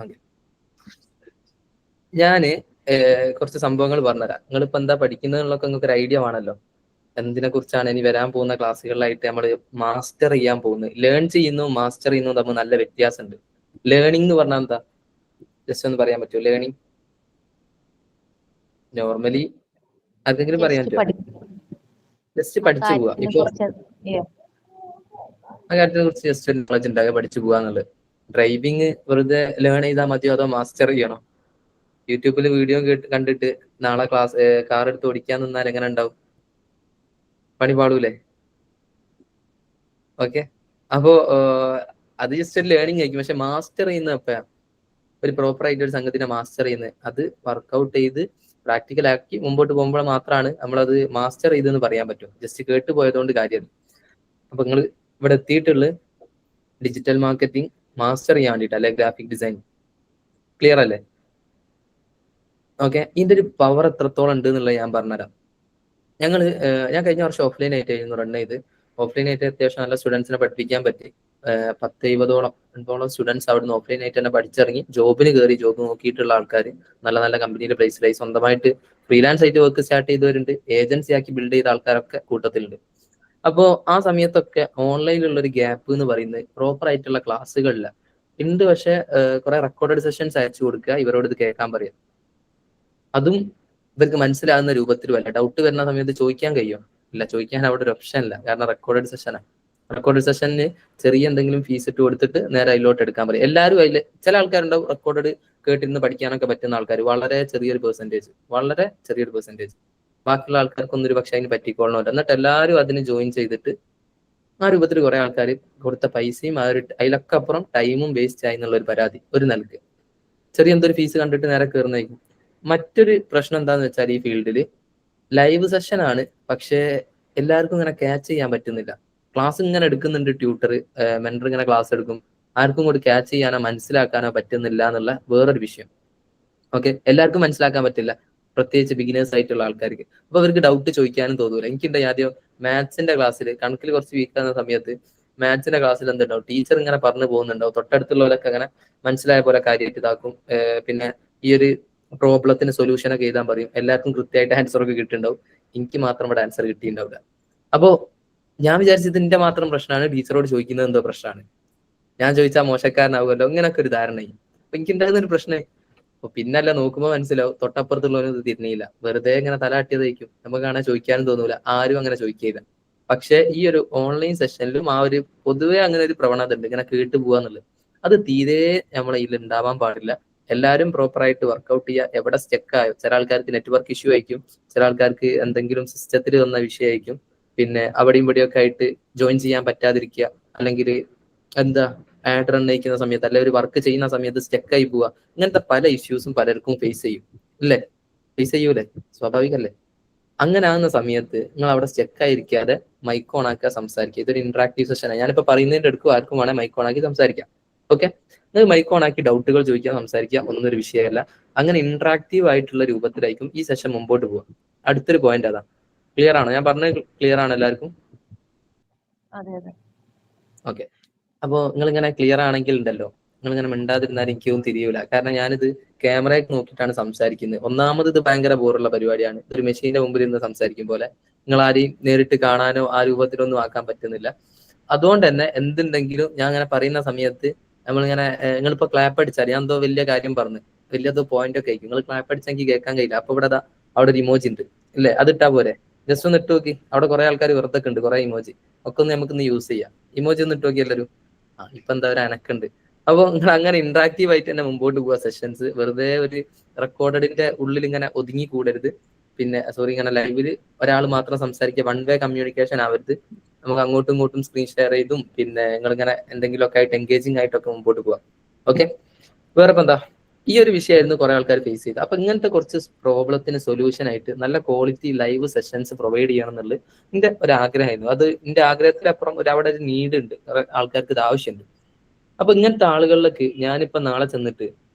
Okay, ഞാന് കുറച്ച് സംഭവങ്ങൾ പറഞ്ഞുതരാം. നിങ്ങളിപ്പോ എന്താ പഠിക്കുന്നതിനുള്ളൊക്കെ നിങ്ങൾക്ക് ഒരു ഐഡിയ വേണമല്ലോ. എന്തിനെ കുറിച്ചാണ് ഇനി വരാൻ പോകുന്ന ക്ലാസ്സുകളിലായിട്ട് നമ്മൾ മാസ്റ്റർ ചെയ്യാൻ പോകുന്നത്. ലേൺ ചെയ്യുന്നു മാസ്റ്റർ ചെയ്യുന്നു തമ്മിൽ നല്ല വ്യത്യാസമുണ്ട്. ലേണിംഗ് എന്ന് പറഞ്ഞാൽ എന്താ, ജസ്റ്റ് ഒന്ന് പറയാൻ പറ്റുമോ? ലേണിംഗ് നോർമലി ആർക്കെങ്കിലും പറയാൻ പറ്റുമോ? ജസ്റ്റ് പഠിച്ചു പോവാ. ഇപ്പൊ ആ കാര്യത്തിനെ കുറിച്ച് ജസ്റ്റ് നോളജ് ഉണ്ടാകുക, പഠിച്ചു പോവാന്നുള്ളത്. ഡ്രൈവിംഗ് വെറുതെ ലേൺ ചെയ്താൽ മതിയോ അതോ മാസ്റ്റർ ചെയ്യണോ? യൂട്യൂബിൽ വീഡിയോ കണ്ടിട്ട് നാളെ കാർ എടുത്ത് ഓടിക്കാൻ നിന്നാൽ എങ്ങനെ ഉണ്ടാവും? പണി പാടൂലേ? ഓക്കെ, അപ്പോ അത് ജസ്റ്റ് ഒരു ലേണിംഗ് ആയിരിക്കും. പക്ഷെ മാസ്റ്റർ ചെയ്യുന്ന എപ്പോഴാണ്? ഒരു പ്രോപ്പർ ആയിട്ട് ഒരു സംഗതിനെ മാസ്റ്റർ ചെയ്യുന്നത്, അത് വർക്ക്ഔട്ട് ചെയ്ത് പ്രാക്ടിക്കൽ ആക്കി മുമ്പോട്ട് പോകുമ്പോൾ മാത്രമാണ് നമ്മളത് മാസ്റ്റർ ചെയ്തെന്ന് പറയാൻ പറ്റും. ജസ്റ്റ് കേട്ട് പോയതുകൊണ്ട് കാര്യമില്ല. അപ്പൊ നിങ്ങൾ ഇവിടെ എത്തിയിട്ടുള്ള ഡിജിറ്റൽ മാർക്കറ്റിംഗ് മാസ്റ്റർ ചെയ്യാൻ വേണ്ടിയിട്ട്, അല്ലെ ഗ്രാഫിക് ഡിസൈൻ. ക്ലിയർ അല്ലേ? ഓക്കെ, ഇതിന്റെ ഒരു പവർ എത്രത്തോളം ഉണ്ട് എന്നുള്ളത് ഞാൻ പറഞ്ഞുതരാം. ഞാൻ കഴിഞ്ഞ വർഷം ഓഫ്ലൈൻ ആയിട്ടായിരുന്നു റൺ ചെയ്ത്. ഓഫ്ലൈൻ ആയിട്ട് അത്യാവശ്യം നല്ല സ്റ്റുഡൻസിനെ പഠിപ്പിക്കാൻ പറ്റി. 10-20ഓളം സ്റ്റുഡൻസ് അവിടുന്ന് ഓഫ്ലൈൻ ആയിട്ട് തന്നെ പഠിച്ചിറങ്ങി ജോബിന് കയറി. ജോബ് നോക്കിയിട്ടുള്ള ആൾക്കാർ നല്ല നല്ല കമ്പനിയിൽ പ്ലേസിലായി. സ്വന്തമായിട്ട് ഫ്രീലാൻസ് ആയിട്ട് വർക്ക് സ്റ്റാർട്ട് ചെയ്തവരുണ്ട്. ഏജൻസി ആക്കി ബിൽഡ് ചെയ്ത ആൾക്കാരൊക്കെ കൂട്ടത്തിലുണ്ട്. അപ്പോൾ ആ സമയത്തൊക്കെ ഓൺലൈനിലുള്ള ഒരു ഗ്യാപ്പ് എന്ന് പറയുന്നത് പ്രോപ്പർ ആയിട്ടുള്ള ക്ലാസ്സുകളില്ല ഉണ്ട്. പക്ഷെ കുറെ റെക്കോർഡഡ് സെഷൻസ് അയച്ചു കൊടുക്കുക, ഇവരോട് ഇത് കേൾക്കാൻ പറയാം. അതും ഇവർക്ക് മനസ്സിലാകുന്ന രൂപത്തിലുമല്ല. ഡൗട്ട് വരുന്ന സമയത്ത് ചോദിക്കാൻ കഴിയും ഇല്ല, ചോദിക്കാൻ അവിടെ ഒരു ഓപ്ഷൻ ഇല്ല. കാരണം റെക്കോർഡഡ് സെഷനാണ്. റെക്കോർഡഡ് സെഷന് ചെറിയ എന്തെങ്കിലും ഫീസ് ഇട്ട് കൊടുത്തിട്ട് നേരെ അതിലോട്ട് എടുക്കാൻ പറയും. എല്ലാവരും അതിൽ ചില ആൾക്കാരുണ്ടാവും റെക്കോർഡഡ് കേട്ടിരുന്ന് പഠിക്കാനൊക്കെ പറ്റുന്ന ആൾക്കാർ, വളരെ ചെറിയൊരു പെർസെൻറ്റേജ്. ബാക്കിയുള്ള ആൾക്കാർക്കൊന്നും ഒരു പക്ഷെ അതിന് പറ്റിക്കൊള്ളണമല്ലോ. എന്നിട്ട് എല്ലാവരും അതിന് ജോയിൻ ചെയ്തിട്ട് ആ രൂപത്തിൽ കുറെ ആൾക്കാർ കൊടുത്ത പൈസയും അതിലൊക്കെ അപ്പുറം ടൈമും വേസ്റ്റ് ആയി എന്നുള്ള ഒരു പരാതി ഒരു നൽകുക. ചെറിയ എന്തൊരു ഫീസ് കണ്ടിട്ട് നേരെ കയറുന്നതായിരിക്കും. മറ്റൊരു പ്രശ്നം എന്താന്ന് വെച്ചാൽ ഈ ഫീൽഡിൽ ലൈവ് സെഷൻ ആണ്, പക്ഷേ എല്ലാവർക്കും ഇങ്ങനെ ക്യാച്ച് ചെയ്യാൻ പറ്റുന്നില്ല. ക്ലാസ് ഇങ്ങനെ എടുക്കുന്നുണ്ട്, ട്യൂട്ടർ മെന്റർ ഇങ്ങനെ ക്ലാസ് എടുക്കും, ആർക്കും കൂടി ക്യാച്ച് ചെയ്യാനോ മനസ്സിലാക്കാനോ പറ്റുന്നില്ല എന്നുള്ള വേറൊരു വിഷയം. ഓക്കെ, എല്ലാവർക്കും മനസ്സിലാക്കാൻ പറ്റില്ല, പ്രത്യേകിച്ച് ബിഗിനേഴ്സ് ആയിട്ടുള്ള ആൾക്കാർക്ക്. അപ്പൊ അവർക്ക് ഡൗട്ട് ചോദിക്കാനും തോന്നൂല. എനിക്കുണ്ട് ആദ്യം മാത്സിന്റെ ക്ലാസ്സിൽ കണക്കിൽ കുറച്ച് വീക്കാകുന്ന സമയത്ത് മാത്സിന്റെ ക്ലാസ്സിൽ എന്തുണ്ടാവും, ടീച്ചർ ഇങ്ങനെ പറഞ്ഞു പോകുന്നുണ്ടാവും, തൊട്ടടുത്തുള്ളവരൊക്കെ അങ്ങനെ മനസ്സിലായ പോലെ കാര്യമായിട്ട് ഇതാക്കും. പിന്നെ ഈ ഒരു പ്രോബ്ലത്തിന് സൊല്യൂഷൻ ഒക്കെ എഴുതാൻ പറയും. എല്ലാവർക്കും കൃത്യമായിട്ട് ആൻസർ ഒക്കെ കിട്ടിയിട്ടുണ്ടാവും, എനിക്ക് മാത്രം ഇവിടെ ആൻസർ കിട്ടിയിട്ടുണ്ടാവില്ല. അപ്പോ ഞാൻ വിചാരിച്ചത് എന്റെ മാത്രം പ്രശ്നമാണ്, ടീച്ചറോട് ചോദിക്കുന്നത് എന്തോ പ്രശ്നമാണ്, ഞാൻ ചോദിച്ചാൽ മോശക്കാരനാവുമല്ലോ, ഇങ്ങനൊക്കെ ഒരു ധാരണയും. അപ്പൊ എനിക്ക് ഉണ്ടാകുന്ന ഒരു പ്രശ്നം. അപ്പൊ പിന്നല്ല നോക്കുമ്പോൾ മനസ്സിലാവും തൊട്ടപ്പുറത്തുള്ളവരൊന്നും തിരിഞ്ഞില്ല, വെറുതെ ഇങ്ങനെ തലാട്ടിയതായിരിക്കും. നമുക്ക് കാണാൻ ചോദിക്കാനും തോന്നൂല, ആരും അങ്ങനെ ചോദിക്കില്ല. പക്ഷെ ഈ ഒരു ഓൺലൈൻ സെഷനിലും ആ ഒരു പൊതുവെ അങ്ങനെ ഒരു പ്രവണത ഉണ്ട്, ഇങ്ങനെ കേട്ടു പോവാന്നുള്ളത്. അത് തീരെ നമ്മളെ ഇതിൽ ഉണ്ടാവാൻ പാടില്ല. എല്ലാവരും പ്രോപ്പറായിട്ട് വർക്ക്ഔട്ട് ചെയ്യുക. എവിടെ സ്റ്റെക്കായോ, ചില ആൾക്കാർക്ക് നെറ്റ്വർക്ക് ഇഷ്യൂ ആയിരിക്കും, ചില ആൾക്കാർക്ക് എന്തെങ്കിലും സിസ്റ്റത്തിൽ വന്ന വിഷയമായിരിക്കും. പിന്നെ അവിടെയും ഇവിടെയൊക്കെ ആയിട്ട് ജോയിൻ ചെയ്യാൻ പറ്റാതിരിക്കുക, അല്ലെങ്കിൽ എന്താ ആഡ് റൺ നയിക്കുന്ന സമയത്ത് അല്ലെങ്കിൽ ഒരു വർക്ക് ചെയ്യുന്ന സമയത്ത് സ്റ്റെക്കായി പോവുക. ഇങ്ങനത്തെ പല ഇഷ്യൂസും പലർക്കും ഫേസ് ചെയ്യും, അല്ലേ? ഫേസ് ചെയ്യൂലേ? സ്വാഭാവികല്ലേ? അങ്ങനെ ആകുന്ന സമയത്ത് നിങ്ങൾ അവിടെ സ്റ്റെക്കായിരിക്കാതെ മൈക്ക് ഓൺ ആക്കുക, സംസാരിക്കുക. ഇതൊരു ഇന്ററാക്റ്റീവ് സെഷനാണ്. ഞാനിപ്പോ പറയുന്നതിന്റെ അടുക്കും ആർക്കും വേണേൽ മൈക്ക് ഓൺ ആക്കി സംസാരിക്കാം. ഓക്കെ, നിങ്ങൾ മൈക്ക് ഓൺ ആക്കി ഡൗട്ടുകൾ ചോദിക്കുക, സംസാരിക്കുക, ഒന്നും ഒരു വിഷയമല്ല. അങ്ങനെ ഇന്ററാക്റ്റീവ് ആയിട്ടുള്ള രൂപത്തിലായിരിക്കും ഈ സെഷൻ മുമ്പോട്ട് പോവുക. അടുത്തൊരു പോയിന്റ് അതാണ്. ക്ലിയർ ആണോ? ഞാൻ പറഞ്ഞത് ക്ലിയർ ആണ് എല്ലാവർക്കും? ഓക്കെ, അപ്പോ നിങ്ങൾ ഇങ്ങനെ ക്ലിയർ ആണെങ്കിൽ ഉണ്ടല്ലോ, നിങ്ങൾ ഇങ്ങനെ മിണ്ടാതിരുന്നാൽ എനിക്കൊന്നും തിരിയൂല. കാരണം ഞാനിത് ക്യാമറയൊക്കെ നോക്കിയിട്ടാണ് സംസാരിക്കുന്നത്. ഒന്നാമത് ഇത് ഭയങ്കര ബോറുള്ള പരിപാടിയാണ്, ഒരു മെഷീന്റെ മുമ്പിൽ നിന്ന് സംസാരിക്കും പോലെ. നിങ്ങൾ ആരെയും നേരിട്ട് കാണാനോ ആ രൂപത്തിലൊന്നും ആക്കാൻ പറ്റുന്നില്ല. അതുകൊണ്ട് തന്നെ എന്തുണ്ടെങ്കിലും ഞാൻ അങ്ങനെ പറയുന്ന സമയത്ത് നമ്മളിങ്ങനെ നിങ്ങളിപ്പോ ക്ലാപ്പ് അടിച്ചാൽ, ഞാൻ എന്തോ വലിയ കാര്യം പറഞ്ഞു, വലിയത് പോയിന്റ് ഒക്കെ ആയിരിക്കും, നിങ്ങൾ ക്ലാപ്പ് അടിച്ചെങ്കിൽ കേൾക്കാൻ കഴിയില്ല. അപ്പൊ ഇവിടെ അവിടെ ഒരു ഇമോജി ഉണ്ട് ഇല്ലേ, അത് ഇട്ടാ പോരെ? ജസ്റ്റ് ഒന്ന് ഇട്ട് നോക്കി, അവിടെ കുറെ ആൾക്കാർ വെറുതെ ഉണ്ട്, കുറെ ഇമോജി ഒക്കെ ഒന്ന് നമുക്കൊന്ന് യൂസ് ചെയ്യാം. ഇമോജി ഒന്ന് ഇട്ട് നോക്കി എല്ലാവരും. ഇപ്പൊ എന്താ ഒരു അനക്കുണ്ട്. അപ്പൊ നിങ്ങൾ അങ്ങനെ ഇന്ററാക്റ്റീവ് ആയിട്ട് തന്നെ മുമ്പോട്ട് പോവുക സെഷൻസ്. വെറുതെ ഒരു റെക്കോർഡിന്റെ ഉള്ളിൽ ഇങ്ങനെ ഒതുങ്ങി കൂടരുത്. പിന്നെ ഇങ്ങനെ ലൈവില് ഒരാൾ മാത്രം സംസാരിക്കുക, വൺ വേ കമ്മ്യൂണിക്കേഷൻ ആവരുത്. നമുക്ക് അങ്ങോട്ടും ഇങ്ങോട്ടും സ്ക്രീൻ ഷെയർ ചെയ്തും പിന്നെ നിങ്ങളിങ്ങനെ എന്തെങ്കിലുമൊക്കെ ആയിട്ട് എൻഗേജിങ് ആയിട്ടൊക്കെ മുമ്പോട്ട് പോവാം. ഓക്കെ, വേറെ ഇപ്പൊ എന്താ, ഈ ഒരു വിഷയമായിരുന്നു കുറെ ആൾക്കാർ ഫേസ് ചെയ്ത്. അപ്പൊ ഇങ്ങനത്തെ കുറച്ച് പ്രോബ്ലത്തിന് സൊല്യൂഷൻ ആയിട്ട് നല്ല ക്വാളിറ്റി ലൈവ് സെഷൻസ് പ്രൊവൈഡ് ചെയ്യണം എന്നുള്ളത് എന്റെ ഒരു ആഗ്രഹമായിരുന്നു. അത് എന്റെ ആഗ്രഹത്തിലപ്പുറം അവിടെ ഒരു നീഡ് ഉണ്ട്, ആൾക്കാർക്ക് ഇത് ആവശ്യമുണ്ട്. അപ്പൊ ഇങ്ങനത്തെ ആളുകളിലേക്ക് ഞാനിപ്പോ നാളെ ചെന്നിട്ട്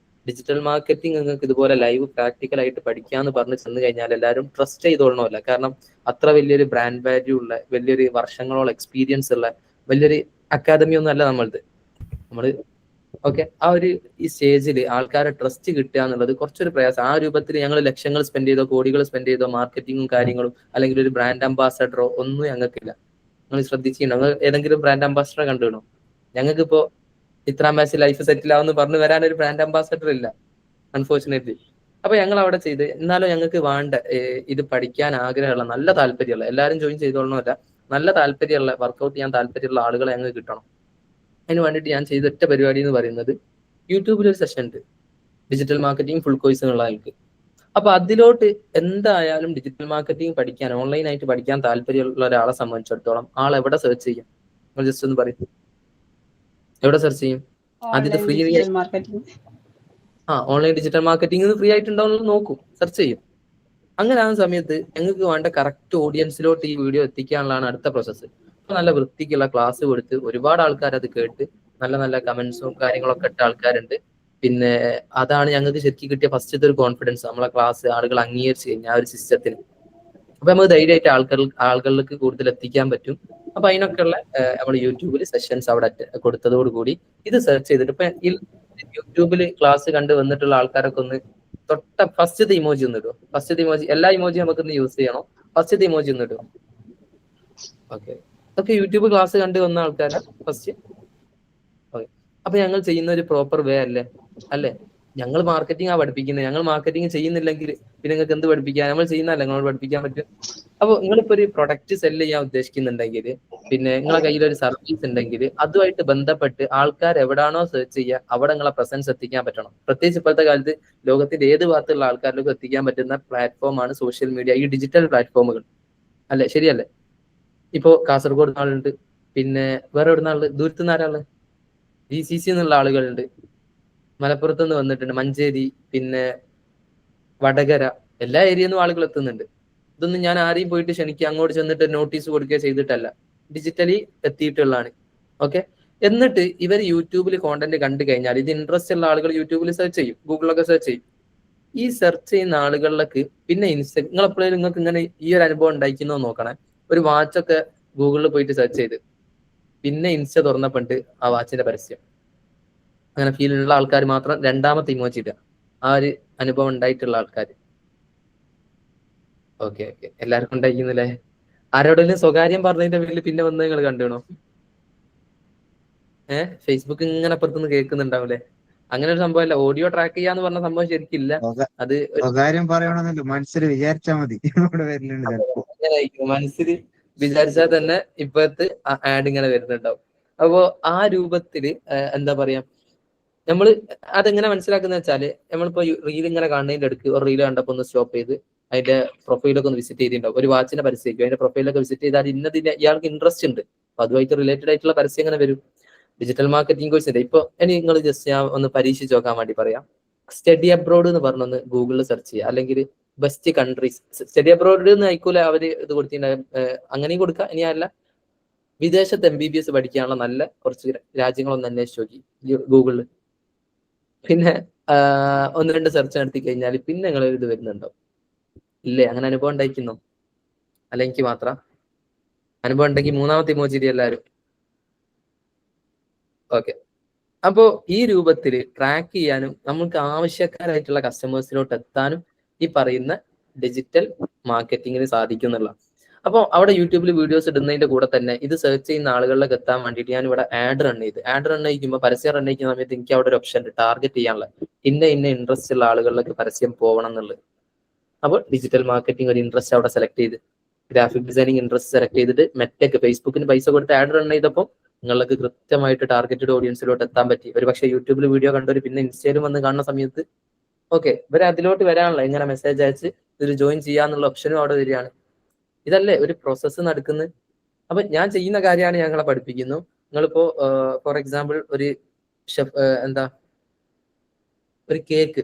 ഡിജിറ്റൽ മാർക്കറ്റിംഗ് നിങ്ങൾക്ക് ഇതുപോലെ ലൈവ് പ്രാക്ടിക്കൽ ആയിട്ട് പഠിക്കാന്ന് പറഞ്ഞ് ചെന്ന് കഴിഞ്ഞാൽ എല്ലാവരും ട്രസ്റ്റ് ചെയ്തോളണമല്ല. കാരണം അത്ര വലിയൊരു ബ്രാൻഡ് വാല്യൂ ഉള്ള, വലിയൊരു വർഷങ്ങളോളം എക്സ്പീരിയൻസ് ഉള്ള വലിയൊരു അക്കാദമി ഒന്നും അല്ല നമ്മളത്. നമ്മള് ഓക്കെ, ആ ഒരു ഈ സ്റ്റേജിൽ ആൾക്കാരെ ട്രസ്റ്റ് കിട്ടുക എന്നുള്ളത് കുറച്ചൊരു പ്രയാസം. ആ രൂപത്തിൽ ഞങ്ങൾ ലക്ഷങ്ങൾ സ്പെൻഡ് ചെയ്തോ കോടികൾ സ്പെൻഡ് ചെയ്തോ മാർക്കറ്റിങ്ങും കാര്യങ്ങളും അല്ലെങ്കിൽ ഒരു ബ്രാൻഡ് അംബാസഡറോ ഒന്നും ഞങ്ങൾക്കില്ല. നിങ്ങൾ ശ്രദ്ധിച്ചിട്ടുണ്ടോ? നിങ്ങൾ ഏതെങ്കിലും ബ്രാൻഡ് അംബാസഡറെ കണ്ടുകണോ? ഞങ്ങൾക്ക് ഇപ്പോ ഇത്രാം ബാച്ച് ലൈഫ് സെറ്റിൽ ആവുമെന്ന് പറഞ്ഞു വരാൻ ഒരു ബ്രാൻഡ് അംബാസഡർ ഇല്ല, അൺഫോർച്ചുനേറ്റ്ലി. അപ്പൊ ഞങ്ങൾ അവിടെ ചെയ്ത്, എന്നാലും ഞങ്ങൾക്ക് വേണ്ട ഇത് പഠിക്കാൻ ആഗ്രഹമുള്ള, നല്ല താല്പര്യമുള്ള, എല്ലാവരും ജോയിൻ ചെയ്തോളണമല്ല, നല്ല താല്പര്യമുള്ള, വർക്കൗട്ട് ചെയ്യാൻ താല്പര്യമുള്ള ആളുകളെ ഞങ്ങൾക്ക് കിട്ടണം. അതിന് വേണ്ടിയിട്ട് ഞാൻ ചെയ്ത ഒറ്റ പരിപാടി എന്ന് പറയുന്നത്, യൂട്യൂബിൽ ഒരു സെഷൻ ഉണ്ട്, ഡിജിറ്റൽ മാർക്കറ്റിംഗ് ഫുൾ കോഴ്സ് എന്നുള്ള ആൾക്ക്. അപ്പൊ അതിലോട്ട് എന്തായാലും ഡിജിറ്റൽ മാർക്കറ്റിംഗ് പഠിക്കാൻ, ഓൺലൈനായിട്ട് പഠിക്കാൻ താല്പര്യമുള്ള ഒരാളെ സംബന്ധിച്ചിടത്തോളം ആൾ എവിടെ സെർച്ച് ചെയ്യും? നിങ്ങൾ ജസ്റ്റ് ഒന്ന് പറയും, എവിടെ സെർച്ച് ചെയ്യും? ആദ്യത്തെ free online digital marketing free ആയിട്ടുണ്ടാവും നോക്കും, സെർച്ച് ചെയ്യും. അങ്ങനെ ആകുന്ന സമയത്ത് ഞങ്ങൾക്ക് വേണ്ട കറക്റ്റ് ഓഡിയൻസിലോട്ട് ഈ വീഡിയോ എത്തിക്കാനുള്ളതാണ് അടുത്ത പ്രോസസ്സ്. അപ്പൊ നല്ല വൃത്തിക്കുള്ള ക്ലാസ് കൊടുത്ത് ഒരുപാട് ആൾക്കാർ അത് കേട്ട് നല്ല നല്ല കമന്റ്സും കാര്യങ്ങളൊക്കെ ഇട്ട ആൾക്കാരുണ്ട്. പിന്നെ അതാണ് ഞങ്ങൾക്ക് ശരിക്കും കിട്ടിയ ഫസ്റ്റത്തെ ഒരു കോൺഫിഡൻസ്, നമ്മളെ ക്ലാസ് ആളുകൾ അംഗീകരിച്ചു കഴിഞ്ഞാൽ ആ ഒരു സിസ്റ്റത്തിന്. അപ്പൊ നമുക്ക് ധൈര്യമായിട്ട് ആളുകളിലേക്ക് കൂടുതൽ എത്തിക്കാൻ പറ്റും. അപ്പൊ അതിനൊക്കെയുള്ള നമ്മൾ യൂട്യൂബിൽ സെഷൻസ് അവിടെ കൊടുത്തതോടുകൂടി ഇത് സെർച്ച് ചെയ്തിട്ട് ഇപ്പൊ യൂട്യൂബിൽ ക്ലാസ് കണ്ട് വന്നിട്ടുള്ള ആൾക്കാരൊക്കെ ഒന്ന് തൊട്ട ഫസ്റ്റത്തെ ഇമോജി ഒന്ന് ഇടും. ഫസ്റ്റത്തെ ഇമോജി, എല്ലാ ഇമോജിയും നമുക്കൊന്ന് യൂസ് ചെയ്യണം. ഫസ്റ്റത്തെ ഇമോജി ഒന്ന് ഇടും. ഓക്കെ, അതൊക്കെ യൂട്യൂബ് ക്ലാസ് കണ്ട് വന്ന ആൾക്കാരാ ഫസ്റ്റ്. ഓക്കെ, അപ്പൊ ഞങ്ങൾ ചെയ്യുന്ന ഒരു പ്രോപ്പർ വേ അല്ലേ? ഞങ്ങൾ മാർക്കറ്റിംഗ് പഠിപ്പിക്കുന്നത്. ഞങ്ങൾ മാർക്കറ്റിംഗ് ചെയ്യുന്നില്ലെങ്കിൽ പിന്നെ നിങ്ങൾക്ക് എന്ത് പഠിപ്പിക്കാൻ? നമ്മൾ ചെയ്യുന്നതല്ല നിങ്ങൾ പഠിപ്പിക്കാൻ പറ്റും. അപ്പൊ നിങ്ങളിപ്പോ ഒരു പ്രൊഡക്റ്റ് സെല് ചെയ്യാൻ ഉദ്ദേശിക്കുന്നുണ്ടെങ്കിൽ, പിന്നെ നിങ്ങളെ കയ്യിൽ ഒരു സർവീസ് ഉണ്ടെങ്കിൽ അതുമായിട്ട് ബന്ധപ്പെട്ട് ആൾക്കാർ എവിടാണോ സെർച്ച് ചെയ്യുക അവിടെ നിങ്ങളെ പ്രസൻസ് എത്തിക്കാൻ പറ്റണം. പ്രത്യേകിച്ച് ഇപ്പോഴത്തെ കാലത്ത് ലോകത്തിന്റെ ഏത് ഭാഗത്തുള്ള ആൾക്കാരിലേക്ക് എത്തിക്കാൻ പറ്റുന്ന പ്ലാറ്റ്ഫോമാണ് സോഷ്യൽ മീഡിയ, ഈ ഡിജിറ്റൽ പ്ലാറ്റ്ഫോമുകൾ അല്ലെ? ശരിയല്ലേ? ഇപ്പോ കാസർഗോഡ് ആളുണ്ട്, പിന്നെ വേറെ എവിടുന്ന ആള്, ദൂരത്തുനിന്ന് ആരാള്, GCC എന്നുള്ള ആളുകളുണ്ട്, മലപ്പുറത്ത് നിന്ന് വന്നിട്ടുണ്ട്, മഞ്ചേരി, പിന്നെ വടകര, എല്ലാ ഏരിയയിൽ നിന്നും ആളുകൾ എത്തുന്നുണ്ട്. ഇതൊന്നും ഞാൻ ആരെയും പോയിട്ട് ക്ഷണിക്കുക, അങ്ങോട്ട് ചെന്നിട്ട് നോട്ടീസ് കൊടുക്കുക ചെയ്തിട്ടല്ല, ഡിജിറ്റലി എത്തിയിട്ടുള്ളതാണ്. ഓക്കെ, എന്നിട്ട് ഇവർ യൂട്യൂബിൽ കോണ്ടന്റ് കണ്ടു കഴിഞ്ഞാൽ ഇത് ഇൻട്രസ്റ്റ് ഉള്ള ആളുകൾ യൂട്യൂബിൽ സെർച്ച് ചെയ്യും, ഗൂഗിളൊക്കെ സെർച്ച് ചെയ്യും. ഈ സെർച്ച് ചെയ്യുന്ന ആളുകളിലേക്ക് പിന്നെ നിങ്ങൾ എപ്പോഴും നിങ്ങൾക്ക് ഇങ്ങനെ ഈ ഒരു അനുഭവം ഉണ്ടായിരിക്കുന്നോ നോക്കണേ. ഒരു വാച്ചൊക്കെ ഗൂഗിളിൽ പോയിട്ട് സെർച്ച് ചെയ്ത് പിന്നെ ഇൻസ്റ്റ തുറന്നപ്പോണ്ട് ആ വാച്ചിന്റെ പരസ്യം, അങ്ങനെ ഫീൽ ഉള്ള ആൾക്കാർ മാത്രം രണ്ടാമത്തെ ഇമോജി ഇടുക, ആ ഒരു അനുഭവം ഉണ്ടായിട്ടുള്ള ആൾക്കാർ. ഓക്കെ, എല്ലാവർക്കും ഉണ്ടായിരിക്കുന്നില്ലേ? ആരോടെങ്കിലും സ്വകാര്യം പറഞ്ഞതിന്റെ പേരിൽ പിന്നെ വന്ന് നിങ്ങൾ കണ്ടുകണോ? ഫേസ്ബുക്ക് ഇങ്ങനെ അപ്പുറത്തുനിന്ന് കേൾക്കുന്നുണ്ടാവില്ലേ? അങ്ങനെ ഒരു സംഭവമല്ല, ഓഡിയോ ട്രാക്ക് ചെയ്യാന്ന് പറഞ്ഞ സംഭവം ശരിക്കില്ല. അത് കാര്യം പറയണമെന്നില്ല, മനസ്സിൽ വിചാരിച്ചാൽ മതി. മനസ്സിൽ വിചാരിച്ചാൽ തന്നെ ഇപ്പോഴത്തെ ആഡ് ഇങ്ങനെ വരുന്നുണ്ടാവും. അപ്പോ ആ രൂപത്തില് എന്താ പറയാ, നമ്മള് അതെങ്ങനെ മനസ്സിലാക്കുന്ന വെച്ചാല്, നമ്മളിപ്പോ റീൽ ഇങ്ങനെ കാണുന്നതിന്റെ അടുക്ക് ഒരു റീൽ കണ്ടപ്പോ ഒന്ന് സ്റ്റോപ്പ് ചെയ്ത് അതിന്റെ പ്രൊഫൈലൊക്കെ ഒന്ന് വിസിറ്റ് ചെയ്തിട്ടുണ്ടാവും. ഒരു വാച്ചിന്റെ പരസ്യമായിരിക്കും, അതിന്റെ പ്രൊഫൈലൊക്കെ വിസിറ്റ് ചെയ്താൽ ഇന്നതിന്റെ ഇയാൾക്ക് ഇൻട്രസ്റ്റ് ഉണ്ട്, അപ്പൊ അതുമായിട്ട് റിലേറ്റഡ് ആയിട്ടുള്ള പരസ്യം ഇങ്ങനെ വരും. ഡിജിറ്റൽ മാർക്കറ്റിംഗ് കോഴ്സിന്റെ ഇപ്പൊ ഇനി നിങ്ങൾ ജസ്റ്റ് ഞാൻ ഒന്ന് പരീക്ഷിച്ച് നോക്കാൻ വേണ്ടി പറയാം. സ്റ്റഡി അബ്രോഡ് എന്ന് പറഞ്ഞൊന്ന് ഗൂഗിളിൽ സെർച്ച് ചെയ്യുക, അല്ലെങ്കിൽ ബെസ്റ്റ് കൺട്രീസ്. സ്റ്റഡി അബ്രോഡ് എന്ന് ആയിക്കൂല അവര് ഇത് കൊടുത്തിട്ടുണ്ടാകും, അങ്ങനെയും കൊടുക്കുക. ഇനി അല്ല, വിദേശത്ത് MBBS പഠിക്കാനുള്ള നല്ല കുറച്ച് രാജ്യങ്ങളൊന്ന് അന്വേഷിച്ച് നോക്കി ഗൂഗിളിൽ. പിന്നെ ഒന്ന് രണ്ട് സെർച്ച് നടത്തി കഴിഞ്ഞാൽ പിന്നെ നിങ്ങൾ ഇത് വരുന്നുണ്ടോ ഇല്ലേ? അങ്ങനെ അനുഭവം ഉണ്ടായിരിക്കുന്നോ? അല്ല എനിക്ക് മാത്രം അനുഭവം ഉണ്ടെങ്കിൽ മൂന്നാമത്തെ ഇമോജി എല്ലാവരും. ഓക്കെ, അപ്പോ ഈ രൂപത്തിൽ ട്രാക്ക് ചെയ്യാനും നമുക്ക് ആവശ്യക്കാരായിട്ടുള്ള കസ്റ്റമേഴ്സിലോട്ട് എത്താനും ഈ പറയുന്ന ഡിജിറ്റൽ മാർക്കറ്റിങ്ങിന് സാധിക്കുന്നുള്ള. അപ്പോൾ അവിടെ യൂട്യൂബിൽ വീഡിയോസ് ഇടുന്നതിന്റെ കൂടെ തന്നെ ഇത് സെർച്ച് ചെയ്യുന്ന ആളുകളിലേക്ക് എത്താൻ വേണ്ടിയിട്ട് ഞാൻ ഇവിടെ ആഡ് റൺ ചെയ്യിക്കുമ്പോൾ, പരസ്യം റൺ ചെയ്യുന്ന സമയത്ത് എനിക്ക് അവിടെ ഒരു ഓപ്ഷൻ ഉണ്ട്, ടാർഗറ്റ് ചെയ്യാനുള്ള ഇന്ന ഇൻട്രസ്റ്റ് ഉള്ള ആളുകളിലേക്ക് പരസ്യം പോകണം എന്നുള്ളത്. അപ്പോൾ ഡിജിറ്റൽ മാർക്കറ്റിംഗ് ഒരു ഇൻട്രസ്റ്റ് അവിടെ സെലക്ട് ചെയ്ത്, ഗ്രാഫിക് ഡിസൈനിങ് ഇൻട്രസ്റ്റ് സെലക്ട് ചെയ്തിട്ട് മെറ്റക്ക് ഫേസ്ബുക്കിന് പൈസ കൊടുത്ത് ആഡ് റൺ ചെയ്തപ്പോൾ നിങ്ങൾക്ക് കൃത്യമായിട്ട് ടാർഗറ്റഡ് ഓഡിയൻസിലോട്ട് എത്താൻ പറ്റി. ഒരു പക്ഷേ യൂട്യൂബിൽ വീഡിയോ കണ്ടവര് പിന്നെ ഇൻസ്റ്റയിലും വന്ന് കാണുന്ന സമയത്ത് ഓക്കെ ഇവരെ അതിലോട്ട് വരാനുള്ള ഇങ്ങനെ മെസ്സേജ് അയച്ച് ഇതിൽ ജോയിൻ ചെയ്യാന്നുള്ള ഓപ്ഷനും അവിടെ വരികയാണ്. ഇതല്ലേ ഒരു പ്രോസസ്സ് നടക്കുന്നത്. അപ്പൊ ഞാൻ ചെയ്യുന്ന കാര്യമാണ് ഞങ്ങളെ പഠിപ്പിക്കുന്നു. നിങ്ങളിപ്പോ ഫോർ എക്സാമ്പിൾ ഒരു ഷെഫ് ഒരു കേക്ക്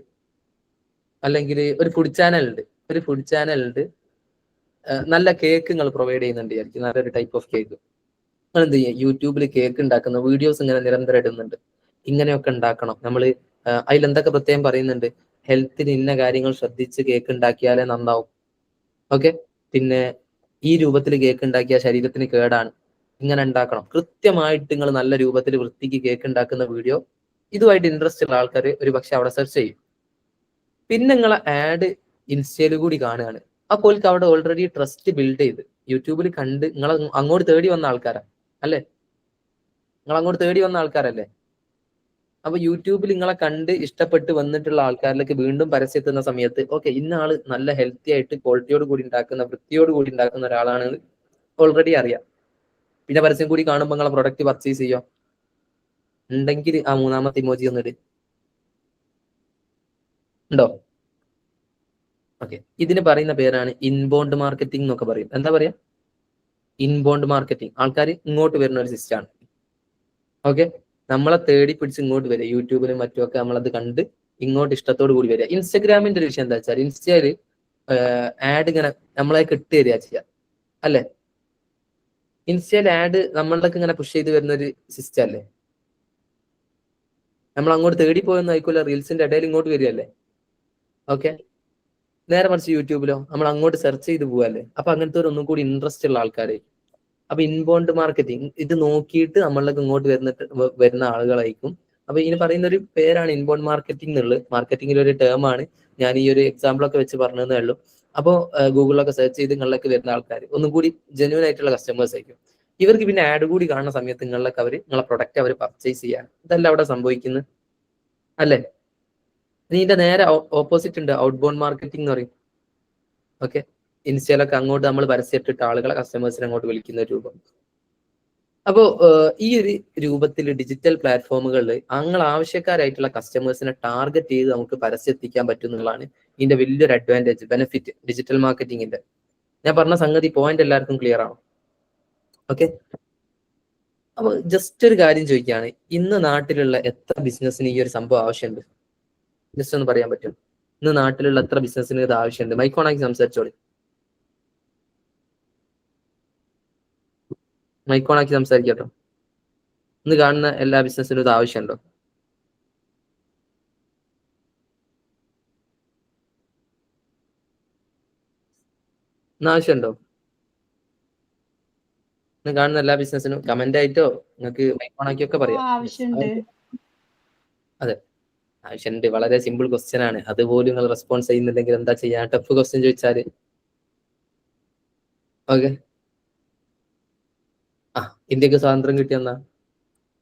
അല്ലെങ്കിൽ ഒരു ഫുഡ് ചാനൽ ഉണ്ട്, നല്ല കേക്ക് നിങ്ങൾ പ്രൊവൈഡ് ചെയ്യുന്നുണ്ട് വിചാരിക്കും, നല്ലൊരു ടൈപ്പ് ഓഫ് കേക്ക്. നിങ്ങൾ എന്ത് ചെയ്യുക, യൂട്യൂബിൽ കേക്ക് ഉണ്ടാക്കുന്ന വീഡിയോസ് ഇങ്ങനെ നിരന്തരം ഇടുന്നുണ്ട്. ഇങ്ങനെയൊക്കെ ഉണ്ടാക്കണം നമ്മൾ. അതിലെന്തൊക്കെ പ്രത്യേകം പറയുന്നുണ്ട്, ഹെൽത്തിന് ഇന്ന കാര്യങ്ങൾ ശ്രദ്ധിച്ച് കേക്ക് ഉണ്ടാക്കിയാലേ നന്നാവും. ഓക്കെ, പിന്നെ ഈ രൂപത്തിൽ കേക്ക് ഉണ്ടാക്കിയ ശരീരത്തിന് കേടാണ്, ഇങ്ങനെ ഉണ്ടാക്കണം. കൃത്യമായിട്ട് നിങ്ങൾ നല്ല രൂപത്തിൽ വൃത്തിക്ക് കേക്ക് ഉണ്ടാക്കുന്ന വീഡിയോ ഇതുമായിട്ട് ഇൻട്രസ്റ്റ് ഉള്ള ആൾക്കാർ ഒരു പക്ഷെ അവിടെ സെർച്ച് ചെയ്യും. പിന്നെ നിങ്ങളെ ആഡ് ഇൻസ്റ്റയിൽ കൂടി കാണുകയാണ്. അപ്പോൾ അവിടെ ഓൾറെഡി ട്രസ്റ്റ് ബിൽഡ് ചെയ്ത് യൂട്യൂബിൽ കണ്ട് നിങ്ങൾ അങ്ങോട്ട് തേടി വന്ന ആൾക്കാരാ അല്ലേ? നിങ്ങൾ അങ്ങോട്ട് തേടി വന്ന ആൾക്കാരല്ലേ? അപ്പൊ യൂട്യൂബിൽ നിങ്ങളെ കണ്ട് ഇഷ്ടപ്പെട്ട് വന്നിട്ടുള്ള ആൾക്കാരിലേക്ക് വീണ്ടും പരസ്യം എത്തുന്ന സമയത്ത് ഓക്കെ, ഇന്ന ആള് നല്ല ഹെൽത്തി ആയിട്ട് ക്വാളിറ്റിയോട് കൂടി ഉണ്ടാക്കുന്ന, വൃത്തിയോട് കൂടി ഉണ്ടാക്കുന്ന ഒരാളാണ് ഓൾറെഡി അറിയാം. പിന്നെ പരസ്യം കൂടി കാണുമ്പോൾ നിങ്ങളെ പ്രൊഡക്റ്റ് പർച്ചേസ് ചെയ്യോ? ഉണ്ടെങ്കിൽ ആ മൂന്നാമത്തെ ഇമോജി ഒന്നിട്ട് ഉണ്ടോ? ഓക്കെ, ഇതിന് പറയുന്ന പേരാണ് ഇൻബൗണ്ട് മാർക്കറ്റിംഗ് എന്നൊക്കെ പറയും. എന്താ പറയാ? Inbound marketing. ആൾക്കാർ ഇങ്ങോട്ട് വരുന്ന ഒരു സിസ്റ്റമാണ്. ഓക്കെ, നമ്മളെ തേടി പിടിച്ച് ഇങ്ങോട്ട് വരിക, യൂട്യൂബിലും മറ്റുമൊക്കെ നമ്മളത് കണ്ട് ഇങ്ങോട്ട് ഇഷ്ടത്തോടു കൂടി വരിക. ഇൻസ്റ്റഗ്രാമിന്റെ ഒരു വിഷയം എന്താ വെച്ചാൽ ഇൻസ്റ്റയില് ആഡ് ഇങ്ങനെ നമ്മളെ കിട്ടി തരിക ചെയ്യുക അല്ലെ? ഇൻസ്റ്റയിൽ ആഡ് നമ്മളിലേക്ക് ഇങ്ങനെ പുഷ് ചെയ്ത് വരുന്ന ഒരു സിസ്റ്റം അല്ലേ? നമ്മൾ അങ്ങോട്ട് തേടി പോയെന്ന് ആയിക്കോല്ല, റീൽസിന്റെ ഇടയിൽ ഇങ്ങോട്ട് വരികയല്ലേ? ഓക്കെ, നേരെ മറിച്ച് യൂട്യൂബിലോ നമ്മൾ അങ്ങോട്ട് സെർച്ച് ചെയ്ത് പോവല്ലേ? അപ്പൊ അങ്ങനത്തെ ഒരു ഒന്നും കൂടി ഇൻട്രസ്റ്റ് ഉള്ള ആൾക്കാര്. അപ്പൊ ഇൻബൗണ്ട് മാർക്കറ്റിംഗ് ഇത് നോക്കിയിട്ട് നമ്മളിലേക്ക് ഇങ്ങോട്ട് വരുന്ന ആളുകളായിരിക്കും. അപ്പൊ ഇതിന് പറയുന്ന ഒരു പേരാണ് ഇൻബൗണ്ട് മാർക്കറ്റിംഗ് എന്നുള്ളത്. മാർക്കറ്റിംഗിൽ ഒരു ടേം ആണ്. ഞാൻ ഈ ഒരു എക്സാമ്പിൾ ഒക്കെ വെച്ച് പറഞ്ഞതേ ഉള്ളൂ. അപ്പോൾ ഗൂഗിളിലൊക്കെ സെർച്ച് ചെയ്ത് നിങ്ങളിലേക്ക് വരുന്ന ആൾക്കാർ ഒന്നും കൂടി ജെന്യൂൻ ആയിട്ടുള്ള കസ്റ്റമേഴ്സ് ആയിരിക്കും. ഇവർക്ക് പിന്നെ ആഡ് കൂടി കാണുന്ന സമയത്ത് നിങ്ങളിലേക്ക് നിങ്ങളെ പ്രൊഡക്റ്റ് അവർ പർച്ചേസ് ചെയ്യാൻ. ഇതല്ല അവിടെ സംഭവിക്കുന്നത് അല്ലേ? ഇതിന്റെ നേരെ ഓപ്പോസിറ്റ് ഉണ്ട്, ഔട്ട് ബൗണ്ട് മാർക്കറ്റിംഗ് എന്ന് പറയും. ഓക്കെ, ഇൻസ്റ്റയിലൊക്കെ അങ്ങോട്ട് നമ്മൾ പരസ്യമിട്ടിട്ട് ആളുകളെ കസ്റ്റമേഴ്സിനെ അങ്ങോട്ട് വിളിക്കുന്ന ഒരു രൂപം. അപ്പോ ഈ ഒരു രൂപത്തിൽ ഡിജിറ്റൽ പ്ലാറ്റ്ഫോമുകളിൽ നിങ്ങൾ ആവശ്യക്കാരായിട്ടുള്ള കസ്റ്റമേഴ്സിനെ ടാർഗറ്റ് ചെയ്ത് നമുക്ക് പരസ്യം എത്തിക്കാൻ പറ്റും എന്നുള്ളതാണ് ഇതിന്റെ വലിയൊരു അഡ്വാൻറ്റേജ്, ബെനിഫിറ്റ് ഡിജിറ്റൽ മാർക്കറ്റിംഗിന്റെ. ഞാൻ പറഞ്ഞ സംഗതി പോയിന്റ് എല്ലാവർക്കും ക്ലിയർ ആണോ? ഓക്കെ, അപ്പൊ ജസ്റ്റ് ഒരു കാര്യം ചോദിക്കുകയാണ്, ഇന്ന് നാട്ടിലുള്ള എത്ര ബിസിനസ്സിന് ഈ ഒരു സംഭവം ആവശ്യമുണ്ട്? ജസ്റ്റ് ഒന്ന് പറയാൻ പറ്റും? ഇന്ന് നാട്ടിലുള്ള എത്ര ബിസിനസ്സിന് ഇത് ആവശ്യമുണ്ട്? മൈക്കോണാക്കി സംസാരിച്ചോളി, മൈക്കോണാക്കി സംസാരിക്കട്ടോ. ഇന്ന് കാണുന്ന എല്ലാ ബിസിനസ്സിനും ഇത് ആവശ്യമുണ്ടോ? ഇന്ന് ആവശ്യമുണ്ടോ? ഇന്ന് കാണുന്ന എല്ലാ ബിസിനസ്സിനും കമന്റ് ആയിട്ടോ നിങ്ങൾക്ക് മൈക്കോണാക്കിയൊക്കെ പറയാം. അതെ, ആവശ്യമുണ്ട്. വളരെ സിമ്പിൾ ക്വസ്റ്റ്യൻ ആണ്. അതുപോലും നിങ്ങൾ റെസ്പോൺസ് ചെയ്യുന്നില്ലെങ്കിൽ എന്താ ചെയ്യാ? ടഫ് ക്വസ്റ്റ്യൻ ചോദിച്ചാല് ഓക്കെ. ഇന്ത്യക്ക് സ്വാതന്ത്ര്യം കിട്ടിയെന്നാ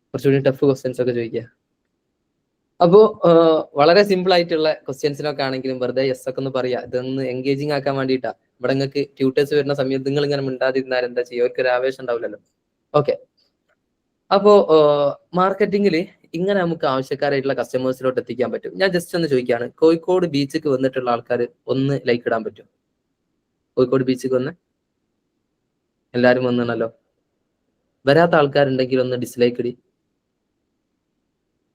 കുറച്ചുകൂടി ടഫ് ക്വസ്റ്റ്യൻസ് ഒക്കെ ചോദിക്കുക. അപ്പോ വളരെ സിമ്പിൾ ആയിട്ടുള്ള ക്വസ്റ്റ്യൻസിനൊക്കെ ആണെങ്കിലും വെറുതെ യെസ് ഒക്കെ ഒന്ന് പറയാ. ഇതൊന്ന് എൻഗേജിങ് ആക്കാൻ വേണ്ടിയിട്ടാ. ഇവിടെ നിങ്ങൾക്ക് ട്യൂട്ടേഴ്സ് വരുന്ന സമയത്ത് നിങ്ങൾ ഇങ്ങനെ മിണ്ടാതിരുന്നാൽ എന്താ ചെയ്യുക? അവർക്ക് ഒരു ആവേശം ഉണ്ടാവില്ലല്ലോ. ഓക്കെ, അപ്പോ മാർക്കറ്റിംഗിൽ ഇങ്ങനെ നമുക്ക് ആവശ്യക്കാരായിട്ടുള്ള കസ്റ്റമേഴ്സിലോട്ട് എത്തിക്കാൻ പറ്റും. ഞാൻ ജസ്റ്റ് ഒന്ന് ചോദിക്കുകയാണ്, കോഴിക്കോട് ബീച്ചിക്ക് വന്നിട്ടുള്ള ആൾക്കാർ ഒന്ന് ലൈക്ക് ഇടാൻ പറ്റും? കോഴിക്കോട് ബീച്ചിക്ക് വന്ന് എല്ലാവരും വന്നിണല്ലോ. വരാത്ത ആൾക്കാരുണ്ടെങ്കിൽ ഒന്ന് ഡിസ്ലൈക്ക് ഇടി.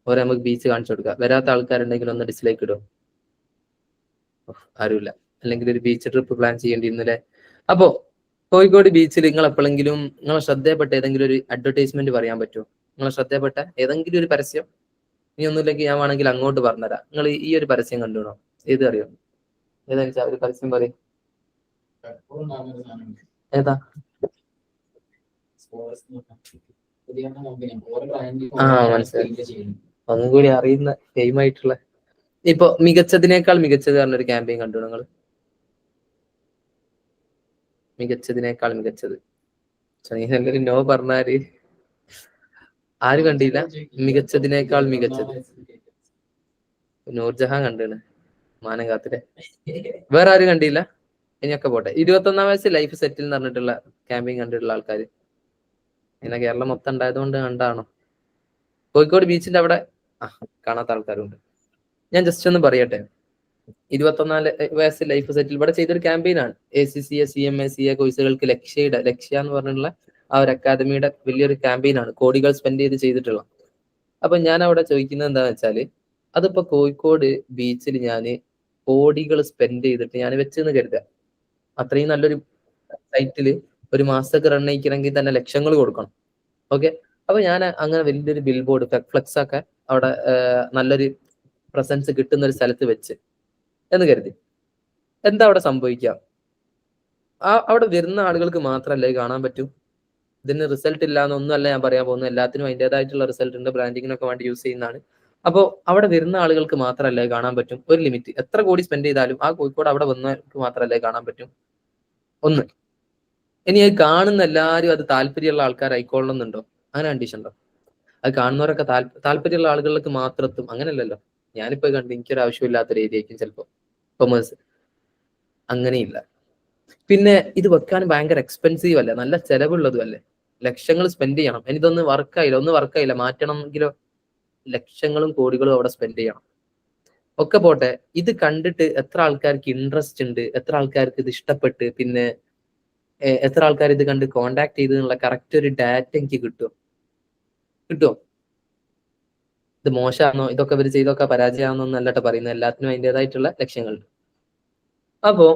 ഓരോ നമുക്ക് ബീച്ച് കാണിച്ചു കൊടുക്കുക. വരാത്ത ആൾക്കാരുണ്ടെങ്കിൽ ഒന്ന് ഡിസ്ലൈക്ക് ഇടും. ആരുമില്ല. അല്ലെങ്കിൽ ഒരു ബീച്ച് ട്രിപ്പ് പ്ലാൻ ചെയ്യേണ്ടിയിരുന്നില്ലേ? അപ്പോ കോഴിക്കോട് ബീച്ചിൽ നിങ്ങൾ എപ്പോഴെങ്കിലും നിങ്ങളെ ശ്രദ്ധയപ്പെട്ട ഏതെങ്കിലും ഒരു അഡ്വർടൈസ്മെന്റ് പറയാൻ പറ്റുമോ? നിങ്ങളെ ശ്രദ്ധയപ്പെട്ട ഏതെങ്കിലും ഒരു പരസ്യം? ഇനി ഒന്നുമില്ലെങ്കിൽ ഞാൻ വേണമെങ്കിൽ അങ്ങോട്ട് പറഞ്ഞുതരാം. നിങ്ങൾ ഈ ഒരു പരസ്യം കണ്ടുണോ? ഏത് അറിയോ? ഏതാ വെച്ചാൽ ഒരു പരസ്യം പറയും. ഏതാ? മനസ്സിലായി. ഒന്നും കൂടി അറിയുന്ന ഗെയിം ആയിട്ടുള്ള. ഇപ്പൊ മികച്ചതിനേക്കാൾ മികച്ചത് പറഞ്ഞൊരു ക്യാമ്പയിൻ കണ്ടു നിങ്ങൾ? മികച്ചതിനേക്കാൾ മികച്ചത്. എല്ലാവരും നോ പറഞ്ഞാല് ആരും കണ്ടില്ല. മികച്ചതിനേക്കാൾ മികച്ചത് നൂർജഹാൻ കണ്ടാണ്, മാനം കാത്തിലെ. വേറെ ആരും കണ്ടില്ല? ഇനിയൊക്കെ പോട്ടെ. 21 വയസ്സ് ലൈഫ് സെറ്റിൽ എന്ന് പറഞ്ഞിട്ടുള്ള ക്യാമ്പയിൻ കണ്ടിട്ടുള്ള ആൾക്കാർ ഇങ്ങനെ കേരളം മൊത്തം ഉണ്ടായതുകൊണ്ട് കണ്ടാണോ? കോഴിക്കോട് ബീച്ചിന്റെ അവിടെ കാണാത്ത ആൾക്കാരുണ്ട്. ഞാൻ ജസ്റ്റ് ഒന്ന് പറയട്ടെ. 24 വയസ്സ് ലൈഫ് സെറ്റിൽ ഇവിടെ ചെയ്തൊരു ക്യാമ്പയിനാണ്. ACCA CMA CA കോഴ്സുകൾക്ക് ലക്ഷ്യ എന്ന് പറഞ്ഞിട്ടുള്ള ആ ഒരു അക്കാദമിയുടെ വലിയൊരു ക്യാമ്പയിനാണ്. കോടികൾ സ്പെൻഡ് ചെയ്തിട്ടുള്ള. അപ്പൊ ഞാൻ അവിടെ ചോദിക്കുന്നത് എന്താണെന്ന് വെച്ചാല്, അതിപ്പോ കോഴിക്കോട് ബീച്ചിൽ ഞാൻ കോടികൾ സ്പെൻഡ് ചെയ്തിട്ട് ഞാൻ വെച്ചെന്ന് കരുതുക. അത്രയും നല്ലൊരു സൈറ്റില് ഒരു മാസത്തേക്ക് റൺ ചെയ്യിക്കണമെങ്കിൽ തന്നെ ലക്ഷങ്ങൾ കൊടുക്കണം. ഓക്കെ, അപ്പൊ ഞാൻ അങ്ങനെ വലിയൊരു ബിൽ ബോർഡ് ഫ്ലെക്സ് ഒക്കെ അവിടെ നല്ലൊരു പ്രസൻസ് കിട്ടുന്ന ഒരു സ്ഥലത്ത് വെച്ച് എന്ന് കരുതി. എന്താ അവിടെ സംഭവിക്കാം? അവിടെ വരുന്ന ആളുകൾക്ക് മാത്രമല്ലേ കാണാൻ പറ്റൂ. ഇതിന് റിസൾട്ട് ഇല്ല എന്നൊന്നും അല്ല ഞാൻ പറയാൻ പോകുന്നത്. എല്ലാത്തിനും അതിൻ്റെതായിട്ടുള്ള റിസൾട്ട് ഉണ്ട്. ബ്രാൻഡിങ്ങിനൊക്കെ വേണ്ടി യൂസ് ചെയ്യുന്നതാണ്. അപ്പോൾ അവിടെ വരുന്ന ആളുകൾക്ക് മാത്രമല്ലേ കാണാൻ പറ്റും. ഒരു ലിമിറ്റ് എത്ര കോടി സ്പെൻഡ് ചെയ്താലും ആ കോഴിക്കോട് അവിടെ വന്നവർക്ക് മാത്രമല്ലേ കാണാൻ പറ്റും. ഒന്ന്, ഇനി അത് കാണുന്ന എല്ലാവരും അത് താല്പര്യമുള്ള ആൾക്കാരായിക്കൊള്ളുന്നുണ്ടോ? അങ്ങനെ കണ്ടീഷൻ ഉണ്ടോ? അത് കാണുന്നവരൊക്കെ താല്പര്യമുള്ള ആളുകളിലേക്ക് മാത്രം എത്തും, അങ്ങനെയല്ലല്ലോ. ഞാനിപ്പോ കണ്ട് എനിക്കൊരു ആവശ്യമില്ലാത്തൊരു ഏരിയ ആയിരിക്കും ചിലപ്പോൾ കൊമേഴ്സ്, അങ്ങനെയില്ല. പിന്നെ ഇത് വെക്കാൻ ഭയങ്കര എക്സ്പെൻസീവ് അല്ലേ, നല്ല ചെലവുള്ളതും അല്ലേ, ലക്ഷങ്ങൾ സ്പെൻഡ് ചെയ്യണം. ഇതൊന്ന് വർക്കായില്ല മാറ്റണമെങ്കിലോ ലക്ഷങ്ങളും കോടികളും അവിടെ സ്പെൻഡ് ചെയ്യണം. ഒക്കെ പോട്ടെ, ഇത് കണ്ടിട്ട് എത്ര ആൾക്കാർക്ക് ഇൻട്രസ്റ്റ് ഉണ്ട്, എത്ര ആൾക്കാർക്ക് ഇത് ഇഷ്ടപ്പെട്ട്, പിന്നെ എത്ര ആൾക്കാർ ഇത് കണ്ട് കോണ്ടാക്ട് ചെയ്ത് എന്നുള്ള കറക്റ്റ് ഒരു ഡാറ്റ എനിക്ക് കിട്ടുമോ? ഇത് മോശമാണോ, ഇതൊക്കെ ഇവർ ചെയ്തൊക്കെ പരാജയമാണോ എന്നല്ലട്ടെ പറയുന്നത്, എല്ലാത്തിനും അതിൻ്റെതായിട്ടുള്ള ലക്ഷ്യങ്ങളുണ്ട്. അപ്പോ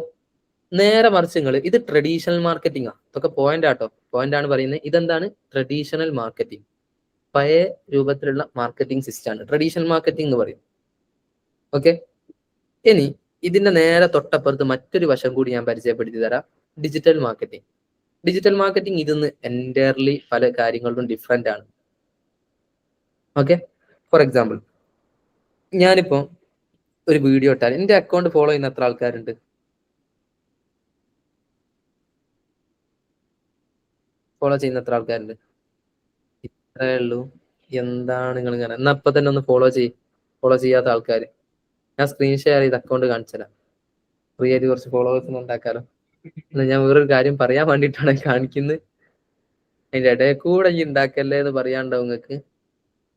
നേരെ മറിച്ച് ഇത് ട്രഡീഷണൽ മാർക്കറ്റിംഗ് ആണ്. ഇതൊക്കെ പോയിന്റ് ആട്ടോ, പോയിന്റ് ആണ് പറയുന്നത്. ഇതെന്താണ്? ട്രഡീഷണൽ മാർക്കറ്റിംഗ്, പഴയ രൂപത്തിലുള്ള മാർക്കറ്റിംഗ് സിസ്റ്റം ആണ് ട്രഡീഷണൽ മാർക്കറ്റിംഗ് എന്ന് പറയും. ഓക്കെ, ഇനി ഇതിന്റെ നേരെ തൊട്ടപ്പുറത്ത് മറ്റൊരു വശം കൂടി ഞാൻ പരിചയപ്പെടുത്തി തരാം, ഡിജിറ്റൽ മാർക്കറ്റിംഗ്. ഡിജിറ്റൽ മാർക്കറ്റിംഗ് ഇതിന്ന് എൻറ്റയർലി പല കാര്യങ്ങളിലും ഡിഫറെന്റ് ആണ്. ഓക്കെ, ഫോർ എക്സാമ്പിൾ, ഞാനിപ്പോ ഒരു വീഡിയോ ഇട്ടാൽ എന്റെ അക്കൗണ്ട് ഫോളോ ചെയ്യുന്ന എത്ര ആൾക്കാരുണ്ട്? ഫോളോ ചെയ്യുന്ന എത്ര ആൾക്കാരുണ്ട്? ഇത്രേ ഉള്ളൂ. എന്താണ് നിങ്ങൾ ഇങ്ങനെ? എന്നാ അപ്പൊ തന്നെ ഒന്ന് ഫോളോ ചെയ്യാത്ത ആൾക്കാർ ഞാൻ സ്ക്രീൻ ഷെയർ ചെയ്ത് അക്കൗണ്ട് കാണിച്ചുതരാം. ഫ്രീ ആയിട്ട് കുറച്ച് ഫോളോവേഴ്സിന് ഉണ്ടാക്കാലോ. എന്നാൽ ഞാൻ വേറൊരു കാര്യം പറയാൻ വേണ്ടിയിട്ടാണ് കാണിക്കുന്നത്, അതിന്റെ ഇടയിൽ കൂടെ ഈ ഉണ്ടാക്കല്ലേ എന്ന് പറയാണ്ടാവും നിങ്ങൾക്ക്.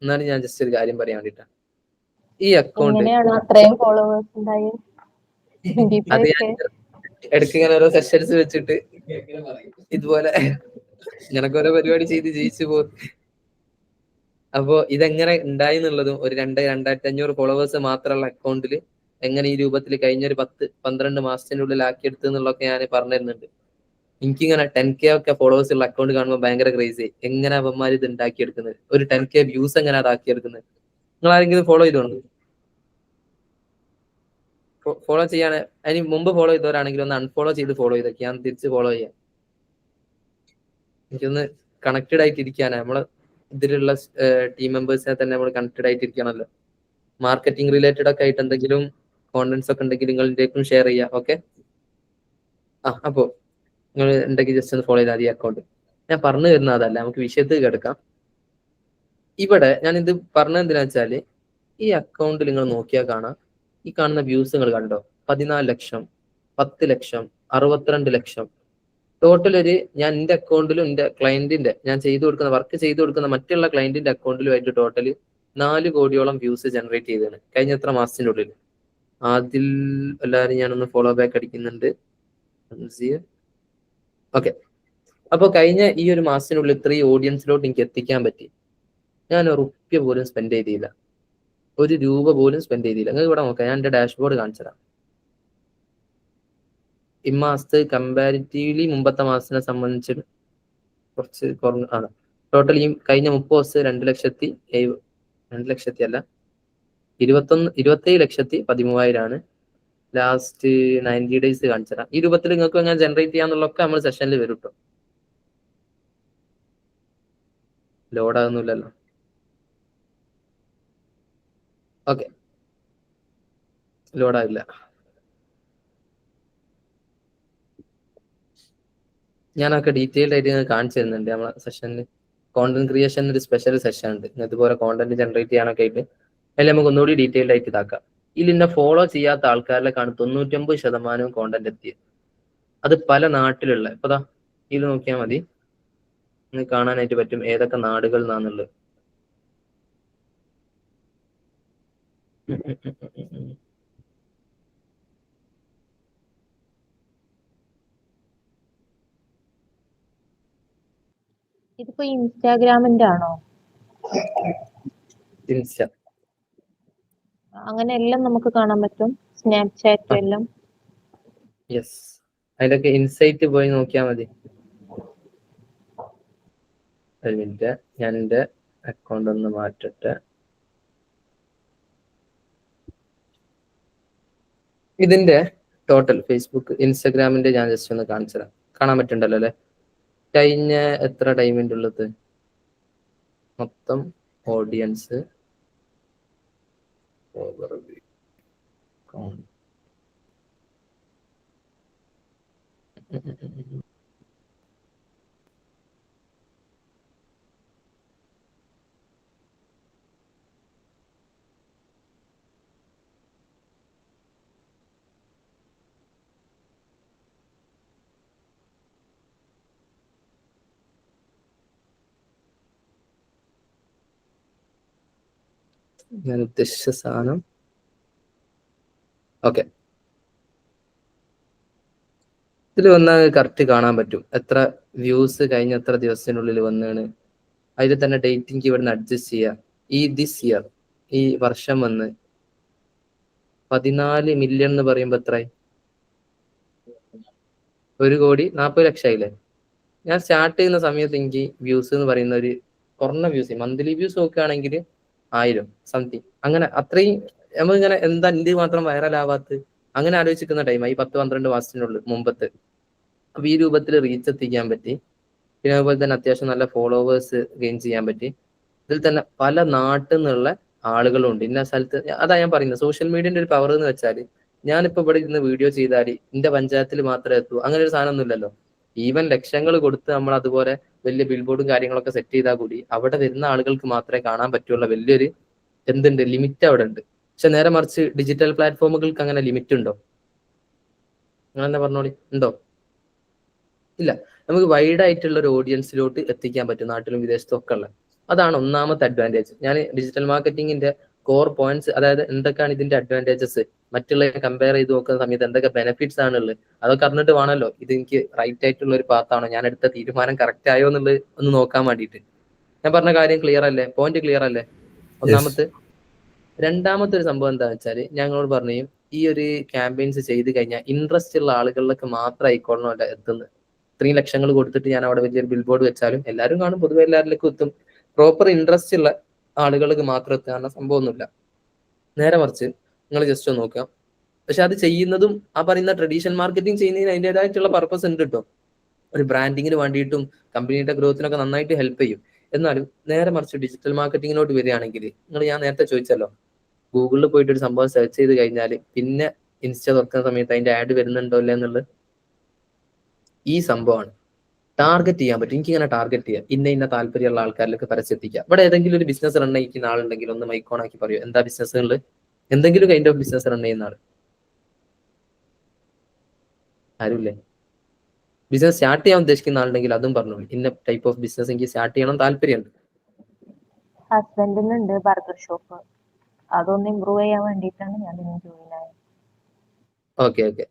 എന്നാലും ഞാൻ ജസ്റ്റ് ഒരു കാര്യം പറയാൻ വേണ്ടിയിട്ടാണ്. ഈ അക്കൗണ്ട് അത് ഞാൻ ഇടയ്ക്ക് ഇങ്ങനെ ഓരോ സെഷൻസ് വെച്ചിട്ട് ഇതുപോലെ ഇങ്ങനൊക്കെ ഓരോ പരിപാടി ചെയ്ത് ജയിച്ചു പോകും. അപ്പോ ഇതെങ്ങനെ ഉണ്ടായി എന്നുള്ളതും, ഒരു 2,500 ഫോളോവേഴ്സ് മാത്രമുള്ള അക്കൗണ്ടിൽ എങ്ങനെ ഈ രൂപത്തിൽ കഴിഞ്ഞൊരു 10-12 മാസത്തിനുള്ളിൽ ആക്കിയെടുത്തു എന്നുള്ളതൊക്കെ ഞാൻ പറഞ്ഞു തരുന്നുണ്ട്. എനിക്കിങ്ങനെ 10K ഒക്കെ ഫോളോവേഴ്സ് ഉള്ള അക്കൗണ്ട് കാണുമ്പോൾ ഭയങ്കര ക്രേസി. എങ്ങനെ അവന്മാർ ഇത് ഉണ്ടാക്കിയെടുക്കുന്നത്, ഒരു 10K വ്യൂസ് എങ്ങനെ അതാക്കിയെടുക്കുന്നത്? നിങ്ങൾ ആരെങ്കിലും ഫോളോ ചെയ്തോളൂ. ഫോളോ ചെയ്യാണ്, അതിന് മുമ്പ് ഫോളോ ചെയ്തവരാണെങ്കിൽ ഒന്ന് അൺഫോളോ ചെയ്ത് ഫോളോ ചെയ്തൊക്കെ ഞാൻ തിരിച്ച് ഫോളോ ചെയ്യാം. എനിക്കൊന്ന് കണക്റ്റഡ് ആയിട്ടിരിക്കാനാണ്. നമ്മളെ ഇതിലുള്ള ടീം മെമ്പേഴ്സിനെ തന്നെ നമ്മൾ കണക്റ്റഡ് ആയിട്ടിരിക്കണമല്ലോ. മാർക്കറ്റിംഗ് റിലേറ്റഡ് ഒക്കെ ആയിട്ട് എന്തെങ്കിലും കോണ്ടന്റ്സ് ഒക്കെ ഉണ്ടെങ്കിൽ നിങ്ങളിലേക്കും ഷെയർ ചെയ്യാം. ഓക്കെ, അപ്പോ നിങ്ങൾ ഉണ്ടെങ്കിൽ ജസ്റ്റ് ഒന്ന് ഫോളോ ചെയ്താൽ ഈ അക്കൗണ്ട്. ഞാൻ പറഞ്ഞു തരുന്ന അതല്ല, നമുക്ക് വിഷയത്തിൽ കിടക്കാം. ഇവിടെ ഞാൻ ഇത് പറഞ്ഞത് എന്തിനാ വെച്ചാല്, ഈ അക്കൗണ്ട് നിങ്ങൾ നോക്കിയാൽ കാണാം, ഈ കാണുന്ന വ്യൂസ് നിങ്ങൾ കണ്ടോ? 14 ലക്ഷം, 10 ലക്ഷം, 62 ലക്ഷം. ടോട്ടൽ ഞാൻ എന്റെ അക്കൗണ്ടിലും എന്റെ ക്ലയന്റിന്റെ ഞാൻ വർക്ക് ചെയ്തു കൊടുക്കുന്ന മറ്റുള്ള ക്ലയന്റിന്റെ അക്കൗണ്ടിലുമായിട്ട് ടോട്ടൽ 4 കോടിയോളം വ്യൂസ് ജനറേറ്റ് ചെയ്തതാണ് കഴിഞ്ഞ എത്ര മാസത്തിന്റെ ഉള്ളിൽ. അതിൽ എല്ലാവരും ഞാനൊന്ന് ഫോളോ ബാക്ക് അടിക്കുന്നുണ്ട്. ഓക്കെ, അപ്പൊ കഴിഞ്ഞ ഈ ഒരു മാസത്തിനുള്ളിൽ ഇത്രയും ഓഡിയൻസിലോട്ട് എനിക്ക് എത്തിക്കാൻ പറ്റി. ഞാൻ ഒരു റുപ്യ പോലും സ്പെൻഡ് ചെയ്തില്ല, ഒരു രൂപ പോലും സ്പെൻഡ് ചെയ്തില്ല. നിങ്ങൾക്ക് ഇവിടെ നോക്കാം, ഞാൻ എന്റെ ഡാഷ്ബോർഡ് കാണിച്ചു തരാം. ഈ മാസത്ത് കമ്പാരിറ്റീവ്ലി മുമ്പത്തെ മാസത്തിനെ സംബന്ധിച്ച് കുറച്ച് കുറഞ്ഞാണ്. ടോട്ടൽ ഈ കഴിഞ്ഞ 30 ദിവസം 2 ലക്ഷത്തി അല്ല 27,13,000 ലാസ്റ്റ് 90 ഡേയ്സ് കാണിച്ചുതരാം. ഈ രൂപത്തിൽ നിങ്ങൾക്ക് എങ്ങനെ ജനറേറ്റ് ചെയ്യാന്നുള്ളതൊക്കെ നമ്മൾ സെഷനിൽ വരും കേട്ടോ. ലോഡ് ആകുന്നില്ലല്ലോ. ഓക്കെ, ലോഡാവില്ല. ഞാനൊക്കെ ഡീറ്റെയിൽഡ് ആയിട്ട് നിങ്ങൾ കാണിച്ചു തരുന്നുണ്ട് നമ്മളെ സെഷനിൽ. കോണ്ടന്റ് ക്രിയേഷൻ ഒരു സ്പെഷ്യൽ സെഷൻ ഉണ്ട്, ഇതുപോലെ കോണ്ടന്റ് ജനറേറ്റ് ചെയ്യാനൊക്കെ ആയിട്ട്. അതിൽ നമുക്ക് ഒന്നുകൂടി ഡീറ്റെയിൽഡ് ആയിട്ട് ഇതാക്കാം. ഇതിൽ എന്നെ ഫോളോ ചെയ്യാത്ത ആൾക്കാരിലേക്കാണ് 99% കോണ്ടന്റ് എത്തിയത്. അത് പല നാട്ടിലുള്ള, ഇപ്പതാ ഇതിൽ നോക്കിയാൽ മതി, നിങ്ങൾക്ക് കാണാനായിട്ട് പറ്റും ഏതൊക്കെ നാടുകളിൽ നിന്നാന്നുള്ളത്. ഇതിപ്പോ ഇൻസ്റ്റാഗ്രാമിന്റെ ആണോ? ഇൻസ്റ്റ, അങ്ങനെ എല്ലാം നമുക്ക് കാണാൻ പറ്റും, സ്നാപ്ചാറ്റ് എല്ലാം. യെസ്, അതിലൊക്കെ ഇൻസൈറ്റ് പോയി നോക്കിയാൽ മതി. ഒരു മിനിറ്റ്, ഞാൻ എൻ്റെ അക്കൗണ്ട് ഒന്ന് മാറ്റട്ടെ. ഇതിന്റെ ടോട്ടൽ ഫേസ്ബുക്ക് ഇൻസ്റ്റാഗ്രാമിന്റെ ഞാൻ ജസ്റ്റ് ഒന്ന് കാണിച്ചു തരാം. കാണാൻ പറ്റുന്നുണ്ടല്ലോ അല്ലെ? കഴിഞ്ഞ എത്ര ടൈമിൻ്റെ ഉള്ളത് മൊത്തം ഓഡിയൻസ് ഞാൻ ഉദ്ദേശിച്ച സാധനം ഓക്കെ. ഇതിൽ വന്നാൽ കറക്റ്റ് കാണാൻ പറ്റും എത്ര വ്യൂസ് കഴിഞ്ഞ എത്ര ദിവസത്തിനുള്ളിൽ വന്നാണ്. അതിൽ തന്നെ ഡേറ്റിംഗ് ഇവിടുന്ന് അഡ്ജസ്റ്റ് ചെയ്യുക. ഈ ദിസ് ഇയർ ഈ വർഷം വന്ന് 14 മില്യൺ എന്ന് പറയുമ്പോൾ എത്രയായി? 1,40,00,000 ആയില്ലേ? ഞാൻ സ്റ്റാർട്ട് ചെയ്യുന്ന സമയത്ത് എനിക്ക് വ്യൂസ് എന്ന് പറയുന്ന ഒരു കുറഞ്ഞ വ്യൂസ്, മന്ത്ലി വ്യൂസ് നോക്കുകയാണെങ്കിൽ 1000 സംതിങ്, അങ്ങനെ അത്രയും നമ്മളിങ്ങനെ എന്താ ഇന്ത്യ മാത്രം വൈറലാവാത്ത അങ്ങനെ ആലോചിക്കുന്ന ടൈമായി 10-12 മാസത്തിനുള്ളിൽ മുമ്പത്ത്. അപ്പൊ ഈ രൂപത്തിൽ റീച്ച് എത്തിക്കാൻ പറ്റി. പിന്നെ അതുപോലെ തന്നെ അത്യാവശ്യം നല്ല ഫോളോവേഴ്സ് ഗെയിൻ ചെയ്യാൻ പറ്റി. ഇതിൽ തന്നെ പല നാട്ടിൽ നിന്നുള്ള ആളുകളുണ്ട് ഇന്ന സ്ഥലത്ത്. അതാ ഞാൻ പറയുന്നത് സോഷ്യൽ മീഡിയന്റെ ഒരു പവർ എന്ന് വെച്ചാൽ, ഞാനിപ്പോ ഇവിടെ ഇരുന്ന് വീഡിയോ ചെയ്താൽ എന്റെ പഞ്ചായത്തിൽ മാത്രമേ എത്തൂ അങ്ങനെ ഒരു സാധനം ഒന്നുമില്ലല്ലോ. ഈവൻ ലക്ഷങ്ങൾ കൊടുത്ത് നമ്മൾ അതുപോലെ വലിയ ബിൽ ബോർഡും കാര്യങ്ങളൊക്കെ സെറ്റ് ചെയ്താൽ കൂടി അവിടെ വരുന്ന ആളുകൾക്ക് മാത്രമേ കാണാൻ പറ്റുള്ള വലിയൊരു എന്തുണ്ട് ലിമിറ്റ് അവിടെ ഉണ്ട്. പക്ഷെ നേരെ മറിച്ച് ഡിജിറ്റൽ പ്ലാറ്റ്ഫോമുകൾക്ക് അങ്ങനെ ലിമിറ്റ് ഉണ്ടോ? നിങ്ങൾ തന്നെ പറഞ്ഞോളി, ഉണ്ടോ? ഇല്ല. നമുക്ക് വൈഡ് ആയിട്ടുള്ള ഒരു ഓഡിയൻസിലോട്ട് എത്തിക്കാൻ പറ്റും, നാട്ടിലും വിദേശത്തും ഒക്കെ ഉള്ള. അതാണ് ഒന്നാമത്തെ അഡ്വാൻറ്റേജ്. ഞാൻ ഡിജിറ്റൽ മാർക്കറ്റിംഗിന്റെ കോർ പോയിന്റ്സ്, അതായത് എന്തൊക്കെയാണ് ഇതിന്റെ അഡ്വാൻറ്റേജസ്, മറ്റുള്ള കമ്പയർ ചെയ്ത് നോക്കുന്ന സമയത്ത് എന്തൊക്കെ ബെനിഫിറ്റ്സ് ആണുള്ളത്, അതൊക്കെ അറിഞ്ഞിട്ട് വേണമല്ലോ ഇത് എനിക്ക് റൈറ്റ് ആയിട്ടുള്ള ഒരു പാത്താണോ, ഞാൻ എടുത്ത തീരുമാനം കറക്റ്റ് ആയോ എന്നുള്ളത് ഒന്ന് നോക്കാൻ വേണ്ടിയിട്ട്. ഞാൻ പറഞ്ഞ കാര്യം ക്ലിയർ അല്ലേ? പോയിന്റ് ക്ലിയർ അല്ലേ? ഒന്നാമത്തെ. രണ്ടാമത്തെ ഒരു സംഭവം എന്താ വെച്ചാൽ, ഞങ്ങളോട് പറഞ്ഞു ഈ ഒരു ക്യാമ്പയിൻസ് ചെയ്ത് കഴിഞ്ഞാൽ ഇൻട്രസ്റ്റ് ഉള്ള ആളുകളിലേക്ക് മാത്രം ആയിക്കോളണമല്ല എത്തുന്നത്. 3 ലക്ഷങ്ങൾ കൊടുത്തിട്ട് ഞാൻ അവിടെ വലിയൊരു ബിൽ ബോർഡ് വെച്ചാലും എല്ലാവരും കാണും, പൊതുവെ എല്ലാവരിലേക്കും എത്തും. പ്രോപ്പർ ഇൻട്രസ്റ്റ് ഉള്ള ആളുകൾക്ക് മാത്രം എത്താനുള്ള സംഭവമൊന്നുമില്ല. നേരെ മറിച്ച് നിങ്ങൾ ജസ്റ്റ് ഒന്ന് നോക്കാം. പക്ഷെ അത് ചെയ്യുന്നതും ആ പറയുന്ന ട്രഡീഷണൽ മാർക്കറ്റിംഗ് ചെയ്യുന്നതിന് അതിൻ്റെതായിട്ടുള്ള പർപ്പസ് ഉണ്ട് കേട്ടോ. ഒരു ബ്രാൻഡിങ്ങിന് വേണ്ടിയിട്ടും കമ്പനിയുടെ ഗ്രോത്തിനൊക്കെ നന്നായിട്ട് ഹെൽപ്പ് ചെയ്യും. എന്നാലും നേരെ മറിച്ച് ഡിജിറ്റൽ മാർക്കറ്റിങ്ങിനോട്ട് വരികയാണെങ്കിൽ, ഞാൻ നേരത്തെ ചോദിച്ചല്ലോ, ഗൂഗിളിൽ പോയിട്ട് ഒരു സംഭവം സെർച്ച് ചെയ്ത് കഴിഞ്ഞാൽ പിന്നെ ഇൻസ്റ്റ തുറക്കുന്ന സമയത്ത് അതിന്റെ ആഡ് വരുന്നുണ്ടോ അല്ലേ എന്നുള്ളത് ഈ സംഭവമാണ്. ടാർഗറ്റ് ചെയ്യാൻ പറ്റും. എനിക്ക് ഇങ്ങനെ ടാർഗറ്റ് ചെയ്യാം, ഇന്ന താല്പര്യമുള്ള ആൾക്കാരിലേക്ക് പരസ്യത്തിക്കുക. ഇവിടെ ഏതെങ്കിലും ഒരു ബിസിനസ് റൺ ചെയ്യുന്ന ആളുണ്ടെങ്കിൽ ഒന്ന് മൈക്കോൺ ആക്കി പറയൂ, എന്താ ബിസിനസ്സുകളിൽ എന്തെങ്കിലും കൈൻഡ് ഓഫ് ബിസിനസ് റൺ ചെയ്യുന്ന ആൾ ആരുമില്ലേ? ബിസിനസ് സ്റ്റാർട്ട് ചെയ്യാൻ ഉദ്ദേശിക്കുന്ന ആളുണ്ടെങ്കിൽ അതും പറഞ്ഞോളൂ, ഇന്ന ടൈപ്പ് ഓഫ് ബിസിനസ് എനിക്ക് സ്റ്റാർട്ട് ചെയ്യണം താല്പര്യമുണ്ട്. ഹസ്ബൻഡിനുണ്ട് ബർഗർ ഷോപ്പ്, അതൊന്ന് ഇമ്പ്രൂവ് ചെയ്യാൻ വേണ്ടിയിട്ടാണ് ഞാൻ ഇതിന് ജോയിൻ ആയത്. Okay okay.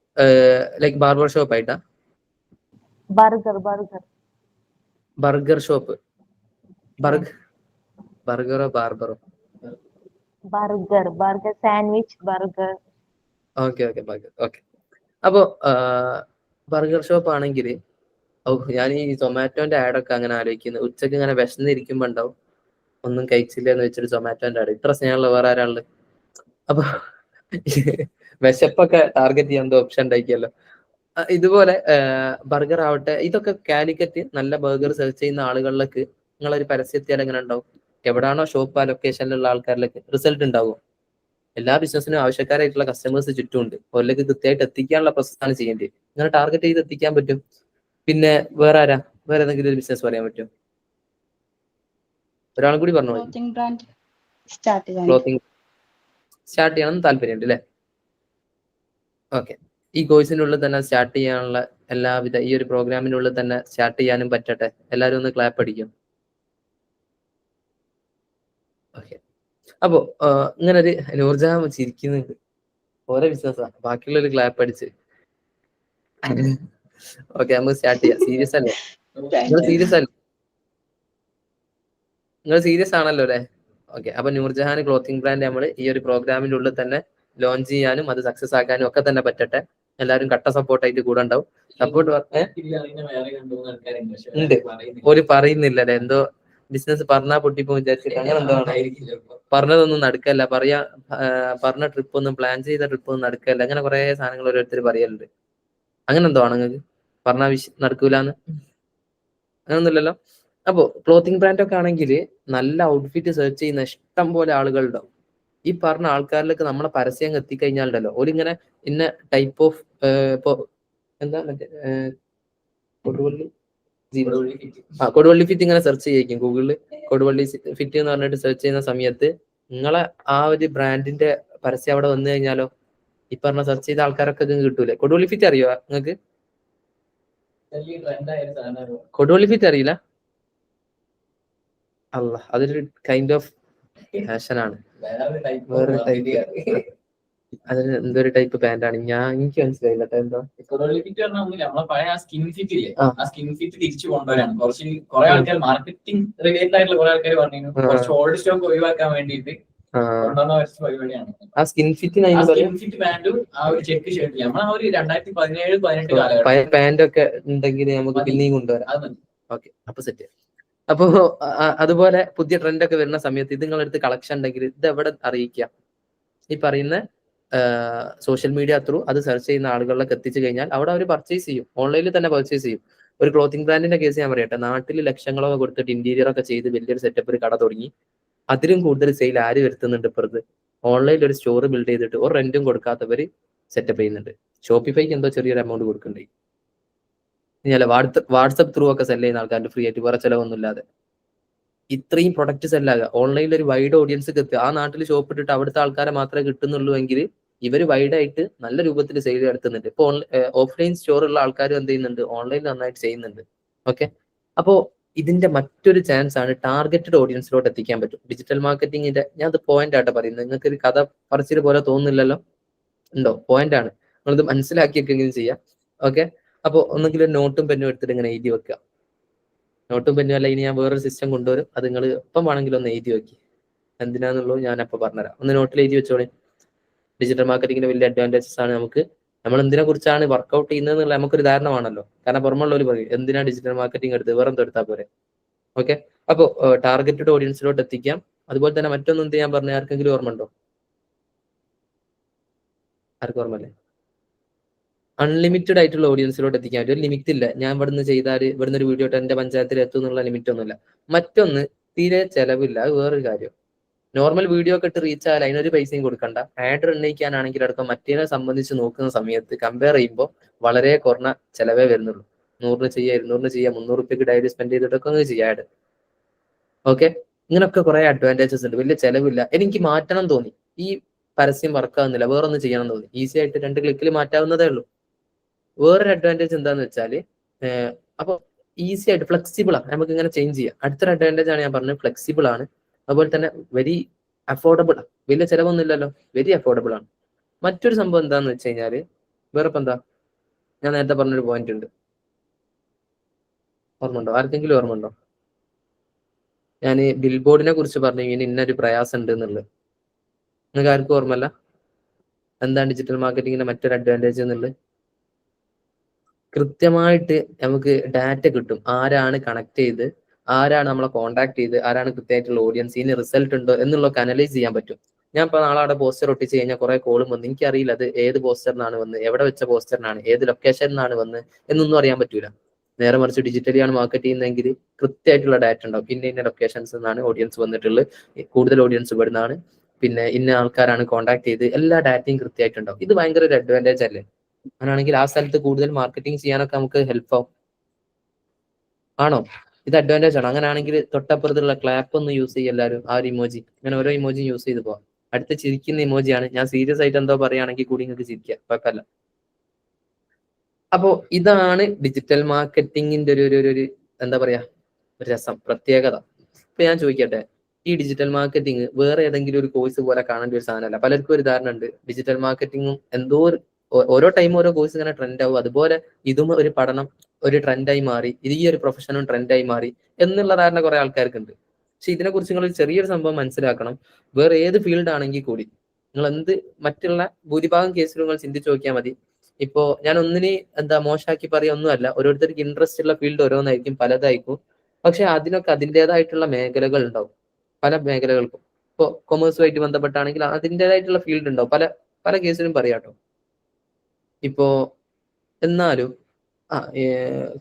Like barber shop ആയിട്ടാ? Burger shop. ബർഗറോ ബാർബറോ? Burger sandwich burger. Okay okay burger. Okay. അപ്പോ ബർഗർ ഷോപ്പ് ആണെങ്കിൽ ഞാൻ ഈ സൊമാറ്റോന്റെ ആഡൊക്കെ അങ്ങനെ ആലോചിക്കുന്നത്, ഉച്ചക്ക് ഇങ്ങനെ വിശന്നിരിക്കുമ്പോ ഉണ്ടാവും ഒന്നും കഴിച്ചില്ല എന്ന് വെച്ചിട്ട് സൊമാറ്റോന്റെ ആഡ്. ഇത്ര സ്നേഹമുള്ള വേറെ ആരാളുണ്ട്? അപ്പൊ വിശപ്പൊക്കെ ടാർഗറ്റ് ചെയ്യാൻ ഓപ്ഷൻ ഉണ്ടാക്കിയല്ലോ. ഇതുപോലെ ബർഗർ ആവട്ടെ, ഇതൊക്കെ കാലിക്കറ്റ് നല്ല ബർഗർ സെർച്ച് ചെയ്യുന്ന ആളുകളിലേക്ക് നിങ്ങളൊരു പരസ്യത്തിയാൽ എങ്ങനെ ഉണ്ടാവും? എവിടാണോ ഷോപ്പ് ആ ലൊക്കേഷനിലുള്ള ആൾക്കാരിലേക്ക് റിസൾട്ട് ഉണ്ടാവും. എല്ലാ ബിസിനസ്സിനും ആവശ്യക്കാരായിട്ടുള്ള കസ്റ്റമേഴ്സ് ചുറ്റുമുണ്ട്. അവരിലേക്ക് കൃത്യമായിട്ട് എത്തിക്കാനുള്ള പ്രോസസ്സാണ് ചെയ്യേണ്ടത്. ഇങ്ങനെ ടാർഗറ്റ് ചെയ്ത് എത്തിക്കാൻ പറ്റും. പിന്നെ വേറെ ഏതെങ്കിലും ഒരു ബിസിനസ് പറയാൻ പറ്റും? ഒരാളും കൂടി പറഞ്ഞു. ക്ലോത്തിങ് സ്റ്റാർട്ട് ചെയ്യണം താല്പര്യമുണ്ട് അല്ലേ? ഓക്കെ. ഈ കോഴ്സിനുള്ളിൽ തന്നെ സ്റ്റാർട്ട് ചെയ്യാനുള്ള എല്ലാവിധ ഈ ഒരു പ്രോഗ്രാമിനുള്ളിൽ തന്നെ സ്റ്റാർട്ട് ചെയ്യാനും പറ്റട്ടെ. എല്ലാവരും ഒന്ന് ക്ലാപ്പ് അടിക്കും. ഓക്കെ. അപ്പോ ഇങ്ങനെ ഒരു നൂർജഹാൻ ചിരിക്കുന്നുണ്ട്. ഓരോ ബിസിനസ്സാ, ബാക്കിയുള്ളൊരു ക്ലാപ്പ് അടിച്ച്. ഓക്കെ, നമുക്ക് സ്റ്റാർട്ട് ചെയ്യാം. സീരിയസ് അല്ലേ? നിങ്ങൾ സീരിയസ് ആണല്ലോ അല്ലേ? ഓക്കെ. അപ്പൊ നൂർജഹാൻ ക്ലോത്തിങ് ബ്രാൻഡ് നമ്മൾ ഈ ഒരു പ്രോഗ്രാമിന്റെ ഉള്ളിൽ തന്നെ ലോഞ്ച് ചെയ്യാനും അത് സക്സസ് ആക്കാനും ഒക്കെ തന്നെ പറ്റട്ടെ. എല്ലാവരും കട്ട സപ്പോർട്ടായിട്ട് കൂടെ ഉണ്ടാവും. സപ്പോർട്ട് ഉണ്ട്. ഒരു പറയുന്നില്ലല്ലേ, എന്തോ ബിസിനസ് പറഞ്ഞാ പൊട്ടിപ്പോ വിചാരിച്ചിട്ട് അങ്ങനെ എന്തോ പറഞ്ഞതൊന്നും നടക്കല്ല. പറഞ്ഞ ട്രിപ്പ് ഒന്നും പ്ലാൻ ചെയ്ത ട്രിപ്പ് ഒന്നും നടക്കല്ല. അങ്ങനെ കുറെ സാധനങ്ങൾ ഓരോരുത്തർ പറയലുണ്ട്. അങ്ങനെ എന്തോ ആണ് നിങ്ങൾക്ക് പറഞ്ഞാൽ നടക്കൂലെന്ന്? അങ്ങനൊന്നുമില്ലല്ലോ. അപ്പോ ക്ലോത്തിങ് ബ്രാൻഡ് ഒക്കെ ആണെങ്കിൽ നല്ല ഔട്ട്ഫിറ്റ് സെർച്ച് ചെയ്യുന്ന ഇഷ്ടം പോലെ ആളുകളുണ്ടാവും. ഈ പറഞ്ഞ ആൾക്കാരിലേക്ക് നമ്മളെ പരസ്യം എത്തിക്കഴിഞ്ഞാലുണ്ടല്ലോ ഓലിങ്ങനെ ഇന്ന ടൈപ്പ് ഓഫ് ഇപ്പൊ എന്താ മറ്റേ കൊടുവള്ളി കൊടുവള്ളി ഫിറ്റ് ഇങ്ങനെ സെർച്ച് ചെയ്യിക്കും ഗൂഗിളിൽ. കൊടുവള്ളി ഫിറ്റ് എന്ന് പറഞ്ഞിട്ട് സെർച്ച് ചെയ്യുന്ന സമയത്ത് നിങ്ങളെ ആ ഒരു ബ്രാൻഡിന്റെ പരസ്യം അവിടെ വന്നു കഴിഞ്ഞാലോ ഈ പറഞ്ഞ സെർച്ച് ചെയ്ത ആൾക്കാരൊക്കെ ഇത് കിട്ടൂലേ. കൊടുവള്ളി ഫിറ്റ് അറിയോ നിങ്ങൾക്ക്? കൊടുവള്ളി ഫിറ്റ് അറിയില്ല? അല്ല, അതൊരു കൈൻഡ് ഓഫ് ഫാഷനാണ്. വേറൊരു ടൈപ്പ് അതിന് എന്തൊരു ടൈപ്പ് പാന്റാണ് എനിക്ക് മനസ്സിലായില്ല എന്താ. തിരിച്ചു കൊണ്ടുവരാണ് കുറെ ആൾക്കാർ മാർക്കറ്റിംഗ് റിലേറ്റഡ് ആയിട്ടുള്ള കുറെ ആൾക്കാർ പറഞ്ഞു കുറച്ച് ഓൾഡ് സ്റ്റോക്ക് ഒഴിവാക്കാൻ വേണ്ടിയിട്ട് പരിപാടിയാണ് ആ സ്കിൻ ഫിറ്റ് പാന്റും ആ ഒരു ചെക്ക് ഷർട്ട് നമ്മൾ ആ ഒരു 2017-18 കാലഘട്ടം പാന്റ് ഒക്കെ ഉണ്ടെങ്കിൽ നമുക്ക് പിന്നെയും കൊണ്ടുവരാം. ഓക്കെ, അപ്പൊ സെറ്റ്. അപ്പോ അതുപോലെ പുതിയ ട്രെൻഡ് ഒക്കെ വരുന്ന സമയത്ത് ഇത് നിങ്ങളടുത്ത് കളക്ഷൻ ഉണ്ടെങ്കിൽ ഇത് എവിടെ അറിയിക്കുക? ഈ പറയുന്ന സോഷ്യൽ മീഡിയ ത്രൂ അത് സെർച്ച് ചെയ്യുന്ന ആളുകളിലേക്ക് എത്തിച്ചു കഴിഞ്ഞാൽ അവിടെ അവർ പർച്ചേസ് ചെയ്യും, ഓൺലൈനിൽ തന്നെ പർച്ചേസ് ചെയ്യും. ഒരു ക്ലോത്തിങ് ബ്രാൻഡിന്റെ കേസ് ഞാൻ പറയട്ടെ, നാട്ടിൽ ലക്ഷങ്ങളൊക്കെ കൊടുത്തിട്ട് ഇന്റീരിയർ ഒക്കെ ചെയ്ത് വലിയൊരു സെറ്റപ്പ് ഒരു കട തുടങ്ങി. അതിലും കൂടുതൽ സെയിൽ ആര് വരുത്തുന്നുണ്ട് ഇപ്പുറത്ത്? ഓൺലൈനിൽ ഒരു സ്റ്റോർ ബിൽഡ് ചെയ്തിട്ട് ഒരു റെന്റും കൊടുക്കാത്തവർ സെറ്റപ്പ് ചെയ്യുന്നുണ്ട്. ഷോപ്പിഫൈക്ക് എന്തോ ചെറിയൊരു എമൗണ്ട് കൊടുക്കണ്ടേ. ഇനി വാട്സപ്പ് ത്രൂ ഒക്കെ സെല് ചെയ്യുന്ന ആൾക്കാരുടെ ഫ്രീ ആയിട്ട് വേറെ ചിലവൊന്നുമില്ലാതെ ഇത്രയും പ്രൊഡക്റ്റ് സെല്ലാകുക. ഓൺലൈനിൽ ഒരു വൈഡ് ഓഡിയൻസ് എത്തുക. ആ നാട്ടിൽ ഷോപ്പ് ഇട്ടിട്ട് അവിടുത്തെ ആൾക്കാരെ മാത്രമേ കിട്ടുന്നുള്ളൂ എങ്കിൽ ഇവർ വൈഡായിട്ട് നല്ല രൂപത്തിൽ സെയിൽ നടത്തുന്നുണ്ട്. ഇപ്പൊ ഓഫ്ലൈൻ സ്റ്റോറുള്ള ആൾക്കാർ എന്ത് ചെയ്യുന്നുണ്ട്? ഓൺലൈൻ നന്നായിട്ട് ചെയ്യുന്നുണ്ട്. ഓക്കെ, അപ്പോ ഇതിന്റെ മറ്റൊരു ചാൻസ് ആണ് ടാർഗറ്റഡ് ഓഡിയൻസിലോട്ട് എത്തിക്കാൻ പറ്റും. ഡിജിറ്റൽ മാർക്കറ്റിംഗിന്റെ ഞാൻ അത് പോയിന്റ് ആയിട്ട് പറയുന്നത്, നിങ്ങൾക്ക് ഒരു കഥ പറച്ചിൽ പോലെ തോന്നുന്നില്ലല്ലോ. ഉണ്ടോ? പോയിന്റ് ആണ്, നിങ്ങളിത് മനസ്സിലാക്കിയൊക്കെ എങ്കിലും ചെയ്യാം. ഓക്കെ, അപ്പോൾ ഒന്നെങ്കിൽ ഒരു നോട്ടും പെന്നും എടുത്തിട്ട് ഇങ്ങനെ എഴുതി വെക്കുക. നോട്ടും പെന്നും അല്ല, ഇനി ഞാൻ വേറൊരു സിസ്റ്റം കൊണ്ടുവരും, അത് നിങ്ങൾ ഇപ്പം വേണമെങ്കിൽ ഒന്ന് എഴുതി വെക്കി. എന്തിനാന്നുള്ളത് ഞാൻ അപ്പോൾ പറഞ്ഞുതരാം. ഒന്ന് നോട്ടിൽ എഴുതി വെച്ചോളി. ഡിജിറ്റൽ മാർക്കറ്റിംഗിന്റെ വലിയ അഡ്വാൻറ്റേജസ് ആണ്. നമ്മൾ എന്തിനെ കുറിച്ചാണ് വർക്ക്ഔട്ട് ചെയ്യുന്നത് എന്നുള്ള നമുക്കൊരു ധാരണമാണല്ലോ. കാരണം പുറമുള്ളവർ പറയും എന്തിനാ ഡിജിറ്റൽ മാർക്കറ്റിംഗ് എടുത്ത് വേറെ എടുത്താൽ പോരെ. ഓക്കെ, അപ്പോൾ ടാർഗറ്റഡ് ഓഡിയൻസിലോട്ട് എത്തിക്കാം. അതുപോലെ തന്നെ മറ്റൊന്നും എന്ത് ഞാൻ പറഞ്ഞ ആർക്കെങ്കിലും ഓർമ്മ ഉണ്ടോ? ആർക്കും ഓർമ്മല്ലേ? അൺലിമിറ്റഡ് ആയിട്ടുള്ള ഓഡിയൻസിലോട്ട് എത്തിക്കാൻ പറ്റും. ഒരു ലിമിറ്റ് ഇല്ല. ഞാൻ ഇവിടുന്ന് ചെയ്താൽ ഇവിടുന്ന് ഒരു വീഡിയോ എന്റെ പഞ്ചായത്തിൽ എത്തും എന്നുള്ള ലിമിറ്റ് ഒന്നുമില്ല. മറ്റൊന്ന്, തീരെ ചെലവില്ല. അത് വേറൊരു കാര്യം. നോർമൽ വീഡിയോ ഒക്കെ ഇട്ട് റീച്ച് ആയാൽ അതിനൊരു പൈസയും കൊടുക്കണ്ട. ആഡ് എണ്ണയിക്കാനാണെങ്കിൽ അടക്കം മറ്റേനെ സംബന്ധിച്ച് നോക്കുന്ന സമയത്ത് കമ്പയർ ചെയ്യുമ്പോൾ വളരെ കുറഞ്ഞ ചെലവേ വരുന്നുള്ളൂ. 100 ചെയ്യുക, 200 ചെയ്യുക, 300 രൂപയ്ക്ക് ഡയറി സ്പെൻഡ് ചെയ്തിട്ടൊക്കെ ഒന്ന് ചെയ്യാം ആഡ്. ഓക്കെ, ഇങ്ങനൊക്കെ കുറെ അഡ്വാൻറ്റേജസ് ഉണ്ട്. വലിയ ചെലവില്ല. എനിക്ക് മാറ്റണം തോന്നി, ഈ പരസ്യം വർക്കാവുന്നില്ല, വേറൊന്നും ചെയ്യണം തോന്നി, ഈസി ആയിട്ട് 2 ക്ലിക്കിൽ മാറ്റാവുന്നതേ ഉള്ളൂ. വേറൊരു അഡ്വാൻറ്റേജ് എന്താന്ന് വെച്ചാല് അപ്പൊ ഈസി ആയിട്ട് ഫ്ലെക്സിബിൾ ആണ്, നമുക്ക് ഇങ്ങനെ ചേഞ്ച് ചെയ്യാം. അടുത്തൊരു അഡ്വാൻറ്റേജ് ആണ് ഞാൻ പറഞ്ഞത്, ഫ്ലെക്സിബിൾ ആണ്. അതുപോലെ തന്നെ വെരി അഫോർഡബിൾ ആണ്. വലിയ ചിലവൊന്നും ഇല്ലല്ലോ, വെരി അഫോർഡബിൾ ആണ്. മറ്റൊരു സംഭവം എന്താന്ന് വെച്ച് കഴിഞ്ഞാല് വേറെ ഇപ്പൊ എന്താ, ഞാൻ നേരത്തെ പറഞ്ഞൊരു പോയിന്റ് ഉണ്ട്, ഓർമ്മ ഉണ്ടോ? ആർക്കെങ്കിലും ഓർമ്മ ഉണ്ടോ? ഞാൻ ബിൽ ബോർഡിനെ കുറിച്ച് പറഞ്ഞു ഇങ്ങനെ ഇന്നൊരു പ്രയാസം ഉണ്ട് എന്നുള്ളത്. നിങ്ങൾക്ക് ആർക്കും ഓർമ്മല്ല? എന്താണ് ഡിജിറ്റൽ മാർക്കറ്റിംഗിന്റെ മറ്റൊരു അഡ്വാൻറ്റേജ് എന്നുള്ളത്? കൃത്യമായിട്ട് നമുക്ക് ഡാറ്റ കിട്ടും. ആരാണ് കണക്ട് ചെയ്ത്, ആരാണ് നമ്മളെ കോൺടാക്ട് ചെയ്ത്, ആരാണ് കൃത്യമായിട്ടുള്ള ഓഡിയൻസ്, ഇതിന് റിസൾട്ട് ഉണ്ടോ എന്നുള്ളതൊക്കെ അനലൈസ് ചെയ്യാൻ പറ്റും. ഞാൻ ഇപ്പോൾ നാളെ അവിടെ പോസ്റ്റർ ഒട്ടിച്ച് കഴിഞ്ഞാൽ കുറെ കോളും വന്ന് എനിക്കറിയില്ല അത് ഏത് പോസ്റ്ററിനാണ് വന്ന്, എവിടെ വെച്ച പോസ്റ്ററിനാണ്, ഏത് ലൊക്കേഷനിലാണ് വന്ന് എന്നൊന്നും അറിയാൻ പറ്റൂല. നേരെ മറിച്ച് ഡിജിറ്റലി ആണ് മാർക്കറ്റ് ചെയ്യുന്നതെങ്കിൽ കൃത്യമായിട്ടുള്ള ഡാറ്റ ഉണ്ടാവും. ഇന്ന ലൊക്കേഷൻസ് നിന്നാണ് ഓഡിയൻസ് വന്നിട്ടുള്ളത്, കൂടുതൽ ഓഡിയൻസ് ഇവിടുന്നാണ്, പിന്നെ ഇന്ന ആൾക്കാരാണ് കോൺടാക്ട് ചെയ്ത്, എല്ലാ ഡാറ്റയും കൃത്യമായിട്ടുണ്ടാവും. ഇത് ഭയങ്കര ഒരു അഡ്വാൻറ്റേജ് അല്ലേ? അങ്ങനെയാണെങ്കിൽ ആ സ്ഥലത്ത് കൂടുതൽ മാർക്കറ്റിംഗ് ചെയ്യാനൊക്കെ നമുക്ക് ഹെൽപ്പ് ആവും. ആണോ? ഇത് അഡ്വാൻറ്റേജ് ആണ്. അങ്ങനെയാണെങ്കിൽ തൊട്ടപ്പുറത്തുള്ള ക്ലാപ്പ് ഒന്ന് യൂസ് ചെയ്യും എല്ലാവരും. ആ ഒരു ഇമോജി, അങ്ങനെ ഓരോ ഇമോജി യൂസ് ചെയ്ത് പോവാം. അടുത്ത ചിരിക്കുന്ന ഇമോജിയാണ്. ഞാൻ സീരിയസ് ആയിട്ട് എന്തോ പറയുകയാണെങ്കിൽ കൂടി നിങ്ങൾക്ക് ചിരിക്കുക, കുഴപ്പമില്ല. അപ്പോ ഇതാണ് ഡിജിറ്റൽ മാർക്കറ്റിംഗിന്റെ ഒരു എന്താ പറയാ, ഒരു രസം, പ്രത്യേകത. ഇപ്പൊ ഞാൻ ചോദിക്കട്ടെ, ഈ ഡിജിറ്റൽ മാർക്കറ്റിംഗ് വേറെ ഏതെങ്കിലും ഒരു കോഴ്സ് പോലെ കാണേണ്ട ഒരു സാധനമല്ല. പലർക്കും ഒരു ധാരണ ഉണ്ട് ഡിജിറ്റൽ മാർക്കറ്റിംഗും എന്തോ ഓരോ ടൈം ഓരോ കോഴ്സ് ഇങ്ങനെ ട്രെൻഡ് ആവും, അതുപോലെ ഇതും ഒരു പഠനം ഒരു ട്രെൻഡായി മാറി, ഇത് ഈ ഒരു പ്രൊഫഷനും ട്രെൻഡായി മാറി എന്നുള്ള ധാരണ കുറെ ആൾക്കാർക്കുണ്ട്. പക്ഷെ ഇതിനെക്കുറിച്ച് നിങ്ങൾ ചെറിയൊരു സംഭവം മനസ്സിലാക്കണം. വേറെ ഏത് ഫീൽഡ് ആണെങ്കിൽ കൂടി നിങ്ങൾ മറ്റുള്ള ഭൂരിഭാഗം കേസിലും നിങ്ങൾ ചിന്തിച്ചു നോക്കിയാൽ മതി. ഇപ്പോ ഞാൻ ഒന്നിനെ മോശമാക്കി പറയുകയൊന്നുമല്ല, ഓരോരുത്തർക്ക് ഇൻട്രസ്റ്റ് ഉള്ള ഫീൽഡ് ഓരോന്നായിരിക്കും, പലതായിരിക്കും. പക്ഷെ അതിനൊക്കെ അതിൻ്റെതായിട്ടുള്ള മേഖലകൾ ഉണ്ടാവും, പല മേഖലകൾക്കും. ഇപ്പോൾ കൊമേഴ്സുമായിട്ട് ബന്ധപ്പെട്ടാണെങ്കിൽ അതിൻ്റെതായിട്ടുള്ള ഫീൽഡ് ഉണ്ടാവും, പല പല കേസിലും പറയാട്ടോ. ഇപ്പോ എന്നാലും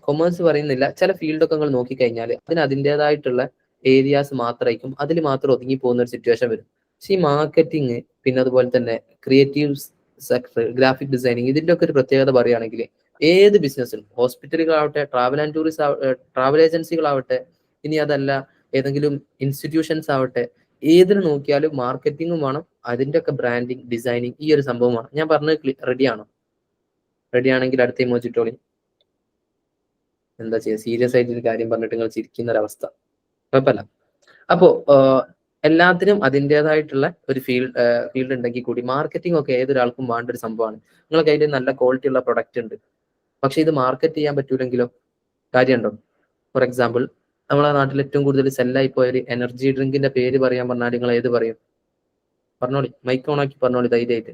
കൊമേഴ്സ് പറയുന്നില്ല, ചില ഫീൽഡൊക്കെ നിങ്ങൾ നോക്കിക്കഴിഞ്ഞാൽ അതിന് അതിൻ്റെതായിട്ടുള്ള ഏരിയാസ് മാത്രമായിരിക്കും, അതിൽ മാത്രം ഒതുങ്ങി പോകുന്ന ഒരു സിറ്റുവേഷൻ വരും. പക്ഷെ ഈ മാർക്കറ്റിംഗ് പിന്നെ അതുപോലെ തന്നെ ക്രിയേറ്റീവ് സെക്ടർ, ഗ്രാഫിക് ഡിസൈനിങ്, ഇതിന്റെ ഒക്കെ ഒരു പ്രത്യേകത പറയുകയാണെങ്കിൽ ഏത് ബിസിനസ്സിലും, ഹോസ്പിറ്റലുകളാവട്ടെ, ട്രാവൽ ഏജൻസികളാവട്ടെ, ഇനി അതല്ല ഏതെങ്കിലും ഇൻസ്റ്റിറ്റ്യൂഷൻസ് ആവട്ടെ, ഏതിന് നോക്കിയാലും മാർക്കറ്റിംഗും വേണം, അതിന്റെ ഒക്കെ ബ്രാൻഡിങ്, ഡിസൈനിങ്, ഈ ഒരു സംഭവമാണ്. ഞാൻ പറഞ്ഞത് റെഡിയാണോ? റെഡി ആണെങ്കിൽ അടുത്ത ഇമോജിറ്റോളി. എന്താ ചെയ്യുക, സീരിയസ് ആയിട്ട് ഒരു കാര്യം പറഞ്ഞിട്ട് നിങ്ങൾ ചിരിക്കുന്ന ഒരവസ്ഥ. കുഴപ്പമില്ല. അപ്പോ എല്ലാത്തിനും അതിൻ്റെതായിട്ടുള്ള ഒരു ഫീൽഡ് ഉണ്ടെങ്കിൽ കൂടി മാർക്കറ്റിംഗ് ഒക്കെ ഏതൊരാൾക്കും വേണ്ട ഒരു സംഭവമാണ്. നിങ്ങളെ കയ്യിൽ നല്ല ക്വാളിറ്റി ഉള്ള പ്രൊഡക്റ്റ് ഉണ്ട്, പക്ഷെ ഇത് മാർക്കറ്റ് ചെയ്യാൻ പറ്റൂലെങ്കിലോ കാര്യമുണ്ടോ? ഫോർ എക്സാമ്പിൾ, നമ്മളെ നാട്ടിൽ ഏറ്റവും കൂടുതൽ സെല്ലായി പോയ ഒരു എനർജി ഡ്രിങ്കിന്റെ പേര് പറയാൻ പറഞ്ഞാൽ നിങ്ങൾ ഏത് പറയും? പറഞ്ഞോളി, മൈക്ക് ഓൺ ആക്കി പറഞ്ഞോളി ധൈര്യമായിട്ട്.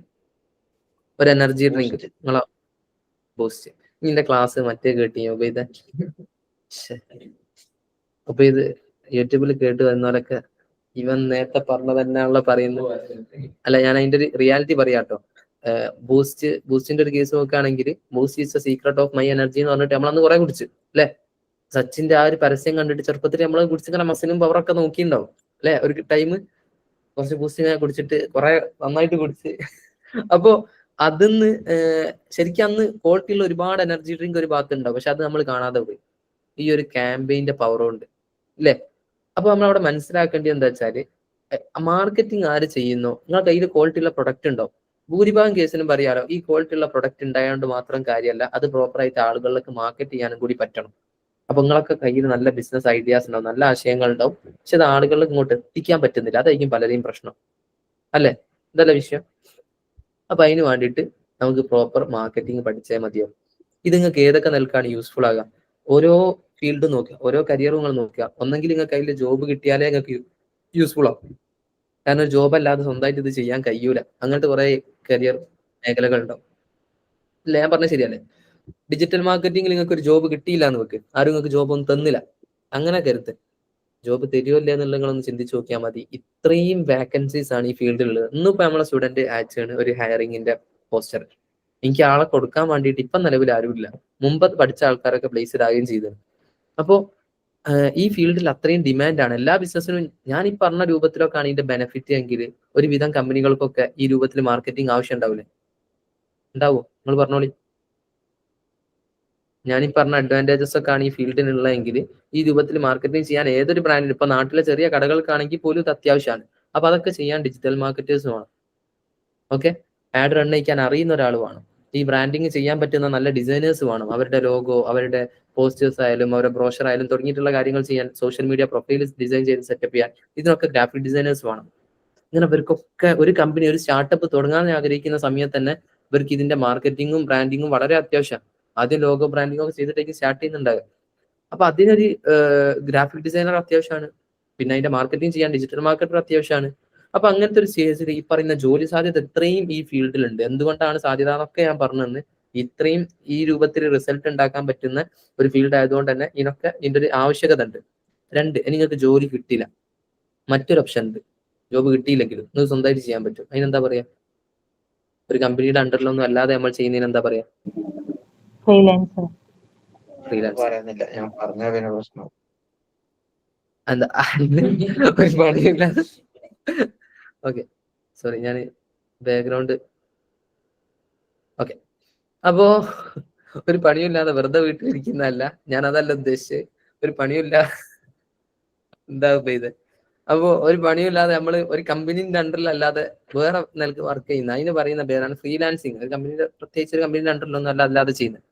ഒരു എനർജി ഡ്രിങ്ക് നിങ്ങളെ ബൂസ്റ്റ്. നിന്റെ ക്ലാസ് മറ്റേ കേട്ടിയോ ഇത്? അപ്പൊ ഇത് യൂട്യൂബിൽ കേട്ട് വന്നവരൊക്കെ ഇവൻ നേരത്തെ പറഞ്ഞ തന്നെയാണല്ലോ പറയുന്നത്. അല്ല, ഞാൻ അതിന്റെ ഒരു റിയാലിറ്റി പറയാട്ടോ. ബൂസ്റ്റിന്റെ ഒരു കേസ് നോക്കുകയാണെങ്കിൽ, boost is the secret of my energy എന്ന് പറഞ്ഞിട്ട് നമ്മളന്ന് കുറെ കുടിച്ചു അല്ലെ? സച്ചിന്റെ ആ ഒരു പരസ്യം കണ്ടിട്ട് ചെറുപ്പത്തിൽ നമ്മൾ കുടിച്ചിങ്ങനെ മസിലും പവറൊക്കെ നോക്കിയിട്ടുണ്ടാവും അല്ലെ? ഒരു ടൈം കുറച്ച് ബൂസ്റ്റ് ഇങ്ങനെ കുടിച്ചിട്ട് കുറെ നന്നായിട്ട് കുടിച്ച്. അപ്പോ അതിന്ന് ശരിക്കും അന്ന് ക്വാളിറ്റി ഉള്ള ഒരുപാട് എനർജി ഡ്രിങ്ക് ഒരു ഭാഗത്തുണ്ടാവും, പക്ഷെ അത് നമ്മൾ കാണാതെ പോയി ഈ ഒരു ക്യാമ്പയിന്റെ പവർ കൊണ്ട് അല്ലേ? അപ്പൊ നമ്മൾ അവിടെ മനസ്സിലാക്കേണ്ടത് എന്താ വെച്ചാല്, മാർക്കറ്റിംഗ് ആര് ചെയ്യുന്നോ നിങ്ങളുടെ കയ്യിൽ ക്വാളിറ്റി ഉള്ള പ്രൊഡക്റ്റ് ഉണ്ടാവും. ഭൂരിഭാഗം കേസിനും പറയാലോ, ഈ ക്വാളിറ്റി ഉള്ള പ്രൊഡക്റ്റ് ഉണ്ടായതുകൊണ്ട് മാത്രം കാര്യമല്ല, അത് പ്രോപ്പറായിട്ട് ആളുകളിലേക്ക് മാർക്കറ്റ് ചെയ്യാനും കൂടി പറ്റണം. അപ്പൊ നിങ്ങളൊക്കെ കയ്യിൽ നല്ല ബിസിനസ് ഐഡിയാസ് ഉണ്ടാവും, നല്ല ആശയങ്ങൾ ഉണ്ടാവും, പക്ഷെ അത് ആളുകളിലേക്ക് ഇങ്ങോട്ട് എത്തിക്കാൻ പറ്റുന്നില്ല. അതായിരിക്കും പലരെയും പ്രശ്നം അല്ലെ? ഇതല്ല വിഷയം. അപ്പൊ അതിന് വേണ്ടിയിട്ട് നമുക്ക് പ്രോപ്പർ മാർക്കറ്റിംഗ് പഠിച്ചാൽ മതിയാവും. ഇത് നിങ്ങൾക്ക് ഏതൊക്കെ നിലക്കാണ് യൂസ്ഫുൾ ആകുക? ഓരോ ഫീൽഡ് നോക്കുക, ഓരോ കരിയർ നിങ്ങൾ നോക്കുക. ഒന്നെങ്കിൽ നിങ്ങൾക്ക് അതിൽ ജോബ് കിട്ടിയാലേ നിങ്ങൾക്ക് യൂസ്ഫുൾ ആവും. കാരണം ഒരു ജോബ് അല്ലാതെ സ്വന്തമായിട്ട് ഇത് ചെയ്യാൻ കഴിയൂല. അങ്ങനത്തെ കുറെ കരിയർ മേഖലകൾ ഉണ്ടാവും അല്ലെ? ഞാൻ പറഞ്ഞത് ശരിയല്ലേ? ഡിജിറ്റൽ മാർക്കറ്റിംഗിൽ നിങ്ങൾക്ക് ഒരു ജോബ് കിട്ടിയില്ല എന്ന് വെക്ക്, ആരും നിങ്ങൾക്ക് ജോബ് ഒന്നും തന്നില്ല, അങ്ങനെ കരുത്ത്. ജോബ് തരുമല്ല എന്നുള്ളത് നിങ്ങളൊന്ന് ചിന്തിച്ചു നോക്കിയാൽ മതി. ഇത്രയും വാക്കൻസീസ് ആണ് ഈ ഫീൽഡിലുള്ളത്. ഇന്നിപ്പോ നമ്മളെ സ്റ്റുഡന്റ് അയച്ചാണ് ഒരു ഹയറിങ്ങിന്റെ പോസ്റ്റർ. എനിക്ക് ആളെ കൊടുക്കാൻ വേണ്ടിയിട്ട് ഇപ്പം നിലവിൽ ആരുമില്ല. മുമ്പ് പഠിച്ച ആൾക്കാരൊക്കെ പ്ലേസ്ഡ് ആവുകയും ചെയ്തത്. അപ്പോ ഈ ഫീൽഡിൽ അത്രയും ഡിമാൻഡാണ്. എല്ലാ ബിസിനസ്സിനും ഞാൻ ഈ പറഞ്ഞ രൂപത്തിലൊക്കെ ആണ് ഇതിന്റെ ബെനിഫിറ്റ് എങ്കിൽ ഒരുവിധം കമ്പനികൾക്കൊക്കെ ഈ രൂപത്തിൽ മാർക്കറ്റിംഗ് ആവശ്യം ഉണ്ടാവില്ലേ? ഉണ്ടാവോ? നിങ്ങൾ പറഞ്ഞോളി. ഞാൻ ഈ പറഞ്ഞ അഡ്വാൻറ്റേജസ് ഒക്കെ ആണ് ഈ ഫീൽഡിനുള്ളതെങ്കിൽ ഈ രൂപത്തിൽ മാർക്കറ്റിംഗ് ചെയ്യാൻ ഏതൊരു ബ്രാൻഡിനും, ഇപ്പൊ നാട്ടിലെ ചെറിയ കടകൾക്കാണെങ്കിൽ പോലും ഇത് അത്യാവശ്യമാണ്. അപ്പൊ അതൊക്കെ ചെയ്യാൻ ഡിജിറ്റൽ മാർക്കറ്റേഴ്സ് വേണം. ഓക്കെ, ആഡ് റൺ ചെയ്യാൻ അറിയുന്ന ഒരാൾ വേണം. ഈ ബ്രാൻഡിങ് ചെയ്യാൻ പറ്റുന്ന നല്ല ഡിസൈനേഴ്സ് വേണം. അവരുടെ ലോഗോ, അവരുടെ പോസ്റ്റേഴ്സ് ആയാലും അവരുടെ ബ്രോഷർ ആയാലും തുടങ്ങിയിട്ടുള്ള കാര്യങ്ങൾ ചെയ്യാൻ, സോഷ്യൽ മീഡിയ പ്രൊഫൈൽ ഡിസൈൻ ചെയ്ത് സെറ്റപ്പ് ചെയ്യാൻ ഇതിനൊക്കെ ഗ്രാഫിക് ഡിസൈനേഴ്സ് വേണം. ഇങ്ങനെ ഇവർക്കൊക്കെ ഒരു കമ്പനി, ഒരു സ്റ്റാർട്ടപ്പ് തുടങ്ങാൻ ആഗ്രഹിക്കുന്ന സമയത്ത് തന്നെ ഇവർക്ക് ഇതിന്റെ മാർക്കറ്റിങ്ങും ബ്രാൻഡിങ്ങും വളരെ അത്യാവശ്യമാണ്. ആദ്യം ലോഗോ ബ്രാൻഡിങ് ഒക്കെ ചെയ്തിട്ടേക്ക് സ്റ്റാർട്ട് ചെയ്യുന്നുണ്ടാകുക. അപ്പൊ അതിനൊരു ഗ്രാഫിക് ഡിസൈനർ അത്യാവശ്യമാണ്. പിന്നെ അതിന്റെ മാർക്കറ്റിംഗ് ചെയ്യാൻ ഡിജിറ്റൽ മാർക്കറ്റർ അത്യാവശ്യമാണ്. അപ്പൊ അങ്ങനത്തെ ഒരു സ്റ്റേജിൽ ഈ പറയുന്ന ജോലി സാധ്യത ഇത്രയും ഈ ഫീൽഡിലുണ്ട്. എന്തുകൊണ്ടാണ് സാധ്യത എന്നൊക്കെ ഞാൻ പറഞ്ഞതെന്ന്. ഇത്രയും ഈ രൂപത്തിൽ റിസൾട്ട് ഉണ്ടാക്കാൻ പറ്റുന്ന ഒരു ഫീൽഡ് ആയതുകൊണ്ട് തന്നെ ഇതിന്റെ ഒരു ആവശ്യകത ഉണ്ട്. രണ്ട്, നിങ്ങൾക്ക് ജോലി കിട്ടില്ല, മറ്റൊരു ഓപ്ഷൻ ഉണ്ട്. ജോബ് കിട്ടിയില്ലെങ്കിലും നിങ്ങൾക്ക് സ്വന്തമായിട്ട് ചെയ്യാൻ പറ്റും. അതിനെന്താ പറയാ? ഒരു കമ്പനിയുടെ അണ്ടറിലൊന്നും അല്ലാതെ നമ്മൾ ചെയ്യുന്നതിന് എന്താ പറയാ? ഫ്രീലാൻസർ. പറയുന്നില്ല, ഞാൻ പറഞ്ഞ പിന്നെ പ്രശ്നം. എന്താ ഒരു പണിയില്ല. ഓക്കെ, സോറി, ഞാൻ ബാക്ക്ഗ്രൗണ്ട്. ഓക്കെ, അപ്പോ ഒരു പണിയില്ലാതെ വെറുതെ വീട്ടിലിരിക്കുന്നതല്ല, ഞാൻ അതല്ല ഉദ്ദേശിച്ചത്. ഒരു പണിയില്ല, എന്താ ഇത്? അപ്പോ ഒരു പണിയില്ലാതെ നമ്മൾ ഒരു കമ്പനിന്റെ അണ്ടറിലല്ലാതെ വേറെ നിലക്ക് വർക്ക് ചെയ്യുന്ന അതിന് പറയുന്ന പേരാണ് ഫ്രീലാൻസിങ്. ഒരു കമ്പനിയുടെ, പ്രത്യേകിച്ച് ഒരു കമ്പനിയുടെ അണ്ടറിലൊന്നും അല്ലാതെ ചെയ്യുന്നത്.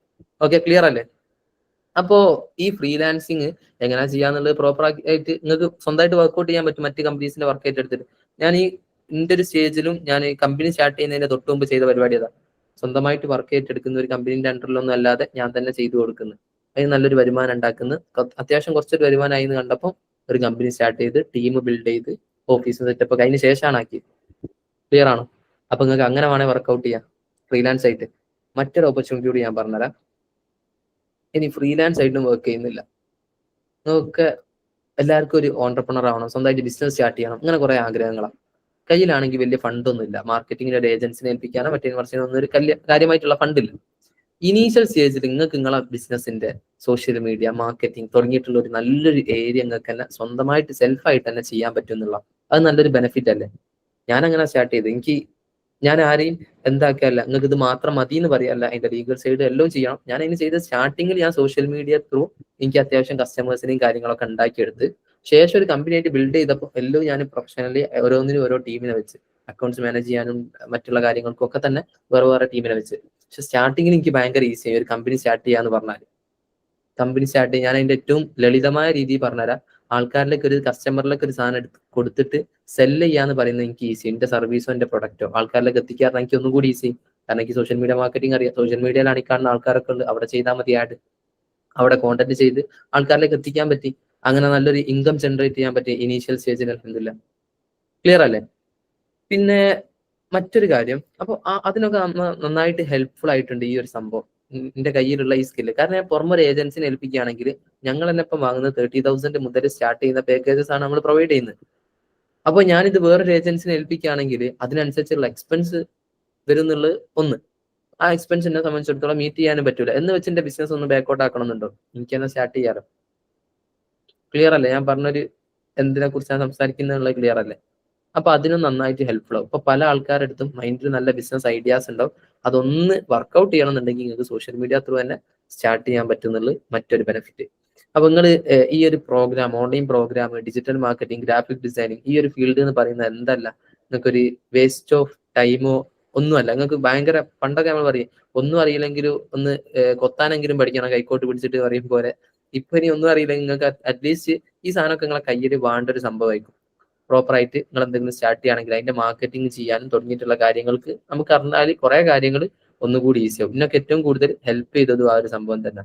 ഓക്കെ, ക്ലിയർ അല്ലേ? അപ്പോ ഈ ഫ്രീലാൻസിങ് എങ്ങനെ ചെയ്യാന്നുള്ളത് പ്രോപ്പർ ആയിട്ട് നിങ്ങൾക്ക് സ്വന്തമായിട്ട് വർക്ക്ഔട്ട് ചെയ്യാൻ പറ്റും മറ്റ് കമ്പനീസിന്റെ വർക്ക് ആയിട്ട് എടുത്തിട്ട്. ഞാൻ ഇതിന്റെ ഒരു സ്റ്റേജിലും ഞാൻ കമ്പനി സ്റ്റാർട്ട് ചെയ്യുന്നതിന്റെ തൊട്ട് മുമ്പ് ചെയ്ത പരിപാടി അതാ. സ്വന്തമായിട്ട് വർക്ക് ആയിട്ട് എടുക്കുന്ന ഒരു കമ്പനീന്റെ അണ്ടറിലൊന്നും അല്ലാതെ ഞാൻ തന്നെ ചെയ്തു കൊടുക്കുന്നത്. അതിന് നല്ലൊരു വരുമാനം ഉണ്ടാക്കുന്നത്, അത്യാവശ്യം കുറച്ചൊരു വരുമാനമായി എന്ന് കണ്ടപ്പോൾ ഒരു കമ്പനി സ്റ്റാർട്ട് ചെയ്ത് ടീം ബിൽഡ് ചെയ്ത് ഓഫീസ് സെറ്റപ്പ് ഒക്കെ അതിന് ശേഷമാണ് ആക്കിയത്. ക്ലിയർ ആണോ? അപ്പൊ നിങ്ങൾക്ക് അങ്ങനെ വേണേൽ വർക്ക്ഔട്ട് ചെയ്യാം ഫ്രീലാൻസ് ആയിട്ട്. മറ്റൊരു ഓപ്പർച്യൂണിറ്റി കൂടി ഞാൻ പറഞ്ഞുതരാം. ഇനി ഫ്രീലാൻസ് ആയിട്ടും വർക്ക് ചെയ്യുന്നില്ല, നിങ്ങൾക്ക് എല്ലാവർക്കും ഒരു ഓൺടർപ്രണർ ആവണം, സ്വന്തമായിട്ട് ബിസിനസ് സ്റ്റാർട്ട് ചെയ്യണം, അങ്ങനെ കുറെ ആഗ്രഹങ്ങളാണ്. കയ്യിലാണെങ്കിൽ വലിയ ഫണ്ടൊന്നും ഇല്ല, മാർക്കറ്റിങ്ങിന്റെ ഒരു ഏജൻസിനെ ഏൽപ്പിക്കാനോ മറ്റേ വർഷത്തിനൊന്നും ഒരു കാര്യമായിട്ടുള്ള ഫണ്ടില്ല. ഇനീഷ്യൽ സ്റ്റേജിൽ നിങ്ങൾക്ക് നിങ്ങളെ ബിസിനസിന്റെ സോഷ്യൽ മീഡിയ മാർക്കറ്റിംഗ് തുടങ്ങിയിട്ടുള്ള ഒരു നല്ലൊരു ഏരിയ നിങ്ങൾക്ക് തന്നെ സ്വന്തമായിട്ട് സെൽഫായിട്ട് തന്നെ ചെയ്യാൻ പറ്റും എന്നുള്ള അത് നല്ലൊരു ബെനിഫിറ്റ് അല്ലേ? ഞാൻ അങ്ങനെ സ്റ്റാർട്ട് ചെയ്ത്. ഞാൻ ആരെയും എന്താക്കിയല്ല നിങ്ങൾക്ക് ഇത് മാത്രം മതി എന്ന് പറയല്ല, അതിന്റെ ലീഗൽ സൈഡ് എല്ലാം ചെയ്യണം. ഞാൻ അതിന് ചെയ്ത സ്റ്റാർട്ടിങ്ങിൽ ഞാൻ സോഷ്യൽ മീഡിയ ത്രൂ എനിക്ക് അത്യാവശ്യം കസ്റ്റമേഴ്സിനെയും കാര്യങ്ങളൊക്കെ ഉണ്ടാക്കിയെടുത്ത് ശേഷം ഒരു കമ്പനി ആയിട്ട് ബിൽഡ് ചെയ്തപ്പോൾ എല്ലാം ഞാൻ പ്രൊഫഷണലി ഓരോന്നിനും ഓരോ ടീമിനെ വെച്ച് അക്കൗണ്ട്സ് മാനേജ് ചെയ്യാനും മറ്റുള്ള കാര്യങ്ങൾക്കും ഒക്കെ തന്നെ വേറെ വേറെ ടീമിനെ വെച്ച്. പക്ഷെ സ്റ്റാർട്ടിങ്ങിൽ എനിക്ക് ഭയങ്കര ഈസിയായി ഒരു കമ്പനി സ്റ്റാർട്ട് ചെയ്യാന്ന് പറഞ്ഞാൽ. കമ്പനി സ്റ്റാർട്ട് ചെയ്യാൻ അതിന്റെ ഏറ്റവും ലളിതമായ രീതിയിൽ പറഞ്ഞുതരാം. ആൾക്കാരിലേക്ക് ഒരു കസ്റ്റമറിലേക്ക് ഒരു സാധനം കൊടുത്തിട്ട് സെല്ല് ചെയ്യാന്ന് പറയുന്നത് എനിക്ക് ഈസി. എന്റെ സർവീസോ എന്റെ പ്രൊഡക്റ്റോ ആൾക്കാരിലേക്ക് എത്തിക്കാറ് എനിക്ക് ഒന്നും കൂടി ഈസി. കാരണം എനിക്ക് സോഷ്യൽ മീഡിയ മാർക്കറ്റിംഗ് അറിയാം. സോഷ്യൽ മീഡിയയിലാണ് ഈ കാണുന്ന ആൾക്കാരൊക്കെ ഉണ്ട്. അവിടെ ചെയ്താൽ മതി ആഡ്, അവിടെ കോണ്ടന്റ് ചെയ്ത് ആൾക്കാരിലേക്ക് എത്തിക്കാൻ പറ്റി. അങ്ങനെ നല്ലൊരു ഇൻകം ജനറേറ്റ് ചെയ്യാൻ പറ്റി ഇനീഷ്യൽ സ്റ്റേജിൽ. അൽഹംദുലില്ലാ. ക്ലിയർ അല്ലേ? പിന്നെ മറ്റൊരു കാര്യം, അപ്പൊ അതിനൊക്കെ നന്നായിട്ട് ഹെൽപ്ഫുൾ ആയിട്ടുണ്ട് ഈ ഒരു സംഭവം, എന്റെ കയ്യിലുള്ള ഈ സ്കില്ല്. കാരണം ഞാൻ പുറമൊരു ഏജൻസിനെ ഏൽപ്പിക്കുകയാണെങ്കിൽ ഞങ്ങൾ തന്നെ ഇപ്പം വാങ്ങുന്നത് 30,000 മുതൽ സ്റ്റാർട്ട് ചെയ്യുന്ന പാക്കേജസ് ആണ് നമ്മൾ പ്രൊവൈഡ് ചെയ്യുന്നത്. അപ്പോൾ ഞാനിത് വേറൊരു ഏജൻസിനെ ഏൽപ്പിക്കുകയാണെങ്കിൽ അതിനനുസരിച്ചുള്ള എക്സ്പെൻസ് വരും എന്നുള്ളത് ഒന്ന്. ആ എക്സ്പെൻസ് എന്നെ സംബന്ധിച്ചിടത്തോളം മീറ്റ് ചെയ്യാനും പറ്റൂല. എന്ന് വെച്ച് എന്റെ ബിസിനസ് ഒന്ന് ബാക്കൗട്ട് ആക്കണമെന്നുണ്ടോ? എനിക്ക് തന്നെ സ്റ്റാർട്ട് ചെയ്യാറ്. ക്ലിയർ അല്ലേ? ഞാൻ പറഞ്ഞൊരു എന്തിനെ കുറിച്ചാണ് സംസാരിക്കുന്നത് ക്ലിയർ അല്ലേ? അപ്പൊ അതിനും നന്നായിട്ട് ഹെൽപ്ഫുൾ ആവും. ഇപ്പൊ പല ആൾക്കാരുടെ അടുത്തും മൈൻഡിൽ നല്ല ബിസിനസ് ഐഡിയാസ് ഉണ്ടാവും. അതൊന്ന് വർക്ക്ഔട്ട് ചെയ്യണമെന്നുണ്ടെങ്കിൽ നിങ്ങൾക്ക് സോഷ്യൽ മീഡിയ ത്രൂ തന്നെ സ്റ്റാർട്ട് ചെയ്യാൻ പറ്റുന്നുള്ളത് മറ്റൊരു ബെനിഫിറ്റ്. അപ്പൊ നിങ്ങൾ ഈ ഒരു programme, online programme, digital marketing, graphic designing, ഈ ഒരു ഫീൽഡ് എന്ന് പറയുന്നത് എന്തല്ല, നിങ്ങൾക്കൊരു വേസ്റ്റ് ഓഫ് ടൈമോ ഒന്നുമല്ല. നിങ്ങൾക്ക് ഭയങ്കര, പണ്ടൊക്കെ നമ്മൾ പറയും ഒന്നും അറിയില്ലെങ്കിലും ഒന്ന് കൊത്താനെങ്കിലും പഠിക്കണം കൈക്കോട്ട് പിടിച്ചിട്ട് പറയും പോലെ. ഇപ്പൊ ഇനി ഒന്നും അറിയില്ലെങ്കിൽ നിങ്ങൾക്ക് അറ്റ്ലീസ്റ്റ് ഈ സാധനമൊക്കെ നിങ്ങളെ കയ്യിൽ വേണ്ട ഒരു സംഭവമായിരിക്കും. പ്രോപ്പറായിട്ട് നിങ്ങൾ എന്തെങ്കിലും സ്റ്റാർട്ട് ചെയ്യുകയാണെങ്കിൽ അതിന്റെ മാർക്കറ്റിംഗ് ചെയ്യാനും തുടങ്ങിയിട്ടുള്ള കാര്യങ്ങൾക്ക് നമുക്ക് അറിഞ്ഞാൽ കുറെ കാര്യങ്ങൾ ഒന്നുകൂടി ഈസി ആവും. ഇതിനൊക്കെ ഏറ്റവും കൂടുതൽ ഹെൽപ്പ് ചെയ്തതും ആ ഒരു സംഭവം തന്നെ.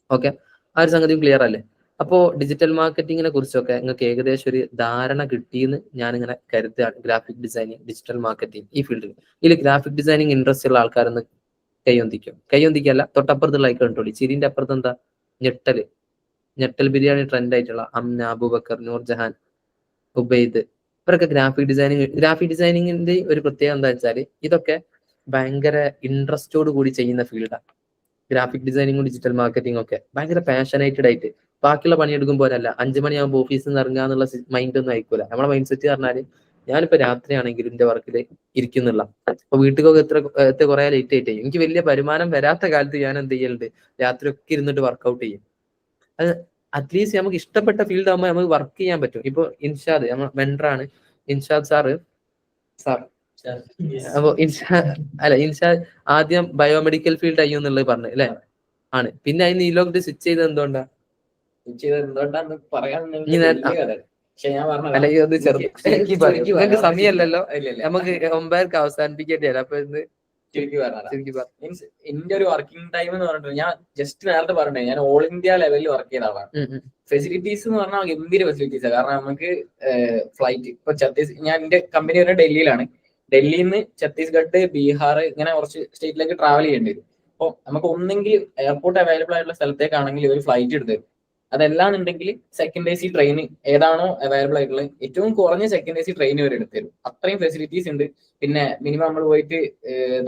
ഓക്കെ, ആ ഒരു സംഗതി ക്ലിയർ അല്ലേ? അപ്പോൾ ഡിജിറ്റൽ മാർക്കറ്റിങ്ങിനെ കുറിച്ചൊക്കെ നിങ്ങൾക്ക് ഏകദേശം ഒരു ധാരണ കിട്ടിയെന്ന് ഞാനിങ്ങനെ കരുതുകയാണ്. ഗ്രാഫിക് ഡിസൈനിങ്, ഡിജിറ്റൽ മാർക്കറ്റിംഗ്, ഈ ഫീൽഡിൽ ഇതിൽ ഗ്രാഫിക് ഡിസൈനിങ് ഇൻട്രസ്റ്റ് ഉള്ള ആൾക്കാരൊന്ന് കൈയൊന്തിക്കല്ല, തൊട്ടപ്പുറത്തുള്ള ഐക്കൺ കണ്ടോളി. ചിരിന്റെ അപ്പുറത്ത് എന്താ? ഞെട്ടൽ ബിരിയാണി ട്രെൻഡ് ആയിട്ടുള്ള അംന, അബൂബക്കർ, നൂർജഹാൻ, ഉബൈദ്, ഇവരൊക്കെ ഗ്രാഫിക് ഡിസൈനിങ്ങിന്റെ ഒരു പ്രത്യേകത എന്താ വെച്ചാൽ ഇതൊക്കെ ഭയങ്കര ഇൻട്രസ്റ്റോട് കൂടി ചെയ്യുന്ന ഫീൽഡാണ്. ഗ്രാഫിക് ഡിസൈനിങ്ങും ഡിജിറ്റൽ മാർക്കറ്റിംഗ് ഒക്കെ ഭയങ്കര പാഷനേറ്റഡ് ആയിട്ട് ബാക്കിയുള്ള പണിയെടുക്കുമ്പോഴല്ല 5 മണിയാകുമ്പോൾ ഓഫീസിൽ നിന്ന് ഇറങ്ങുക എന്നുള്ള മൈൻഡ് ഒന്നും ആയിക്കൂല. നമ്മളെ മൈൻഡ് സെറ്റ് പറഞ്ഞാല് ഞാനിപ്പോ രാത്രിയാണെങ്കിലും എന്റെ വർക്കിൽ ഇരിക്കുന്നില്ല. അപ്പൊ വീട്ടിലൊക്കെ എത്ര കുറെ ലേറ്റ് ആയിട്ട് എനിക്ക് വലിയ വരുമാനം വരാത്ത കാലത്ത് ഞാൻ എന്ത് ചെയ്യലുണ്ട്, രാത്രി ഒക്കെ ഇരുന്നിട്ട് വർക്ക്ഔട്ട് ചെയ്യും. അത് അറ്റ്ലീസ്റ്റ് നമുക്ക് ഇഷ്ടപ്പെട്ട ഫീൽഡ് ആകുമ്പോൾ നമുക്ക് വർക്ക് ചെയ്യാൻ പറ്റും. ഇപ്പൊ ഇൻഷാദ് നമ്മൾ വെണ്ടറാണ്, ഇൻഷാദ് സാർ അപ്പൊ ഇൻഷാദ് ആദ്യം ബയോമെഡിക്കൽ ഫീൽഡ് അയ്യോ എന്നുള്ളത് പറഞ്ഞു അല്ലെ? ആണ്. പിന്നെ അതിന് ഈലോട്ട് സ്വിച്ച് ചെയ്ത് എന്തുകൊണ്ടാ? നിങ്ങൾക്ക് സമയമല്ലല്ലോ, നമുക്ക് 9 അവസാനിപ്പിക്കേണ്ടി വരാം. അപ്പൊ മീൻസ് എന്റെ ഒരു വർക്കിംഗ് ടൈം എന്ന് പറഞ്ഞിട്ട് ഞാൻ ജസ്റ്റ് നേരത്തെ പറഞ്ഞേ, ഞാൻ ഓൾ ഇന്ത്യ ലെവലിൽ വർക്ക് ചെയ്ത ആളാണ്. ഫെസിലിറ്റീസ് എന്ന് പറഞ്ഞാൽ ഗംഭീര ഫെസിലിറ്റീസാണ്. കാരണം നമുക്ക് ഫ്ലൈറ്റ് ഇപ്പൊ ഞാൻ എന്റെ കമ്പനി വരുന്നത് ഡൽഹിയിലാണ്. ഡൽഹിയിൽ നിന്ന് ഛത്തീസ്ഗഡ്, ബീഹാർ, ഇങ്ങനെ കുറച്ച് സ്റ്റേറ്റിലേക്ക് ട്രാവൽ ചെയ്യേണ്ടി വരും. അപ്പോൾ നമുക്ക് ഒന്നെങ്കിൽ എയർപോർട്ട് അവൈലബിൾ ആയിട്ടുള്ള സ്ഥലത്തേക്കാണെങ്കിൽ ഒരു ഫ്ലൈറ്റ് എടുത്ത് തരും. അതല്ലാന്നുണ്ടെങ്കിൽ സെക്കൻഡ് AC ട്രെയിൻ ഏതാണോ അവൈലബിൾ ആയിട്ടുള്ളത്, ഏറ്റവും കുറഞ്ഞ സെക്കൻഡ് AC ട്രെയിൻ വരെ എടുത്തു തരും. അത്രയും ഫെസിലിറ്റീസ് ഉണ്ട്. പിന്നെ മിനിമം നമ്മൾ പോയിട്ട്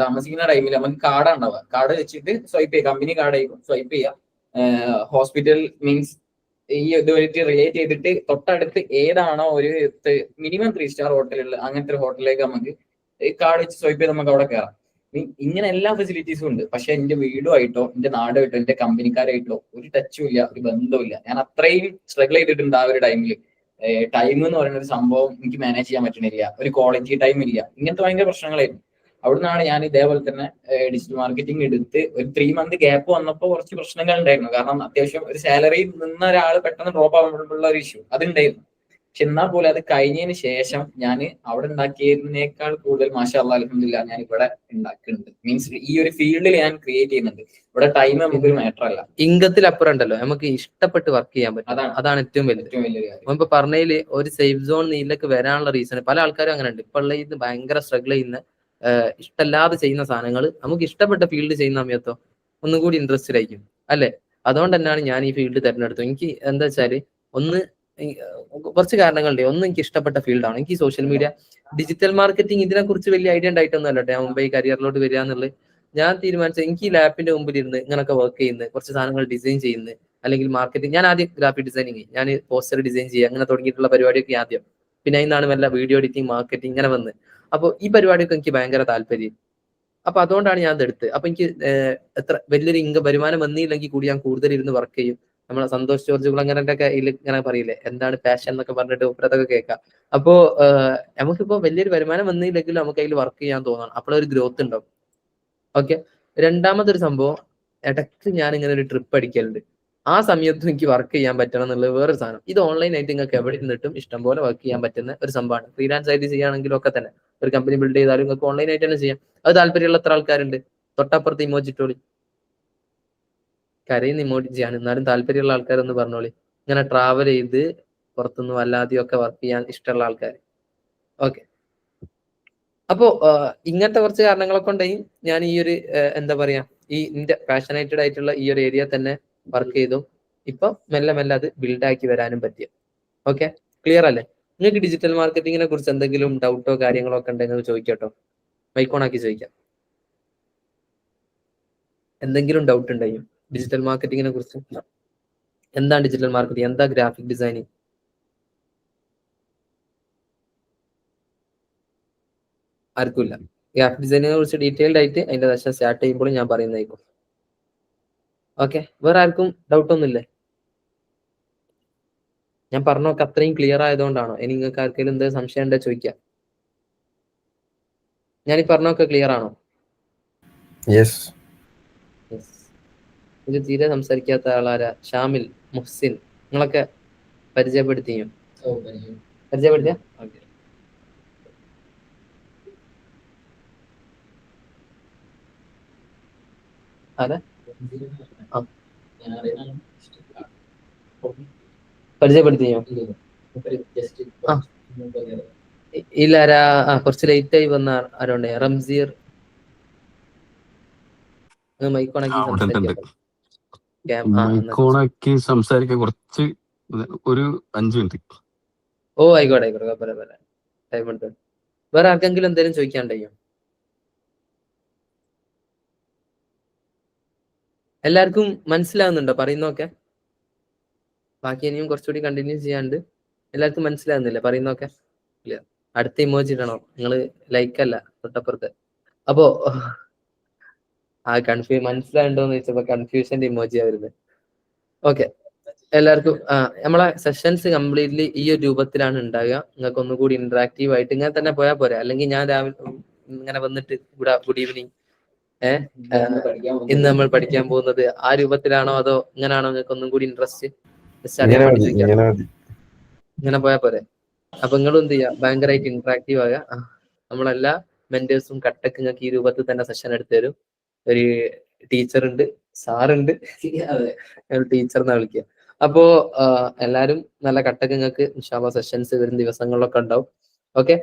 താമസിക്കുന്ന ടൈമിൽ നമുക്ക് കാർഡ് ഉണ്ടാവുക. കാർഡ് വെച്ചിട്ട് സ്വൈപ്പ് ചെയ്യുക, കമ്പനി കാർഡ് ആയിരിക്കും, സ്വൈപ്പ് ചെയ്യുക. ഹോസ്പിറ്റൽ മീൻസ് ഈ ഇതുമായിട്ട് റിലേറ്റ് ചെയ്തിട്ട് തൊട്ടടുത്ത് ഏതാണോ ഒരു മിനിമം 3 സ്റ്റാർ ഹോട്ടലുകൾ, അങ്ങനത്തെ ഒരു ഹോട്ടലിലേക്ക് നമുക്ക് കാർഡ് വെച്ച് സ്വൈപ്പ് ചെയ്ത് നമുക്ക് അവിടെ കയറാം. ഇങ്ങനെ എല്ലാ ഫെസിലിറ്റീസും ഉണ്ട്. പക്ഷെ എന്റെ വീടുമായിട്ടോ എന്റെ നാടുമായിട്ടോ എന്റെ കമ്പനിക്കാരായിട്ടോ ഒരു ടച്ചും ഇല്ല, ഒരു ബന്ധവും ഇല്ല. ഞാൻ അത്രയും സ്ട്രഗിൾ ചെയ്തിട്ടുണ്ട് ആ ഒരു ടൈമിൽ. ടൈം എന്ന് പറയുന്ന ഒരു സംഭവം എനിക്ക് മാനേജ് ചെയ്യാൻ പറ്റണില്ല, ഒരു ക്വാളിറ്റി ടൈം ഇല്ല, ഇങ്ങനത്തെ ഭയങ്കര പ്രശ്നങ്ങളായിരുന്നു. അവിടുന്നാണ് ഞാൻ ഇതേപോലെ തന്നെ ഡിജിറ്റൽ മാർക്കറ്റിംഗ് എടുത്ത് ഒരു 3 മന്ത് ഗ്യാപ്പ് വന്നപ്പോൾ കുറച്ച് പ്രശ്നങ്ങൾ ഉണ്ടായിരുന്നു. കാരണം അത്യാവശ്യം ഒരു സാലറി നിന്ന ഒരാൾ പെട്ടെന്ന് ഡ്രോപ്പ് ആകുമ്പോഴുള്ള ഒരു ഇഷ്യൂ അതുണ്ടായിരുന്നു. പക്ഷെ എന്നാൽ പോലും അത് കഴിഞ്ഞതിന് ശേഷം ഞാൻ അവിടെ ഉണ്ടാക്കിയതിനേക്കാൾ കൂടുതൽ മാഷാ അല്ലാഹ് അൽഹംദുലില്ലാ ഞാൻ ഇവിടെ ഉണ്ടാക്കുന്നുണ്ട്. മീൻസ് ഈ ഒരു ഫീൽഡിൽ ഞാൻ ക്രിയേറ്റ് ചെയ്യുന്നുണ്ട്. ഇവിടെ ടൈം നമുക്കൊരു മാറ്റർ അല്ല, ഇൻകത്തിലപ്പുറം ഉണ്ടല്ലോ, നമുക്ക് ഇഷ്ടപ്പെട്ട് വർക്ക് ചെയ്യാൻ പറ്റും. അതാണ് ഏറ്റവും വലിയ കാര്യം. ഇപ്പൊ പറഞ്ഞതില് ഒരു സേഫ് സോൺ നീലേക്ക് വരാനുള്ള റീസൺ പല ആൾക്കാരും അങ്ങനെ ഉണ്ട്. ഇപ്പൊ ഉള്ള ഇത് ഭയങ്കര സ്ട്രഗിൾ ചെയ്യുന്ന ഇഷ്ടമല്ലാതെ ചെയ്യുന്ന സാധനങ്ങൾ നമുക്ക് ഇഷ്ടപ്പെട്ട ഫീൽഡ് ചെയ്യുന്ന സമയത്തോ ഒന്നും കൂടി ഇൻട്രസ്റ്റഡ് ആയിരിക്കും അല്ലെ? അതുകൊണ്ട് തന്നെയാണ് ഞാൻ ഈ ഫീൽഡ് തിരഞ്ഞെടുത്തത്. എനിക്ക് എന്താ വെച്ചാല് കുറച്ച് കാരണങ്ങളുണ്ട്. ഒന്ന്, എനിക്ക് ഇഷ്ടപ്പെട്ട ഫീൽഡാണ്. എനിക്ക് സോഷ്യൽ മീഡിയ, ഡിജിറ്റൽ മാർക്കറ്റിംഗ് ഇതിനെ കുറിച്ച് വലിയ ഐഡിയ ഉണ്ടായിട്ടൊന്നും അല്ല ഞാൻ മുമ്പ് ഈ കരിയറിലോട്ട് വരിക എന്നുള്ളത്. ഞാൻ തീരുമാനിച്ചത് എനിക്ക് ഈ ലാപ്പിന്റെ മുമ്പിൽ ഇരുന്ന് ഇങ്ങനൊക്കെ വർക്ക് ചെയ്യുന്നത്, കുറച്ച് സാധനങ്ങൾ ഡിസൈൻ ചെയ്യുന്നത്, അല്ലെങ്കിൽ മാർക്കറ്റിംഗ്. ഞാൻ ആദ്യം ഗ്രാഫിക് ഡിസൈനിങ്, ഞാൻ പോസ്റ്റർ ഡിസൈൻ ചെയ്യുക, അങ്ങനെ തുടങ്ങിയിട്ടുള്ള പരിപാടിയൊക്കെ ആദ്യം. പിന്നെ അതിനാണ് വല്ല വീഡിയോ എഡിറ്റിംഗ്, മാർക്കറ്റിംഗ് ഇങ്ങനെ വന്ന്. അപ്പോൾ ഈ പരിപാടിയൊക്കെ എനിക്ക് ഭയങ്കര താല്പര്യം. അപ്പൊ അതുകൊണ്ടാണ് ഞാൻ ഇതെടുത്ത്. അപ്പൊ എനിക്ക് എത്ര വലിയൊരു വരുമാനം വന്നില്ലെങ്കിൽ കൂടി ഞാൻ കൂടുതൽ ഇരുന്ന് വർക്ക് ചെയ്യും. നമ്മളെ സന്തോഷ് ജോർജ് കുളങ്ങരന്റെ ഒക്കെ ഇങ്ങനെ പറയില്ലേ, എന്താണ് പാഷൻ എന്നൊക്കെ പറഞ്ഞിട്ട് അതൊക്കെ കേൾക്കാം. അപ്പോ നമുക്കിപ്പോ വലിയൊരു വരുമാനം വന്നില്ലെങ്കിലും നമുക്ക് അതിൽ വർക്ക് ചെയ്യാൻ തോന്നണം. അപ്പോഴൊരു ഗ്രോത്ത് ഉണ്ടാവും. ഓക്കെ. രണ്ടാമതൊരു സംഭവം, ഇടയ്ക്ക് ഞാൻ ഇങ്ങനെ ഒരു ട്രിപ്പ് അടിക്കലുണ്ട്. ആ സമയത്തും എനിക്ക് വർക്ക് ചെയ്യാൻ പറ്റണം എന്നുള്ളത് വേറൊരു സാധനം. ഇത് ഓൺലൈനായിട്ട് നിങ്ങൾക്ക് എവിടെ നിന്നിട്ടും ഇഷ്ടംപോലെ വർക്ക് ചെയ്യാൻ പറ്റുന്ന ഒരു സംഭവമാണ്. ഫ്രീലാൻസ് ആയിട്ട് ചെയ്യുകയാണെങ്കിലും ഒക്കെ തന്നെ ഒരു കമ്പനി ബിൽഡ് ചെയ്താലും നിങ്ങൾക്ക് ഓൺലൈനായിട്ട് തന്നെ ചെയ്യാം. അത് താല്പര്യമുള്ള എത്ര ആൾക്കാരുണ്ട്? തൊട്ടപ്പുറത്ത് ഇമോജിറ്റോളി, കരയുന്ന ഇമോജിയാണ്, എന്നാലും താല്പര്യമുള്ള ആൾക്കാരൊന്ന് പറഞ്ഞോളി. ഇങ്ങനെ ട്രാവൽ ചെയ്ത് പുറത്തുനിന്നും അല്ലാതെയും ഒക്കെ വർക്ക് ചെയ്യാൻ ഇഷ്ടമുള്ള ആൾക്കാർ. ഓക്കെ. അപ്പോ ഇങ്ങനത്തെ കുറച്ച് കാരണങ്ങളൊക്കെ ഉണ്ടെങ്കിൽ ഞാൻ ഈ ഒരു എന്താ പറയാ, ഈ എന്റെ പാഷനേറ്റഡ് ആയിട്ടുള്ള ഈ ഒരു ഏരിയ തന്നെ വർക്ക് ചെയ്തു. ഇപ്പൊ മെല്ലെ മെല്ലെ അത് ബിൽഡാക്കി വരാനും പറ്റിയ. ഓക്കെ, ക്ലിയർ അല്ലേ? നിങ്ങൾക്ക് ഡിജിറ്റൽ മാർക്കറ്റിങ്ങിനെ കുറിച്ച് എന്തെങ്കിലും ഡൗട്ടോ കാര്യങ്ങളോ ഒക്കെ ഉണ്ടെങ്കിൽ ചോദിക്കട്ടോ. മൈക്കോൺ ആക്കി ചോദിക്കാം. എന്തെങ്കിലും ഡൗട്ട് ഉണ്ടെങ്കിൽ ഡിജിറ്റൽ മാർക്കറ്റിങ്ങിനെ കുറിച്ച്. എന്താണ് ഡിജിറ്റൽ മാർക്കറ്റിംഗ്? എന്താ ഗ്രാഫിക് ഡിസൈനിങ്? ആർക്കുമില്ല. ഗ്രാഫിക് ഡിസൈനിങ്ങിനെ കുറിച്ച് ഡീറ്റെയിൽഡ് ആയിട്ട് അതിന്റെ സെഷൻ സ്റ്റാർട്ട് ചെയ്യുമ്പോൾ ഞാൻ പറയുന്നതായിരിക്കും. ഓക്കെ, വേറെ ആർക്കും ഡൗട്ട് ഒന്നുമില്ലേ? ഞാൻ പറഞ്ഞൊക്കെ അത്രയും ക്ലിയർ ആയതുകൊണ്ടാണോ? ഇനി നിങ്ങൾക്ക് ആർക്കെങ്കിലും എന്തെങ്കിലും സംശയം ഉണ്ടോ ചോദിക്കാം. ഞാൻ ഈ പറഞ്ഞൊക്കെ ക്ലിയർ ആണോ? യെസ്. ഇത് തീരെ സംസാരിക്കാത്ത ആളാരാ? ഷാമിൽ, മുഹ്സിൻ, നിങ്ങളൊക്കെ പരിചയപ്പെടുത്തിയോ? പരിചയപ്പെടുത്തിയ? ഓക്കെ. അതെ, പരിചയപ്പെടുത്തിയോ? ഇല്ല, ആരാ? കുറച്ച് ലേറ്റ് ആയി വന്ന ആരുണ്ട്? റംസീർ, മൈക്കോണാക്കി മൈക്കോണാക്കി സംസാരിക്കാൻ കുറച്ച് ഒരു 5 മിനിറ്റ്. ഓ, ആയിക്കോട്ടെ ആയിക്കോട്ടെ, ടൈം ഉണ്ട്. വേറെ ആർക്കെങ്കിലും എന്തെങ്കിലും ചോദിക്കാണ്ടോ? എല്ലാവർക്കും മനസ്സിലാവുന്നുണ്ടോ പറയുന്നൊക്കെ? ബാക്കി ഇനിയും കുറച്ചുകൂടി കണ്ടിന്യൂ ചെയ്യാണ്ട്. എല്ലാവർക്കും മനസ്സിലാവുന്നില്ല പറയുന്നൊക്കെ? ഇല്ല. അടുത്ത ഇമോജി ഇടണോ? നിങ്ങള് ലൈക്കല്ല, തൊട്ടപ്പുറത്ത്. അപ്പോ മനസ്സിലാവുണ്ടോന്ന് ചോദിച്ചപ്പോ കൺഫ്യൂഷന്റെ ഇമോജിയാ വരുന്നത്. ഓക്കെ, എല്ലാവർക്കും നമ്മളെ സെഷൻസ് കംപ്ലീറ്റ്ലി ഈ ഒരു രൂപത്തിലാണ് ഉണ്ടാകുക. നിങ്ങൾക്ക് ഒന്നുകൂടി ഇന്ററാക്റ്റീവ് ആയിട്ട് ഇങ്ങനെ തന്നെ പോയാൽ പോരാ. അല്ലെങ്കിൽ ഞാൻ രാവിലെ ഇങ്ങനെ വന്നിട്ട് ഗുഡ് ഈവനിങ്, ഇന്ന് നമ്മൾ പഠിക്കാൻ പോകുന്നത് ആ രൂപത്തിലാണോ അതോ ഇങ്ങനാണോ? നിങ്ങൾക്ക് ഒന്നും കൂടി ഇൻട്രസ്റ്റ് ഇങ്ങനെ പോയാൽ പോരെ? അപ്പൊ നിങ്ങളും എന്ത് ചെയ്യാ, ഭയങ്കരമായിട്ട് ഇന്ററാക്റ്റീവ് ആകുക. നമ്മളെല്ലാ മെന്റേഴ്സും കട്ടക്ക് നിങ്ങൾക്ക് ഈ രൂപത്തിൽ തന്നെ സെഷൻ എടുത്തു തരും. ഒരു ടീച്ചർ ഉണ്ട്, സാറുണ്ട്, ടീച്ചർ എന്നാ വിളിക്കുക. അപ്പോ എല്ലാരും നല്ല കട്ടക്ക് നിങ്ങൾക്ക് ഇൻഷാല്ലാ സെഷൻസ് വരും ദിവസങ്ങളിലൊക്കെ ഉണ്ടാവും. ഓക്കെ,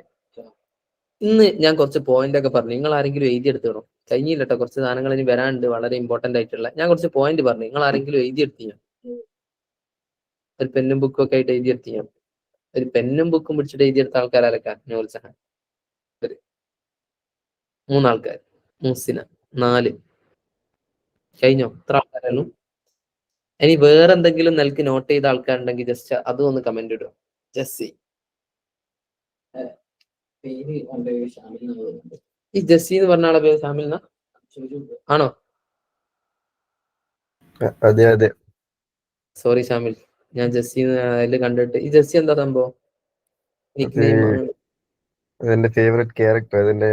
ഇന്ന് ഞാൻ കുറച്ച് പോയിന്റ് ഒക്കെ പറഞ്ഞു. നിങ്ങൾ ആരെങ്കിലും എഴുതിയെടുത്തോ? കഴിഞ്ഞില്ല കേട്ടോ, കുറച്ച് സാധനങ്ങൾ ഇനി വരാനുണ്ട് വളരെ ഇമ്പോർട്ടന്റ് ആയിട്ടുള്ള. ഞാൻ കുറച്ച് പോയിന്റ് പറഞ്ഞു, നിങ്ങൾ ആരെങ്കിലും എഴുതിയെടുത്തിയോ? ഒരു പെന്നും ബുക്കും ഒക്കെ ആയിട്ട് എഴുതിയെടുത്തിയോ? ഒരു പെന്നും ബുക്കും പിടിച്ചിട്ട് എഴുതിയെടുത്ത ആൾക്കാരൊക്കെ നൂർജഹാൻ ഒരു 3 ആൾക്കാർ, മുഹ്സിന 4. കഴിഞ്ഞോ? എത്ര ആൾക്കാരായിരുന്നു? ഇനി വേറെ എന്തെങ്കിലും നിലക്ക് നോട്ട് ചെയ്ത ആൾക്കാരുണ്ടെങ്കിൽ ജസ്റ്റ് അതും ഒന്ന് കമന്റ് ഇടുക. ജസ്സി, ഈ ജസ്സി എന്ന് പറഞ്ഞ ആളെ പേര് ഷാമിൽ ആണോ? അതെ അതെ. സോറി ഷാമിൽ, ഞാൻ ജസ്സി അതിൽ കണ്ടിട്ട്. ഈ ജസ്സി എന്താ സംഭവം? അതെന്റെ ഫേവറേറ്റ് ക്യാരക്ടർ. അതിന്റെ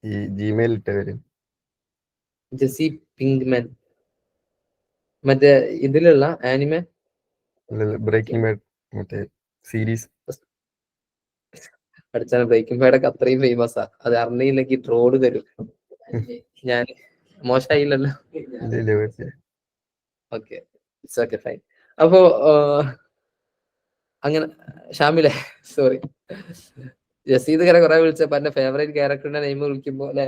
ഈ ജിമെയിൽ ഇട്ട വരും. ജസ്സി പിങ്ക്മാൻ, മറ്റേ ഇതിലുള്ള ആനിമെ ബ്രേക്കിംഗ് ബാഡ് മറ്റേ സീരീസ്. പഠിച്ചാൽ ബ്രേക്കിംഗ് ബാഡ് ഒക്കെ അത്രയും ഫേമസാ. അത് അറിഞ്ഞില്ലെങ്കിൽ ട്രോള് തരും. ഞാൻ മോശമായില്ലല്ലോ? Okay, it's okay, fine. അപ്പോ അങ്ങനെ ഷാമിലെ, സോറി, ജസീദ് ഇങ്ങനെ കുറെ വിളിച്ചപ്പോ എന്റെ ഫേവറേറ്റ് ക്യാരക്ടറിന്റെ നെയിം വിളിക്കുമ്പോ അല്ലെ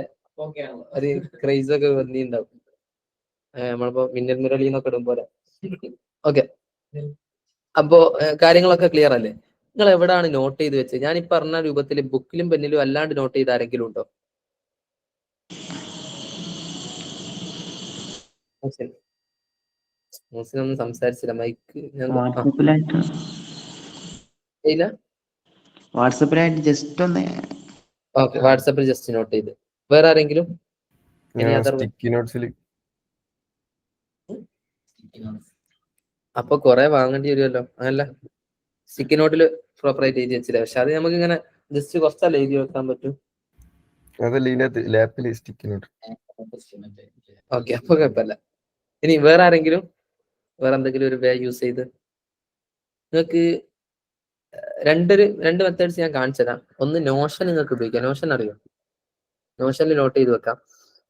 ഒരു ക്രൈസ് ഒക്കെ വന്നിണ്ടാവും. നമ്മളിപ്പോ മിന്നൽ മുരളി എന്നൊക്കെ ഇടും പോലെ. ഓക്കെ, അപ്പോ കാര്യങ്ങളൊക്കെ ക്ലിയർ അല്ലേ? നിങ്ങൾ എവിടാണ് നോട്ട് ചെയ്ത് വെച്ചത്? ഞാൻ ഈ പറഞ്ഞ രൂപത്തിൽ ബുക്കിലും പെന്നിലും അല്ലാണ്ട് നോട്ട് ചെയ്ത് ആരെങ്കിലും ഉണ്ടോ? ഒന്നും സംസാരിച്ചില്ല. മൈക്ക് ഇല്ല. വാട്സപ്പിലായിട്ട് ജസ്റ്റ് ഒന്ന് ഓക്കെ, വാട്സാപ്പിൽ ജസ്റ്റ് നോട്ട് ചെയ്ത്. വേറെ ആരെങ്കിലും? ഇനി അതർ സ്റ്റിക്കി നോട്ട്സിൽ അപ്പൊ കൊറേ വാങ്ങേണ്ടി വരുമല്ലോ. അങ്ങനല്ല, സ്റ്റിക്കി നോട്ടിൽ പ്രോപ്പറായിട്ട് എഴുതി വെച്ചില്ല. പക്ഷെ അത് നമുക്ക് ഇങ്ങനെ ജസ്റ്റ് കുറച്ചല്ല എഴുതി വെക്കാൻ പറ്റും. അതല്ല ഇതിനകത്ത് ലാപ്പില് സ്റ്റിക്കി നോട്ട്. ഓക്കെ, അപ്പൊ കുഴപ്പമില്ല. ഇനി വേറെ ആരെങ്കിലും വേറെ എന്തെങ്കിലും ഒരു വേ യൂസ് ചെയ്ത് നിങ്ങൾക്ക് രണ്ട് മെത്തേഡ്സ് ഞാൻ കാണിച്ചതാ. ഒന്ന് നോഷൻ നിങ്ങൾക്ക് ഉപയോഗിക്കാം. നോഷൻ അറിയോ? നോഷനിൽ നോട്ട് ചെയ്ത് വെക്കാം.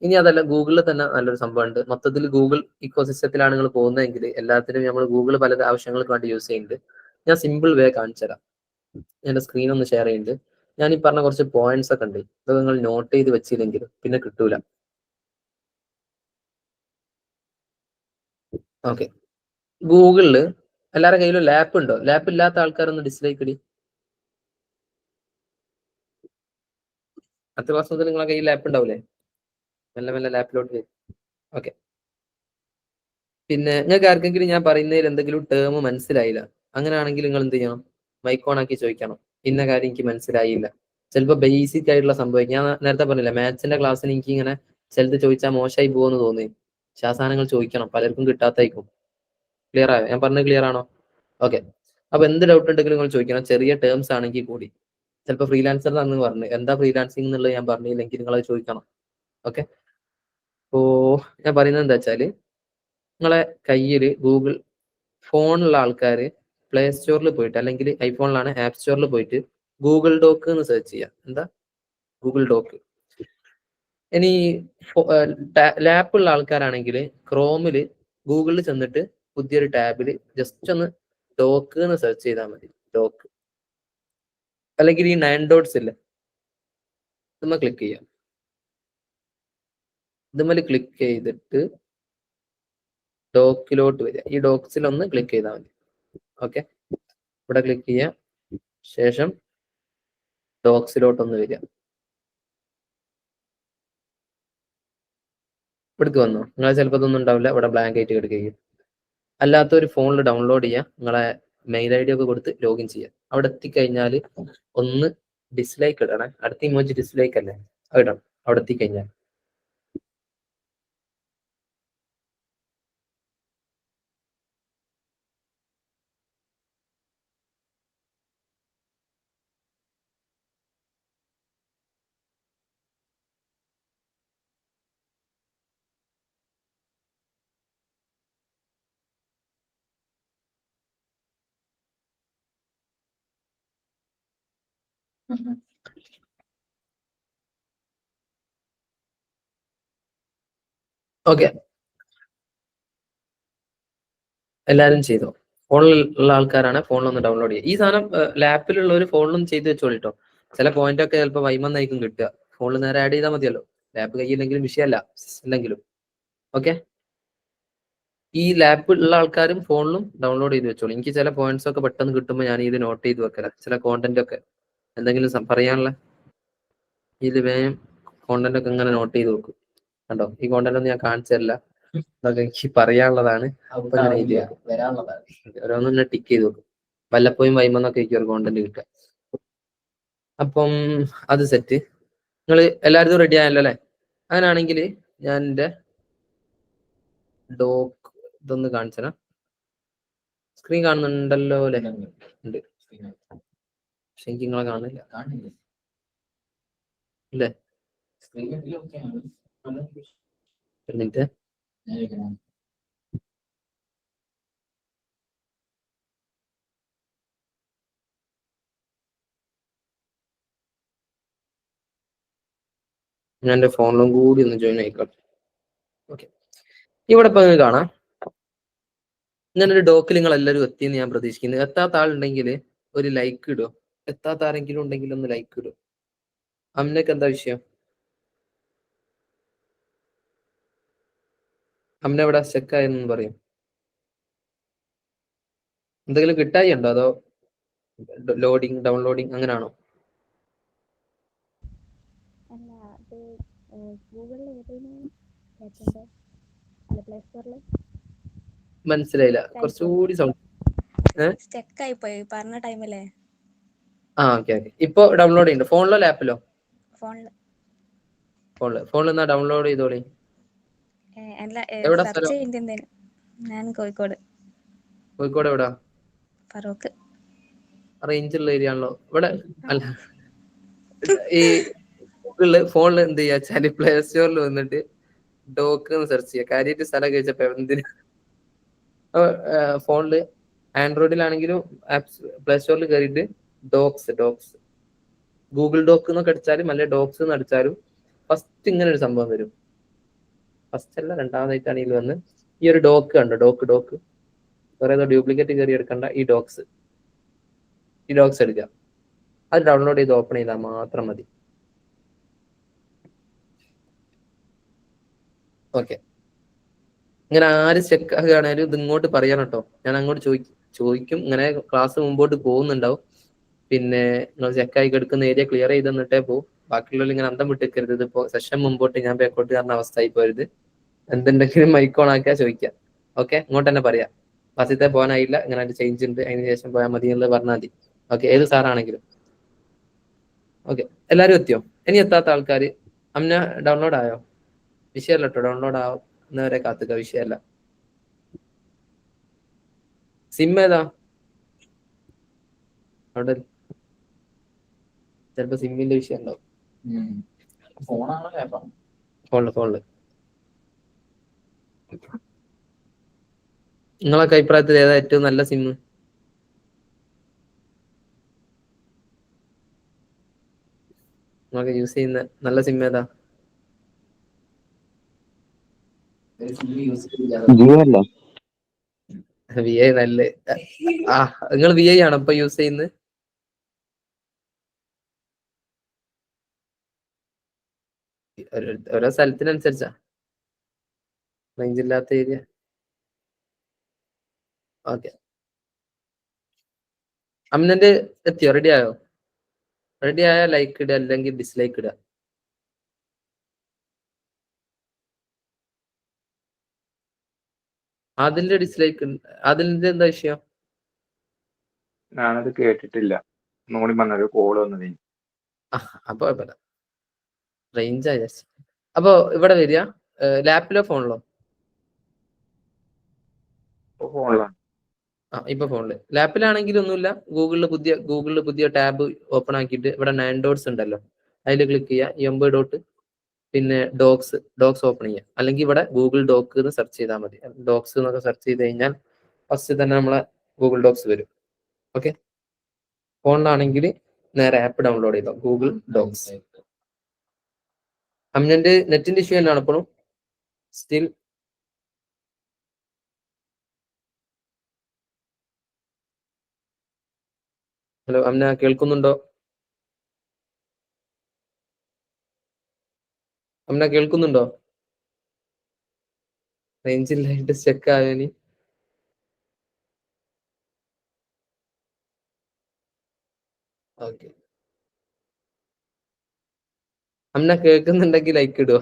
ഇനി അതല്ല, ഗൂഗിളിൽ തന്നെ നല്ലൊരു സംഭവം ഉണ്ട്. മൊത്തത്തിൽ ഗൂഗിൾ ഇക്കോ സിസ്റ്റത്തിലാണ് നിങ്ങൾ പോകുന്നതെങ്കിൽ എല്ലാത്തിനും നമ്മൾ ഗൂഗിൾ പല ആവശ്യങ്ങൾക്ക് വേണ്ടി യൂസ് ചെയ്യുന്നുണ്ട്. ഞാൻ സിമ്പിൾ വേ കാണിച്ചു തരാം. എന്റെ സ്ക്രീൻ ഒന്ന് ഷെയർ ചെയ്യുന്നുണ്ട്. ഞാൻ ഈ പറഞ്ഞ കുറച്ച് പോയിന്റ്സ് ഒക്കെ ഉണ്ട്. ഇത് നിങ്ങൾ നോട്ട് ചെയ്ത് വെച്ചില്ലെങ്കിൽ പിന്നെ കിട്ടൂല. ഓക്കെ, ഗൂഗിളില് എല്ലാവരുടെ കയ്യിലും ലാപ്പ് ഉണ്ടോ? ലാപ്പ് ഇല്ലാത്ത ആൾക്കാരൊന്ന് ഡിസ്ലൈക്ക് ഇടി. അടുത്ത ക്ലാസ് മുതൽ നിങ്ങളെ കയ്യിൽ ലാപ്പ് ഉണ്ടാവില്ലേ? മെല്ലെ മെല്ലെ ലാപ്പിലോട്ട് വരും. ഓക്കെ, പിന്നെ നിങ്ങൾക്ക് ആർക്കെങ്കിലും ഞാൻ പറയുന്നതിൽ എന്തെങ്കിലും ടേം മനസ്സിലായില്ല, അങ്ങനെയാണെങ്കിൽ നിങ്ങൾ എന്ത് ചെയ്യണം? മൈക്ക് ഓൺ ആക്കി ചോദിക്കണം, ഇന്ന കാര്യം എനിക്ക് മനസ്സിലായില്ല. ചിലപ്പോൾ ബേസിക് ആയിട്ടുള്ള സംഭവം ഞാൻ നേരത്തെ പറഞ്ഞില്ല, മാത്സിന്റെ ക്ലാസ്സിൽ എനിക്ക് ഇങ്ങനെ ചിലത് ചോദിച്ചാൽ മോശമായി പോകുമെന്ന് തോന്നി. പക്ഷെ ആ സാധനങ്ങൾ ചോദിക്കണം, പലർക്കും കിട്ടാത്തായിരിക്കും. ക്ലിയർ ആയോ? ഞാൻ പറഞ്ഞത് ക്ലിയർ ആണോ? ഓക്കെ, അപ്പൊ എന്ത് ഡൗട്ട് ഉണ്ടെങ്കിലും നിങ്ങൾ ചോദിക്കണം. ചെറിയ ടേംസ് ആണെങ്കിൽ കൂടി. ചിലപ്പോൾ ഫ്രീലാൻസർ ആണെന്ന് പറഞ്ഞു, എന്താ ഫ്രീലാൻസിങ് എന്നുള്ളത് ഞാൻ പറഞ്ഞില്ലെങ്കിൽ നിങ്ങൾ അത് ചോദിക്കണം. ഓക്കെ, അപ്പോ ഞാൻ പറയുന്നത് എന്താ വെച്ചാല്, നിങ്ങളെ കയ്യിൽ ഗൂഗിൾ ഫോണുള്ള ആൾക്കാർ പ്ലേ സ്റ്റോറിൽ പോയിട്ട്, അല്ലെങ്കിൽ ഐഫോണിലാണ് ആപ്പ് സ്റ്റോറിൽ പോയിട്ട് ഗൂഗിൾ ഡോക്ക് എന്ന് സെർച്ച് ചെയ്യാം. എന്താ ഗൂഗിൾ ഡോക്ക്. ഇനി ലാപ്പുള്ള ആൾക്കാരാണെങ്കിൽ ക്രോമില് ഗൂഗിളിൽ ചെന്നിട്ട് പുതിയൊരു ടാബില് ജസ്റ്റ് ഒന്ന് ഡോക്ക് എന്ന് സെർച്ച് ചെയ്താൽ മതി. ഡോക്ക്, അല്ലെങ്കിൽ ഈ 9 ഡോട്ട്സ് ഇല്ലേ, ഇതുമ്മ ക്ലിക്ക് ചെയ്യാം. ഇതുമ്മൽ ക്ലിക്ക് ചെയ്തിട്ട് ഡോക്കിലോട്ട് വരിക. ഈ ഡോക്സിൽ ഒന്ന് ക്ലിക്ക് ചെയ്താൽ മതി. ഓക്കെ, ഇവിടെ ക്ലിക്ക് ചെയ്യാം. ശേഷം ഡോക്സിലോട്ടൊന്ന് വരിക. ഇവിടേക്ക് വന്നു. നിങ്ങളെ ചിലപ്പോൾ ഇതൊന്നും ഉണ്ടാവില്ല, ഇവിടെ ബ്ലാങ്ക് ആയിട്ട് കിടക്കുകയും. അല്ലാത്ത ഒരു ഫോണിൽ ഡൗൺലോഡ് ചെയ്യുക, നിങ്ങളെ മെയിൽ ഐ ഡി ഒക്കെ കൊടുത്ത് ലോഗിൻ ചെയ്യുക. അവിടെ എത്തിക്കഴിഞ്ഞാൽ ഒന്ന് ഡിസ്ലൈക്ക് ഇടണേ. അടുത്ത ഇമോജി ഡിസ്ലൈക്ക് അല്ലേ, അത് ഇടണം അവിടെ എത്തിക്കഴിഞ്ഞാൽ. ഓക്കെ, എല്ലാവരും ചെയ്തോ? ഫോണിൽ ഉള്ള ആൾക്കാരാണ് ഫോണിലൊന്ന് ഡൗൺലോഡ് ചെയ്യുക. ഈ സാധനം ലാപ്പിലുള്ള ഒരു ഫോണിലും ചെയ്ത് വെച്ചോളിട്ടോ. ചില പോയിന്റ് ഒക്കെ ചിലപ്പോൾ വൈമെന്നായിരിക്കും കിട്ടുക. ഫോണിൽ നേരെ ആഡ് ചെയ്താൽ മതിയല്ലോ. ലാപ്പ് കയ്യില്ലെങ്കിലും വിഷയമല്ല, ഇല്ലെങ്കിലും. ഓക്കെ, ഈ ലാപ്പ് ഉള്ള ആൾക്കാരും ഫോണിലും ഡൗൺലോഡ് ചെയ്ത് വെച്ചോളൂ. എനിക്ക് ചില പോയിന്റ്സ് ഒക്കെ പെട്ടെന്ന് കിട്ടുമ്പോൾ ഞാൻ ഇത് നോട്ട് ചെയ്ത് വെക്കല. ചില കോണ്ടന്റ് ഒക്കെ എന്തെങ്കിലും പറയാനുള്ള ഇതിൽ വേഗം കോണ്ടന്റ് ഒക്കെ ഇങ്ങനെ നോട്ട് ചെയ്ത് വെക്കും. കണ്ടോ, ഈ കോണ്ടന്റ് ഒന്നും ഞാൻ കാണിച്ചു തരില്ല, അതൊക്കെ എനിക്ക് പറയാനുള്ളതാണ്. അപ്പൊ ഇങ്ങനെ എഴുതി വെക്കും. ഓരോന്നും ടിക്ക് ചെയ്ത് വെക്കും. വല്ലപ്പോഴും വൈമെന്നൊക്കെ എനിക്ക് ഒരു കോണ്ടന്റ് കിട്ടുക. അപ്പം അത് സെറ്റ്. നിങ്ങൾ എല്ലാവരും റെഡി ആയല്ലോ അല്ലെ? അങ്ങനെയാണെങ്കിൽ ഞാൻ എൻ്റെ ഡോക്ക് ഇതൊന്ന് കാണിച്ചതാ. സ്ക്രീൻ കാണുന്നുണ്ടല്ലോ അല്ലെ? ഉണ്ട്, പക്ഷെ എനിക്ക് നിങ്ങളെ കാണില്ല. ഇല്ലേ? എന്നിട്ട് ഞാൻ എൻ്റെ ഫോണിലും കൂടി ഒന്ന് ജോയിൻ ആയിക്കോട്ടെ. ഓക്കെ, ഇവിടെ ഇപ്പൊ നിങ്ങൾക്ക് കാണാം. ഇങ്ങനെ ഒരു ഡോക്കിൽ നിങ്ങൾ എല്ലാവരും എത്തിയെന്ന് ഞാൻ പ്രതീക്ഷിക്കുന്നു. എത്താത്ത ആളുണ്ടെങ്കിൽ ഒരു ലൈക്ക് ഇടുക. എത്താത്ത ആരെങ്കിലും ഉണ്ടെങ്കിൽ ഒന്ന് ലൈക്ക് ഇടുക. അമ്നക്ക് എന്താ വിഷയം? അമ്ന എവിടെ സ്റ്റക്കായെന്ന് പറയും. എന്തെങ്കിലും കിട്ടായി ഉണ്ടോ, അതോ ലോഡിങ് ഡൗൺലോഡിങ് അങ്ങനെയാണോ? അല്ല, അത് ഗൂഗിളിൽ ഏതെങ്കിലും കേട്ടിട്ടുണ്ടോ? അല്ല, പ്ലേ സ്റ്റോറിൽ മനസ്സിലായില്ല, കുറച്ചുകൂടി സൗണ്ട്. സ്റ്റക്കായി പോയി പറഞ്ഞ ടൈമിലെ. ഓക്കെ. ഇപ്പൊ ഡൗൺലോഡ് ചെയ്യുന്നുണ്ട് ഫോണിലോ ലാപ്പിലോ? ഫോണില് ഫോണിൽ എന്നാ ഡൗൺലോഡ് ചെയ്തോളി. അല്ല എവിടെ സെർച്ച് സ്ഥലം? ചെയ്തിട്ടുണ്ടേനു. ഞാൻ കോഴിക്കോട് കോഴിക്കോട് എവിടാ? ഫറൂഖ്. റേഞ്ച് ഉള്ള ഏരിയ ആണല്ലോ ഇവിടെ. അല്ല, ഈ ഗൂഗിളില് ഫോണിൽ എന്ത് ചെയ്യാ വെച്ചാല് പ്ലേ സ്റ്റോറിൽ വന്നിട്ട് ഡോക്ക് സെർച്ച് ചെയ്യുക. കാര്യമായിട്ട് സ്ഥലം കഴിച്ചപ്പോ എന്തിന് ഫോണില് ആൻഡ്രോയിഡിലാണെങ്കിലും പ്ലേ സ്റ്റോറിൽ കയറിയിട്ട് ഡോക്സ് ഗൂഗിൾ ഡോക്ക് എന്നൊക്കെ അടിച്ചാലും അല്ലെ ഡോക്സ് എന്ന് അടിച്ചാലും ഫസ്റ്റ് ഇങ്ങനെ ഒരു സംഭവം വരും. ഫസ്റ്റ് അല്ല, രണ്ടാമതായിട്ടാണ് ഇതിൽ വന്ന് ഈ ഒരു ഡോക്ക് കണ്ടോ? ഡോക്ക് വേറെ ഏതോ ഡ്യൂപ്ലിക്കേറ്റ് കയറി എടുക്കണ്ട. ഈ ഡോക്സ് എടുക്കുക. അത് ഡൗൺലോഡ് ചെയ്ത് ഓപ്പൺ ചെയ്താൽ മാത്രം മതി. ഓക്കെ. ഇങ്ങനെ ആര് ചെക്ക് ആകുകയാണേലും ഇത് ഇങ്ങോട്ട് പറയണം കേട്ടോ. ഞാൻ അങ്ങോട്ട് ചോദിക്കും. ഇങ്ങനെ ക്ലാസ് മുമ്പോട്ട് പോകുന്നുണ്ടാവും. പിന്നെ നിങ്ങൾ ചെക്കായി കിടക്കുന്ന ഏരിയ ക്ലിയർ ചെയ്ത് തന്നിട്ടേ പോകും. ബാക്കിയുള്ളവർ ഇങ്ങനെ അന്തം വിട്ടിരിക്കരുത്. ഇതിപ്പോ സെഷൻ മുമ്പോട്ട് ഞാൻ ബാക്കോട്ട് കാരണം അവസ്ഥയായി പോരുത്. എന്തുണ്ടെങ്കിലും മൈക്ക് ഓൺ ആക്കിയാൽ ചോദിക്കാം. ഓക്കെ, ഇങ്ങോട്ട് തന്നെ പറയാം. ഫസ്റ്റത്തെ പോകാനായില്ല, ഇങ്ങനെ ഒരു ചേഞ്ച് ഉണ്ട്, അതിന് ശേഷം പോയാൽ മതി എന്നുള്ളത് പറഞ്ഞാൽ മതി. ഓക്കെ, ഏത് സാറാണെങ്കിലും. ഓക്കെ, എല്ലാവരും എത്തിയോ? ഇനി എത്താത്ത ആൾക്കാർ അമ്ന ഡൗൺലോഡ് ആയോ? വിഷയമല്ല കേട്ടോ, ഡൗൺലോഡ് ആവുന്നവരെ കാത്തുക, വിഷയമല്ല. സിം ഏതാ? അവിടെ ചിലപ്പോ സിമ്മിന്റെ വിഷയം ഉണ്ടാവും. ഫോണാണോ ലാപ്പാണോ? ഫോണില് നിങ്ങളൊക്കെ അഭിപ്രായത്തിൽ ഏതാ ഏറ്റവും നല്ല സിം? നിങ്ങളൊക്കെ യൂസ് ചെയ്യുന്ന നല്ല സിം ഏതാ? വി ഐ നല്ല. നിങ്ങൾ വി ഐ ആണോ ഇപ്പൊ യൂസ് ചെയ്യുന്നത്? ഓരോ സ്ഥലത്തിനനുസരിച്ചാ, റേഞ്ച് ഇല്ലാത്ത ഏരിയ. ഓക്കെ, അമ്നന്റെ എത്തിയോ? റെഡി ആയോ? റെഡി ആയ ലൈക്ക് ഇടുക, അല്ലെങ്കിൽ ഡിസ്ലൈക്ക് ഇടുക. അതിന്റെ ഡിസ്ലൈക്ക്, അതിന്റെ എന്താ വിഷയം? ഞാനത് കേട്ടിട്ടില്ല. ഒന്നുകൂടി പറഞ്ഞൊരു കോള് വന്നത്. അപ്പൊ കുഴപ്പമില്ല, റേഞ്ച് ആയി. അപ്പൊ ഇവിടെ വരിക, ലാപ്പിലോ ഫോണിലോ? ഫോണിലാണ്. ഇപ്പൊ ഫോണില്. ലാപ്പിലാണെങ്കിൽ ഒന്നുമില്ല, ഗൂഗിളിൽ പുതിയ ടാബ് ഓപ്പൺ ആക്കിയിട്ട് ഇവിടെ 9 ഡോട്ട്സ് ഉണ്ടല്ലോ, അതിൽ ക്ലിക്ക് ചെയ്യുക. ഈ 9 ഡോട്ട്, പിന്നെ ഡോക്സ് ഓപ്പൺ ചെയ്യുക. അല്ലെങ്കിൽ ഇവിടെ ഗൂഗിൾ ഡോക്ക് എന്ന് സെർച്ച് ചെയ്താൽ മതി. ഡോക്സ് എന്നൊക്കെ സെർച്ച് ചെയ്ത് കഴിഞ്ഞാൽ ഫസ്റ്റ് തന്നെ നമ്മളെ ഗൂഗിൾ ഡോക്സ് വരും. ഓക്കെ, ഫോണിലാണെങ്കിൽ നേരെ ആപ്പ് ഡൗൺലോഡ് ചെയ്തോ, ഗൂഗിൾ ഡോക്സ്. അമ്നന്റെ നെറ്റിന്റെ ഇഷ്യൂ തന്നെയാണ് ഇപ്പോഴും സ്റ്റിൽ? ഹലോ അമ്ന, കേൾക്കുന്നുണ്ടോ? അമ്ന കേൾക്കുന്നുണ്ടോ? റേഞ്ച് ഇല്ലായിട്ട് സ്റ്റക്ക് ആയനി. ഓക്കെ, അമ്ന കേൾക്കുന്നുണ്ടെങ്കിൽ ലൈക്ക് ഇടുവോ?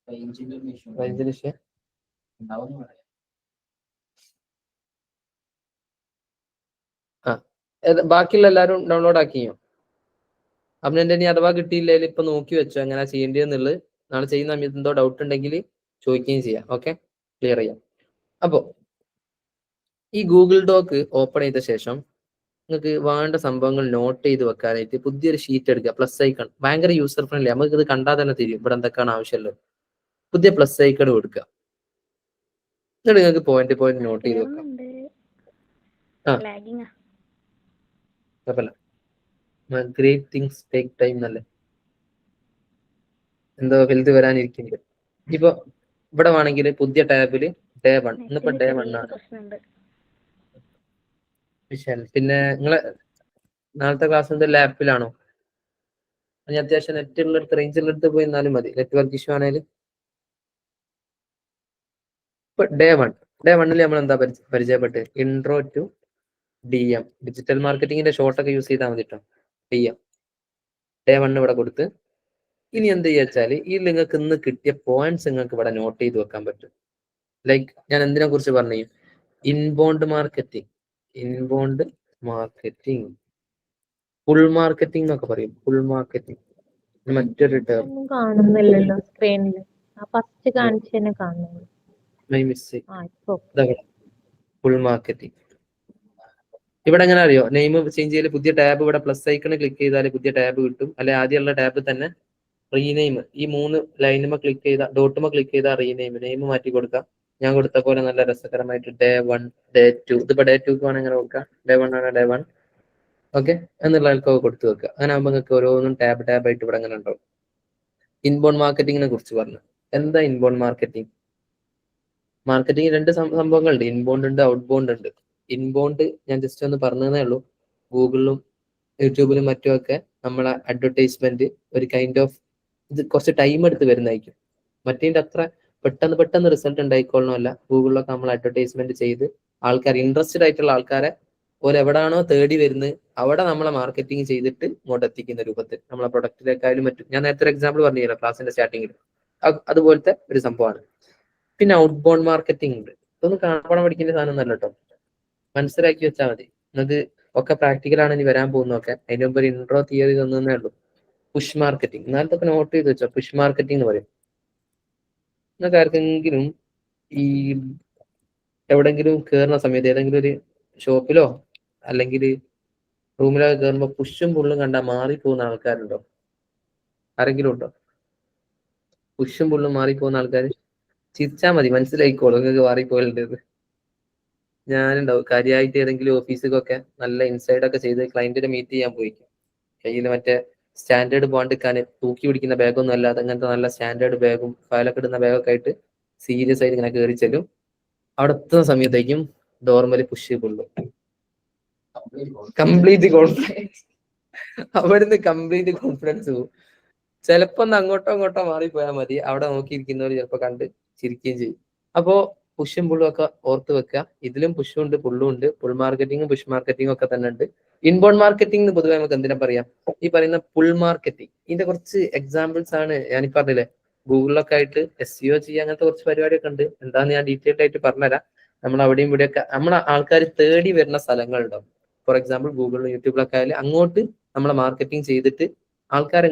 റേഞ്ചിന് ഇഷ്യൂ ബാക്കിയുള്ള എല്ലാരും ഡൗൺലോഡ് ആക്കിയോ? അമ്നന്റെ ഇനി അഥവാ കിട്ടിയില്ലെങ്കിൽ ഇപ്പൊ നോക്കി വെച്ചോ എങ്ങനെ ചെയ്യേണ്ടതെന്നുള്ളത്. നാളെ ചെയ്യുന്ന സമയത്ത് എന്തോ ഡൗട്ട് ഉണ്ടെങ്കിൽ ചോദിക്കുകയും ചെയ്യാം. ഓക്കെ, ക്ലിയർ ചെയ്യാം. അപ്പോ ഈ ഗൂഗിൾ ഡോക്ക് ഓപ്പൺ ചെയ്ത ശേഷം നിങ്ങൾക്ക് വേണ്ട സംഭവങ്ങൾ നോട്ട് ചെയ്ത് വെക്കാനായിട്ട് പുതിയൊരു ഷീറ്റ് എടുക്കുക. പ്ലസ് ഐക്കൺ ഭയങ്കര യൂസർ ഫ്രണ്ട്ലി, നമുക്ക് ഇത് കണ്ടാൽ തന്നെ തിരിയും ഇവിടെ എന്തൊക്കെയാണ് ആവശ്യമുള്ളത്. പുതിയ പ്ലസ് ഐക്കൺ കൊടുക്കുക. എന്നിട്ട് നിങ്ങൾക്ക് പോയിന്റ് നോട്ട് ചെയ്ത് വെക്കാം. കുഴപ്പമില്ല, ഗ്രേറ്റ് തിങ്സ് ടേക്ക് ടൈം എന്നല്ലേ, എന്തോ വലുത് വരാനിരിക്കുന്നുണ്ട്. ഇപ്പൊ ഇവിടെ വേണമെങ്കിൽ പുതിയ ടാബില് ഡേ 1, ഇന്നിപ്പോ ഡേ 1 ആണ്. പിന്നെ നിങ്ങളെ നാളത്തെ ക്ലാസ് എന്താ ലാപ്പിലാണോ? ഇനി അത്യാവശ്യം നെറ്റ് ഉള്ളടുത്ത്, റേഞ്ച് ഉള്ളടുത്ത് പോയി എന്നാലും മതി, നെറ്റ്വർക്ക് ഇഷ്യൂ ആണെങ്കിൽ. ഇപ്പൊ ഡേ 1 നമ്മൾ എന്താ പരിചയപ്പെട്ട്? ഇൻട്രോ ടു DM, ഡിജിറ്റൽ മാർക്കറ്റിംഗിന്റെ ഷോർട്ടൊക്കെ യൂസ് ചെയ്താൽ മതി കേട്ടോ. DM ഡേ 1 ഇവിടെ കൊടുത്ത്, ഇനി എന്ത് ചെയ്യാ വെച്ചാല് ഈ നിങ്ങൾക്ക് ഇന്ന് കിട്ടിയ പോയിന്റ്സ് നിങ്ങൾക്ക് ഇവിടെ നോട്ട് ചെയ്ത് വെക്കാൻ പറ്റും. ലൈക്ക് ഞാൻ എന്തിനെ കുറിച്ച് പറഞ്ഞു? ഇൻബോണ്ട് മാർക്കറ്റിംഗ്, ഫുൾ മാർക്കറ്റിംഗ് എന്നൊക്കെ പറയും. ഫുൾ മാർക്കറ്റിംഗ് മറ്റൊരു ടേം. ഒന്നും കാണുന്നില്ലല്ലോ സ്ക്രീനിൽ. ആ ഫസ്റ്റ് കാണിച്ചതിനെ കാണുന്നുള്ളൂ. My mistake. ഇപ്പൊ ഫുൾ മാർക്കറ്റിംഗ്. ഇവിടെ എങ്ങനെ അറിയോ, നെയിം ചേഞ്ച് ചെയ്യല്, പുതിയ ടാബ് ഇവിടെ പ്ലസ് ഐക്കണ് ക്ലിക്ക് ചെയ്താൽ പുതിയ ടാബ് കിട്ടും. അല്ലെ ആദ്യമുള്ള ടാബ് തന്നെ റീനെയിം, ഈ 3 ലൈനുമ ക്ലിക്ക് ചെയ്താൽ, ഡോട്ടുമ ക്ലിക്ക് ചെയ്താൽ നെയിം മാറ്റി കൊടുക്കാം. ഞാൻ കൊടുത്ത പോലെ നല്ല രസകരമായിട്ട് Day 1, Day 2, ഇതിപ്പോ Day 2 ആണ് ഇങ്ങനെ കൊടുക്കാം. Day 1 ആണ് Day 1, ഓക്കെ എന്നുള്ള ആൾക്കൊക്കെ കൊടുത്തു വെക്കുക. അങ്ങനെ ആകുമ്പോൾ നിങ്ങൾക്ക് ഓരോന്നും ടാബ് ആയിട്ട് ഇവിടെ അങ്ങനെ ഉണ്ടാവും. ഇൻബോണ്ട് മാർക്കറ്റിങ്ങിനെ കുറിച്ച് പറഞ്ഞു. എന്താ ഇൻബോണ്ട് മാർക്കറ്റിംഗ്? മാർക്കറ്റിംഗ് 2 സംഭവങ്ങളുണ്ട്, ഇൻബോണ്ട് ഉണ്ട്, ഔട്ട് ബോണ്ട് ഉണ്ട്. ഇൻബോണ്ട് ഞാൻ ജസ്റ്റ് ഒന്ന് പറഞ്ഞതേ ഉള്ളൂ. ഗൂഗിളിലും യൂട്യൂബിലും മറ്റുമൊക്കെ നമ്മളെ അഡ്വർടൈസ്മെന്റ് ഒരു കൈൻഡ് ഓഫ് ഇത് കുറച്ച് ടൈം എടുത്ത് വരുന്നതായിരിക്കും. മറ്റേതിന്റെ അത്ര പെട്ടെന്ന് റിസൾട്ട് ഉണ്ടായിക്കൊള്ളണമല്ല. ഗൂഗിളിലൊക്കെ നമ്മൾ അഡ്വർടൈസ്മെന്റ് ചെയ്ത് ആൾക്കാർ ഇൻട്രസ്റ്റഡ് ആയിട്ടുള്ള ആൾക്കാരെ എവിടാണോ തേടി വരുന്നത് അവിടെ നമ്മളെ മാർക്കറ്റിംഗ് ചെയ്തിട്ട് ഇങ്ങോട്ട് എത്തിക്കുന്ന രൂപത്തിൽ നമ്മളെ പ്രൊഡക്റ്റിലേക്കായാലും മറ്റും. ഞാൻ നേരത്തെ ഒരു എക്സാമ്പിൾ പറഞ്ഞില്ല ക്ലാസ്സിന്റെ സ്റ്റാർട്ടിങ്ങിൽ, അതുപോലത്തെ ഒരു സംഭവമാണ്. പിന്നെ ഔട്ട് ബോണ്ട് മാർക്കറ്റിംഗ് ഉണ്ട്. ഇതൊന്നും കാണാൻ പഠിക്കുന്ന സാധനം ഒന്നല്ല കേട്ടോ, മനസ്സിലാക്കി വെച്ചാൽ മതി. അത് ഒക്കെ പ്രാക്ടിക്കലാണ് ഇനി വരാൻ പോകുന്നതൊക്കെ. അതിന് മുമ്പ് ഒരു ഇൻട്രോ തിയറി തന്നേ ഉള്ളൂ. പുഷ് മാർക്കറ്റിംഗ് എന്നാലത്തൊക്കെ നോട്ട് ചെയ്ത് വെച്ചോ. പുഷ് മാർക്കറ്റിംഗ് എന്ന് പറയും. നിങ്ങൾക്ക് ആർക്കെങ്കിലും ഈ എവിടെങ്കിലും കയറുന്ന സമയത്ത് ഏതെങ്കിലും ഒരു ഷോപ്പിലോ അല്ലെങ്കിൽ റൂമിലൊക്കെ കയറുമ്പോൾ പുഷും പുള്ളും കണ്ടാൽ മാറിപ്പോകുന്ന ആൾക്കാരുണ്ടോ? ആരെങ്കിലും ഉണ്ടോ? പുഷും പുള്ളും മാറിപ്പോകുന്ന ആൾക്കാർ ചിരിച്ചാൽ മതി, മനസ്സിലായിക്കോളൂ നിങ്ങൾക്ക് മാറിപ്പോലുണ്ടത്. ഞാനുണ്ടാവും കാര്യമായിട്ട് ഏതെങ്കിലും ഓഫീസിലൊക്കെ നല്ല ഇൻസൈഡൊക്കെ ചെയ്ത് ക്ലയന്റിനെ മീറ്റ് ചെയ്യാൻ പോയി, കയ്യിൽ മറ്റേ സ്റ്റാൻഡേർഡ് ബോണ്ടിക്കാൻ തൂക്കി പിടിക്കുന്ന ബാഗൊന്നും അല്ലാതെ അങ്ങനത്തെ നല്ല സ്റ്റാൻഡേർഡ് ബാഗും ഫയലൊക്കെ ഇടുന്ന ബാഗൊക്കെ ആയിട്ട് സീരിയസ് ആയിട്ട് ഇങ്ങനെ കയറി ചെല്ലും. അവിടെ എത്തുന്ന സമയത്തേക്കും നോർമലി പുഷ് പുള്ളു, കംപ്ലീറ്റ് കോൺഫിഡൻസ്. അവിടുന്ന് കംപ്ലീറ്റ് കോൺഫിഡൻസ് പോകും. ചിലപ്പോ ഒന്ന് അങ്ങോട്ടോ മാറിപ്പോയാൽ മതി, അവിടെ നോക്കിയിരിക്കുന്നവർ ചിലപ്പോ കണ്ട് ചിരിക്കുകയും ചെയ്യും. അപ്പോ പുഷും പുള്ളും ഒക്കെ ഓർത്ത് വെക്കുക. ഇതിലും പുഷും ഉണ്ട് പുള്ളും ഉണ്ട്. പുൾ മാർക്കറ്റിംഗും പുഷ് മാർക്കറ്റിംഗും ഒക്കെ തന്നെ ഉണ്ട്. ഇൻബോണ്ട് മാർക്കറ്റിംഗ് പൊതുവെ നമുക്ക് എന്തിനാ പറയാം? ഈ പറയുന്ന പുൾ മാർക്കറ്റിംഗ്, ഇതിന്റെ കുറച്ച് എക്സാമ്പിൾസ് ആണ് ഞാനീ പറഞ്ഞില്ലേ. ഗൂഗിളിലൊക്കെ ആയിട്ട് SEO ചെയ്യുക, അങ്ങനത്തെ കുറച്ച് പരിപാടിയൊക്കെ ഉണ്ട്. എന്താന്ന് ഞാൻ ഡീറ്റെയിൽഡ് ആയിട്ട് പറഞ്ഞുതരാം. നമ്മൾ അവിടെയും ഇവിടെയൊക്കെ നമ്മളെ ആൾക്കാർ തേടി വരുന്ന സ്ഥലങ്ങളുണ്ടാവും. ഫോർ എക്സാമ്പിൾ ഗൂഗിളിലും യൂട്യൂബിലൊക്കെ ആയാലും അങ്ങോട്ട് നമ്മളെ മാർക്കറ്റിംഗ് ചെയ്തിട്ട് ആൾക്കാരെ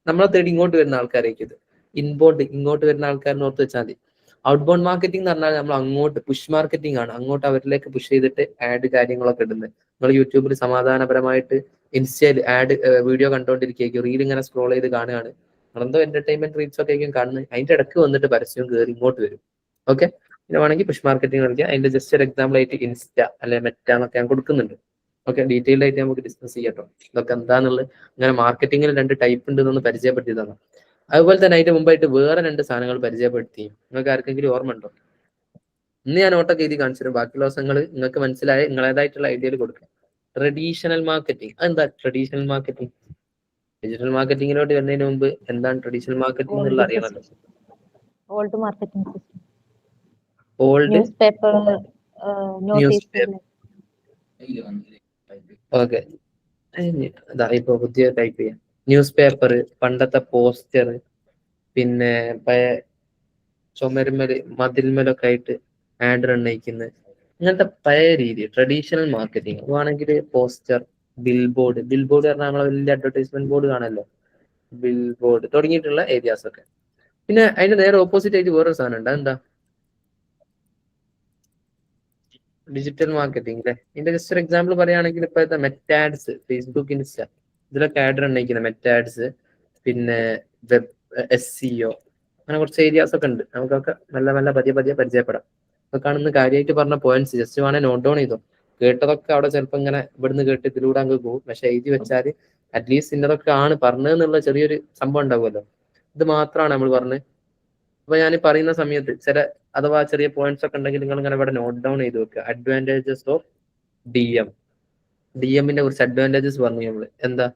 നമ്മളെ തേടി ഇങ്ങോട്ട് വരുന്ന ആൾക്കാരേക്ക് ഇത് ഇൻബോണ്ട് ഇങ്ങോട്ട് വരുന്ന ആൾക്കാരിനെ ഓർത്ത് വെച്ചാൽ മതി. ഔട്ട് ബോണ്ട് മാർക്കറ്റിംഗ് എന്ന് പറഞ്ഞാൽ നമ്മൾ അങ്ങോട്ട് പുഷ് മാർക്കറ്റിംഗ് ആണ്. അങ്ങോട്ട് അവരിലേക്ക് പുഷ് ചെയ്തിട്ട് ആഡ് കാര്യങ്ങളൊക്കെ ഇടുന്നത്. നിങ്ങൾ യൂട്യൂബിൽ സമാധാനപരമായിട്ട് ഇൻസ്റ്റയിൽ ആഡ് വീഡിയോ കണ്ടുകൊണ്ടിരിക്കുകയായിരിക്കും, റീൽ ഇങ്ങനെ സ്ക്രോൾ ചെയ്ത് കാണുകയാണ്, എന്തോ എന്റർടൈൻമെന്റ് റീൽസ് ഒക്കെ ആയിരിക്കും കാണുന്നത്. അതിന്റെ ഇടയ്ക്ക് വന്നിട്ട് പരസ്യം കയറി ഇങ്ങോട്ട് വരും. ഓക്കെ, പിന്നെ വേണമെങ്കിൽ പുഷ് മാർക്കറ്റിംഗ് കളിക്കുക. അതിന്റെ ജസ്റ്റ് ഒരു എക്സാമ്പിൾ ആയിട്ട് ഇൻസ്റ്റ അല്ലെ മെറ്റ എന്നൊക്കെ ഞാൻ കൊടുക്കുന്നുണ്ട്. ഓക്കെ, ഡീറ്റെയിൽഡ് ആയിട്ട് നമുക്ക് ഡിസ്കസ് ചെയ്യാട്ടോ ഇതൊക്കെ എന്താന്നുള്ളത്. അങ്ങനെ മാർക്കറ്റിംഗിൽ 2 ടൈപ്പ് ഉണ്ട് എന്നൊന്ന് പരിചയപ്പെടുത്തിയതാണ്. അതുപോലെ തന്നെ അതിന്റെ മുമ്പായിട്ട് വേറെ 2 സാധനങ്ങൾ പരിചയപ്പെടുത്തി. നിങ്ങൾക്ക് ആർക്കെങ്കിലും ഓർമ്മ ഉണ്ടോ? ഇന്ന് ഞാൻ ഓട്ടൊക്കെ എഴുതി കാണിച്ചു തരും. ബാക്കിയുള്ള ദിവസങ്ങൾ നിങ്ങൾക്ക് മനസ്സിലായ നിങ്ങളേതായിട്ടുള്ള ഐഡിയയിൽ കൊടുക്കുക. Traditional marketing. അതെന്താ ട്രഡീഷണൽ മാർക്കറ്റിംഗ്? ഡിജിറ്റൽ മാർക്കറ്റിംഗിലോട്ട് വരുന്നതിന് മുമ്പ് എന്താണ് ട്രഡീഷണൽ മാർക്കറ്റിംഗ് എന്നുള്ള അറിയണമല്ലോ. Old marketing system, old newspaper, notice. Okay, ഇതാ ഇപ്പൊ പുതിയ ടൈപ്പ് ചെയ്യാം. ന്യൂസ് പേപ്പർ, പണ്ടത്തെ പോസ്റ്റർ, പിന്നെ ചുമരുമല് മതിൽമലൊക്കെ ആയിട്ട് ആഡ് റണ്ണയിക്കുന്നത്, ഇങ്ങനത്തെ പഴയ രീതി ട്രഡീഷണൽ മാർക്കറ്റിംഗ്. അതാണെങ്കിൽ പോസ്റ്റർ, ബിൽ ബോർഡ് പറഞ്ഞാൽ നമ്മളെ വലിയ അഡ്വർടൈസ്മെന്റ് ബോർഡ് കാണല്ലോ, ബിൽ ബോർഡ് തുടങ്ങിയിട്ടുള്ള ഏരിയാസ് ഒക്കെ. പിന്നെ അതിന്റെ നേരെ ഓപ്പോസിറ്റ് ആയിട്ട് വേറൊരു സാധനം ഉണ്ട്. എന്താ? ഡിജിറ്റൽ മാർക്കറ്റിംഗ് അല്ലെ. ഇതിന്റെ ജസ്റ്റ് ഒരു എക്സാമ്പിൾ പറയുകയാണെങ്കിൽ ഇപ്പോഴത്തെ മെറ്റാഡ്സ്, ഫേസ്ബുക്ക്, ഇൻസ്റ്റ, ഇതിലൊക്കെ ആഡ് റണ്ണയിക്കുന്നത് മെറ്റാഡ്സ്, പിന്നെ വെബ് SEO, അങ്ങനെ കുറച്ച് ഏരിയാസ് ഒക്കെ ഉണ്ട്. നമുക്കൊക്കെ നല്ല പതിയെ പരിചയപ്പെടാം. അതൊക്കെയാണ് ഇന്ന് കാര്യമായിട്ട് പറഞ്ഞ പോയിന്റ്സ്. ജസ്റ്റ് വേണേൽ നോട്ട് ഡൗൺ ചെയ്തോ. കേട്ടതൊക്കെ അവിടെ ചിലപ്പോൾ ഇങ്ങനെ ഇവിടുന്ന് കേട്ട് ഇതിലൂടെ അങ്ങ് പോകും. പക്ഷെ എഴുതി വെച്ചാൽ അറ്റ്ലീസ്റ്റ് ഇന്നതൊക്കെ ആണ് പറഞ്ഞതെന്നുള്ള ചെറിയൊരു സംഭവം ഉണ്ടാവുമല്ലോ. ഇത് മാത്രമാണ് നമ്മൾ പറഞ്ഞത്. അപ്പൊ ഞാൻ പറയുന്ന സമയത്ത് അഥവാ ചെറിയ പോയിന്റ്സ് ഒക്കെ ഉണ്ടെങ്കിൽ നിങ്ങൾ ഇങ്ങനെ ഇവിടെ നോട്ട് ഡൗൺ ചെയ്ത് വെക്കുക. അഡ്വാൻറ്റേജസ് ഓഫ് DM-ന്റെ കുറച്ച് അഡ്വാൻറ്റേജസ് പറഞ്ഞു നമ്മള്. എന്താ?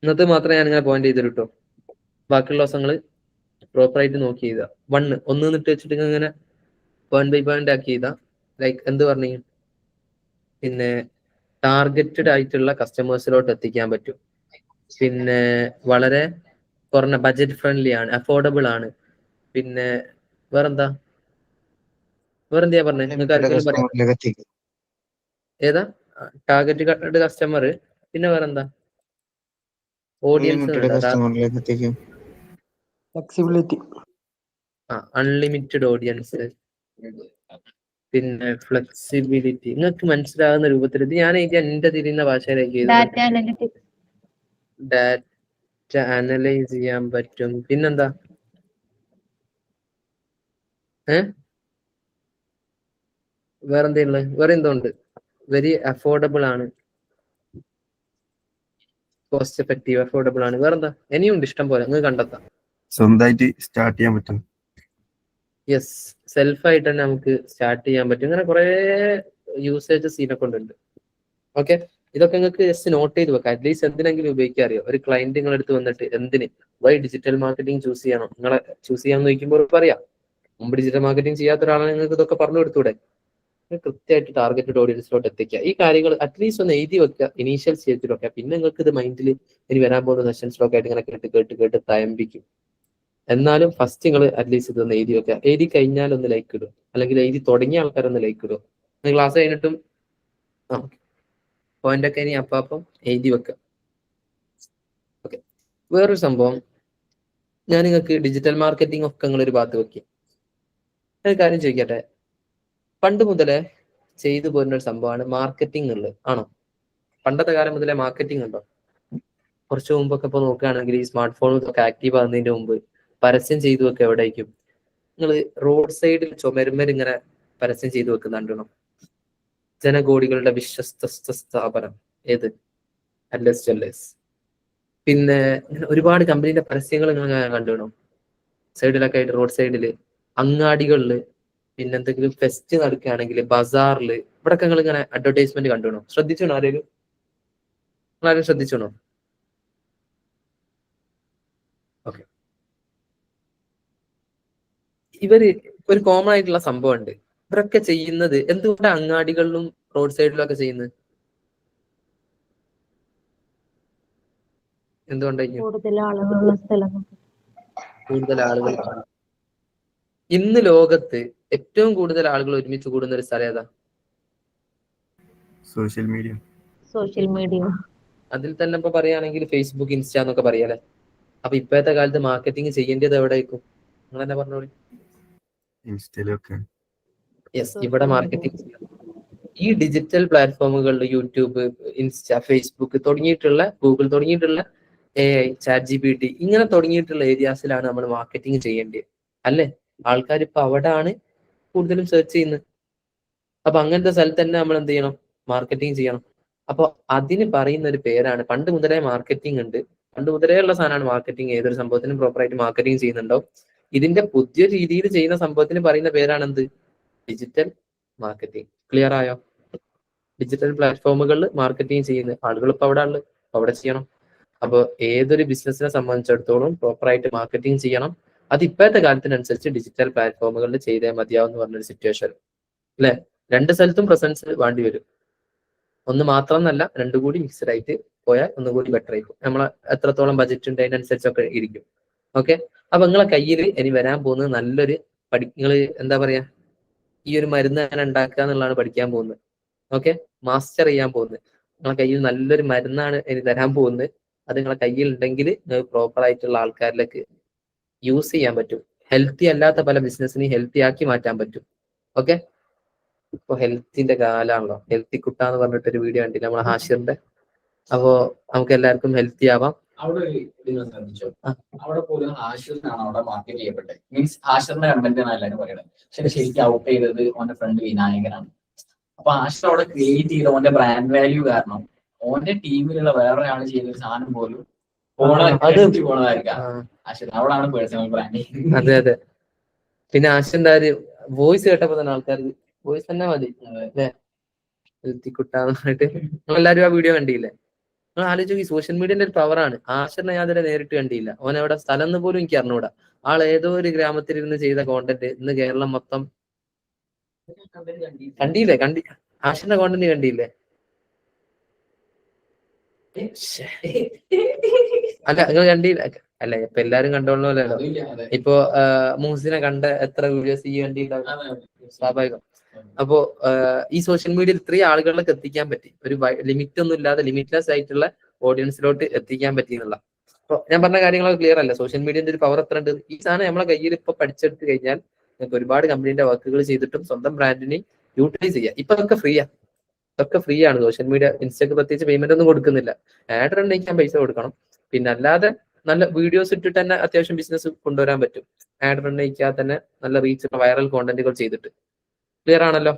ഇന്നത്തെ മാത്രമേ ഞാൻ ഇങ്ങനെ പോയിന്റ് ചെയ്തിട്ട് കേട്ടോ. ബാക്കിയുള്ള ദിവസങ്ങള് പ്രോപ്പറായിട്ട് നോക്കി ചെയ്താ. ഒന്ന് നിട്ട് വെച്ചിട്ട് ഇങ്ങനെ പോയിന്റ് ബൈ പോയിന്റ് ആക്കി ചെയ്താ ലൈക്ക് എന്ത് പറഞ്ഞു, പിന്നെ ടാർഗറ്റഡ് ആയിട്ടുള്ള കസ്റ്റമേഴ്സിലോട്ട് എത്തിക്കാൻ പറ്റും. പിന്നെ വളരെ കുറഞ്ഞ ബഡ്ജറ്റ് ഫ്രണ്ട്ലി ആണ്, അഫോർഡബിൾ ആണ്. പിന്നെ വേറെന്താ, വേറെന്താ പറഞ്ഞത്? നിങ്ങൾക്ക് ആർക്കെങ്കിലും പറയാം? കസ്റ്റമറിലേക്ക് എത്തിക്കും. ഏതാ ടാർഗറ്റ് കസ്റ്റമർ? പിന്നെ വേറെന്താ? ഓഡിയൻസ് Unlimited കസ്റ്റമറിലേക്ക് എത്തിക്കും. ഫ്ലെക്സിബിലിറ്റി. അൺലിമിറ്റഡ് ഓഡിയൻസ്, പിന്നെ ഫ്ലെക്സിബിലിറ്റി. നിങ്ങൾക്ക് മനസ്സിലാകുന്ന രൂപത്തിൽ ഇത് ഞാൻ എന്റെ തിരിയുന്ന ഭാഷയിലേക്ക് ഡാറ്റ അനലിറ്റിക്സ്. ഡാറ്റ അനലൈസ് ചെയ്യാൻ പറ്റും. പിന്നെന്താ? വേറെന്താ? വേറെ എന്തോ ഉണ്ട്. വെരി അഫോർഡബിൾ ആണ്, കോസ്റ്റ് എഫക്റ്റീവ്, അഫോർഡബിൾ ആണ്. വേറെന്താ? ഇനിയുണ്ട് ഇഷ്ടം പോലെ, നിങ്ങൾക്ക് കണ്ടെത്താം. സ്വന്തമായിട്ട് സ്റ്റാർട്ട് ചെയ്യാൻ പറ്റും. യെസ്, സെൽഫായിട്ട് തന്നെ നമുക്ക് സ്റ്റാർട്ട് ചെയ്യാൻ പറ്റും. ഇങ്ങനെ കുറെ യൂസേജ് സീനൊക്കെ ഉണ്ട്. ഓക്കെ, ഇതൊക്കെ നിങ്ങൾക്ക് ജസ്റ്റ് നോട്ട് ചെയ്ത് വെക്കാം. അറ്റ്ലീസ്റ്റ് എന്തിനെങ്കിലും ഉപയോഗിക്കാൻ അറിയോ? ഒരു ക്ലയന്റ് നിങ്ങളെടുത്ത് വന്നിട്ട് എന്തിന് വൈ ഡിജിറ്റൽ മാർക്കറ്റിംഗ് ചൂസ് ചെയ്യണം, നിങ്ങളെ ചൂസ് ചെയ്യാന്ന് ചോദിക്കുമ്പോൾ പറയാം. മുമ്പ് ഡിജിറ്റൽ മാർക്കറ്റിംഗ് ചെയ്യാത്ത ഒരാളാണ് നിങ്ങൾക്ക് ഇതൊക്കെ പറഞ്ഞു കൊടുത്തൂടെ? കൃത്യമായിട്ട് ടാർഗറ്റഡ് ഓഡിയൻസിലോട്ട് എത്തിക്കുക. ഈ കാര്യങ്ങൾ അറ്റ്ലീസ്റ്റ് ഒന്ന് എഴുതി വെക്കുക ഇനീഷ്യൽ സ്റ്റേജിലൊക്കെ. പിന്നെ നിങ്ങൾക്ക് ഇത് മൈൻഡിൽ ഇനി വരാൻ പോകുന്ന സെഷൻസിലൊക്കെ ആയിട്ട് ഇങ്ങനെ കേട്ട് തയമ്പിക്കും. എന്നാലും ഫസ്റ്റ് നിങ്ങൾ അറ്റ്ലീസ്റ്റ് ഇതൊന്ന് എഴുതി വെക്കുക. എഴുതി കഴിഞ്ഞാൽ ഒന്ന് ലൈക്ക് ഇടും, അല്ലെങ്കിൽ എഴുതി തുടങ്ങിയ ആൾക്കാരൊന്ന് ലൈക്ക് ഇടും. ക്ലാസ് കഴിഞ്ഞിട്ടും പോയിന്റ് ഒക്കെ ഇനി അപ്പം എഴുതി വെക്കുക. ഓക്കെ, വേറൊരു സംഭവം ഞാൻ നിങ്ങൾക്ക് ഡിജിറ്റൽ മാർക്കറ്റിംഗ് ഒക്കെ നിങ്ങളൊരു ഭാഗത്ത് വെക്കുക. ഒരു കാര്യം ചോദിക്കട്ടെ, പണ്ട് മുതലേ ചെയ്തു പോരുന്ന ഒരു സംഭവമാണ് മാർക്കറ്റിംഗ് ഉള്ളത്, ആണോ? പണ്ടത്തെ കാലം മുതലേ മാർക്കറ്റിംഗ് ഉണ്ടോ? കുറച്ച് മുമ്പൊക്കെ ഇപ്പൊ നോക്കുകയാണെങ്കിൽ ഈ സ്മാർട്ട് ഫോൺ ഇതൊക്കെ ആക്റ്റീവ് ആകുന്നതിന്റെ മുമ്പ് പരസ്യം ചെയ്തു വെക്കുക എവിടേക്കും? നിങ്ങൾ റോഡ് സൈഡിൽ ചുമരുമേൽ ഇങ്ങനെ പരസ്യം ചെയ്തു വെക്കുന്നുണ്ടോ? ജനകോടികളുടെ വിശ്വസ്ത സ്ഥാപനം ഏത്? Atlas Jewellers. പിന്നെ ഒരുപാട് കമ്പനീന്റെ പരസ്യങ്ങൾ നിങ്ങൾ കണ്ടുവേണോ? സൈഡിലൊക്കെ ആയിട്ട് റോഡ് സൈഡില്, അങ്ങാടികളില്, പിന്നെ എന്തെങ്കിലും ഫെസ്റ്റ് നടക്കുകയാണെങ്കിൽ ബസാറില്, ഇവിടൊക്കെ നിങ്ങൾ ഇങ്ങനെ അഡ്വർടൈസ്മെന്റ് കണ്ടുവേണോ? ശ്രദ്ധിച്ചോണോ ആരെങ്കിലും? നിങ്ങളാരും ശ്രദ്ധിച്ചോണോ? ഓക്കെ, ഇവര് ഒരു കോമൺ ആയിട്ടുള്ള സംഭവം ഉണ്ട്. ഇവരൊക്കെ ചെയ്യുന്നത് എന്തുകൊണ്ട് അങ്ങാടികളിലും റോഡ് സൈഡിലും ഒക്കെ ചെയ്യുന്നത്? എന്തുകൊണ്ടായിരിക്കും? കൂടുതൽ ആളുകളുള്ള സ്ഥലം. കൂടുതൽ ആളുകൾ. ഇന്ന് ലോകത്ത് ഏറ്റവും കൂടുതൽ ആളുകൾ ഒരുമിച്ച് കൂടുന്ന ഒരു സ്ഥലം ഏതാ? Social media. Social media. അതിൽ തന്നെ ഇപ്പൊ പറയുകയാണെങ്കിൽ ഫേസ്ബുക്ക്, ഇൻസ്റ്റ എന്നൊക്കെ പറയാല്ലേ. അപ്പൊ ഇപ്പോഴത്തെ കാലത്ത് മാർക്കറ്റിംഗ് ചെയ്യേണ്ടത് എവിടെ ആയിരിക്കും? നിങ്ങൾ തന്നെ പറഞ്ഞോളൂ. ഇൻസ്റ്റയിലൊക്കെ. യെസ്, ഇവിടെ മാർക്കറ്റിംഗ് ഈ ഡിജിറ്റൽ പ്ലാറ്റ്ഫോമുകളിൽ യൂട്യൂബ്, ഇൻസ്റ്റ, ഫേസ്ബുക്ക് തുടങ്ങിയിട്ടുള്ള, ഗൂഗിൾ തുടങ്ങിയിട്ടുള്ള, AI, ChatGPT ഇങ്ങനെ തുടങ്ങിയിട്ടുള്ള ഏരിയാസിലാണ് നമ്മൾ മാർക്കറ്റിംഗ് ചെയ്യേണ്ടത്, അല്ലേ? ആൾക്കാർ ഇപ്പൊ അവിടെയാണ് കൂടുതലും സെർച്ച് ചെയ്യുന്നത്. അപ്പൊ അങ്ങനത്തെ സ്ഥലത്ത് തന്നെ നമ്മൾ എന്ത് ചെയ്യണം? മാർക്കറ്റിംഗ് ചെയ്യണം. അപ്പൊ അതിന് പറയുന്ന ഒരു പേരാണ്, പണ്ട് മുതലേ മാർക്കറ്റിംഗ് ഉണ്ട്, പണ്ട് മുതലേ ഉള്ള സാധനമാണ് മാർക്കറ്റിംഗ്. ഏതൊരു സംഭവത്തിനും പ്രോപ്പറായിട്ട് മാർക്കറ്റിംഗ് ചെയ്യുന്നുണ്ടാവും. ഇതിന്റെ പുതിയ രീതിയിൽ ചെയ്യുന്ന സംഭവത്തിന് പറയുന്ന പേരാണ് എന്ത്? Digital marketing. ക്ലിയർ ആയോ? ഡിജിറ്റൽ പ്ലാറ്റ്ഫോമുകളിൽ മാർക്കറ്റിംഗ് ചെയ്യുന്ന ആളുകൾ ഇപ്പൊ അവിടെ ഉള്ളത്, അവിടെ ചെയ്യണം. അപ്പൊ ഏതൊരു ബിസിനസിനെ സംബന്ധിച്ചിടത്തോളം പ്രോപ്പറായിട്ട് മാർക്കറ്റിംഗ് ചെയ്യണം. അത് ഇപ്പോഴത്തെ കാലത്തിനനുസരിച്ച് ഡിജിറ്റൽ പ്ലാറ്റ്ഫോമുകളിൽ ചെയ്തേ മതിയാവും എന്ന് പറഞ്ഞൊരു സിറ്റുവേഷൻ, അല്ലെ? രണ്ട് സ്ഥലത്തും പ്രസൻസ് വേണ്ടി വരും. ഒന്ന് മാത്രം എന്നല്ല, രണ്ടു കൂടി മിക്സഡ് ആയിട്ട് പോയാൽ ഒന്നുകൂടി ബെറ്റർ ആയിരിക്കും. നമ്മളെ എത്രത്തോളം ബജറ്റ് ഉണ്ട് അതിനനുസരിച്ചൊക്കെ ഇരിക്കും. ഓക്കെ, അപ്പൊ നിങ്ങളെ കയ്യിൽ ഇനി വരാൻ പോകുന്നത് നല്ലൊരു നിങ്ങൾ എന്താ പറയാ, ഈ ഒരു മരുന്ന് എങ്ങനെ ഉണ്ടാക്കുക എന്നുള്ളതാണ് പഠിക്കാൻ പോകുന്നത്. ഓക്കെ, മാസ്റ്റർ ചെയ്യാൻ പോകുന്നത്. നിങ്ങളെ കയ്യിൽ നല്ലൊരു മരുന്നാണ് ഇനി തരാൻ പോകുന്നത്. അത് നിങ്ങളെ കയ്യിൽ ഉണ്ടെങ്കിൽ നിങ്ങൾക്ക് പ്രോപ്പർ ആയിട്ടുള്ള ആൾക്കാരിലേക്ക് യൂസ് ചെയ്യാൻ പറ്റും. ഹെൽത്തി അല്ലാത്ത പല ബിസിനസ്സിനെയും ഹെൽത്തി ആക്കി മാറ്റാൻ പറ്റും. ഓക്കെ, ഇപ്പൊ ഹെൽത്തിന്റെ കാലാണല്ലോ. ഹെൽത്തി കുട്ടാന്ന് പറഞ്ഞിട്ടൊരു വീഡിയോ കണ്ടില്ല നമ്മളെ ഹാഷിറിന്റെ? അപ്പോ നമുക്ക് എല്ലാവർക്കും ഹെൽത്തി ആവാം. അവിടെ ഒരു ഇത് നിങ്ങൾ ശ്രദ്ധിച്ചോ? അവിടെ പോലും ഹാഷിറിനാണ് അവിടെ മാർക്കറ്റ് ചെയ്യപ്പെട്ടത്. മീൻസ് ഹാഷിറിന്റെ കണ്ടന്റ് ആണ് എല്ലാവരും പറയുന്നത്. പക്ഷെ ശരിക്കും ഔട്ട് ചെയ്തത് ഓന്റെ ഫ്രണ്ട് വിനായകനാണ്. അപ്പൊ ഹാഷിർ അവിടെ ക്രിയേറ്റ് ചെയ്ത ഓന്റെ ബ്രാൻഡ് വാല്യൂ കാരണം ഓന്റെ ടീമിലുള്ള വേറൊരാൾ ചെയ്തൊരു സാധനം പോലും പോണതായിരിക്കാം. അവിടാണ് പേഴ്സണൽ ബ്രാൻഡിങ്. അതെ അതെ. പിന്നെ ആശിന്റെ വോയിസ് കേട്ടപ്പോ തന്നെ ആൾക്കാർ വോയിസ് തന്നെ മതി അല്ലേ, എത്തിക്കുട്ടാന്ന് പറഞ്ഞിട്ട്. നമ്മളെല്ലാരും ആ വീഡിയോ കണ്ടില്ലേ? നിങ്ങൾ ആലോചിച്ചു, ഈ സോഷ്യൽ മീഡിയന്റെ ഒരു പവറാണ്. ആശിറിനെ ഞാൻ അതിനെ നേരിട്ട് കണ്ടില്ല. ഓൻ എവിടെ സ്ഥലം എന്ന് പോലും എനിക്ക് അറിഞ്ഞൂടാ. ആൾ ഏതോ ഒരു ഗ്രാമത്തിൽ ഇരുന്ന് ചെയ്ത കോണ്ടന്റ് ഇന്ന് കേരളം മൊത്തം കണ്ടില്ലേ? ആശിറിന്റെ കോണ്ടന്റ് കണ്ടില്ലേ? അല്ല, നിങ്ങൾ കണ്ടില്ല? അല്ല, ഇപ്പൊ എല്ലാരും കണ്ടോളൂല്ലോ. ഇപ്പൊ മൂസിനെ കണ്ട എത്ര വീഡിയോസ് ഈ കണ്ടിട്ടുണ്ടാവും? സ്വാഭാവികം. അപ്പോ ഈ സോഷ്യൽ മീഡിയയിൽ ഇത്രയും ആളുകളിലേക്ക് എത്തിക്കാൻ പറ്റി, ഒരു ലിമിറ്റ് ഒന്നും ഇല്ലാതെ ലിമിറ്റ്ലെസ് ആയിട്ടുള്ള ഓഡിയൻസിലോട്ട് എത്തിക്കാൻ പറ്റി എന്നുള്ള. അപ്പൊ ഞാൻ പറഞ്ഞ കാര്യങ്ങളൊക്കെ ക്ലിയർ അല്ല? സോഷ്യൽ മീഡിയന്റെ ഒരു പവർ എത്ര ഉണ്ട്? ഈ സാധനം നമ്മളെ കയ്യിൽ ഇപ്പൊ പഠിച്ചെടുത്ത് കഴിഞ്ഞാൽ നിങ്ങൾക്ക് ഒരുപാട് കമ്പനീന്റെ വർക്കുകൾ ചെയ്തിട്ടും സ്വന്തം ബ്രാൻഡിനെ യൂട്ടിലൈസ് ചെയ്യാം. ഇപ്പൊ അതൊക്കെ ഫ്രീയാ, ഇതൊക്കെ ഫ്രീ ആണ്. സോഷ്യൽ മീഡിയ, ഇൻസ്റ്റക്ക് പ്രത്യേകിച്ച് പേയ്മെന്റ് ഒന്നും കൊടുക്കുന്നില്ല. ആഡ് റൺ ചെയ്യിക്കാൻ പൈസ കൊടുക്കണം. പിന്നെ അല്ലാതെ നല്ല വീഡിയോസ് ഇട്ടിട്ട് തന്നെ അത്യാവശ്യം ബിസിനസ് കൊണ്ടുവരാൻ പറ്റും. ആഡ് റൺ ചെയ്യിക്കാതെ തന്നെ നല്ല റീച്ച് വൈറൽ കോണ്ടന്റുകൾ ചെയ്തിട്ട്. ക്ലിയർ ആണല്ലോ?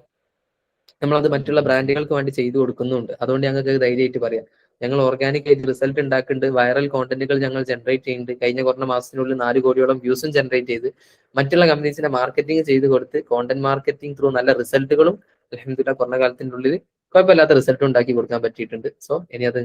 നമ്മളത് മറ്റുള്ള ബ്രാൻഡുകൾക്ക് വേണ്ടി ചെയ്തു കൊടുക്കുന്നുണ്ട്. അതുകൊണ്ട് ഞങ്ങൾക്ക് ധൈര്യമായിട്ട് പറയാം, ഞങ്ങൾ ഓർഗാനിക് ആയിട്ട് റിസൾട്ട് ഉണ്ടാക്കുന്നുണ്ട്. വൈറൽ കോണ്ടന്റുകൾ ഞങ്ങൾ ജനറേറ്റ് ചെയ്യുന്നുണ്ട്. കഴിഞ്ഞ കുറഞ്ഞ മാസത്തിനുള്ളിൽ 4 കോടിയോളം വ്യൂസും ജനറേറ്റ് ചെയ്ത് മറ്റുള്ള കമ്പനീസിനെ മാർക്കറ്റിംഗ് ചെയ്ത് കൊടുത്ത് കോണ്ടന്റ് മാർക്കറ്റിംഗ് ത്രൂ നല്ല റിസൾട്ടുകളും അൽഹംദുലില്ലാഹ് കുറഞ്ഞ കാലത്തിന്റെ ഉള്ളിൽ കുഴപ്പമില്ലാത്ത റിസൾട്ട് ഉണ്ടാക്കി കൊടുക്കാൻ പറ്റിയിട്ടുണ്ട്. സോ ഇനി അത്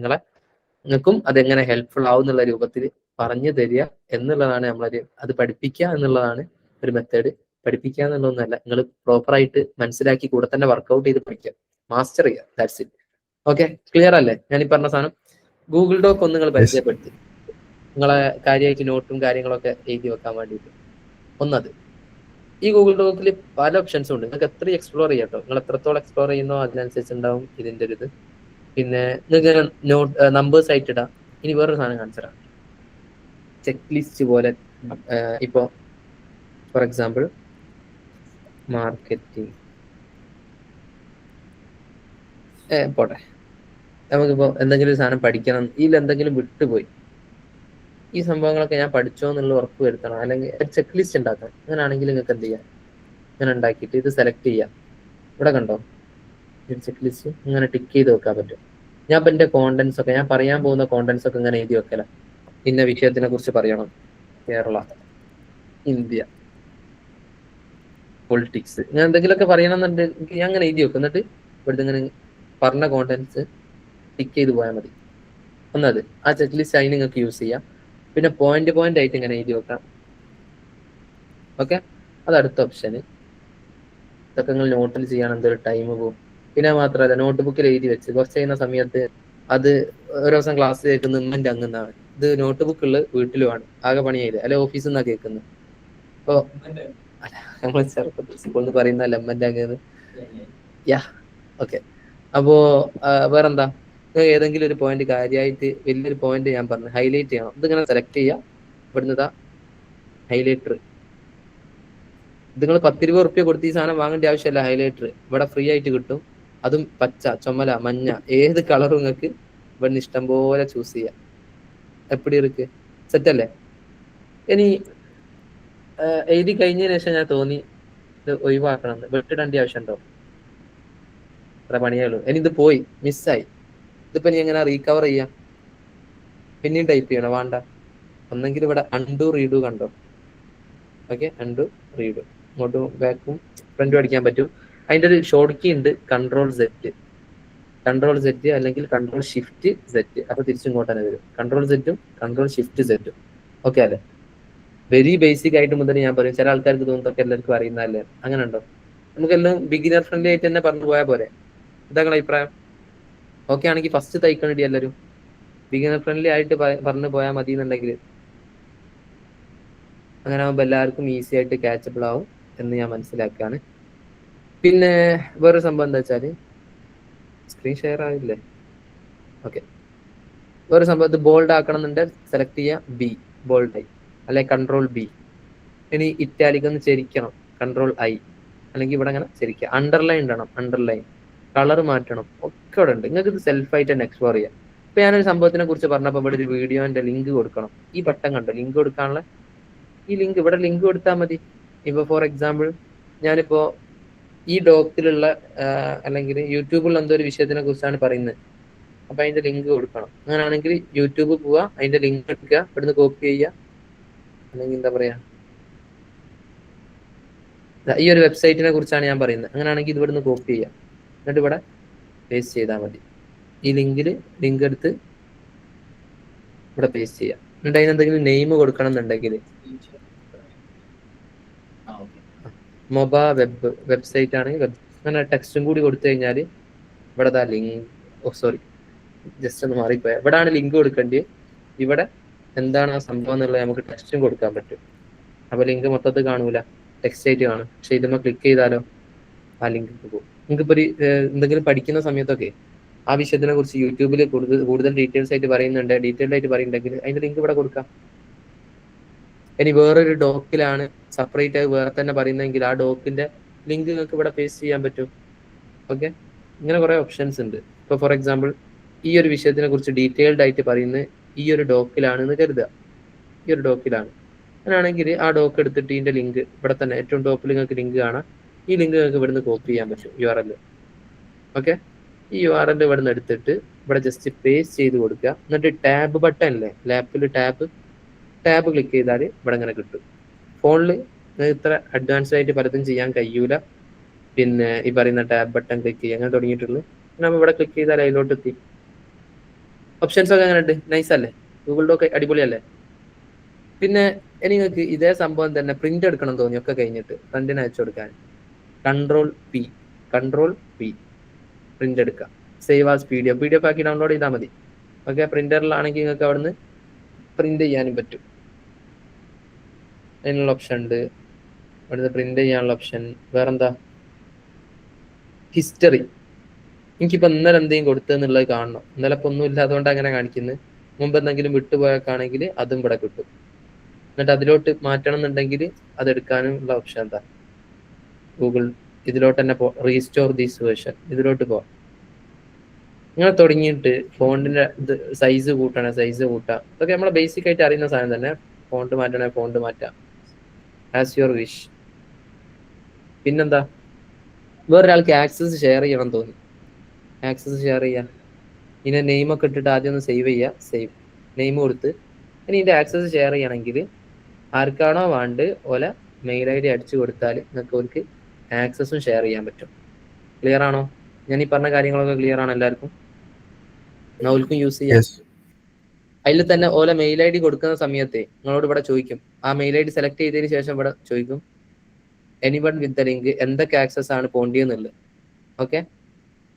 നിങ്ങൾക്കും അതെങ്ങനെ ഹെൽപ്ഫുൾ ആവും എന്നുള്ള രൂപത്തിൽ പറഞ്ഞു തരിക എന്നുള്ളതാണ് നമ്മളൊരു, അത് പഠിപ്പിക്കുക എന്നുള്ളതാണ് ഒരു മെത്തേഡ്. പഠിപ്പിക്കുക എന്നുള്ളതൊന്നുമല്ല, നിങ്ങൾ പ്രോപ്പറായിട്ട് മനസ്സിലാക്കി കൂടെ തന്നെ വർക്ക്ഔട്ട് ചെയ്ത് പഠിക്കുക, മാസ്റ്റർ ചെയ്യുക. That's it. ഓക്കെ, ക്ലിയർ അല്ലേ? ഞാൻ ഈ പറഞ്ഞ സാധനം ഗൂഗിൾ ഡോക്ക് ഒന്ന് നിങ്ങൾ പരിചയപ്പെടുത്തി നിങ്ങളെ കാര്യമായിട്ട് നോട്ടും കാര്യങ്ങളൊക്കെ എഴുതി വെക്കാൻ വേണ്ടിയിട്ട്. ഒന്നത്, ഈ ഗൂഗിൾ ഡോക്കിൽ പല ഓപ്ഷൻസും ഉണ്ട്. നിങ്ങൾക്ക് എത്ര എക്സ്പ്ലോർ ചെയ്യാം കേട്ടോ. നിങ്ങൾ എത്രത്തോളം എക്സ്പ്ലോർ ചെയ്യുന്നോ അതിനനുസരിച്ച് ഉണ്ടാവും ഇതിന്റെ ഒരു ഇത്. പിന്നെ നിങ്ങൾക്ക് നോട്ട് നമ്പേഴ്സ് ആയിട്ട് ഇടാം. ഇനി വേറൊരു സാധനം കാണിച്ചതാണ്, ചെക്ക് ലിസ്റ്റ് പോലെ. ഇപ്പോ ഫോർ എക്സാമ്പിൾ മാർക്കറ്റിംഗ് പോട്ടെ, നമുക്കിപ്പോ എന്തെങ്കിലും ഒരു സാധനം പഠിക്കണം, ഇതിൽ എന്തെങ്കിലും വിട്ടുപോയി, ഈ സംഭവങ്ങളൊക്കെ ഞാൻ പഠിച്ചോ എന്നുള്ള ഉറപ്പ് വരുത്തണം, അല്ലെങ്കിൽ ചെക്ക് ലിസ്റ്റ് ഉണ്ടാക്കണം. അങ്ങനെയാണെങ്കിൽ നിങ്ങൾക്ക് എന്ത് ചെയ്യാം, ഇങ്ങനെ ഉണ്ടാക്കിയിട്ട് ഇത് സെലക്ട് ചെയ്യാം. ഇവിടെ കണ്ടോ ചെക്ക് ലിസ്റ്റ്, ഇങ്ങനെ ടിക്ക് ചെയ്ത് വെക്കാൻ പറ്റും. ഞാൻ ഇപ്പൊ എന്റെ കോണ്ടന്റ്സ് ഒക്കെ, ഞാൻ പറയാൻ പോകുന്ന കോണ്ടന്റ്സ് ഒക്കെ ഇങ്ങനെ എഴുതി വെക്കല. ഇന്ന വിഷയത്തിനെ കുറിച്ച് പറയണം, കേരള, ഇന്ത്യ, പൊളിറ്റിക്സ്, ഞാൻ എന്തെങ്കിലുമൊക്കെ പറയണം എന്നുണ്ടെങ്കിൽ ഞാൻ അങ്ങനെ എഴുതി വെക്കും. എന്നിട്ട് ഇവിടുത്തെ ഇങ്ങനെ പറഞ്ഞ കോണ്ടന്റ്സ് ടിക്ക് ചെയ്ത് പോയാൽ മതി. ഒന്നത് ആ ചെക്ക് ലിസ്റ്റ് അതിന് നിങ്ങൾക്ക് യൂസ് ചെയ്യാം. പിന്നെ പോയിന്റ് ആയിട്ട് ഇങ്ങനെ എഴുതി വെക്കാം. ഓക്കെ, അത് അടുത്ത ഓപ്ഷന്. ഇതൊക്കെ നിങ്ങൾ നോട്ടിൽ ചെയ്യാൻ എന്തൊരു ടൈം പോകും. പിന്നെ മാത്രമല്ല, നോട്ട് ബുക്കിൽ എഴുതി വെച്ച് കുറച്ച് ചെയ്യുന്ന സമയത്ത് അത് ഓരോ ദിവസം ക്ലാസ് കേൾക്കുന്ന ഉമ്മന്റെ അങ്ങന്നാണ്, ഇത് നോട്ട് ബുക്കുള്ള വീട്ടിലുമാണ്, ആകെ പണിയായത് അല്ലെ ഓഫീസിൽ നിന്നാണ് കേൾക്കുന്നത്. അപ്പൊ നമ്മൾ ചെറുപ്പത്തിൽ സ്കൂളിൽ പറയുന്ന ലെമ്മന്റെ അങ്ങ് യാ. ഓക്കെ, അപ്പോ വേറെന്താ, ഏതെങ്കിലും ഒരു പോയിന്റ് കാര്യമായിട്ട് വലിയൊരു പോയിന്റ് ഞാൻ പറഞ്ഞു ഹൈലൈറ്റ് ചെയ്യണം, ഇതിങ്ങനെ സെലക്ട് ചെയ്യാം. ഇവിടുന്ന് ഹൈലൈറ്റർ, ഇത് നിങ്ങൾ 10-20 റുപ്യ കൊടുത്ത് ഈ സാധനം വാങ്ങേണ്ട ആവശ്യമല്ല. ഹൈലൈറ്റർ ഇവിടെ ഫ്രീ ആയിട്ട് കിട്ടും. അതും പച്ച, ചുമല, മഞ്ഞ, ഏത് കളറും നിങ്ങൾക്ക് ഇവിടുന്ന് ഇഷ്ടം പോലെ ചൂസ് ചെയ്യാം. എപ്പടി ഇருக்கு, സെറ്റ് അല്ലേ? ഇനി എഴുതി കഴിഞ്ഞതിന് ശേഷം ഞാൻ തോന്നി ഇത് ഒഴിവാക്കണം, വെട്ടിടേണ്ട ആവശ്യമുണ്ടോ? അത്ര പണിയുള്ളൂ. ഇനി ഇത് പോയി, മിസ്സായി, ഇതിപ്പോ നീ എങ്ങനെ റീകവർ ചെയ്യാം? പിന്നെയും ടൈപ്പ് ചെയ്യണം, വേണ്ട. ഒന്നെങ്കിൽ ഇവിടെ അൺഡു റീഡു കണ്ടോ? ഓക്കെ, അൺഡു റീഡു, ഇങ്ങോട്ടും ബാക്കും ഫ്രണ്ടും അടിക്കാൻ പറ്റും. അതിന്റെ ഒരു ഷോർട്ട് കീ ഉണ്ട്, കൺട്രോൾ സെറ്റ് അല്ലെങ്കിൽ കൺട്രോൾ ഷിഫ്റ്റ് സെറ്റ്. അപ്പൊ തിരിച്ചിങ്ങോട്ട് തന്നെ വരും, കൺട്രോൾ സെറ്റും കൺട്രോൾ ഷിഫ്റ്റ് സെറ്റും. ഓക്കെ അല്ലേ? വെരി ബേസിക് ആയിട്ട് മുതൽ ഞാൻ പറയും. ചില ആൾക്കാർക്ക് തോന്നുന്നതൊക്കെ എല്ലാവർക്കും അറിയുന്നതല്ലേ? അങ്ങനെ ഉണ്ടോ? നമുക്കെല്ലാം ബിഗിനർ ഫ്രണ്ട്ലി ആയിട്ട് തന്നെ പറഞ്ഞു പോയാൽ പോരെ? എന്താ നിങ്ങളുടെ അഭിപ്രായം? ഓക്കെ ആണെങ്കിൽ ഫസ്റ്റ് തയ്ക്കണ്ടി എല്ലാവരും ബിഗിനർ ഫ്രണ്ട്ലി ആയിട്ട് പറഞ്ഞു പോയാൽ മതി എന്നുണ്ടെങ്കിൽ, അങ്ങനെ ആകുമ്പോൾ എല്ലാവർക്കും ഈസി ആയിട്ട് ക്യാച്ചബിൾ ആവും എന്ന് ഞാൻ മനസ്സിലാക്കുകയാണ്. പിന്നെ വേറൊരു സംഭവം എന്താ വെച്ചാല്, സ്ക്രീൻ ഷെയർ ആവില്ലേ? ഓക്കെ, വേറെ സംഭവം, ഇത് ബോൾഡ് ആക്കണം എന്നുണ്ടെങ്കിൽ സെലക്ട് ചെയ്യുക ബി, ബോൾഡ് ആയി, അല്ലെ കൺട്രോൾ ബി. ഇനി ഇറ്റാലിക് ഒന്ന് ചെരിക്കണം, കൺട്രോൾ ഐ, അല്ലെങ്കിൽ ഇവിടെ അങ്ങനെ ചെരിക്കുക. അണ്ടർലൈൻ ഇടണം, അണ്ടർലൈൻ, കളർ മാറ്റണം, ഒക്കെ ഇവിടെ ഉണ്ട്. നിങ്ങൾക്ക് ഇത് സെൽഫായിട്ട് തന്നെ എക്സ്പ്ലോർ ചെയ്യാം. ഇപ്പൊ ഞാനൊരു സംഭവത്തിനെ കുറിച്ച് പറഞ്ഞപ്പോൾ ഇവിടെ ഒരു വീഡിയോന്റെ ലിങ്ക് കൊടുക്കണം. ഈ ബട്ടൺ കണ്ടോ, ലിങ്ക് കൊടുക്കാനുള്ള ഈ ലിങ്ക്, ഇവിടെ ലിങ്ക് കൊടുത്താൽ മതി. ഇപ്പൊ ഫോർ എക്സാമ്പിൾ ഞാനിപ്പോ ഈ ഡോക്കിലുള്ള അല്ലെങ്കിൽ യൂട്യൂബിൽ എന്തോ ഒരു വിഷയത്തിനെ കുറിച്ചാണ് പറയുന്നത്, അപ്പൊ അതിന്റെ ലിങ്ക് കൊടുക്കണം. അങ്ങനെയാണെങ്കിൽ യൂട്യൂബ് പോവുക, അതിന്റെ ലിങ്ക് എടുക്കുക, ഇവിടുന്ന് കോപ്പി ചെയ്യുക, അല്ലെങ്കിൽ എന്താ പറയാ, ഈ ഒരു വെബ്സൈറ്റിനെ കുറിച്ചാണ് ഞാൻ പറയുന്നത്. അങ്ങനെയാണെങ്കിൽ ഇത് ഇവിടുന്ന് കോപ്പി ചെയ്യുക, എന്നിട്ട് ഇവിടെ പേസ്റ്റ് ചെയ്താൽ മതി. ഈ ലിങ്ക് എടുത്ത് ഇവിടെ പേസ്റ്റ് ചെയ്യാം. എന്നിട്ട് അതിന് എന്തെങ്കിലും നെയിം കൊടുക്കണം എന്നുണ്ടെങ്കിൽ മൊബൈൽ വെബ്സൈറ്റ് ആണെങ്കിൽ അങ്ങനെ ടെക്സ്റ്റും കൂടി കൊടുത്തു കഴിഞ്ഞാൽ ഇവിടെ ലിങ്ക്, സോറി ജസ്റ്റ് ഒന്ന് മാറിപ്പോയ, ഇവിടെയാണ് ലിങ്ക് കൊടുക്കേണ്ടത്. ഇവിടെ എന്താണ് ആ സംഭവം എന്നുള്ളത് നമുക്ക് ടെക്സ്റ്റും കൊടുക്കാൻ പറ്റും. അപ്പൊ ലിങ്ക് മൊത്തത്തിൽ കാണൂല, ടെക്സ്റ്റ് ആയിട്ട് കാണും. പക്ഷെ ഇതുമ്മ ക്ലിക്ക് ചെയ്താലോ ആ ലിങ്ക് പോകും. നിങ്ങൾക്കിപ്പോൾ ഒരു എന്തെങ്കിലും പഠിക്കുന്ന സമയത്തൊക്കെ ആ വിഷയത്തിനെ കുറിച്ച് യൂട്യൂബിൽ കൂടുതൽ ഡീറ്റെയിൽസ് ആയിട്ട് പറയുന്നുണ്ട്, ഡീറ്റെയിൽഡ് ആയിട്ട് പറയുന്നുണ്ടെങ്കിൽ അതിന്റെ ലിങ്ക് ഇവിടെ കൊടുക്കാം. ഇനി വേറൊരു ഡോക്കിലാണ് സെപ്പറേറ്റ് ആയി വേറെ തന്നെ പറയുന്നതെങ്കിൽ ആ ഡോക്കിന്റെ ലിങ്ക് നിങ്ങൾക്ക് ഇവിടെ പേസ്റ്റ് ചെയ്യാൻ പറ്റും. ഓക്കെ, ഇങ്ങനെ കുറെ ഓപ്ഷൻസ് ഉണ്ട്. ഇപ്പോൾ ഫോർ എക്സാമ്പിൾ ഈ ഒരു വിഷയത്തിനെ കുറിച്ച് ഡീറ്റെയിൽഡ് ആയിട്ട് പറയുന്നത് ഈ ഒരു ഡോക്കിലാണ് എന്ന് കരുതുക. ഈ ഒരു ഡോക്കിലാണ് അങ്ങനെയാണെങ്കിൽ ആ ഡോക്ക് എടുത്തിട്ട് ഇതിന്റെ ലിങ്ക് ഇവിടെ തന്നെ ഏറ്റവും ടോപ്പിൽ നിങ്ങൾക്ക് ലിങ്ക് കാണാം. ഈ ലിങ്ക് നിങ്ങൾക്ക് ഇവിടുന്ന് കോപ്പി ചെയ്യാൻ പറ്റും, URL. ഓക്കെ, ഈ URL ഇവിടുന്ന് എടുത്തിട്ട് ഇവിടെ ജസ്റ്റ് പേസ്റ്റ് ചെയ്ത് കൊടുക്കുക. എന്നിട്ട് ടാബ് ബട്ടൺ അല്ലേ, ലാപ്പിൽ ടാബ് ക്ലിക്ക് ചെയ്താൽ ഇവിടെ ഇങ്ങനെ കിട്ടും. ഫോണിൽ ഇത്ര അഡ്വാൻസ്ഡ് ആയിട്ട് പലതും ചെയ്യാൻ കഴിയൂല. പിന്നെ ഈ പറയുന്ന ടാബ് ബട്ടൺ ക്ലിക്ക് ചെയ്യുക അങ്ങനെ തുടങ്ങിയിട്ടുള്ളൂ. നമ്മൾ ഇവിടെ ക്ലിക്ക് ചെയ്താൽ അതിലോട്ട് എത്തി. ഓപ്ഷൻസ് ഒക്കെ അങ്ങനെ ഉണ്ട്, നൈസ് അല്ലേ? ഗൂഗിൾ ഡോക്ക് അടിപൊളിയല്ലേ? പിന്നെ നിങ്ങൾക്ക് ഇതേ സംഭവം തന്നെ പ്രിന്റ് എടുക്കണം തോന്നി ഒക്കെ കഴിഞ്ഞിട്ട് ഫ്രണ്ടിന് അയച്ചു കൊടുക്കാൻ കൺട്രോൾ പി പ്രിന്റ് എടുക്കാം. സേവ് ആസ് PDF ആക്കി ഡൗൺലോഡ് ചെയ്താൽ മതി. ഓക്കെ, പ്രിന്ററിലാണെങ്കിൽ നിങ്ങൾക്ക് അവിടുന്ന് പ്രിന്റ് ചെയ്യാനും പറ്റും. അതിനുള്ള ഓപ്ഷൻ ഉണ്ട്. അവിടുന്ന് പ്രിന്റ് ചെയ്യാനുള്ള ഓപ്ഷൻ വേറെന്താ? ഹിസ്റ്ററി. എനിക്കിപ്പോൾ ഇന്നലെ എന്തെങ്കിലും കൊടുത്തതെന്നുള്ളത് കാണണം. ഇന്നലെ ഇപ്പം ഒന്നും ഇല്ലാതുകൊണ്ട് അങ്ങനെ കാണിക്കുന്നത്. മുമ്പ് എന്തെങ്കിലും വിട്ടുപോയാണെങ്കിൽ അതും ഇവിടെ കിട്ടും. എന്നിട്ട് അതിലോട്ട് മാറ്റണം എന്നുണ്ടെങ്കിൽ അതെടുക്കാനും ഉള്ള ഓപ്ഷൻ എന്താ? ഗൂഗിൾ ഇതിലോട്ട് തന്നെ റീസ്റ്റോർ ദിസ് വേർഷൻ ഇതിലോട്ട് പോവാം. ഇങ്ങനെ തുടങ്ങിയിട്ട് ഫോണ്ടിന്റെ സൈസ് കൂട്ടണം, സൈസ് കൂട്ടാം. ഇതൊക്കെ നമ്മളെ ബേസിക് ആയിട്ട് അറിയുന്ന സാധനം തന്നെ. ഫോണ്ട് മാറ്റണേ ഫോണ്ട് മാറ്റാം, ആസ് യുവർ വിഷ്. പിന്നെന്താ, വേറൊരാൾക്ക് ആക്സസ് ഷെയർ ചെയ്യണം തോന്നി, ആക്സസ് ഷെയർ ചെയ്യാൻ ഇതിന്റെ നെയിമൊക്കെ ഇട്ടിട്ട് ആദ്യം ഒന്ന് സേവ് ചെയ്യുക. സേവ് നെയിം കൊടുത്ത് ഇനി ഇതിന്റെ ആക്സസ് ഷെയർ ചെയ്യണമെങ്കിൽ ആർക്കാണോ വേണ്ട ഓലെ മെയിൽ ID അടിച്ചു കൊടുത്താൽ നിങ്ങൾക്ക് അവർക്ക് ആക്സസും ഷെയർ ചെയ്യാൻ പറ്റും. ക്ലിയർ ആണോ? ഞാൻ ഈ പറഞ്ഞ കാര്യങ്ങളൊക്കെ ക്ലിയർ ആണോ എല്ലാവർക്കും? ഓൽക്കും യൂസ് ചെയ്യാം. അതിൽ തന്നെ ഓലെ മെയിൽ ID കൊടുക്കുന്ന സമയത്ത് നിങ്ങളോട് ഇവിടെ ചോദിക്കും, ആ മെയിൽ ID സെലക്ട് ചെയ്തതിന് ശേഷം ഇവിടെ ചോദിക്കും എനിവൺ വിത്ത് ദ ലിങ്ക് എന്തൊക്കെ ആക്സസ് ആണ് പോണ്ടിയെന്നുള്ളത്. ഓക്കെ,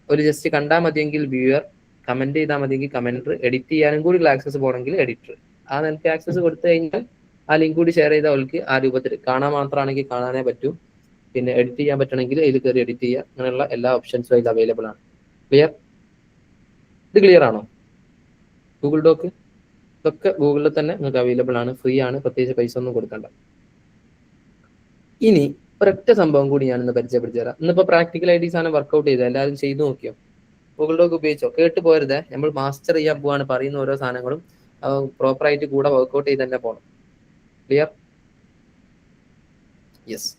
ഒരു ജസ്റ്റ് കണ്ടാൽ മതിയെങ്കിൽ വ്യൂവർ, കമന്റ് ചെയ്താൽ മതിയെങ്കിൽ കമന്റർ, എഡിറ്റ് ചെയ്യാനും കൂടി ആക്സസ് പോകണമെങ്കിൽ എഡിറ്റർ. ആ നിനക്ക് ആക്സസ് കൊടുത്തു കഴിഞ്ഞാൽ ആ ലിങ്ക് കൂടി ഷെയർ ചെയ്താൽ അവർക്ക് ആ രൂപത്തിൽ കാണാൻ മാത്രമാണെങ്കിൽ കാണാനേ പറ്റൂ. പിന്നെ എഡിറ്റ് ചെയ്യാൻ പറ്റണമെങ്കിൽ അതിൽ കയറി എഡിറ്റ് ചെയ്യുക. അങ്ങനെയുള്ള എല്ലാ ഓപ്ഷൻസും അതിൽ അവൈലബിൾ ആണ്. ക്ലിയർ? ഇത് ക്ലിയർ ആണോ? ഗൂഗിൾ ഡോക്ക് ഇതൊക്കെ ഗൂഗിളിൽ തന്നെ നിങ്ങൾക്ക് അവൈലബിൾ ആണ്, ഫ്രീ ആണ്, പ്രത്യേകിച്ച് പൈസ ഒന്നും കൊടുക്കണ്ട. ഇനി ഒരൊറ്റ സംഭവം കൂടി ഞാൻ ഇന്ന് പരിചയപ്പെടുത്തി തരാം. ഇന്നിപ്പോൾ പ്രാക്ടിക്കൽ ആയിട്ട് ഈ സാധനം വർക്കൗട്ട് ചെയ്താൽ എല്ലാവരും ചെയ്തു നോക്കിയോ? ഗൂഗിൾ ഡോക്ക് ഉപയോഗിച്ചോ? കേട്ട് പോരുതേ, നമ്മൾ മാസ്റ്റർ ചെയ്യാൻ പോവാണ്. പറയുന്ന ഓരോ സാധനങ്ങളും പ്രോപ്പറായിട്ട് കൂടെ വർക്കൗട്ട് ചെയ്ത് തന്നെ പോകണം. ക്ലിയർ? യെസ്.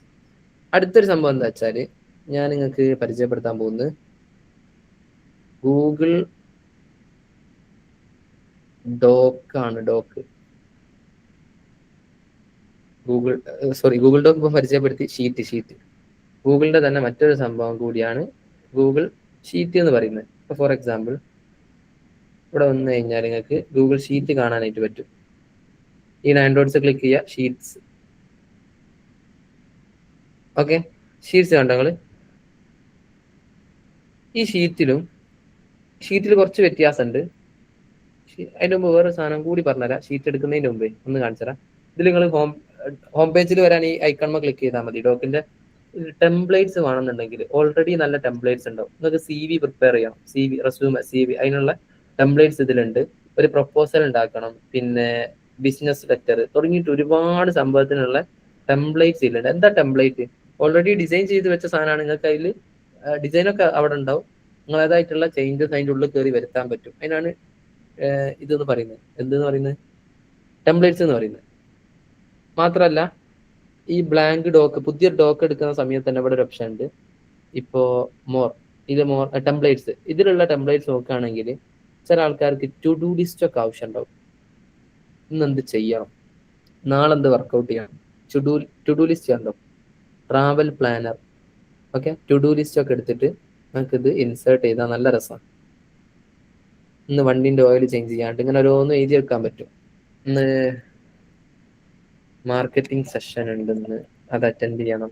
അടുത്തൊരു സംഭവം എന്താ വെച്ചാൽ ഞാൻ നിങ്ങൾക്ക് പരിചയപ്പെടുത്താൻ പോകുന്നത് ഗൂഗിൾ ഡോക്കാണ്. ഗൂഗിൾ ഡോക്ക് ഇപ്പം പരിചയപ്പെടുത്തി. ഷീറ്റ് ഗൂഗിളിന്റെ തന്നെ മറ്റൊരു സംഭവം കൂടിയാണ് ഗൂഗിൾ ഷീറ്റ് എന്ന് പറയുന്നത്. ഇപ്പൊ ഫോർ എക്സാമ്പിൾ ഇവിടെ വന്നു കഴിഞ്ഞാൽ നിങ്ങൾക്ക് ഗൂഗിൾ ഷീറ്റ് കാണാനായിട്ട് പറ്റും. ഈ 9 ഡോട്ട്സ് ക്ലിക്ക് ചെയ്യുക, ഷീറ്റ്സ്. ഓക്കെ, ഷീറ്റ്സ് കണ്ടോ നിങ്ങൾ? ഈ ഷീറ്റിൽ കുറച്ച് വ്യത്യാസമുണ്ട്. അതിന് മുമ്പ് വേറെ സാധനം കൂടി പറഞ്ഞുതരാം. ഷീറ്റ് എടുക്കുന്നതിന് മുമ്പേ ഒന്ന് കാണിച്ചുതരാം. ഇതിൽ നിങ്ങൾ ഹോം പേജിൽ വരാൻ ഈ ഐക്കൺമ ക്ലിക്ക് ചെയ്താൽ മതി. ഡോക്കിന്റെ ടെംപ്ലേറ്റ്സ് വേണമെന്നുണ്ടെങ്കിൽ ഓൾറെഡി നല്ല ടെംപ്ലേറ്റ്സ് ഉണ്ടാവും. നിങ്ങൾക്ക് CV പ്രിപ്പയർ ചെയ്യണം, റെസ്യൂമെ CV, അതിനുള്ള ടെംപ്ലേറ്റ്സ് ഇതിലുണ്ട്. ഒരു പ്രൊപ്പോസൽ ഉണ്ടാക്കണം, പിന്നെ ബിസിനസ് ലെറ്റർ തുടങ്ങിയിട്ട് ഒരുപാട് സംഭവത്തിനുള്ള ടെംപ്ലേറ്റ്സ് ഇതിലുണ്ട്. എന്താ ടെംപ്ലേറ്റ്? ഓൾറെഡി ഡിസൈൻ ചെയ്ത് വെച്ച സാധനമാണ്. നിങ്ങൾക്ക് അതിൽ ഡിസൈനൊക്കെ അവിടെ ഉണ്ടാവും. നിങ്ങളേതായിട്ടുള്ള ചേഞ്ചസ് അതിൻ്റെ ഉള്ളിൽ കയറി വരുത്താൻ പറ്റും. അതിനാണ് ഇതെന്ന് പറയുന്നത്. എന്തെന്ന് പറയുന്നത്? ടെംപ്ലേറ്റ്സ് എന്ന് പറയുന്നത്. മാത്രമല്ല ഈ ബ്ലാങ്ക് ഡോക്ക്, പുതിയ ഡോക്ക് എടുക്കുന്ന സമയത്ത് തന്നെ ഇവിടെ ഒരു ഓപ്ഷൻ ഉണ്ട്. ഇപ്പോൾ മോർ ടെംപ്ലേറ്റ്സ്, ഇതിലുള്ള ടെംപ്ലേറ്റ്സ് നോക്കുകയാണെങ്കിൽ ചില ആൾക്കാർക്ക് ടു ഡു ലിസ്റ്റ് ഒക്കെ ആവശ്യം ഉണ്ടാവും. ഇന്ന് എന്ത് ചെയ്യണം, നാളെ എന്ത് വർക്കൗട്ട് ചെയ്യണം, ടു ഡു ലിസ്റ്റ് ചെയ്യണ്ടോ, travel planner. Okay, to do list ഒക്കെ എടുത്തിട്ട് നമുക്ക് ഇത് ഇൻസേർട്ട് ചെയ്താൽ നല്ല രസമാണ്. ഇന്ന് വണ്ടിന്റെ ഓയിൽ ചേഞ്ച് ചെയ്യാണ്ട് ഇങ്ങനെ ഓരോന്നും എഴുതി വെക്കാൻ പറ്റും. ഇന്ന് മാർക്കറ്റിംഗ് സെഷൻ ഉണ്ടെന്ന്, അത് അറ്റൻഡ് ചെയ്യണം,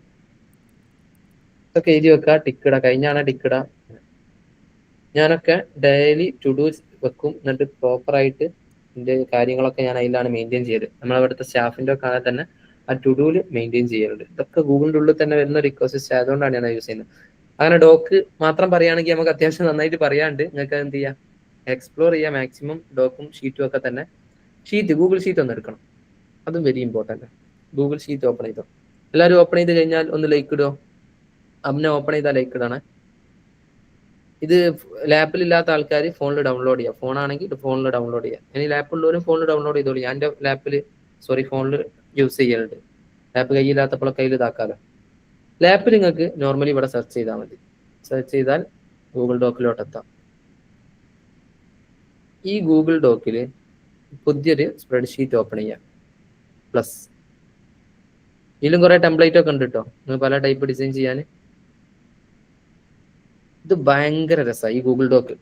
ഇതൊക്കെ എഴുതി വെക്കുക. ടിക്കിട കഴിഞ്ഞാണ് ടിക്കിട. ഞാനൊക്കെ ഡെയിലി ടു ഡു വെക്കും. എന്നിട്ട് പ്രോപ്പറായിട്ട് ഇതിന്റെ കാര്യങ്ങളൊക്കെ ഞാൻ അതിലാണ് മെയിൻറ്റെയിൻ ചെയ്യല്. നമ്മളവിടുത്തെ സ്റ്റാഫിന്റെ ഒക്കെ ആണെങ്കിൽ തന്നെ ആ ടു ഡൂല് മെയിൻറ്റെയിൻ ചെയ്യലുണ്ട്. ഇതൊക്കെ ഗൂഗിളിന്റെ ഉള്ളിൽ തന്നെ വരുന്ന ഒരു ഇക്കോസിസ്റ്റം ആയതുകൊണ്ടാണ് ഞാൻ യൂസ് ചെയ്യുന്നത്. അങ്ങനെ ഡോക്ക് മാത്രം പറയുകയാണെങ്കിൽ നമുക്ക് അത്യാവശ്യം നന്നായിട്ട് പറയാണ്ട് നിങ്ങൾക്ക് എന്ത് ചെയ്യാം, എക്സ്പ്ലോർ ചെയ്യാം മാക്സിമം ഡോക്കും ഷീറ്റും ഒക്കെ തന്നെ. ഗൂഗിൾ ഷീറ്റ് ഒന്ന് എടുക്കണം, അതും very important. Google sheet open ചെയ്തോ. എല്ലാവരും ഓപ്പൺ ചെയ്ത് കഴിഞ്ഞാൽ ഒന്ന് ലൈക്ക് ഇടുമോ? അമ്മനെ ഓപ്പൺ ചെയ്താൽ ലൈക്ക് ഇടണേ. ഇത് ലാപ്പിലില്ലാത്ത ആൾക്കാർ ഫോണിൽ ഡൗൺലോഡ് ചെയ്യാം. ഫോണാണെങ്കിൽ ഫോണിൽ ഡൗൺലോഡ് ചെയ്യാം. ഇനി ലാപ്പുള്ളവരും ഫോണിൽ ഡൗൺലോഡ് ചെയ്തോളൂ. ഞാൻ എൻ്റെ ഫോണിൽ യൂസ് ചെയ്യലുണ്ട്. ലാപ്പ് കയ്യില്ലാത്തപ്പോൾ കയ്യിൽ ഇതാക്കാലോ. ലാപ്പിൽ നിങ്ങൾക്ക് നോർമലി ഇവിടെ സെർച്ച് ചെയ്താൽ മതി. സെർച്ച് ചെയ്താൽ ഗൂഗിൾ ഡോക്കിലോട്ട് എത്താം. ഈ ഗൂഗിൾ ഡോക്കിൽ പുതിയൊരു സ്പ്രെഡ്ഷീറ്റ് ഓപ്പൺ ചെയ്യാം. പ്ലസ് ഇതിലും കുറെ ടെംപ്ലേറ്റ് ഒക്കെ ഉണ്ട് കേട്ടോ, നിങ്ങൾ പല ടൈപ്പ് ഡിസൈൻ ചെയ്യാൻ. ഇത് ഭയങ്കര രസമാണ് ഈ ഗൂഗിൾ ഡോക്ക്.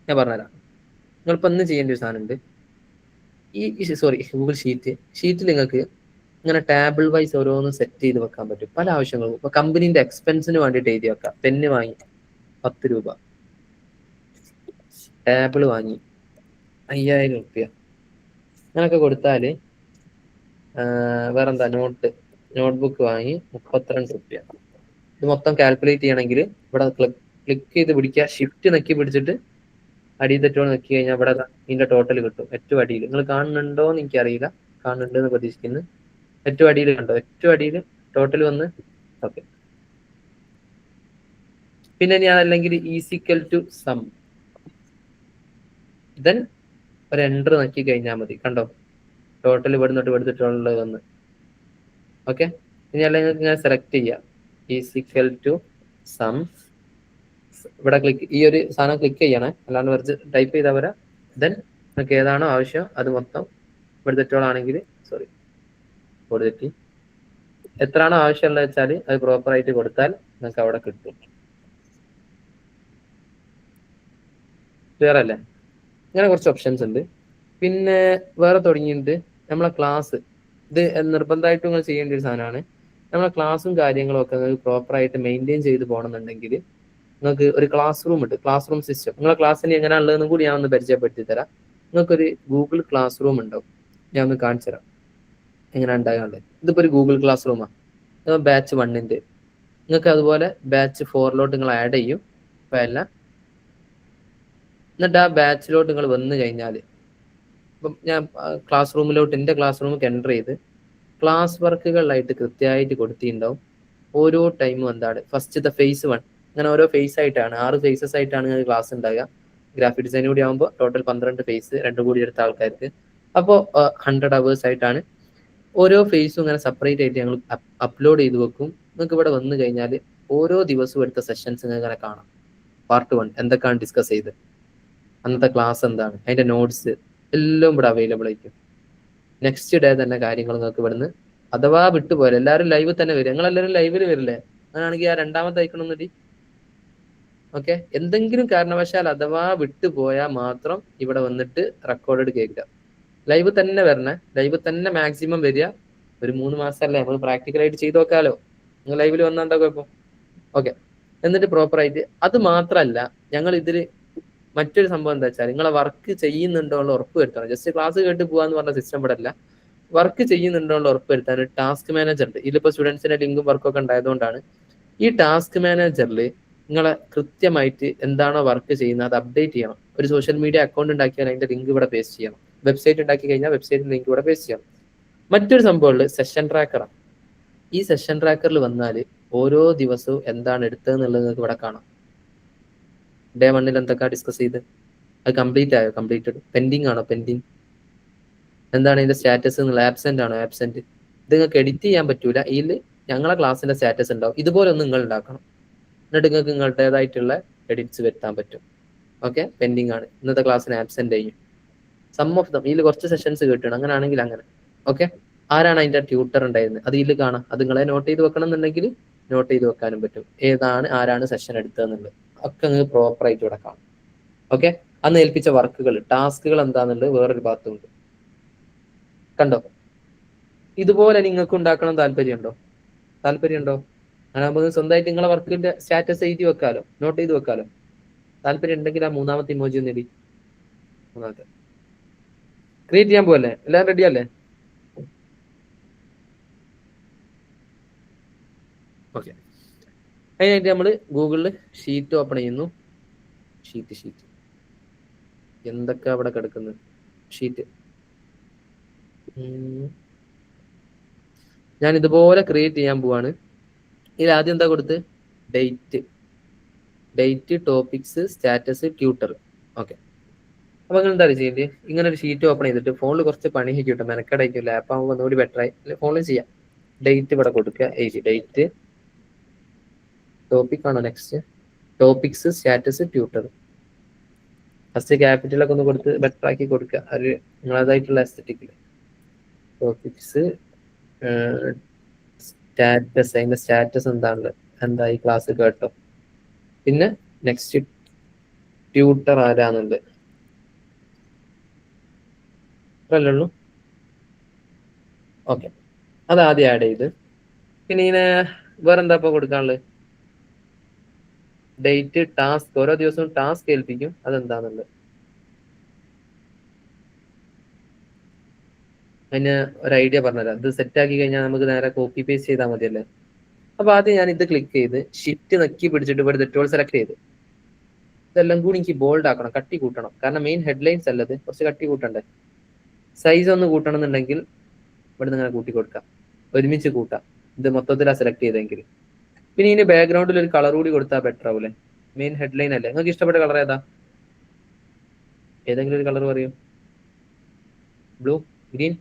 ഞാൻ പറഞ്ഞുതരാം. നിങ്ങളിപ്പോൾ ഒന്ന് ചെയ്യേണ്ട ഒരു സാധനമുണ്ട്. ഗൂഗിൾ ഷീറ്റിൽ നിങ്ങൾക്ക് ഇങ്ങനെ ടേബിൾ വൈസ് ഓരോന്ന് സെറ്റ് ചെയ്ത് വെക്കാൻ പറ്റും പല ആവശ്യങ്ങളും. ഇപ്പൊ കമ്പനീന്റെ എക്സ്പെൻസിന് വേണ്ടിയിട്ട് എഴുതി വെക്കാം. പെന്ന് വാങ്ങി 10 രൂപ, ടേബിൾ വാങ്ങി 5000 റുപ്യ, അങ്ങനൊക്കെ കൊടുത്താല് വേറെന്താ, നോട്ട്ബുക്ക് വാങ്ങി 32 റുപ്യ. ഇത് മൊത്തം കാൽക്കുലേറ്റ് ചെയ്യണമെങ്കിൽ ഇവിടെ ക്ലിക്ക് ചെയ്ത് പിടിക്കുക, ഷിഫ്റ്റ് നക്കി പിടിച്ചിട്ട് അടിയിൽ തെറ്റോട് നക്കി കഴിഞ്ഞാൽ ഇവിടെ ഇതിന്റെ ടോട്ടൽ കിട്ടും. ഏറ്റവും അടിയിൽ നിങ്ങൾ കാണുന്നുണ്ടോ എന്ന് എനിക്കറിയില്ല, കാണുന്നുണ്ട് എന്ന് പ്രതീക്ഷിക്കുന്നു. ഏറ്റവും അടിയിൽ കണ്ടോ? ഏറ്റവും അടിയിൽ ടോട്ടൽ വന്ന് ഓക്കെ. പിന്നെ ഞാൻ അല്ലെങ്കിൽ ഈസിക്കൽ ടു സം, ദെൻ ഒരു എൻ്റർ നക്കി കഴിഞ്ഞാൽ മതി. കണ്ടോ ടോട്ടൽ ഇവിടുന്നോട്ട് എടുത്തിട്ടുള്ളത് വന്ന്. ഓക്കെ, ഇനി അല്ലെങ്കിൽ ഞാൻ സെലക്ട് ചെയ്യാം ഈസിക്കൽ ടു സം. ഇവിടെ ഈ ഒരു സാധനം ക്ലിക്ക് ചെയ്യണേ, അല്ലാണ്ട് വെറുതെ ടൈപ്പ് ചെയ്താൽ വരാം. ദെൻ നിങ്ങൾക്ക് ഏതാണോ ആവശ്യം അത് മൊത്തം ഇവിടുത്തോളാണെങ്കിൽ കൊടുത്തിട്ട് എത്രയാണോ ആവശ്യമുള്ളത് വെച്ചാൽ അത് പ്രോപ്പറായിട്ട് കൊടുത്താൽ നിങ്ങൾക്ക് അവിടെ കിട്ടും. ക്ലിയർ അല്ലേ? ഇങ്ങനെ കുറച്ച് ഓപ്ഷൻസ് ഉണ്ട്. പിന്നെ വേറെ തുടങ്ങിയിട്ടുണ്ട് നമ്മളെ ക്ലാസ്. ഇത് നിർബന്ധമായിട്ടും നിങ്ങൾ ചെയ്യേണ്ട ഒരു സാധനമാണ്. നമ്മളെ ക്ലാസ്സും കാര്യങ്ങളും ഒക്കെ നിങ്ങൾക്ക് പ്രോപ്പറായിട്ട് മെയിൻറ്റെയിൻ ചെയ്ത് പോകണമെന്നുണ്ടെങ്കിൽ നിങ്ങൾക്ക് ഒരു ക്ലാസ് റൂം ഉണ്ട്, ക്ലാസ് റൂം സിസ്റ്റം. നിങ്ങളെ ക്ലാസ്സിന് എങ്ങനെയാണുള്ളതെന്നും കൂടി ഞാൻ ഒന്ന് പരിചയപ്പെടുത്തി തരാം. നിങ്ങൾക്കൊരു ഗൂഗിൾ ക്ലാസ് റൂം ഉണ്ടാവും, ഞാൻ ഒന്ന് കാണിച്ചു തരാം എങ്ങനെ ഉണ്ടാകാണ്ട്. ഇതിപ്പോൾ ഒരു ഗൂഗിൾ ക്ലാസ് റൂമാണ്. ബാച്ച് 1ൻ്റെ നിങ്ങൾക്ക് അതുപോലെ ബാച്ച് 4ലോട്ട് നിങ്ങൾ ആഡ് ചെയ്യും. അപ്പം എല്ലാം എന്നിട്ട് ആ ബാച്ചിലോട്ട് നിങ്ങൾ വന്നു കഴിഞ്ഞാൽ ഇപ്പം ഞാൻ ക്ലാസ് റൂമിലോട്ട് എൻ്റെ ക്ലാസ് റൂമിൽ എൻ്റർ ചെയ്ത് ക്ലാസ് വർക്കുകളിലായിട്ട് കൃത്യമായിട്ട് കൊടുത്തിട്ടുണ്ടാവും. ഓരോ ടൈമും എന്താണ് ഫസ്റ്റത്തെ ഫേസ് 1 അങ്ങനെ ഓരോ ഫേസ് ആയിട്ടാണ്, 6 ഫേസസ് ആയിട്ടാണ് നിങ്ങൾക്ക് ക്ലാസ് ഉണ്ടാകുക. ഗ്രാഫിക് ഡിസൈൻ കൂടി ആകുമ്പോൾ ടോട്ടൽ 12 ഫേസ്, 2 കൂടി എടുത്ത ആൾക്കാർക്ക്. അപ്പോൾ 100 hours ആയിട്ടാണ്. ഓരോ ഫേസും ഇങ്ങനെ സെപ്പറേറ്റ് ആയിട്ട് ഞങ്ങൾ അപ്ലോഡ് ചെയ്ത് വെക്കും. നിങ്ങൾക്ക് ഇവിടെ വന്നു കഴിഞ്ഞാൽ ഓരോ ദിവസവും എടുത്ത സെഷൻസ് നിങ്ങൾക്ക് ഇങ്ങനെ കാണാം. പാർട്ട് 1 എന്തൊക്കെയാണ് ഡിസ്കസ് ചെയ്ത്, അന്നത്തെ ക്ലാസ് എന്താണ്, അതിന്റെ നോട്ട്സ് എല്ലാം ഇവിടെ അവൈലബിൾ ആയിരിക്കും. നെക്സ്റ്റ് ഡേ തന്നെ കാര്യങ്ങൾ നിങ്ങൾക്ക് ഇവിടുന്ന് അഥവാ വിട്ടുപോയാൽ എല്ലാവരും ലൈവ് തന്നെ വരും. നിങ്ങളെല്ലാവരും ലൈവിൽ വരില്ലേ? അങ്ങനെയാണെങ്കിൽ ആ രണ്ടാമത്തെ അയക്കണമെന്നടി. ഓക്കെ, എന്തെങ്കിലും കാരണവശാൽ അഥവാ വിട്ടുപോയാൽ മാത്രം ഇവിടെ വന്നിട്ട് റെക്കോർഡഡ് കേൾക്കുക. ലൈവ് തന്നെ വരണേ, ലൈവ് തന്നെ മാക്സിമം വരിക. ഒരു 3 മാസമല്ലേ നമ്മൾ പ്രാക്ടിക്കലായിട്ട് ചെയ്ത് നോക്കാലോ. നിങ്ങൾ ലൈവിൽ വന്നാൽ എന്താ കുഴപ്പം? ഓക്കെ, എന്നിട്ട് പ്രോപ്പറായിട്ട്. അത് മാത്രമല്ല ഞങ്ങൾ ഇതിൽ മറ്റൊരു സംഭവം എന്താ വെച്ചാൽ നിങ്ങളെ വർക്ക് ചെയ്യുന്നുണ്ടോ ഉള്ള ഉറപ്പ് വരുത്തണം. ജസ്റ്റ് ക്ലാസ് കേട്ട് പോകാന്ന് പറഞ്ഞ സിസ്റ്റം ഇവിടെ അല്ല. വർക്ക് ചെയ്യുന്നുണ്ടോ ഉള്ള ഉറപ്പ് വരുത്താൻ ഒരു ടാസ്ക് മാനേജർ ഉണ്ട്. ഇതിലിപ്പോൾ സ്റ്റുഡൻസിന്റെ ലിങ്കും വർക്കൊക്കെ ഉണ്ടായതുകൊണ്ടാണ്. ഈ ടാസ്ക് മാനേജറിൽ നിങ്ങളെ കൃത്യമായിട്ട് എന്താണോ വർക്ക് ചെയ്യുന്നത് അത് അപ്ഡേറ്റ് ചെയ്യണം. ഒരു സോഷ്യൽ മീഡിയ അക്കൗണ്ട് ഉണ്ടാക്കിയാൽ അതിന്റെ ലിങ്ക് ഇവിടെ പേസ്റ്റ് ചെയ്യണം. വെബ്സൈറ്റ് ഉണ്ടാക്കി കഴിഞ്ഞാൽ വെബ്സൈറ്റിന്റെ ലിങ്ക് ഇവിടെ പേസ്റ്റ് ചെയ്യണം. മറ്റൊരു സംഭവമുള്ള സെഷൻ ട്രാക്കറാണ്. ഈ സെഷൻ ട്രാക്കറിൽ വന്നാൽ ഓരോ ദിവസവും എന്താണ് എടുത്തതെന്നുള്ളത് നിങ്ങൾക്ക് ഇവിടെ കാണാം. ഡേ 1 എന്തൊക്കെ ഡിസ്കസ് ചെയ്ത്, അത് കംപ്ലീറ്റ് ആയോ, കംപ്ലീറ്റഡ്, പെൻഡിങ് ആണോ, പെൻഡിങ്, എന്താണ് ഇതിന്റെ സ്റ്റാറ്റസ് എന്നുള്ള, ആബ്സെന്റ് ആണോ, ആബ്സെന്റ്. ഇത് നിങ്ങൾക്ക് എഡിറ്റ് ചെയ്യാൻ പറ്റൂല. ഇതിൽ ഞങ്ങളെ ക്ലാസ്സിന്റെ സ്റ്റാറ്റസ് ഉണ്ടാവും. ഇതുപോലെ ഒന്ന് നിങ്ങൾ ഉണ്ടാക്കണം. എന്നിട്ട് നിങ്ങൾക്ക് നിങ്ങളുടേതായിട്ടുള്ള എഡിറ്റ്സ് വരുത്താൻ പറ്റും. ഓക്കെ, പെൻഡിങ് ആണ്, ഇന്നത്തെ ക്ലാസ്സിന് ആബ്സെന്റ് ചെയ്യും. സം ഓഫ് ദം ഇതിൽ കുറച്ച് സെഷൻസ് കിട്ടണം. അങ്ങനെയാണെങ്കിൽ അങ്ങനെ. ഓക്കെ, ആരാണ് അതിന്റെ ട്യൂട്ടർ ഉണ്ടായിരുന്നത് അത് ഇതിൽ കാണാം. അത് നിങ്ങളെ നോട്ട് ചെയ്ത് വെക്കണം എന്നുണ്ടെങ്കിൽ നോട്ട് ചെയ്ത് വെക്കാനും പറ്റും. ആരാണ് സെഷൻ എടുത്തതെന്നുള്ളത് ഒക്കെ നിങ്ങൾക്ക് പ്രോപ്പറായിട്ട് ഇവിടെ കാണാം. ഓക്കെ, അന്ന് ഏൽപ്പിച്ച വർക്കുകൾ, ടാസ്കുകൾ എന്താണെന്നുള്ളത് വേറൊരു ഭാഗത്തുണ്ട്. കണ്ടോ? ഇതുപോലെ നിങ്ങൾക്ക് ഉണ്ടാക്കണം താല്പര്യമുണ്ടോ? അങ്ങനെ സ്വന്തമായിട്ട് നിങ്ങളെ വർക്കിന്റെ സ്റ്റാറ്റസ് എഴുതി വെക്കാലോ, നോട്ട് ചെയ്ത് വെക്കാലോ. താല്പര്യം ഉണ്ടെങ്കിൽ ആ 3ാമത്തെ ഇമോജി ഒന്ന് എഴുതി. 3ാമത്തെ ക്രിയേറ്റ് ചെയ്യാൻ പോവല്ലേ? എല്ലാം റെഡി അല്ലേ? ഓക്കെ, അതിനായിട്ട് നമ്മൾ ഗൂഗിളിൽ ഷീറ്റ് ഓപ്പൺ ചെയ്യുന്നു. ഷീറ്റ് എന്തൊക്കെ അവിടെ കിടക്കുന്നത് ഷീറ്റ്. ഞാൻ ഇതുപോലെ ക്രിയേറ്റ് ചെയ്യാൻ പോവാണ്. ഇതിൽ ആദ്യം എന്താ കൊടുത്ത് date topics status tutor. Okay, അപ്പൊ നിങ്ങൾ എന്താ ചെയ്യേണ്ടത്? ഇങ്ങനെ ഒരു ഷീറ്റ് ഓപ്പൺ ചെയ്തിട്ട് ഫോണിൽ കുറച്ച് പണി കിട്ടും, മെനക്കടായിരിക്കും. ലാപ്പ് ആകുമ്പോൾ ഒന്നുകൂടി ബെറ്റർ ആയി. ഫോണിൽ ചെയ്യാം. ഡേറ്റ് ഇവിടെ കൊടുക്കുക, ഡേറ്റ് ടോപ്പിക് ആണോ next, topics status tutor. First ക്യാപിറ്റലൊക്കെ ഒന്ന് കൊടുത്ത് ബെറ്റർ ആക്കി കൊടുക്കുക. ഒരു നിങ്ങളതായിട്ടുള്ള എസ്തെറ്റിക്കില് ടോപ്പിക്സ് സ്റ്റാറ്റസ്, അതിന്റെ സ്റ്റാറ്റസ് എന്താ ഈ ക്ലാസ് കേട്ടോ. പിന്നെ നെക്സ്റ്റ് ട്യൂട്ടർ ആരാന്നുണ്ട് അല്ലുള്ളൂ. ഓക്കെ, അത് ആദ്യം ആഡ് ചെയ്ത് പിന്നെ ഇതിനെ വേറെന്താ ഇപ്പൊ കൊടുക്കാനുള്ളത്? ഡേറ്റ് ടാസ്ക്, ഓരോ ദിവസവും ടാസ്ക് ഏൽപ്പിക്കും. അതെന്താന്നുള്ളത് അതിന് ഒരു ഐഡിയ പറഞ്ഞുതരാം. ഇത് സെറ്റ് ആക്കി കഴിഞ്ഞാൽ നമുക്ക് നേരെ കോപ്പി പേസ്റ്റ് ചെയ്താൽ മതിയല്ലേ. അപ്പൊ ആദ്യം ഞാൻ ഇത് ക്ലിക്ക് ചെയ്ത് ഷിഫ്റ്റ് നക്കി പിടിച്ചിട്ട് ഇവിടെ തെറ്റുകൾ സെലക്ട് ചെയ്ത് ഇതെല്ലാം കൂടി എനിക്ക് ബോൾഡ് ആക്കണം, കട്ടി കൂട്ടണം. കാരണം മെയിൻ ഹെഡ്ലൈൻസ് അല്ലത്, കുറച്ച് കട്ടി കൂട്ടണ്ടേ. സൈസ് ഒന്ന് കൂട്ടണം എന്നുണ്ടെങ്കിൽ ഇവിടെ നിന്ന് ഇങ്ങനെ കൂട്ടി കൊടുക്കാം, ഒരുമിച്ച് കൂട്ടാം. ഇത് മൊത്തത്തിലാണ് സെലക്ട് ചെയ്തെങ്കിൽ. പിന്നെ ഇതിന് ബാക്ക്ഗ്രൗണ്ടിൽ ഒരു കളർ കൂടി കൊടുത്താൽ ബെറ്റർ ആവൂലേ. മെയിൻ ഹെഡ്ലൈൻ അല്ലേ. നിങ്ങൾക്ക് ഇഷ്ടപ്പെട്ട കളർ ഏതാ? ഏതെങ്കിലും ഒരു കളർ പറയൂ. Blue, green.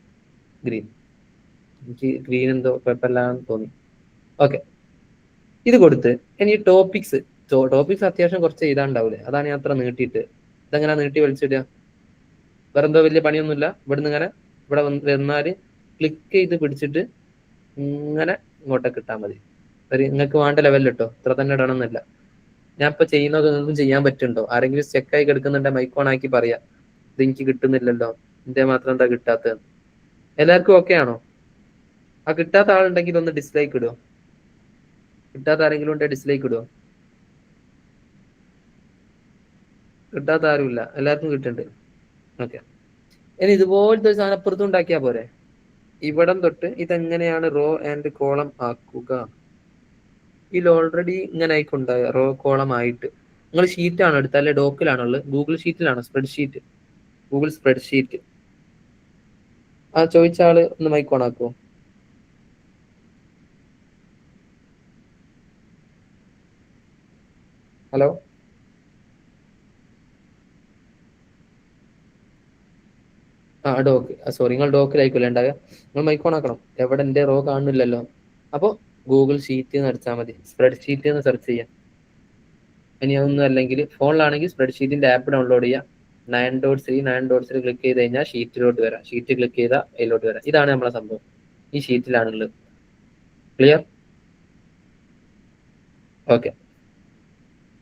എനിക്ക് ഗ്രീൻ എന്തോ കുഴപ്പമില്ലാന്ന് തോന്നി. ഓക്കെ, ഇത് കൊടുത്ത് ഇനി ടോപ്പിക്സ് അത്യാവശ്യം കുറച്ച് എഴുതാണ്ടാവൂലേ, അതാണ് ഞാൻ അത്ര നീട്ടിയിട്ട്. ഇതെങ്ങനെ നീട്ടി വലിച്ചിടുക? വേറെ എന്തോ വലിയ പണിയൊന്നുമില്ല. ഇവിടുന്ന് ഇങ്ങനെ ഇവിടെ വന്നാല് ക്ലിക്ക് ചെയ്ത് പിടിച്ചിട്ട് ഇങ്ങനെ ഇങ്ങോട്ടേക്ക് ഇട്ടാൽ മതി. ഒരു നിങ്ങൾക്ക് വേണ്ട ലെവലിൽ ഇട്ടോ, ഇത്ര തന്നെ ഇടണമെന്നില്ല. ഞാൻ ഇപ്പൊ ചെയ്യുന്നത് നിങ്ങൾക്കും ചെയ്യാൻ പറ്റുന്നുണ്ടോ? ആരെങ്കിലും സ്റ്റെക്കായി കിടക്കുന്നുണ്ടെ മൈക്കോൺ ആക്കി പറയാം, ഇത് എനിക്ക് കിട്ടുന്നില്ലല്ലോ, എന്റെ മാത്രം എന്താ കിട്ടാത്തത്. എല്ലാവർക്കും ഓക്കെ ആണോ? ആ കിട്ടാത്ത ആളുണ്ടെങ്കിൽ ഒന്ന് ഡിസ്ലൈക്ക് ഇടുക. കിട്ടാത്ത ആരെങ്കിലും ഉണ്ടെ ഡിസ്ലൈക്ക് ഇടുക. കിട്ടാത്ത ആരുമില്ല, എല്ലാവർക്കും കിട്ടുന്നുണ്ട്. ഓക്കെ, ഇനി ഇതുപോലത്തെ ഒരു സാധനം അപ്പുറത്തും ഉണ്ടാക്കിയാൽ പോരെ. ഇവിടം തൊട്ട് ഇതെങ്ങനെയാണ് റോ ആൻഡ് കോളം ആക്കുക? ഇതിൽ ഓൾറെഡി ഇങ്ങനെ ആയിക്കൊണ്ടായ റോ കോളം ആയിട്ട്. നിങ്ങൾ ഷീറ്റാണോ എടുത്താൽ അല്ലെ ഡോക്കിലാണുള്ളത്? ഗൂഗിൾ ഷീറ്റിലാണോ? Spreadsheet, Google spreadsheet. ആ ചോദിച്ച ആള് ഒന്ന് മൈക്ക് ഓൺ ആക്കുമോ? Hello, doc. സോറി, നിങ്ങൾ ഡോക്കിലായിരിക്കില്ല ഉണ്ടാകുക. നിങ്ങൾ മൈക്ക് ഓൺ ആക്കണം. എവിടെ എൻ്റെ റോ കാണുന്നില്ലല്ലോ. അപ്പോൾ ഗൂഗിൾ ഷീറ്റ് എന്ന് അടിച്ചാൽ മതി, സ്പ്രെഡ് ഷീറ്റ് എന്ന് സെർച്ച് ചെയ്യാം. ഇനി അതൊന്നും അല്ലെങ്കിൽ ഫോണിലാണെങ്കിൽ സ്പ്രെഡ് ഷീറ്റിന്റെ ആപ്പ് ഡൗൺലോഡ് ചെയ്യുക. 9.3 ക്ലിക്ക് ചെയ്ത് കഴിഞ്ഞാൽ ഷീറ്റിലോട്ട് വരാം. ഷീറ്റ് ക്ലിക്ക് ചെയ്താൽ അതിലോട്ട് വരാം. ഇതാണ് നമ്മളെ സംഭവം, ഈ ഷീറ്റിലാണുള്ളത്. ക്ലിയർ? ഓക്കെ,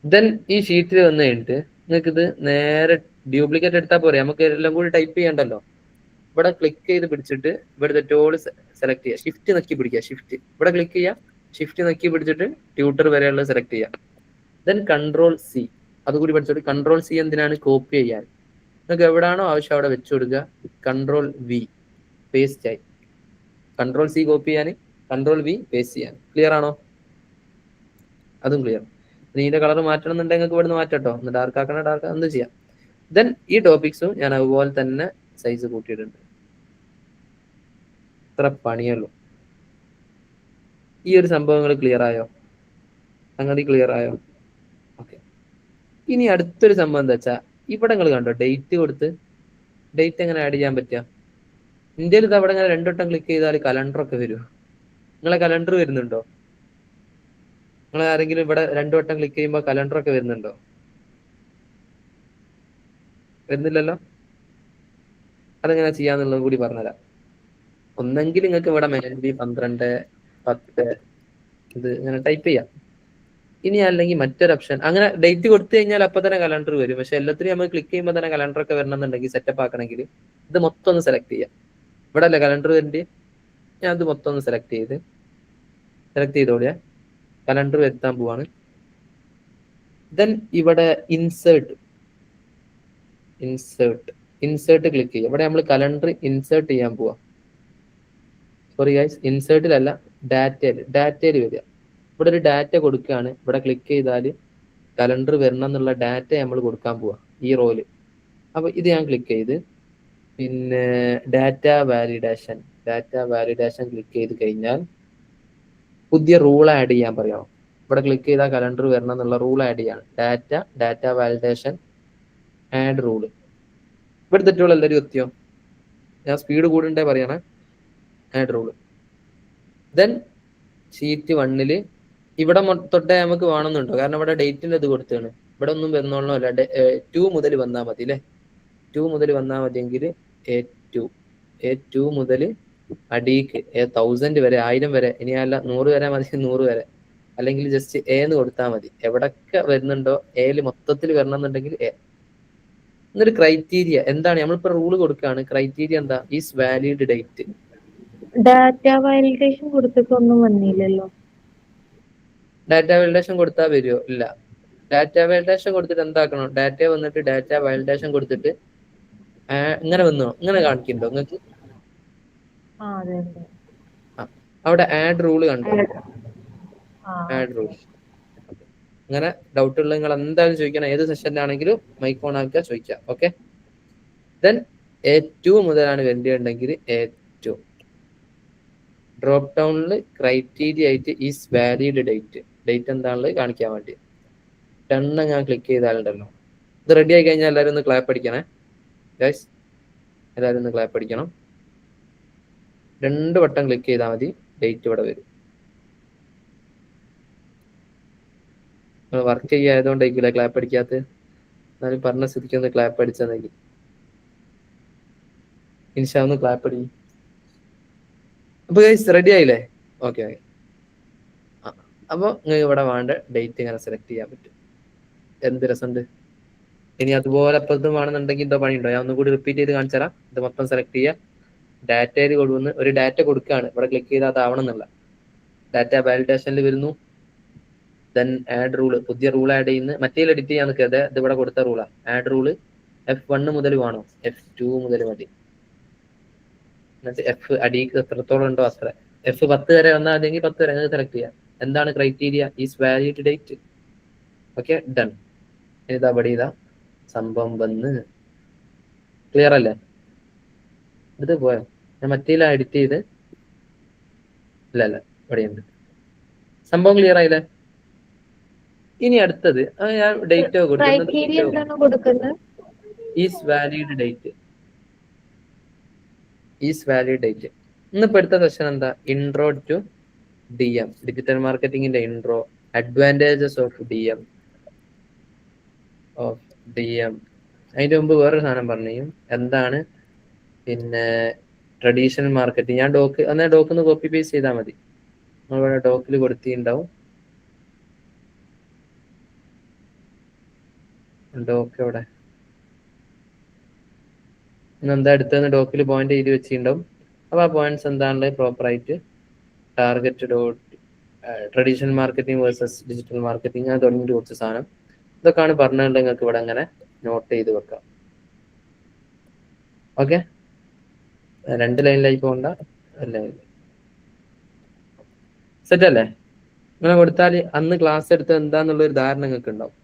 ദെൻ ഈ ഷീറ്റിൽ വന്നു കഴിഞ്ഞിട്ട് നിങ്ങൾക്ക് ഇത് നേരെ ഡ്യൂപ്ലിക്കേറ്റ് എടുത്താൽ പോരെ, നമുക്ക് എല്ലാം കൂടി ടൈപ്പ് ചെയ്യണ്ടല്ലോ. ഇവിടെ ക്ലിക്ക് ചെയ്ത് പിടിച്ചിട്ട് ഇവിടുത്തെ ടോൾ സെലക്ട് ചെയ്യുക, ഷിഫ്റ്റ് നക്കി പിടിക്കുക. ഷിഫ്റ്റ് ഇവിടെ ക്ലിക്ക് ചെയ്യുക, ഷിഫ്റ്റ് നക്കി പിടിച്ചിട്ട് ട്യൂട്ടർ വരെയുള്ളത് സെലക്ട് ചെയ്യുക. ദെൻ കൺട്രോൾ സി, അതുകൂടി പഠിച്ചോട്ട്. കൺട്രോൾ സി എന്തിനാണ്? കോപ്പി ചെയ്യാൻ. നിങ്ങൾക്ക് എവിടാണോ ആവശ്യം അവിടെ വെച്ചു കൊടുക്കുക. കൺട്രോൾ വി, പേസ്റ്റ് ആയി. കൺട്രോൾ സി കോപ്പി ചെയ്യാൻ, കൺട്രോൾ വി പേസ്റ്റ് ചെയ്യാൻ. ക്ലിയർ ആണോ? അതും ക്ലിയർ. ഇതിന്റെ കളർ മാറ്റണം എന്നുണ്ടെങ്കിൽ നിങ്ങൾക്ക് ഇവിടുന്ന് മാറ്റട്ടോ, ഒന്ന് ഡാർക്ക് ആക്കണ ഡാർക്ക് എന്ത് ചെയ്യാം. ദെൻ ഈ ടോപ്പിക്സും ഞാൻ അതുപോലെ തന്നെ സൈസ് കൂട്ടിയിട്ടുണ്ട്. ഇത്ര പണിയുള്ളൂ. ഈ ഒരു സംഭവങ്ങൾ ക്ലിയർ ആയോ? സംഗതി ക്ലിയർ ആയോ? ഓക്കെ, ഇനി അടുത്തൊരു സംഭവം എന്താ വെച്ചാൽ ഇവിടെ നിങ്ങൾ കണ്ടോ ഡേറ്റ് കൊടുത്ത്. ഡേറ്റ് എങ്ങനെ ആഡ് ചെയ്യാൻ പറ്റുക? ഇന്ത്യയിൽ ഇത് അവിടെ ഇങ്ങനെ 2 വട്ടം ക്ലിക്ക് ചെയ്താൽ കലണ്ടറൊക്കെ വരും. നിങ്ങളെ കലണ്ടർ വരുന്നുണ്ടോ? നിങ്ങൾ ആരെങ്കിലും ഇവിടെ 2 വട്ടം ക്ലിക്ക് ചെയ്യുമ്പോൾ കലണ്ടറൊക്കെ വരുന്നുണ്ടോ? വരുന്നില്ലല്ലോ. അതെങ്ങനെ ചെയ്യാന്നുള്ളത് കൂടി പറഞ്ഞുതരാം. ഒന്നെങ്കിൽ നിങ്ങൾക്ക് ഇവിടെ മെഹന്തി 12/10 ഇത് ഇങ്ങനെ ടൈപ്പ് ചെയ്യാം. ഇനി അല്ലെങ്കിൽ മറ്റൊരു ഓപ്ഷൻ, അങ്ങനെ ഡേറ്റ് കൊടുത്തു കഴിഞ്ഞാൽ അപ്പൊ തന്നെ കലണ്ടർ വരും. പക്ഷെ എല്ലാത്തിനും നമ്മൾ ക്ലിക്ക് ചെയ്യുമ്പോൾ തന്നെ കലണ്ടർ ഒക്കെ വരണമെന്നുണ്ടെങ്കിൽ സെറ്റപ്പ് ആക്കണമെങ്കിൽ ഇത് മൊത്തം ഒന്ന് സെലക്ട് ചെയ്യാം. ഇവിടെ അല്ലേ കലണ്ടർ വരേണ്ടി? ഞാൻ ഇത് മൊത്തം ഒന്ന് സെലക്ട് ചെയ്തോളിയാ. കലണ്ടർ വരുത്താൻ പോവാണ്. ദെൻ ഇവിടെ ഇൻസേർട്ട് ക്ലിക്ക് ചെയ്യുക. ഇവിടെ നമ്മൾ കലണ്ടർ ഇൻസേർട്ട് ചെയ്യാൻ പോവാ. സോറി ഗൈസ്, ഇൻസേർട്ടിലല്ല ഡാറ്റയിൽ വരിക. ഇവിടെ ഒരു ഡാറ്റ കൊടുക്കുകയാണ്. ഇവിടെ ക്ലിക്ക് ചെയ്താൽ കലണ്ടർ വരണം എന്നുള്ള ഡാറ്റ നമ്മൾ കൊടുക്കാൻ പോവാ ഈ റോല്. അപ്പൊ ഇത് ഞാൻ ക്ലിക്ക് ചെയ്ത് പിന്നെ ഡാറ്റ വാലിഡേഷൻ ക്ലിക്ക് ചെയ്ത് കഴിഞ്ഞാൽ പുതിയ റൂൾ ആഡ് ചെയ്യാൻ പറയാം. ഇവിടെ ക്ലിക്ക് ചെയ്താൽ കലണ്ടർ വരണം എന്നുള്ള റൂൾ ആഡ് ചെയ്യാണ്. Data validation add rule. ഇവിടെ തെറ്റുകൾ എല്ലാവരും എത്തിയോ? ഞാൻ സ്പീഡ് കൂടണ്ടേ പറയണേ. Add rule. ദെൻ ഷീറ്റ് 1 ഇവിടെ തൊട്ടേ നമുക്ക് വേണമെന്നുണ്ടോ? കാരണം ഇവിടെ ഡേറ്റിന്റെ ഇത് കൊടുത്താണ്. ഇവിടെ ഒന്നും വരുന്നോളണമല്ല. 2 മുതൽ വന്നാൽ മതി അല്ലേ? 2 മുതൽ വന്നാൽ മതിയെങ്കിൽ A2 മുതൽ അടിക്ക് 1000 വരെ, 1000 വരെ, ഇനി അല്ല 100 വരെ മതി, 100 വരെ, അല്ലെങ്കിൽ ജസ്റ്റ് എ എന്ന് കൊടുത്താൽ മതി. എവിടൊക്കെ വരുന്നുണ്ടോ എയിൽ മൊത്തത്തിൽ വരണം എന്നുണ്ടെങ്കിൽ എ. എന്നൊരു ക്രൈറ്റീരിയ എന്താണ് നമ്മളിപ്പോ റൂള് കൊടുക്കുകയാണ്. ക്രൈറ്റീരിയ എന്താ? Is valid date. Data validation കൊടുത്തിട്ടൊന്നും വന്നില്ലല്ലോ. ഡാറ്റ വാലിഡേഷൻ കൊടുത്താൽ വരുമോ? ഇല്ല. ഡാറ്റ വാലിഡേഷൻ കൊടുത്തിട്ട് എന്താക്കണം? ഡാറ്റ വന്നിട്ട് ഡാറ്റ വാലിഡേഷൻ കൊടുത്തിട്ട് ഇങ്ങനെ വന്നോ? ഇങ്ങനെ കാണിക്കുന്നുണ്ടോ നിങ്ങൾക്ക്? അവിടെ ആഡ് റൂള് കണ്ടോ? Add rule. അങ്ങനെ ഡൗട്ട് ഉള്ള നിങ്ങൾ എന്തായാലും ചോദിക്കണം. ഏത് സെഷനിലാണെങ്കിലും മൈക്ക് ഓൺ ആക്കുക, ചോദിക്കാം. ഓക്കെ. ദെൻ A2 മുതലാണ് വേണ്ടിയുണ്ടെങ്കിൽ A2 ഡ്രോപ്പ് ഡൗണിൽ ക്രൈറ്റീരിയ ആയിട്ട് ഈസ് വാലിഡ് ഡേറ്റ് എന്താണുള്ളത് കാണിക്കാൻ വേണ്ടി ടണ്ണ് ഞാൻ ക്ലിക്ക് ചെയ്താലുണ്ടല്ലോ. ഇത് റെഡി ആയി കഴിഞ്ഞാൽ എല്ലാവരും ഒന്ന് ക്ലാപ്പ് അടിക്കണേ ഗൈസ്. എല്ലാവരും ഒന്ന് ക്ലാപ്പ് അടിക്കണം. 2 വട്ടം ക്ലിക്ക് ചെയ്താൽ മതി, ഡേറ്റ് ഇവിടെ വരും. വർക്ക് ചെയ്യായതുകൊണ്ടായിരിക്കില്ല ക്ലാപ്പ് അടിക്കാത്തത്. എന്നാലും പറഞ്ഞ സ്ഥിതിക്ക് ഒന്ന് ക്ലാപ്പ് അടിച്ചെന്നെങ്കിൽ ഇൻഷാ ഒന്ന് ക്ലാപ്പ് അടിക്കും. അപ്പൊ ഗൈസ് റെഡി ആയില്ലേ? ഓക്കെ. അപ്പോൾ നിങ്ങൾക്ക് ഇവിടെ വേണ്ട ഡേറ്റ് ഇങ്ങനെ സെലക്ട് ചെയ്യാൻ പറ്റും. എന്ത് രസമുണ്ട്. ഇനി അതുപോലെ അപ്പുറത്തും വേണമെന്നുണ്ടെങ്കിൽ എന്തോ പണിയുണ്ടോ? ഞാൻ ഒന്നുകൂടി റിപ്പീറ്റ് ചെയ്ത് കാണിച്ചു തരാം. ഇത് മൊത്തം സെലക്ട് ചെയ്യുക. ഡാറ്റയിൽ കൊടുക്കുന്ന ഒരു ഡാറ്റ കൊടുക്കുകയാണ്. ഇവിടെ ക്ലിക്ക് ചെയ്താൽ അതാവണം എന്നുള്ള ഡാറ്റ വാലിഡേഷനിൽ വരുന്നു. ദെൻ ആഡ് റൂള്, പുതിയ റൂൾ ആഡ് ചെയ്യുന്ന മറ്റേ എഡിറ്റ് ചെയ്യാൻ നിൽക്കാതെ ഇത് ഇവിടെ കൊടുത്ത റൂളാ. ആഡ് റൂള് F1 മുതൽ വേണോ? F2 മുതൽ മതി. എന്നിട്ട് F അടിക്ക് എത്രത്തോളം ഉണ്ടോ അത്ര. F10 വരെ വന്നാൽ അതെങ്കിൽ 10 വരെ സെലക്ട് ചെയ്യാം. എന്താണ് criteria? Is valid date. Okay, done. ഇതാ ഇവിടെ ഇതാ സംഭവം വന്ന് ക്ലിയർ അല്ലേ? ഇത് പോയോ? ഞാൻ മറ്റേ എഡിറ്റ് ചെയ്ത് ഇല്ല ഇവിടെയുണ്ട്. സംഭവം ക്ലിയർ ആയില്ലേ? ഇനി അടുത്തത് ഞാൻ ഡേറ്റ് കൊടുക്കുന്നത് ഈസ് വാലിഡ് ഡേറ്റ്. ഇന്നിപ്പോ എടുത്ത സെഷൻ എന്താ? ഇൻട്രോ ടു DM, ഡിജിറ്റൽ മാർക്കറ്റിംഗിന്റെ ഇൻട്രോ, അഡ്വാൻറ്റേജസ് ഓഫ് DM. അതിന്റെ മുമ്പ് വേറൊരു സാധനം പറഞ്ഞു. എന്താണ് പിന്നെ ട്രഡീഷണൽ മാർക്കറ്റിംഗ്. ഞാൻ ഡോക്കിന്ന് കോപ്പി പേസ്റ്റ് ചെയ്താൽ മതി. നമ്മളിവിടെ ഡോക്കിൽ കൊടുത്തിട്ടുണ്ടാവും. ഡോക്ക് എവിടെ? എന്താ അടുത്തെന്ന് ഡോക്കിൽ പോയിന്റ് എഴുതി വെച്ചിട്ടുണ്ടാവും. അപ്പൊ ആ പോയിന്റ്സ് എന്താണുള്ളത് പ്രോപ്പറായിട്ട് target dot traditional marketing versus digital marketing അത് തുടങ്ങിയിട്ട് കുറച്ച് സാധനം ഇതൊക്കെയാണ് പറഞ്ഞുകൊണ്ട് നിങ്ങൾക്ക് ഇവിടെ അങ്ങനെ നോട്ട് ചെയ്ത് വെക്കാം. ഓക്കെ, 2 ലൈനിലായി പോകണ്ട. അല്ലേ സെറ്റ് അല്ലേ? ഇങ്ങനെ കൊടുത്താൽ അന്ന് ക്ലാസ് എടുത്ത് എന്താന്നുള്ളൊരു ധാരണ നിങ്ങൾക്ക് ഉണ്ടാവും.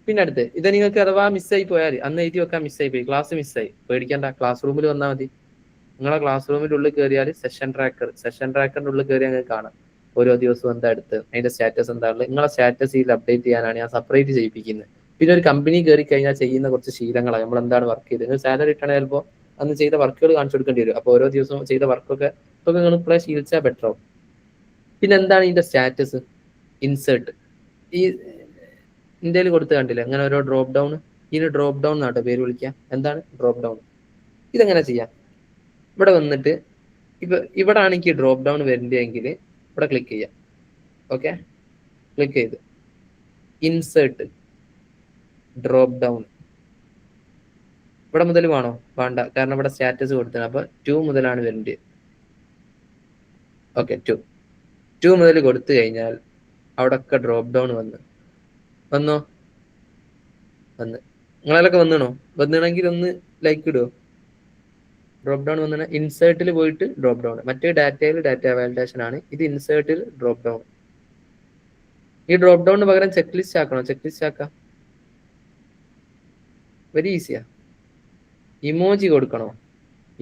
പിന്നെ അടുത്ത് ഇത് നിങ്ങൾക്ക് അഥവാ മിസ്സായി പോയാൽ അന്ന് എഴുതി വെക്കാൻ മിസ്സായി പോയി, ക്ലാസ് മിസ്സായി, പേടിക്കേണ്ട. ക്ലാസ് റൂമിൽ വന്നാൽ മതി. നിങ്ങളെ ക്ലാസ് റൂമിൻ്റെ ഉള്ളിൽ കയറിയാൽ സെഷൻ ട്രാക്കറിൻ്റെ ഉള്ളിൽ കയറി അങ്ങനെ കാണാം ഓരോ ദിവസവും എന്താ എടുത്ത്, അതിന്റെ സ്റ്റാറ്റസ് എന്താണുള്ളത്. നിങ്ങളെ സ്റ്റാറ്റസ് ഇതിൽ അപ്ഡേറ്റ് ചെയ്യാനാണ് ഞാൻ സെപ്പറേറ്റ് ചെയ്യിപ്പിക്കുന്നത്. പിന്നെ ഒരു കമ്പനി കയറി കഴിഞ്ഞാൽ ചെയ്യുന്ന കുറച്ച് ശീലങ്ങളാണ്. നമ്മൾ എന്താണ് വർക്ക് ചെയ്ത്, നിങ്ങൾ സാലറി ഇട്ടാണെങ്കിൽ ചിലപ്പോൾ അന്ന് ചെയ്ത വർക്കുകൾ കാണിച്ചു കൊടുക്കേണ്ടി വരും. അപ്പോൾ ഓരോ ദിവസവും ചെയ്ത വർക്കൊക്കെ നിങ്ങൾ ഇപ്പോഴേ ശീലിച്ചാൽ ബെറ്റർ ആവും. പിന്നെ എന്താണ് ഇതിന്റെ സ്റ്റാറ്റസ്? ഇൻസേർട്ട് ഈ ഇന്ത്യയിൽ കൊടുത്ത് കണ്ടില്ല അങ്ങനെ ഓരോ ഡ്രോപ്പ് ഡൗൺ. ഇതിന് ഡ്രോപ്പ് ഡൗൺ എന്നാട്ടോ പേര് വിളിക്കുക. എന്താണ് ഡ്രോപ്പ് ഡൗൺ? ഇതെങ്ങനെ ചെയ്യാം? ഇവിടെ വന്നിട്ട് ഇവിടെ ആണെങ്കിൽ ഡ്രോപ്പ് ഡൗൺ വരണ്ടെങ്കിൽ ഇവിടെ ക്ലിക്ക് ചെയ്യാം. ഓക്കെ, ക്ലിക്ക് ചെയ്ത് ഇൻസേർട്ട് ഡ്രോപ്പ് ഡൗൺ. ഇവിടെ മുതൽ വേണോ? വേണ്ട, കാരണം ഇവിടെ സ്റ്റാറ്റസ് കൊടുത്തത്. അപ്പൊ 2 മുതലാണ് വരേണ്ടത്. ഓക്കെ, 2 മുതൽ കൊടുത്തു കഴിഞ്ഞാൽ അവിടെ ഒക്കെ ഡ്രോപ്പ് ഡൗൺ വന്നോ? നിങ്ങളൊക്കെ വന്നണമെങ്കിൽ ഒന്ന് ലൈക്ക് ഇടുമോ? ഡ്രോപ്പ് ഡൗൺ വന്ന ഇൻസേർട്ടിൽ പോയിട്ട് ഡ്രോപ്പ് ഡൗൺ. മറ്റേ ഡാറ്റയിൽ ഡാറ്റ വാലിഡേഷൻ ആണ്, ഇത് ഇൻസേർട്ടിൽ ഡ്രോപ്പ് ഡൗൺ. ഈ ഡ്രോപ്പ് ഡൗണിന് പകരം ചെക്ക് ലിസ്റ്റ് ആക്കണോ? ചെക്ക് ലിസ്റ്റ് ആക്കാം, വെരി ഈസിയാ. ഇമോജി കൊടുക്കണോ?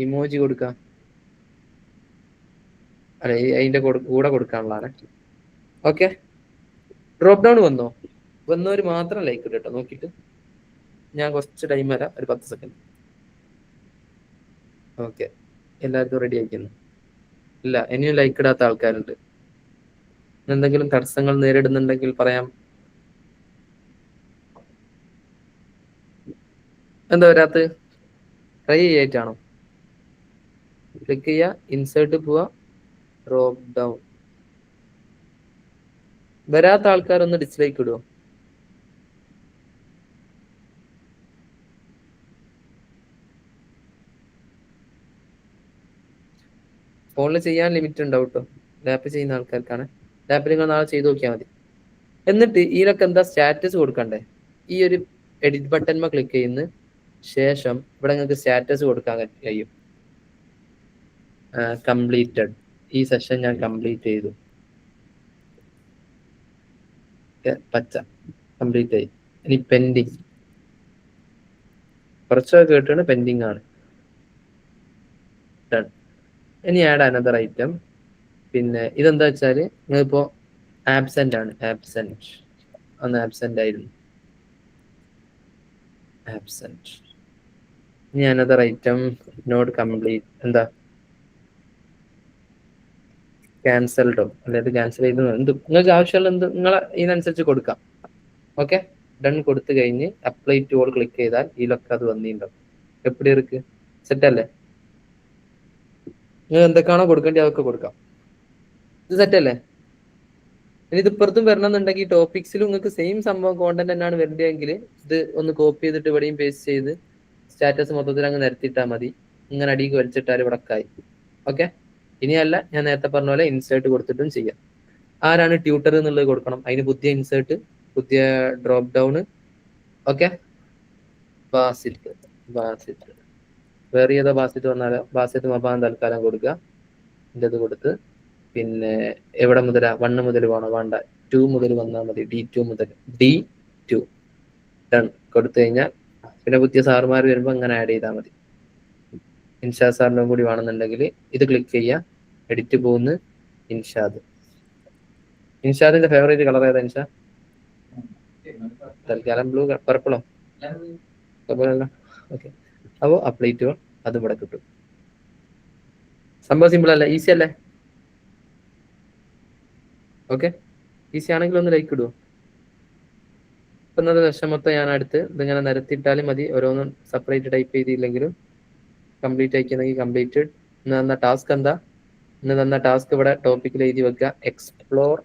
ഇമോജി കൊടുക്കാം. അല്ല, അതിന്റെ കൂടെ കൊടുക്കാനുള്ളതാണ്. ഓക്കെ, ഡ്രോപ്പ് ഡൗൺ വന്നോ? വന്നവര് മാത്രം ലൈക്ക് ഇട്ടോ. നോക്കിയിട്ട് ഞാൻ കുറച്ച് ടൈം വരാം, ഒരു 10 സെക്കൻഡ്. ഓക്കെ, എല്ലാവർക്കും റെഡി ആയിരിക്കുന്നു? ഇല്ല, ഇനിയും ലൈക്ക് ഇടാത്ത ആൾക്കാരുണ്ട്. എന്തെങ്കിലും തടസ്സങ്ങൾ നേരിടുന്നുണ്ടെങ്കിൽ പറയാം. എന്താ വരാത്ത? ട്രൈ ചെയ്യായിട്ടാണോ? ക്ലിക്ക് ചെയ്യുക, ഇൻസേർട്ട് പോവുക, ഡ്രോപ്പ് ഡൗൺ. വരാത്ത ആൾക്കാരൊന്ന് ഡിസ്ലൈക്ക് ഇടുവോ? ഫോണിൽ ചെയ്യാൻ ലിമിറ്റ് ഉണ്ടാവും കേട്ടോ, ലാപ്പ് ചെയ്യുന്ന ആൾക്കാർക്കാണ്. ലാപ്പിൽ നിങ്ങൾ നാളെ ചെയ്ത് നോക്കിയാൽ മതി. എന്നിട്ട് ഇതിലൊക്കെ എന്താ സ്റ്റാറ്റസ് കൊടുക്കണ്ടേ? ഈ ഒരു എഡിറ്റ് ബട്ടൺമ ക്ലിക്ക് ചെയ്യുന്ന ശേഷം ഇവിടെ നിങ്ങൾക്ക് സ്റ്റാറ്റസ് കൊടുക്കാൻ കഴിയും. കംപ്ലീറ്റഡ്, ഈ സെഷൻ ഞാൻ കംപ്ലീറ്റ് ചെയ്തു, പച്ച കംപ്ലീറ്റ് ആയി. ഇനി പെൻഡിങ്, കുറച്ചൊക്കെ കേട്ടാണ് പെൻഡിങ് ആണ്. ഡൺ. ഇനി ആഡ് അനദർ ഐറ്റം. പിന്നെ ഇതെന്താ വെച്ചാല് നിങ്ങളിപ്പോ ആബ്സെന്റ് ആണ്, ആബ്സെന്റ് അന്ന് ആബ്സെന്റ് ആയിരുന്നു, ആബ്സെന്റ്. ഇനി അനദർ ഐറ്റം, നോട്ട് കംപ്ലീറ്റ്, എന്താ ക്യാൻസൽഡോ, അതായത് ക്യാൻസൽ ചെയ്ത് എന്ത് നിങ്ങൾക്ക് ആവശ്യമുള്ള എന്ത് നിങ്ങളെ ഇതിനനുസരിച്ച് കൊടുക്കാം. ഓക്കെ, ഡൺ കൊടുത്തു കഴിഞ്ഞ് അപ്ലൈ ടു ഓൾ ക്ലിക്ക് ചെയ്താൽ ഇതിലൊക്കെ അത് വന്നിട്ടുണ്ടാവും. എപ്പിടി ഇருக்கு? സെറ്റ് അല്ലേ? നിങ്ങൾ എന്തൊക്കെയാണോ കൊടുക്കേണ്ടത് അതൊക്കെ കൊടുക്കാം. ഇത് സെറ്റ് അല്ലേ? ഇനി ഇത് ഇപ്പുറത്തും വരണമെന്നുണ്ടെങ്കിൽ ടോപ്പിക്സിലും നിങ്ങൾക്ക് സെയിം സംഭവം കോണ്ടന്റ് തന്നെയാണ് വരേണ്ടതെങ്കിൽ ഇത് ഒന്ന് കോപ്പി ചെയ്തിട്ട് ഇവിടെയും പേസ്റ്റ് ചെയ്ത് സ്റ്റാറ്റസ് മൊത്തത്തിൽ അങ്ങ് നിരത്തിയിട്ടാൽ മതി. ഇങ്ങനെ അടിക്ക് വലിച്ചിട്ടാൽ ഇവിടെ ആയി. ഓക്കെ, ഇനിയല്ല ഞാൻ നേരത്തെ പറഞ്ഞ പോലെ ഇൻസേർട്ട് കൊടുത്തിട്ടും ചെയ്യാം. ആരാണ് ട്യൂട്ടർ എന്നുള്ളത് കൊടുക്കണം. അതിന് പുതിയ ഇൻസേർട്ട്, പുതിയ drop down. Okay, Basit, Basit വേറെ ഏതോ ബാസിറ്റ് വന്നാലോ, ബാസിറ്റ് മൊബാൻ തൽക്കാലം കൊടുക്കുക. ഇതിൻ്റെ ഇത് കൊടുത്ത് പിന്നെ എവിടെ മുതലാ? 1 മുതൽ വേണോ? വേണ്ട, 2 മുതൽ വന്നാൽ മതി. D2 മുതൽ, D2 ഡൺ കൊടുത്തു കഴിഞ്ഞാൽ പിന്നെ പുതിയ സാറുമാർ വരുമ്പോൾ അങ്ങനെ ആഡ് ചെയ്താൽ മതി. ഇൻഷാദ് സാറിനും കൂടി വേണമെന്നുണ്ടെങ്കിൽ ഇത് ക്ലിക്ക് ചെയ്യുക, എഡിറ്റ് പോകുന്ന ഇൻഷാദ്. ഇൻഷാദിന്റെ ഫേവറേറ്റ് കളർ ഏതാ ഇൻഷാ? തൽക്കാലം ബ്ലൂ, പർപ്പിളോ? പർപ്പിളല്ല. ഓക്കെ, അപ്പോൾ അപ്ലൈ ടു അത് ഇവിടെ കിട്ടും. സംഭവം സിമ്പിൾ അല്ലേ? ഈസി അല്ലേ? ഓക്കെ, ഈസി ആണെങ്കിൽ ഒന്ന് ലൈക്ക് ഇടുവോ? ഇപ്പം ഇന്നത്തെ സെഷൻ മൊത്തം ഞാൻ അടുത്ത് ഇതിങ്ങനെ നിരത്തിയിട്ടാലും മതി. ഓരോന്നും സെപ്പറേറ്റ് ടൈപ്പ് ചെയ്തില്ലെങ്കിലും കംപ്ലീറ്റ് അയക്കുന്നെങ്കിൽ കംപ്ലീറ്റഡ്. ഇന്ന് തന്ന ടാസ്ക് എന്താ? ഇന്ന് തന്ന ടാസ്ക് ഇവിടെ ടോപ്പിക്കിൽ എഴുതി വെക്കുക, explore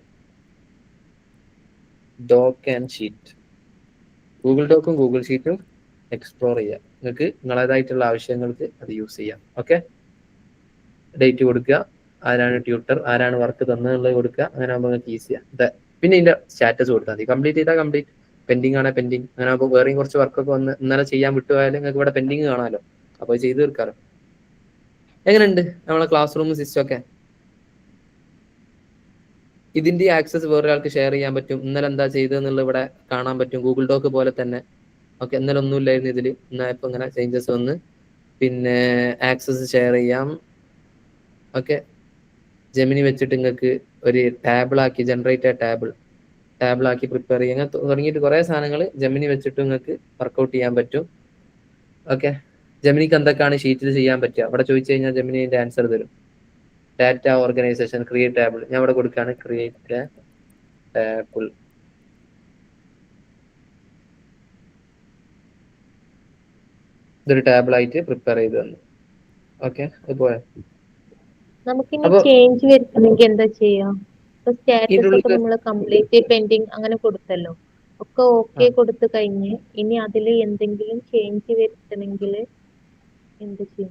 doc and sheet. Google ഡോക്കും ഗൂഗിൾ ഷീറ്റും എക്സ്പ്ലോർ ചെയ്യുക. നിങ്ങൾക്ക് നിങ്ങളേതായിട്ടുള്ള ആവശ്യങ്ങൾക്ക് അത് യൂസ് ചെയ്യാം. ഓക്കെ, ഡേറ്റ് കൊടുക്കുക, ആരാണ് ട്യൂട്ടർ, ആരാണ് വർക്ക് തന്നെന്നുള്ളത് കൊടുക്കുക. അങ്ങനെ ആകുമ്പോൾ നിങ്ങൾക്ക് ഈസിയാണ്. പിന്നെ ഇതിന്റെ സ്റ്റാറ്റസ് കൊടുത്താൽ മതി. കംപ്ലീറ്റ് ചെയ്താൽ കംപ്ലീറ്റ്, പെൻഡിങ് ആണെ പെൻഡിങ്. അങ്ങനെ ആകുമ്പോൾ വേറെയും കുറച്ച് വർക്കൊക്കെ വന്ന് ഇന്നലെ ചെയ്യാൻ വിട്ടുപോയാലും നിങ്ങൾക്ക് ഇവിടെ പെൻഡിങ് കാണാമല്ലോ, അപ്പോൾ ചെയ്ത് തീർക്കാമല്ലോ. എങ്ങനെയുണ്ട് നമ്മളെ ക്ലാസ് റൂം സിസ്റ്റം ഒക്കെ? ഇതിന്റെ ആക്സസ് വേറൊരാൾക്ക് ഷെയർ ചെയ്യാൻ പറ്റും. ഇന്നലെ എന്താ ചെയ്തതെന്നുള്ളത് ഇവിടെ കാണാൻ പറ്റും, ഗൂഗിൾ ഡോക്ക് പോലെ തന്നെ. ഓക്കെ, ഇന്നലെ ഒന്നുമില്ലായിരുന്നു ഇതിൽ, എന്നാൽ ഇപ്പം ഇങ്ങനെ ചേഞ്ചസ് വന്ന് പിന്നെ ആക്സസ് ഷെയർ ചെയ്യാം. ഓക്കെ, ജെമിനി വെച്ചിട്ട് നിങ്ങൾക്ക് ഒരു ടാബിളാക്കി, ജനറേറ്റ് ടാബിളാക്കി പ്രിപ്പയർ ചെയ്യാൻ തുടങ്ങിയിട്ട് കുറേ സാധനങ്ങൾ ജെമിനി വെച്ചിട്ട് നിങ്ങൾക്ക് വർക്കൗട്ട് ചെയ്യാൻ പറ്റും. ഓക്കെ, ജെമിനിക്ക് എന്തൊക്കെയാണ് ഷീറ്റിൽ ചെയ്യാൻ പറ്റുക അവിടെ ചോദിച്ചു കഴിഞ്ഞാൽ ജെമിനി അതിന്റെ ആൻസർ തരും. ഡാറ്റ ഓർഗനൈസേഷൻ, ക്രിയേറ്റ് ടാബിൾ ഞാൻ ഇവിടെ കൊടുക്കുകയാണ്, ക്രിയേറ്റ് ടാബിൾ. ഇതൊരു ടാബിളായിട്ട് പ്രിപ്പയർ ചെയ്ത് തന്നു. ഓക്കെ, അതുപോലെ നമുക്കിനി ചേഞ്ച് വരുത്തണമെങ്കിൽ എന്താ ചെയ്യാ? ഇപ്പൊ സ്റ്റാറ്റസ് ഒക്കെ നമ്മൾ കംപ്ലീറ്റ് പെൻഡിങ് അങ്ങനെ കൊടുത്തല്ലോ, ഒക്കെ ഓക്കെ കൊടുത്തു കഴിഞ്ഞ് ഇനി അതിൽ എന്തെങ്കിലും ചേഞ്ച് വരുത്തണമെങ്കിൽ എന്ത് ചെയ്യും?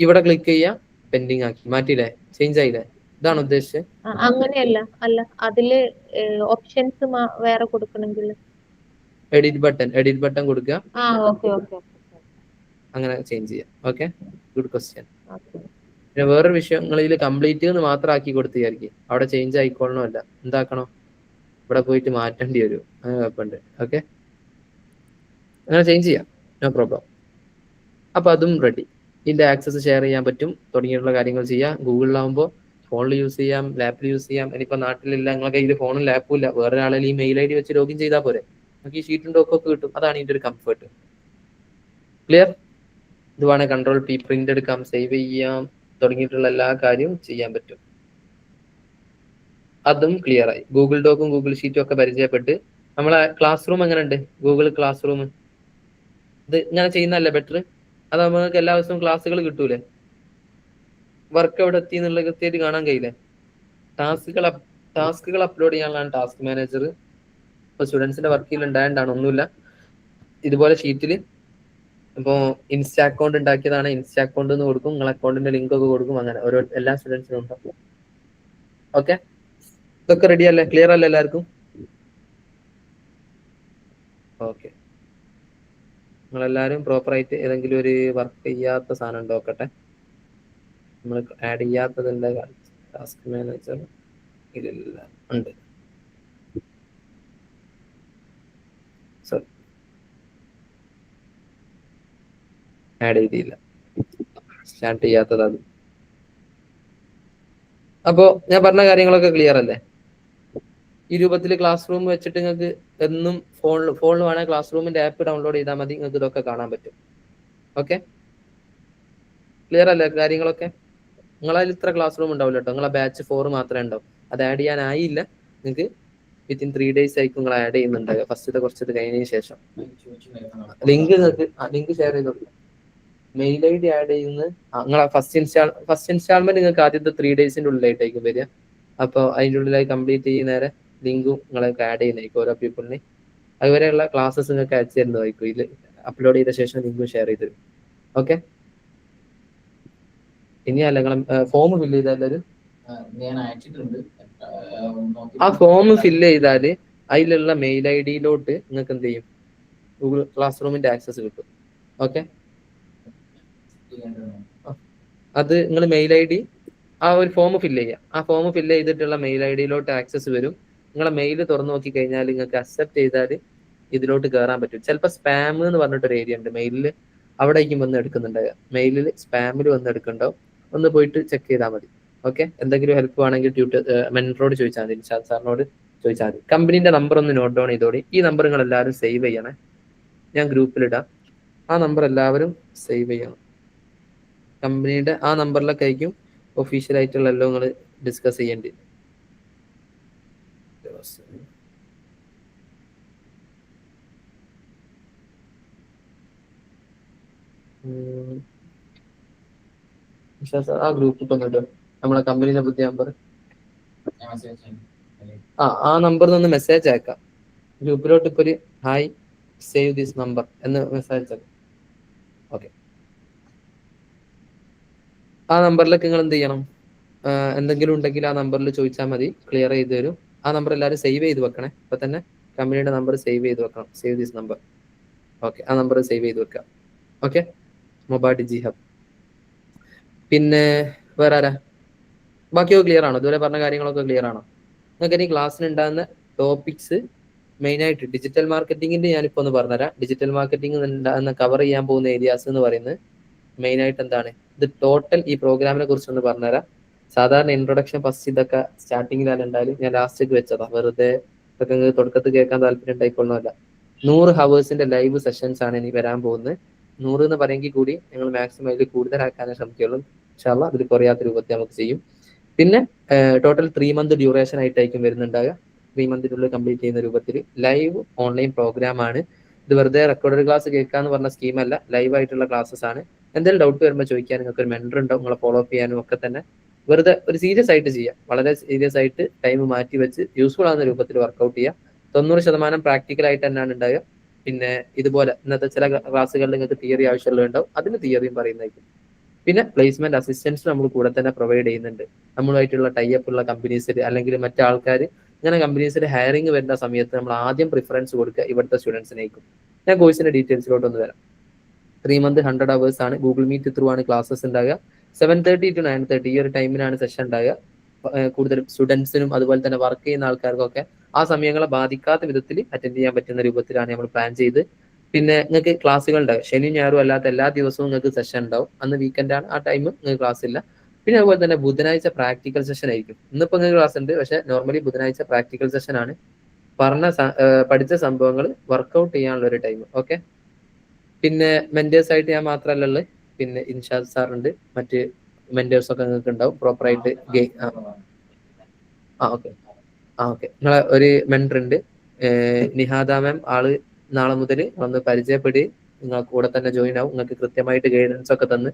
ഇവിടെ ക്ലിക്ക് ചെയ്യാം, പെൻഡിങ് ആക്കി മാറ്റിയില്ലേ, ചേഞ്ച് ആയില്ലേ? ഇതാണ് ഉദ്ദേശിച്ചത്? അങ്ങനെയല്ല, അല്ല അതില് ഓപ്ഷൻസ് വേറെ കൊടുക്കണമെങ്കിൽ എഡിറ്റ് ബട്ടൺ കൊടുക്കുക, ഓക്കെ ഓക്കെ അങ്ങനെ ചേഞ്ച് ചെയ്യാം. Okay, good question. പിന്നെ വേറൊരു വിഷയം, നിങ്ങൾ ഇതിൽ കംപ്ലീറ്റ് എന്ന് മാത്രം ആക്കി കൊടുത്ത് വിചാരിക്കും, അവിടെ ചേഞ്ച് ആയിക്കോളണമല്ല. എന്താക്കണോ? ഇവിടെ പോയിട്ട് മാറ്റേണ്ടി വരും. അങ്ങനെ കുഴപ്പമുണ്ട്. ഓക്കെ, അങ്ങനെ ചേഞ്ച് ചെയ്യാം, നോ പ്രോബ്ലം. അപ്പൊ അതും റെഡി. ഇതിന്റെ ആക്സസ് ഷെയർ ചെയ്യാൻ പറ്റും, തുടങ്ങിയിട്ടുള്ള കാര്യങ്ങൾ ചെയ്യാം. ഗൂഗിളിലാവുമ്പോൾ ഫോണിൽ യൂസ് ചെയ്യാം, ലാപ്പിൽ യൂസ് ചെയ്യാം. ഇനിയിപ്പോ നാട്ടിലില്ല, നിങ്ങളെ കയ്യിൽ ഫോണും ലാപ്പും ഇല്ല, വേറെ ഒരാളെ ഈ മെയിൽ ID വെച്ച് ലോഗിൻ ചെയ്താൽ പോരെ, നമുക്ക് ഈ ഷീറ്റും ഡോക്കൊക്കെ കിട്ടും. അതാണ് ഇതിന്റെ ഒരു കംഫർട്ട്. ക്ലിയർ? ഇത് വേണേൽ കൺട്രോൾ P പ്രിന്റ് എടുക്കാം, സേവ് ചെയ്യാം, തുടങ്ങിയിട്ടുള്ള എല്ലാ കാര്യവും ചെയ്യാൻ പറ്റും. അതും ക്ലിയർ ആയി. ഗൂഗിൾ ഡോക്കും ഗൂഗിൾ ഷീറ്റും ഒക്കെ പരിചയപ്പെട്ട് നമ്മളെ ക്ലാസ് റൂം എങ്ങനെ ഉണ്ട്? ഗൂഗിൾ ക്ലാസ് റൂം ഇത് ഇങ്ങനെ ചെയ്യുന്നതല്ലേ ബെറ്റർ? അത് നമുക്ക് എല്ലാ ദിവസവും ക്ലാസ്സുകൾ കിട്ടൂലേ? വർക്ക് എവിടെ എത്തി എന്നുള്ള കൃത്യമായിട്ട് കാണാൻ കഴിയില്ലേ? ടാസ്കുകൾ അപ്ലോഡ് ചെയ്യാനുള്ളതാണ് ടാസ്ക് മാനേജർ. ഇപ്പൊ സ്റ്റുഡൻസിന്റെ വർക്കിൽ ഉണ്ടായതാണ്, ഒന്നുമില്ല. ഇതുപോലെ ഷീറ്റിൽ ഇപ്പോ ഇൻസ്റ്റാ അക്കൗണ്ട് ഉണ്ടാക്കിയതാണ്, ഇൻസ്റ്റാ അക്കൗണ്ട് എന്ന് കൊടുക്കും, നിങ്ങൾ അക്കൗണ്ടിന്റെ ലിങ്ക് ഒക്കെ കൊടുക്കും. അങ്ങനെ ഓരോ എല്ലാ സ്റ്റുഡൻസിനും ഉണ്ടാവും. ഓക്കെ, ഇതൊക്കെ റെഡി അല്ലേ? ക്ലിയർ അല്ലേ എല്ലാവർക്കും? ഓക്കെ, നിങ്ങളെല്ലാവരും പ്രോപ്പറായിട്ട് ഏതെങ്കിലും ഒരു വർക്ക് ചെയ്യാത്ത സാധനം ഉണ്ടോ നോക്കട്ടെ. നമ്മൾ ആഡ് ചെയ്യാത്തതിന്റെ ടാസ്ക് മാനേജർ ഇതില്ല, ഉണ്ട്. സോറി, ആഡ് ചെയ്തില്ല, സ്റ്റാർട്ട് ചെയ്യാത്തത് അത്. അപ്പോ ഞാൻ പറഞ്ഞ കാര്യങ്ങളൊക്കെ ക്ലിയർ അല്ലേ? ഈ രൂപത്തിൽ ക്ലാസ് റൂം വെച്ചിട്ട് നിങ്ങൾക്ക് എന്നും ഫോണിൽ വേണേൽ ക്ലാസ് റൂമിന്റെ ആപ്പ് ഡൗൺലോഡ് ചെയ്താൽ മതി, നിങ്ങൾക്ക് ഇതൊക്കെ കാണാൻ പറ്റും. ഓക്കെ, ക്ലിയർ അല്ലേ കാര്യങ്ങളൊക്കെ? നിങ്ങളതിൽ ഇത്ര ക്ലാസ് റൂം ഉണ്ടാവില്ല കേട്ടോ, നിങ്ങളെ ബാച്ച് 4 മാത്രമേ ഉണ്ടാവും. അത് ആഡ് ചെയ്യാനായില്ല, നിങ്ങൾക്ക് വിത്തിൻ 3 days ആയിരിക്കും നിങ്ങൾ ആഡ് ചെയ്യുന്നുണ്ടാവുക, ഫസ്റ്റത്തെ കുറച്ചത് കഴിഞ്ഞതിന് ശേഷം. ലിങ്ക് നിങ്ങൾക്ക് ലിങ്ക് ഷെയർ ചെയ്ത് കൊടുക്കാം. മെയിൽ ID ആഡ് ചെയ്യുന്ന നിങ്ങളെ ഫസ്റ്റ് ഇൻസ്റ്റാൾമെന്റ് നിങ്ങൾക്ക് ആദ്യത്തെ 3 daysന്റെ ഉള്ളിലായിട്ടായിരിക്കും വരിക. അപ്പോൾ അതിൻ്റെ ഉള്ളിലായി കംപ്ലീറ്റ് ചെയ്യുന്നേരെ ലിങ്കും നിങ്ങൾക്ക് ആഡ് ചെയ്യുന്നതായിരിക്കും ഓരോ പീപ്പിളിന്. അതുവരെയുള്ള ക്ലാസ്സസ് നിങ്ങൾക്ക് അയച്ചു തരുന്നതായിരിക്കും. ഇതിൽ അപ്ലോഡ് ചെയ്ത ശേഷം ലിങ്കും ഷെയർ ചെയ്ത് തരും. ഓക്കെ, ഇനിയല്ല നിങ്ങൾ ഫോം ഫില്ല് ചെയ്താൽ എല്ലാവരും ഞാൻ അയച്ചിട്ടുണ്ട്. ആ ഫോം ഫില്ല് ചെയ്താൽ അതിലുള്ള മെയിൽ ID-യിലോട്ട് നിങ്ങൾക്ക് എന്ത് ചെയ്യും? ഗൂഗിൾ ക്ലാസ് റൂമിന്റെ ആക്സസ് കിട്ടും. ഓക്കെ, അത് നിങ്ങൾ മെയിൽ ID ആ ഒരു ഫോം ഫില്ല് ചെയ്യുക. ആ ഫോം ഫില്ല് ചെയ്തിട്ടുള്ള മെയിൽ ID-യിലോട്ട് ആക്സസ് വരും. നിങ്ങളെ മെയിൽ തുറന്നു നോക്കി കഴിഞ്ഞാൽ നിങ്ങൾക്ക് അക്സെപ്റ്റ് ചെയ്താൽ ഇതിലോട്ട് കയറാൻ പറ്റും. ചിലപ്പോൾ സ്പാം എന്ന് പറഞ്ഞിട്ടൊരു ഏരിയ ഉണ്ട് മെയിലിൽ, അവിടേക്കും വന്ന് എടുക്കുന്നുണ്ടാവുക. മെയിലിൽ സ്പാമിൽ വന്ന് എടുക്കുന്നുണ്ടാവും, ഒന്ന് പോയിട്ട് ചെക്ക് ചെയ്താൽ മതി. ഓക്കെ, എന്തെങ്കിലും ഹെൽപ്പ് ആണെങ്കിൽ മെൻറ്ററോട് ചോദിച്ചാൽ മതി, നിഷാദ് സാറിനോട് ചോദിച്ചാൽ മതി. കമ്പനീന്റെ നമ്പർ ഒന്ന് നോട്ട് ഡൗൺ ചെയ്തോടി. ഈ നമ്പർ നിങ്ങൾ എല്ലാവരും സേവ് ചെയ്യണേ, ഞാൻ ഗ്രൂപ്പിലിടാം. ആ നമ്പർ എല്ലാവരും സേവ് ചെയ്യണം. കമ്പനിയുടെ ആ നമ്പറിലൊക്കെ ആയിരിക്കും ഒഫീഷ്യൽ ആയിട്ടുള്ള എല്ലാം നിങ്ങൾ ഡിസ്കസ് ചെയ്യേണ്ടി. ആ ഗ്രൂപ്പ് ഇപ്പം കിട്ടും, നമ്മളെ കമ്പനീനെ പുതിയ നമ്പർ. ആ നമ്പറിൽ നിന്ന് മെസ്സേജ് അയക്കാം ഗ്രൂപ്പിലോട്ട്. ഇപ്പൊ ഒരു ഹായ് സേവ് ദിസ് നമ്പർ എന്ന് മെസ്സേജ് അയക്കാം. ഓക്കെ, ആ നമ്പറിലേക്ക് നിങ്ങൾ എന്ത് ചെയ്യണം? എന്തെങ്കിലും ഉണ്ടെങ്കിൽ ആ നമ്പറിൽ ചോദിച്ചാൽ മതി, ക്ലിയർ ചെയ്ത് തരും. ആ നമ്പർ എല്ലാവരും സേവ് ചെയ്ത് വെക്കണേ. ഇപ്പൊ തന്നെ കമ്പനിയുടെ നമ്പർ സേവ് ചെയ്ത് വെക്കണം. Save this number. ഓക്കെ, ആ നമ്പർ സേവ് ചെയ്ത് വെക്കാം. ഓക്കെ, മൊബൈൽ ഡിജി ഹബ്. പിന്നെ വേറെ ആരാ? ബാക്കിയൊക്കെ ക്ലിയർ ആണോ? ഇതുവരെ പറഞ്ഞ കാര്യങ്ങളൊക്കെ ക്ലിയർ ആണോ? നിങ്ങൾക്ക് ഇനി ക്ലാസ്സിന് ഉണ്ടാകുന്ന ടോപ്പിക്സ് മെയിനായിട്ട് ഡിജിറ്റൽ മാർക്കറ്റിംഗിന്റെ ഞാനിപ്പോൾ ഒന്ന് പറഞ്ഞുതരാം. ഡിജിറ്റൽ മാർക്കറ്റിംഗ് ഉണ്ടാകുന്ന കവർ ചെയ്യാൻ പോകുന്ന ഏരിയാസ് എന്ന് പറയുന്നത് മെയിനായിട്ട് എന്താണ്? ഇത് ടോട്ടൽ ഈ പ്രോഗ്രാമിനെ കുറിച്ച് ഒന്ന് പറഞ്ഞുതരാം. സാധാരണ ഇൻട്രൊഡക്ഷൻ ഫസ്റ്റ് ഇതൊക്കെ സ്റ്റാർട്ടിങ്ങിലാണ് ഉണ്ടായാലും ഞാൻ ലാസ്റ്റേക്ക് വെച്ചതാ, വെറുതെ ഇതൊക്കെ നിങ്ങൾക്ക് തുടക്കത്തിൽ കേൾക്കാൻ താല്പര്യം ഉണ്ടായിക്കൊള്ളണമല്ല. 100 hours ലൈവ് സെഷൻസ് ആണ് ഇനി വരാൻ പോകുന്നത്. 100 എന്ന് പറയുമെങ്കിൽ കൂടി ഞങ്ങൾ മാക്സിമം അതിൽ കൂടുതലാക്കാനേ ശ്രമിക്കുള്ളൂ. ഇൻഷാ അല്ലാഹ് അതിൽ കുറയാത്ത രൂപത്തിൽ നമുക്ക് ചെയ്യും. പിന്നെ ടോട്ടൽ 3 month ഡ്യൂറേഷൻ ആയിട്ടായിരിക്കും വരുന്നുണ്ടാകുക. 3 monthനുള്ളിൽ കംപ്ലീറ്റ് ചെയ്യുന്ന രൂപത്തിൽ ലൈവ് ഓൺലൈൻ പ്രോഗ്രാം ആണ്. ഇത് വെറുതെ റെക്കോർഡഡ് ക്ലാസ് കേൾക്കാന്ന് പറഞ്ഞ സ്കീമല്ല, ലൈവ് ആയിട്ടുള്ള ക്ലാസ്സസ് ആണ്. എന്തെങ്കിലും ഡൗട്ട് വരുമ്പോൾ ചോദിക്കാൻ നിങ്ങൾക്ക് ഒരു മെന്റർ ഉണ്ടാവും, നിങ്ങളെ ഫോളോ അപ്പ് ചെയ്യാനും ഒക്കെ തന്നെ. വെറുതെ ഒരു സീരിയസ് ആയിട്ട് ചെയ്യാം, വളരെ സീരിയസ് ആയിട്ട് ടൈം മാറ്റി വെച്ച് യൂസ്ഫുൾ ആകുന്ന രൂപത്തിൽ വർക്കൗട്ട് ചെയ്യുക. 90% പ്രാക്ടിക്കൽ ആയിട്ട് തന്നെയാണ് ഉണ്ടാകുക. പിന്നെ ഇതുപോലെ ഇന്നത്തെ ചില ക്ലാസ്സുകളിൽ നിങ്ങൾക്ക് തിയറി ആവശ്യമുള്ളതുണ്ടാവും, അതിന് തിയറിയും പറയുന്നതായിരിക്കും. പിന്നെ പ്ലേസ്മെന്റ് അസിസ്റ്റൻസ് നമ്മൾ കൂടെ തന്നെ പ്രൊവൈഡ് ചെയ്യുന്നുണ്ട്. നമ്മളുമായിട്ടുള്ള ടൈപ്പ് ഉള്ള കമ്പനീസിൽ അല്ലെങ്കിൽ മറ്റു ആൾക്കാർ ഇങ്ങനെ കമ്പനീസിൽ ഹയറിംഗ് വരുന്ന സമയത്ത് നമ്മൾ ആദ്യം പ്രിഫറൻസ് കൊടുക്കുക ഇവിടുത്തെ സ്റ്റുഡൻസിനേക്കും. ഞാൻ കോഴ്സിന്റെ ഡീറ്റെയിൽസിലോട്ടൊന്ന് വരാം. 3 month 100 hours ആണ്. ഗൂഗിൾ മീറ്റ് ത്രൂ ആണ് ക്ലാസ്സസ് ഉണ്ടാകുക. 7:30 to 9:30 ഈ ഒരു ടൈമിനാണ് സെഷൻ ഉണ്ടാകുക. കൂടുതലും സ്റ്റുഡൻസിനും അതുപോലെ തന്നെ വർക്ക് ചെയ്യുന്ന ആൾക്കാർക്കൊക്കെ ആ സമയങ്ങളെ ബാധിക്കാത്ത വിധത്തിൽ അറ്റൻഡ് ചെയ്യാൻ പറ്റുന്ന രൂപത്തിലാണ് നമ്മൾ പ്ലാൻ ചെയ്ത്. പിന്നെ നിങ്ങൾക്ക് ക്ലാസ്സുകൾ ഉണ്ടാവും, ശനി ഞായറും അല്ലാത്ത എല്ലാ ദിവസവും നിങ്ങൾക്ക് സെഷൻ ഉണ്ടാവും. അന്ന് വീക്കെൻഡ് ആണ്, ആ ടൈം നിങ്ങൾക്ക് ക്ലാസ് ഇല്ല. പിന്നെ അതുപോലെ തന്നെ ബുധനാഴ്ച പ്രാക്ടിക്കൽ സെഷൻ ആയിരിക്കും. ഇന്നിപ്പോ നിങ്ങൾക്ക് ക്ലാസ് ഉണ്ട്, പക്ഷെ നോർമലി ബുധനാഴ്ച പ്രാക്ടിക്കൽ സെഷൻ ആണ്. പഠിച്ച സംഭവങ്ങൾ വർക്ക്ഔട്ട് ചെയ്യാനുള്ള ഒരു ടൈം. ഓക്കെ, പിന്നെ മെന്റേഴ്സ് ആയിട്ട് ഞാൻ മാത്രമല്ല ഉള്ളത്, പിന്നെ ഇൻഷാദ് സാർ ഉണ്ട്, മറ്റ് മെന്റേഴ്സ് ഒക്കെ നിങ്ങൾക്ക് ഉണ്ടാവും പ്രോപ്പറായിട്ട്. ഓക്കെ നിങ്ങളെ ഒരു മെന്റർ ഉണ്ട്, നിഹാദ മാം. ആള് നാളെ മുതൽ വന്ന് പരിചയപ്പെടുകയും നിങ്ങൾ കൂടെ തന്നെ ജോയിൻ ആവും. നിങ്ങൾക്ക് കൃത്യമായിട്ട് ഗൈഡൻസ് ഒക്കെ തന്ന്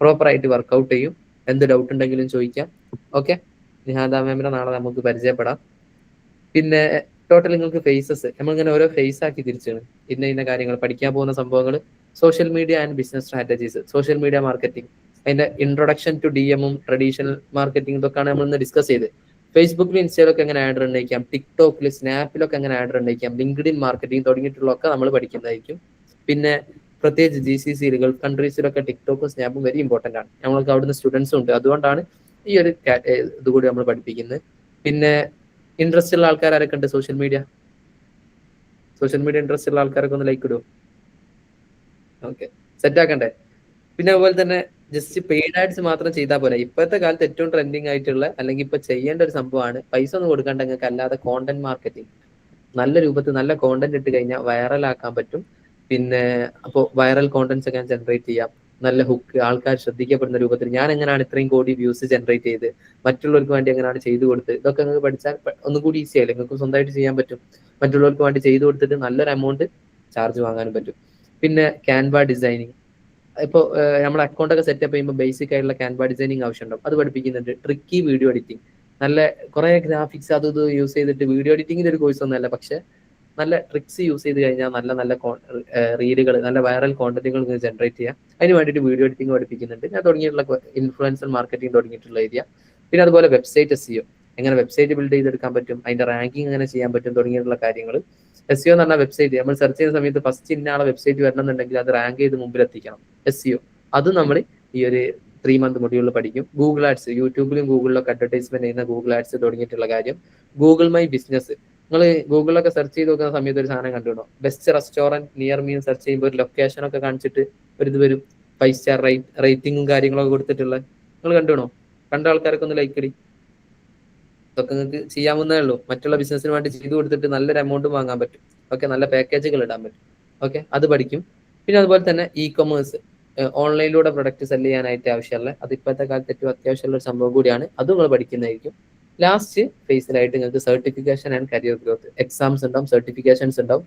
പ്രോപ്പറായിട്ട് വർക്ക്ഔട്ട് ചെയ്യും. എന്ത് ഡൗട്ട് ഉണ്ടെങ്കിലും ചോദിക്കാം. ഓക്കെ, നിഹാദ മാമിനെ നാളെ നമുക്ക് പരിചയപ്പെടാം. പിന്നെ ടോട്ടൽ നിങ്ങൾക്ക് ഫേസസ് നമ്മളിങ്ങനെ ഓരോ ഫേസ് ആക്കി തിരിച്ചാണ്. ഇന്ന കാര്യങ്ങൾ പഠിക്കാൻ പോകുന്ന സംഭവങ്ങൾ, social media and business strategies, social media marketing, അതിന്റെ ഇൻട്രൊഡക്ഷൻ ടു DM-ഉം ട്രഡീഷണൽ മാർക്കറ്റിംഗ്, ഇതൊക്കെയാണ് നമ്മൾ ഇന്ന് ഡിസ്കസ് ചെയ്ത്. ഫേസ്ബുക്കിലും ഇൻസ്റ്റയിലൊക്കെ എങ്ങനെ ആഡ് റൺ അയക്കാം, ടിക്ടോക്കിൽ സ്നാപ്പിലൊക്കെ എങ്ങനെ ആഡ് റൺ അയക്കാം, ലിങ്ക്ഡിൻ മാർക്കറ്റിംഗ് തുടങ്ങിയിട്ടുള്ളതൊക്കെ നമ്മൾ പഠിക്കുന്നതായിരിക്കും. പിന്നെ പ്രത്യേകിച്ച് GCC ഗൾഫ് കൺട്രീസിലൊക്കെ ടിക്ടോക്കും സ്നാപ്പും വെരി ഇമ്പോർട്ടൻ്റ് ആണ്. നമ്മൾക്ക് അവിടുന്ന് സ്റ്റുഡൻസും ഉണ്ട്, അതുകൊണ്ടാണ് ഈ ഒരു ഇതുകൂടി നമ്മൾ പഠിപ്പിക്കുന്നത്. പിന്നെ ഇൻട്രസ്റ്റ് ഉള്ള ആൾക്കാർ ആരൊക്കെ ഉണ്ട്? സോഷ്യൽ മീഡിയ ഇൻട്രസ്റ്റ് ഉള്ള ആൾക്കാരൊക്കെ ഒന്ന് ലൈക്ക് ഇടും. ഓക്കെ, സെറ്റ് ആക്കണ്ടേ? പിന്നെ അതുപോലെ തന്നെ ജസ്റ്റ് പെയ്ഡ് ആഡ്സ് മാത്രം ചെയ്താൽ പോലെ. ഇപ്പോഴത്തെ കാലത്ത് ഏറ്റവും ട്രെൻഡിങ് ആയിട്ടുള്ള അല്ലെങ്കിൽ ഇപ്പൊ ചെയ്യേണ്ട ഒരു സംഭവമാണ്, പൈസ ഒന്നും കൊടുക്കാണ്ട് നിങ്ങൾക്ക് അല്ലാതെ കോണ്ടന്റ് മാർക്കറ്റിംഗ്. നല്ല രൂപത്തിൽ നല്ല കോണ്ടന്റ് ഇട്ട് കഴിഞ്ഞാൽ വൈറൽ ആക്കാൻ പറ്റും. പിന്നെ അപ്പോൾ വൈറൽ കോണ്ടന്റ്സ് ഒക്കെ ജനറേറ്റ് ചെയ്യാം. നല്ല ഹുക്ക്, ആൾക്കാർ ശ്രദ്ധിക്കപ്പെടുന്ന രൂപത്തിൽ ഞാൻ എങ്ങനെയാണ് ഇത്രയും കോടി വ്യൂസ് ജനറേറ്റ് ചെയ്ത് മറ്റുള്ളവർക്ക് വേണ്ടി എങ്ങനെയാണ് ചെയ്തു കൊടുത്ത്, ഇതൊക്കെ നിങ്ങൾക്ക് പഠിച്ചാൽ ഒന്നുകൂടി ഈസി ആയില്ലേ? നിങ്ങൾക്ക് സ്വന്തമായിട്ട് ചെയ്യാൻ പറ്റും. മറ്റുള്ളവർക്ക് വേണ്ടി ചെയ്തു കൊടുത്തിട്ട് നല്ലൊരു എമൗണ്ട് ചാർജ് വാങ്ങാനും പറ്റും. പിന്നെ ക്യാൻവ ഡിസൈനിങ്, ഇപ്പോൾ നമ്മുടെ അക്കൗണ്ട് ഒക്കെ സെറ്റപ്പ് ചെയ്യുമ്പോൾ ബേസിക് ആയിട്ടുള്ള ക്യാൻവ ഡിസൈനിങ് ആവശ്യമുണ്ടാവും, അത് പഠിപ്പിക്കുന്നുണ്ട്. ട്രിക്കി വീഡിയോ എഡിറ്റിംഗ്, നല്ല കുറെ ഗ്രാഫിക്സ് അത് ഇത് യൂസ് ചെയ്തിട്ട് വീഡിയോ എഡിറ്റിംഗിന്റെ ഒരു കോഴ്സ് ഒന്നുമല്ല, പക്ഷെ നല്ല ട്രിക്സ് യൂസ് ചെയ്ത് കഴിഞ്ഞാൽ നല്ല നല്ല റീലുകൾ, നല്ല വൈറൽ കോണ്ടന്റുകൾ ജനറേറ്റ് ചെയ്യാം. അതിന് വേണ്ടിയിട്ട് വീഡിയോ എഡിറ്റിംഗ് പഠിപ്പിക്കുന്നുണ്ട്. ഞാൻ തുടങ്ങിയിട്ടുള്ള ഇൻഫ്ലുവൻസർ മാർക്കറ്റിംഗ് തുടങ്ങിയിട്ടുള്ള ഏരിയ. പിന്നെ അതുപോലെ വെബ്സൈറ്റ് SEO, എങ്ങനെ വെബ്സൈറ്റ് ബിൽഡ് ചെയ്തെടുക്കാൻ പറ്റും, അതിന്റെ റാങ്കിങ് എങ്ങനെ ചെയ്യാൻ പറ്റും തുടങ്ങിയിട്ടുള്ള കാര്യങ്ങൾ. SEO എന്ന് പറഞ്ഞാൽ വെബ്സൈറ്റ് നമ്മൾ സെർച്ച് ചെയ്യുന്ന സമയത്ത് ഫസ്റ്റ് ഇന്ന വെബ്സൈറ്റ് വരണമെന്നുണ്ടെങ്കിൽ അത് റാങ്ക് ചെയ്ത് മുമ്പിൽ എത്തിക്കണം. SEO അത് നമ്മൾ ഈ ഒരു 3 month മൊഡ്യൂളിൽ പഠിക്കും. ഗൂഗിൾ ആഡ്സ്, യൂട്യൂബിലും ഗൂഗിളിലൊക്കെ അഡ്വർടൈസ്മെന്റ് ചെയ്യുന്ന ഗൂഗിൾ ആഡ്സ് തുടങ്ങിയിട്ടുള്ള കാര്യം. ഗൂഗിൾ മൈ ബിസിനസ്, നിങ്ങൾ ഗൂഗിളിലൊക്കെ സെർച്ച് ചെയ്ത് നോക്കുന്ന സമയത്ത് ഒരു സാധനം കണ്ടുപിടോ, best restaurant near me search ചെയ്യുമ്പോൾ ഒരു ലൊക്കേഷൻ ഒക്കെ കാണിച്ചിട്ട് ഒരു ഇത് വരും, 5 star റേറ്റിംഗും കാര്യങ്ങളൊക്കെ കൊടുത്തിട്ടുള്ള. നിങ്ങൾ കണ്ടുപിടോ? കണ്ട ആൾക്കാരൊക്കെ ഒന്ന് ലൈക്ക് ഇടി. ഇതൊക്കെ നിങ്ങൾക്ക് ചെയ്യാവുന്നതേ ഉള്ളൂ. മറ്റുള്ള ബിസിനസ്സിന് വേണ്ടി ചെയ്തു കൊടുത്തിട്ട് നല്ലൊരു എമൗണ്ട് വാങ്ങാൻ പറ്റും. ഓക്കെ, നല്ല പാക്കേജുകൾ ഇടാൻ പറ്റും. ഓക്കെ, അത് പഠിക്കും. പിന്നെ അതുപോലെ തന്നെ E-commerce, ഓൺലൈനിലൂടെ പ്രൊഡക്റ്റ് സെല് ചെയ്യാനായിട്ട് ആവശ്യമുള്ള, അത് ഇപ്പോഴത്തെ കാലത്ത് ഏറ്റവും അത്യാവശ്യമുള്ള ഒരു സംഭവം കൂടിയാണ്. അതും നിങ്ങൾ പഠിക്കുന്നതായിരിക്കും. ലാസ്റ്റ് ഫേസിലായിട്ട് നിങ്ങൾക്ക് certification and career growth, exams ഉണ്ടാവും, സർട്ടിഫിക്കേഷൻസ് ഉണ്ടാവും.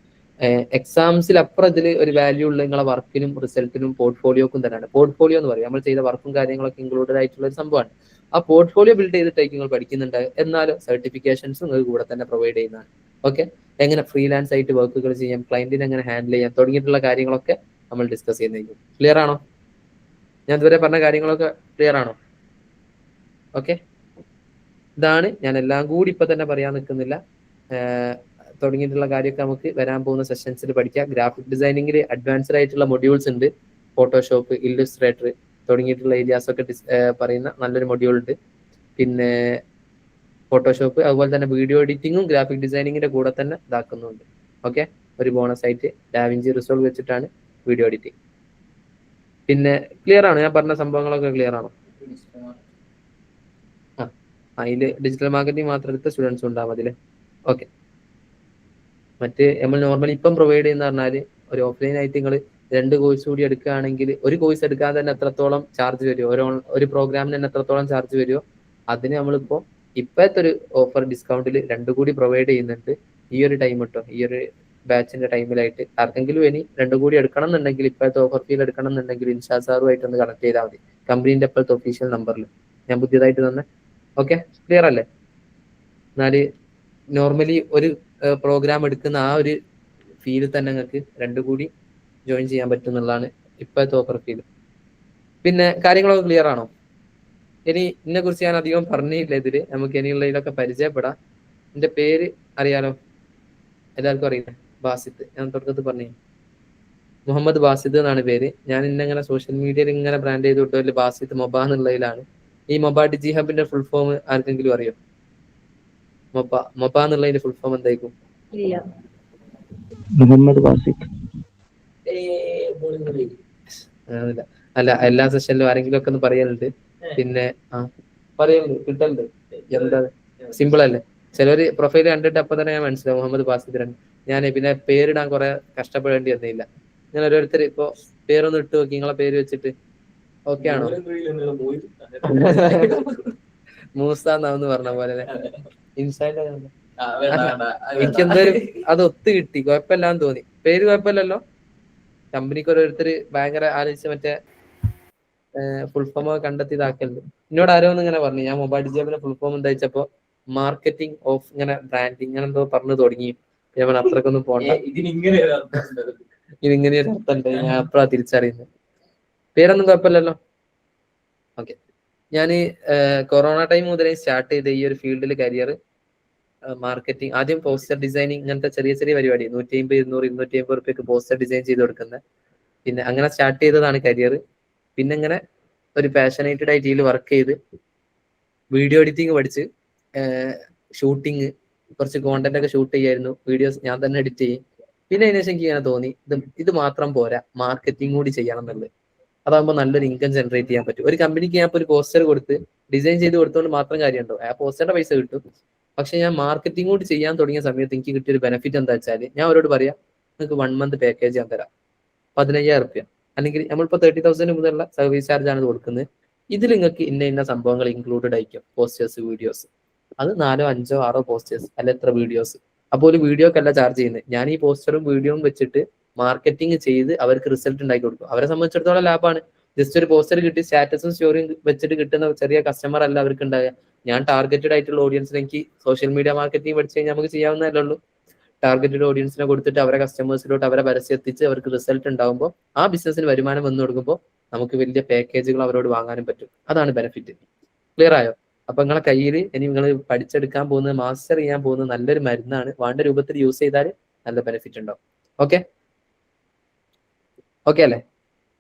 എക്സാംസിൽ അപ്പുറം ഇതിൽ ഒരു വാല്യൂ ഉള്ള നിങ്ങളെ വർക്കിനും റിസൾട്ടിനും പോർട്ട്ഫോളിയോക്കും തന്നെയാണ്. പോർട്ട്ഫോളിയോ എന്ന് പറയും നമ്മൾ ചെയ്ത വർക്കും കാര്യങ്ങളൊക്കെ ഇൻക്ലൂഡഡ് ആയിട്ടുള്ള ഒരു സംഭവമാണ്. ആ പോർട്ട്ഫോളിയോ ബിൽഡ് ചെയ്തിട്ടായിരിക്കും നിങ്ങൾ പഠിക്കുന്നുണ്ട്. എന്നാലും സർട്ടിഫിക്കേഷൻസ് നിങ്ങൾക്ക് കൂടെ തന്നെ പ്രൊവൈഡ് ചെയ്യുന്നതാണ്. ഓക്കെ, എങ്ങനെ ഫ്രീലാൻസ് ആയിട്ട് വർക്കുകൾ ചെയ്യാം, ക്ലയന്റിനെ എങ്ങനെ ഹാൻഡിൽ ചെയ്യാം തുടങ്ങിയിട്ടുള്ള കാര്യങ്ങളൊക്കെ നമ്മൾ ഡിസ്കസ് ചെയ്യുന്നതായിരിക്കും. ക്ലിയർ ആണോ? ഞാൻ ഇതുവരെ പറഞ്ഞ കാര്യങ്ങളൊക്കെ ക്ലിയർ ആണോ? ഓക്കെ, ഇതാണ്. ഞാൻ എല്ലാം കൂടി ഇപ്പൊ തന്നെ പറയാൻ നിൽക്കുന്നില്ല. തുടങ്ങിയിട്ടുള്ള കാര്യമൊക്കെ നമുക്ക് വരാൻ പോകുന്ന സെഷൻസിൽ പഠിക്കാം. ഗ്രാഫിക് ഡിസൈനിങ്ങിൽ അഡ്വാൻസ്ഡ് ആയിട്ടുള്ള മൊഡ്യൂൾസ് ഉണ്ട്. ഫോട്ടോഷോപ്പ്, ഇല്ലുസ്ട്രേറ്റർ തുടങ്ങിയിട്ടുള്ള ഏരിയാസ് ഒക്കെ പറയുന്ന നല്ലൊരു മൊഡ്യൂൾ ഉണ്ട്. പിന്നെ ഫോട്ടോഷോപ്പ്, അതുപോലെ തന്നെ വീഡിയോ എഡിറ്റിങ്ങും ഗ്രാഫിക് ഡിസൈനിങ്ങിന്റെ കൂടെ തന്നെ ഇതാക്കുന്നുണ്ട്. ഓക്കെ, ഒരു ബോണസ് ആയിട്ട് ഡാവിഞ്ചി റിസോൾവ് വെച്ചിട്ടാണ് വീഡിയോ എഡിറ്റിംഗ്. പിന്നെ ക്ലിയർ ആണോ? ഞാൻ പറഞ്ഞ സംഭവങ്ങളൊക്കെ ക്ലിയർ ആണോ? അതിൽ ഡിജിറ്റൽ മാർക്കറ്റിംഗ് മാത്രം എടുത്ത സ്റ്റുഡൻസ് ഉണ്ടാവും അതിൽ. ഓക്കെ, മറ്റ് നമ്മൾ നോർമലി ഇപ്പം പ്രൊവൈഡ് ചെയ്യുന്ന പറഞ്ഞാൽ ഒരു ഓഫ്ലൈൻ ആയിട്ട് നിങ്ങൾ 2 കോഴ്സ് കൂടി എടുക്കുകയാണെങ്കിൽ, ഒരു കോഴ്സ് എടുക്കാൻ തന്നെ എത്രത്തോളം ചാർജ് വരുമോ, ഒരു പ്രോഗ്രാമിന് തന്നെ എത്രത്തോളം ചാർജ് വരുമോ, അതിന് നമ്മളിപ്പോൾ ഇപ്പോഴത്തെ ഒരു ഓഫർ ഡിസ്കൗണ്ടിൽ 2 കൂടി പ്രൊവൈഡ് ചെയ്യുന്നുണ്ട്. ഈ ഒരു ടൈം കിട്ടും, ഈ ഒരു ബാച്ചിന്റെ ടൈമിലായിട്ട്. ആർക്കെങ്കിലും ഇനി 2 കൂടി എടുക്കണം എന്നുണ്ടെങ്കിൽ, ഇപ്പോഴത്തെ ഓഫർ ഫീൽ എടുക്കണം എന്നുണ്ടെങ്കിൽ ഇൻഷാ സാറുമായിട്ട് ഒന്ന് കണക്ട് ചെയ്താൽ മതി, കമ്പനീന്റെ ഇപ്പോഴത്തെ ഒഫീഷ്യൽ നമ്പറിൽ ഞാൻ പുതിയതായിട്ട് തന്നെ. ഓക്കെ, ക്ലിയർ അല്ലേ? എന്നാല് നോർമലി ഒരു പ്രോഗ്രാം എടുക്കുന്ന ആ ഒരു ഫീൽ തന്നെ നിങ്ങൾക്ക് 2 കൂടി ജോയിൻ ചെയ്യാൻ പറ്റും എന്നുള്ളതാണ് ഇപ്പോഴത്തെ ഓഫർ ഫീൽ. പിന്നെ കാര്യങ്ങളൊക്കെ ക്ലിയർ ആണോ? ഇനി ഇതിനെ കുറിച്ച് ഞാൻ അധികം പറഞ്ഞില്ല ഇതില്, നമുക്ക് ഇനിയുള്ളതിലൊക്കെ പരിചയപ്പെടാം. എന്റെ പേര് അറിയാലോ, എല്ലാവർക്കും അറിയില്ല, ബാസിത്ത്. ഞാൻ തുടക്കത്തിൽ പറഞ്ഞു, മുഹമ്മദ് ബാസിത്ത് എന്നാണ് പേര്. ഞാൻ ഇന്നങ്ങനെ സോഷ്യൽ മീഡിയയിൽ ഇങ്ങനെ ബ്രാൻഡ് ചെയ്ത് വിട്ടതിൽ ബാസിത്ത് മൊബ എന്നുള്ളതിലാണ്. ഈ മൊബ ഡിജി ഹബിന്റെ ഫുൾ ഫോം ആർക്കെങ്കിലും അറിയോ? മൊപ്പ എന്നുള്ളതിന്റെ ഫുൾ ഫോം എന്തായിരിക്കും? ഇല്ല. മുഹമ്മദ് ബാസിഖ്. അങ്ങനെയൊന്നുമില്ല. അല്ല, എല്ലാ സെഷനിലും ആരെങ്കിലും ഒക്കെ ഒന്ന് പറയലുണ്ട്. പിന്നെ പറയുന്നുണ്ട്, കിട്ടലുണ്ട്. എന്താ സിമ്പിൾ അല്ലേ? ചിലര് പ്രൊഫൈൽ കണ്ടിട്ട് അപ്പൊ തന്നെ ഞാൻ മനസ്സിലാവും മുഹമ്മദ് ബാസിഖ്. ഞാൻ പിന്നെ പേരിടാൻ കുറെ കഷ്ടപ്പെടേണ്ടി വന്നില്ല. ഞാൻ ഓരോരുത്തർ ഇപ്പൊ പേരൊന്ന് ഇട്ട് നോക്കി, നിങ്ങളെ പേര് വെച്ചിട്ട് ഓക്കെ ആണോ? മൂസ എന്നാന്ന് പറഞ്ഞ പോലെ എനിക്കെന്തൊരു അത് ഒത്തു കിട്ടി, കുഴപ്പമില്ലാന്ന് തോന്നി. പേര് കുഴപ്പമില്ലല്ലോ. കമ്പനിക്ക് ഓരോരുത്തർ ഭയങ്കര ആലോചിച്ച് മറ്റേ ഫുൾ ഫോം ഒക്കെ കണ്ടെത്തി ഇതാക്കലുണ്ട്. എന്നോട് ആരോ ഒന്ന് ഇങ്ങനെ പറഞ്ഞു, ഞാൻ മൊബൈൽ ഡിജാബിലെ ഫുൾ ഫോം എന്താ വെച്ചപ്പോ മാർക്കറ്റിംഗ് ഓഫ് ഇങ്ങനെ ബ്രാൻഡിങ് അങ്ങനെ എന്തോ പറഞ്ഞു തുടങ്ങി. ഞാൻ അത്രക്കൊന്നും പോണ്ട, ഇതിങ്ങനെ ഒരു അർത്ഥം ഉണ്ട്. ഞാൻ അപ്പഴാ തിരിച്ചറിയുന്നത്. പേരൊന്നും കുഴപ്പമില്ലല്ലോ. ഓക്കെ. ഞാൻ കൊറോണ ടൈം മുതലേ സ്റ്റാർട്ട് ചെയ്ത ഈ ഒരു ഫീൽഡിൽ കരിയർ മാർക്കറ്റിംഗ്, ആദ്യം പോസ്റ്റർ ഡിസൈനിങ്, ഇങ്ങനത്തെ ചെറിയ ചെറിയ പരിപാടി 150, 200, 250 റുപ്യക്ക് പോസ്റ്റർ ഡിസൈൻ ചെയ്ത് കൊടുക്കുന്നത്. പിന്നെ അങ്ങനെ സ്റ്റാർട്ട് ചെയ്തതാണ് കരിയർ. പിന്നെ ഇങ്ങനെ ഒരു പാഷനേറ്റഡ് ആയിട്ട് ഇതിൽ വർക്ക് ചെയ്ത് വീഡിയോ എഡിറ്റിംഗ് പഠിച്ച് ഷൂട്ടിങ്, കുറച്ച് കോണ്ടന്റ് ഒക്കെ ഷൂട്ട് ചെയ്യായിരുന്നു, വീഡിയോസ് ഞാൻ തന്നെ എഡിറ്റ് ചെയ്യും. പിന്നെ അതിനുശേഷം എനിക്ക് ഇങ്ങനെ തോന്നി, ഇത് മാത്രം പോരാ, മാർക്കറ്റിംഗ് കൂടി ചെയ്യണം എന്നുള്ളത്. അതാകുമ്പോൾ നല്ലൊരു ഇൻകം ജനറേറ്റ് ചെയ്യാൻ പറ്റും. ഒരു കമ്പനിക്ക് ഞാൻ ഇപ്പോൾ ഒരു പോസ്റ്റർ കൊടുത്ത് ഡിസൈൻ ചെയ്ത് കൊടുത്തുകൊണ്ട് മാത്രം കാര്യമുണ്ടോ? ആ പോസ്റ്ററിന്റെ പൈസ കിട്ടും. പക്ഷെ ഞാൻ മാർക്കറ്റിംഗ് കൂടി ചെയ്യാൻ തുടങ്ങിയ സമയത്ത് എനിക്ക് കിട്ടിയ ഒരു ബെനിഫിറ്റ് എന്താ വെച്ചാൽ, ഞാൻ അവരോട് പറയാം, നിങ്ങൾക്ക് 1 മന്ത് പാക്കേജ് ഞാൻ തരാം, 15,000 റുപ്യ, അല്ലെങ്കിൽ നമ്മളിപ്പോൾ 30,000 മുതലുള്ള സർവീസ് ചാർജ് ആണ് കൊടുക്കുന്നത്. ഇതിൽ നിങ്ങൾക്ക് ഇന്ന സംഭവങ്ങൾ ഇൻക്ലൂഡഡ് ആയിരിക്കും, പോസ്റ്റേഴ്സ്, വീഡിയോസ്. അത് 4, 5, 6 പോസ്റ്റേഴ്സ് അല്ല എത്ര വീഡിയോസ്. അപ്പോൾ ഒരു വീഡിയോക്കല്ല ചാർജ് ചെയ്യുന്നത്. ഞാൻ ഈ പോസ്റ്ററും വീഡിയോയും വെച്ചിട്ട് മാർക്കറ്റിംഗ് ചെയ്ത് അവർക്ക് റിസൾട്ട് ഉണ്ടാക്കി കൊടുക്കും. അവരെ സംബന്ധിച്ചിടത്തോളം ലാഭമാണ്. ജസ്റ്റ് ഒരു പോസ്റ്റർ കിട്ടി സ്റ്റാറ്റസും സ്റ്റോറിയും വെച്ചിട്ട് കിട്ടുന്ന ചെറിയ കസ്റ്റമർ അല്ല അവർക്ക് ഉണ്ടാകുക. ഞാൻ ടാർഗറ്റഡ് ആയിട്ടുള്ള ഓഡിയൻസിനെ, എനിക്ക് സോഷ്യൽ മീഡിയ മാർക്കറ്റിംഗ് പഠിച്ചു കഴിഞ്ഞാൽ നമുക്ക് ചെയ്യാവുന്നതല്ലേ ഉള്ളൂ. ടാർഗറ്റഡ് ഓഡിയൻസിനെ കൊടുത്തിട്ട് അവരെ കസ്റ്റമേഴ്സിലോട്ട് അവരെ പരസ്യം എത്തിച്ച് അവർക്ക് റിസൾട്ട് ഉണ്ടാകുമ്പോൾ ആ ബിസിനസ്സിന് വരുമാനം വന്നു കൊടുക്കുമ്പോൾ നമുക്ക് വലിയ പാക്കേജുകൾ അവരോട് വാങ്ങാനും പറ്റും. അതാണ് ബെനിഫിറ്റ്. ക്ലിയർ ആയോ? അപ്പൊ നിങ്ങളെ കയ്യിൽ ഇനി നിങ്ങൾ പഠിച്ചെടുക്കാൻ പോകുന്നത്, മാസ്റ്റർ ചെയ്യാൻ പോകുന്നത് നല്ലൊരു മരുന്നാണ്. വേണ്ട രൂപത്തിൽ യൂസ് ചെയ്താൽ നല്ല ബെനിഫിറ്റ് ഉണ്ടാവും. ഓക്കെ അല്ലേ?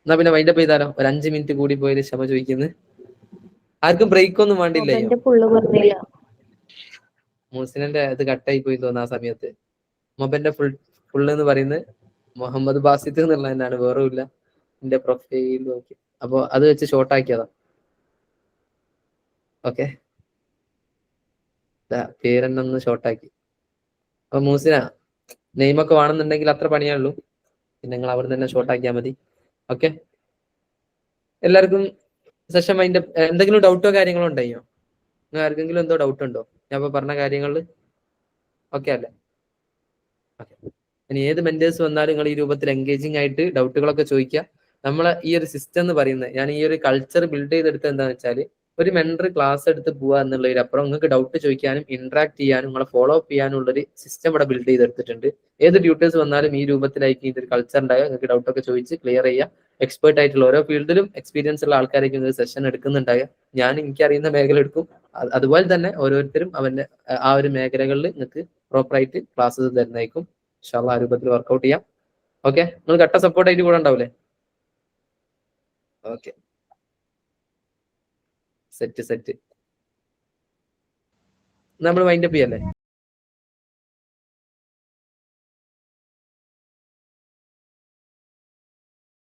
എന്നാ പിന്നെ വൈൻഡപ്പ് ചെയ്താലോ? ഒരു 5 മിനിറ്റ് കൂടി പോയത് ക്ഷമ ചോദിക്കുന്നത്. ആർക്കും ബ്രേക്ക് ഒന്നും വേണ്ടില്ലയോ? മൂസിനന്റെ ഇത് കട്ടായി പോയി തോന്നുന്നു ആ സമയത്ത്. മൊബൈലിന്റെ ഫുള്ള് എന്ന് പറയുന്നത് മുഹമ്മദ് ബാസിത്ത് എന്നുള്ള തന്നെയാണ്, വേറെ ഇല്ല. എന്റെ പ്രൊഫൈൽ നോക്കി, അപ്പൊ അത് വെച്ച് ഷോർട്ട് ആക്കിയതാ. ഓക്കെ, പേരെന്നൊന്ന് ഷോർട്ടാക്കി. അപ്പൊ മൂസിന നെയ്മൊക്കെ വേണമെന്നുണ്ടെങ്കിൽ അത്ര പണിയുള്ളൂ. പിന്നെ നിങ്ങൾ അവിടെ തന്നെ ഷോർട്ടാക്കിയാൽ മതി. ഓക്കെ, എല്ലാവർക്കും സെഷൻ മൈൻഡ്. എന്തെങ്കിലും ഡൗട്ടോ കാര്യങ്ങളോ ഉണ്ടായോ? നിങ്ങൾ ആർക്കെങ്കിലും എന്തോ ഡൗട്ട് ഉണ്ടോ ഞാൻ ഇപ്പൊ പറഞ്ഞ കാര്യങ്ങളിൽ? ഓക്കെ അല്ലേ? ഓക്കെ. ഇനി ഏത് മെന്റേഴ്സ് വന്നാലും നിങ്ങൾ ഈ രൂപത്തിൽ എൻഗേജിങ് ആയിട്ട് ഡൗട്ടുകളൊക്കെ ചോദിക്കുക. നമ്മളെ ഈ ഒരു സിസ്റ്റം എന്ന് പറയുന്നത്, ഞാൻ ഈ ഒരു കൾച്ചർ ബിൽഡ് ചെയ്തെടുത്തത് എന്താണെന്ന് വെച്ചാൽ, ഒരു മെന്റർ ക്ലാസ് എടുത്ത് പോവുക എന്നുള്ളതിനപ്പുറം നിങ്ങൾക്ക് ഡൗട്ട് ചോദിക്കാനും ഇന്ററാക്ട് ചെയ്യാനും നിങ്ങളെ ഫോളോ അപ്പ് ചെയ്യാനുള്ളൊരു സിസ്റ്റം ഇവിടെ ബിൽഡ് ചെയ്തെടുത്തിട്ടുണ്ട്. ഏത് ഡ്യൂട്ടേഴ്സ് വന്നാലും ഈ രൂപത്തിലായിരിക്കും ഇതൊരു കൾച്ചർ ഉണ്ടാകുക. നിങ്ങൾക്ക് ഡൗട്ടൊക്കെ ചോദിച്ച് ക്ലിയർ ചെയ്യുക. എക്സ്പേർട്ട് ആയിട്ടുള്ള ഓരോ ഫീൽഡിലും എക്സ്പീരിയൻസ് ഉള്ള ആൾക്കാരേക്കും നിങ്ങൾക്ക് സെഷൻ എടുക്കുന്നുണ്ടാകുക. ഞാൻ എനിക്കറിയുന്ന മേഖല എടുക്കും. അതുപോലെ തന്നെ ഓരോരുത്തരും അവന്റെ ആ ഒരു മേഖലകളിൽ നിങ്ങൾക്ക് പ്രോപ്പറായിട്ട് ക്ലാസ്സസ് തരുന്നതായിരിക്കും. ഇൻഷാ അല്ലാഹ് ആ രൂപത്തിൽ വർക്ക്ഔട്ട് ചെയ്യാം. ഓക്കെ, നിങ്ങൾ കട്ട സപ്പോർട്ട് ആയിട്ട് കൂടെ ഉണ്ടാവില്ലേ? Okay, set. നമ്മൾ വൈൻഡപ്പ് ചെയ്യല്ലേ?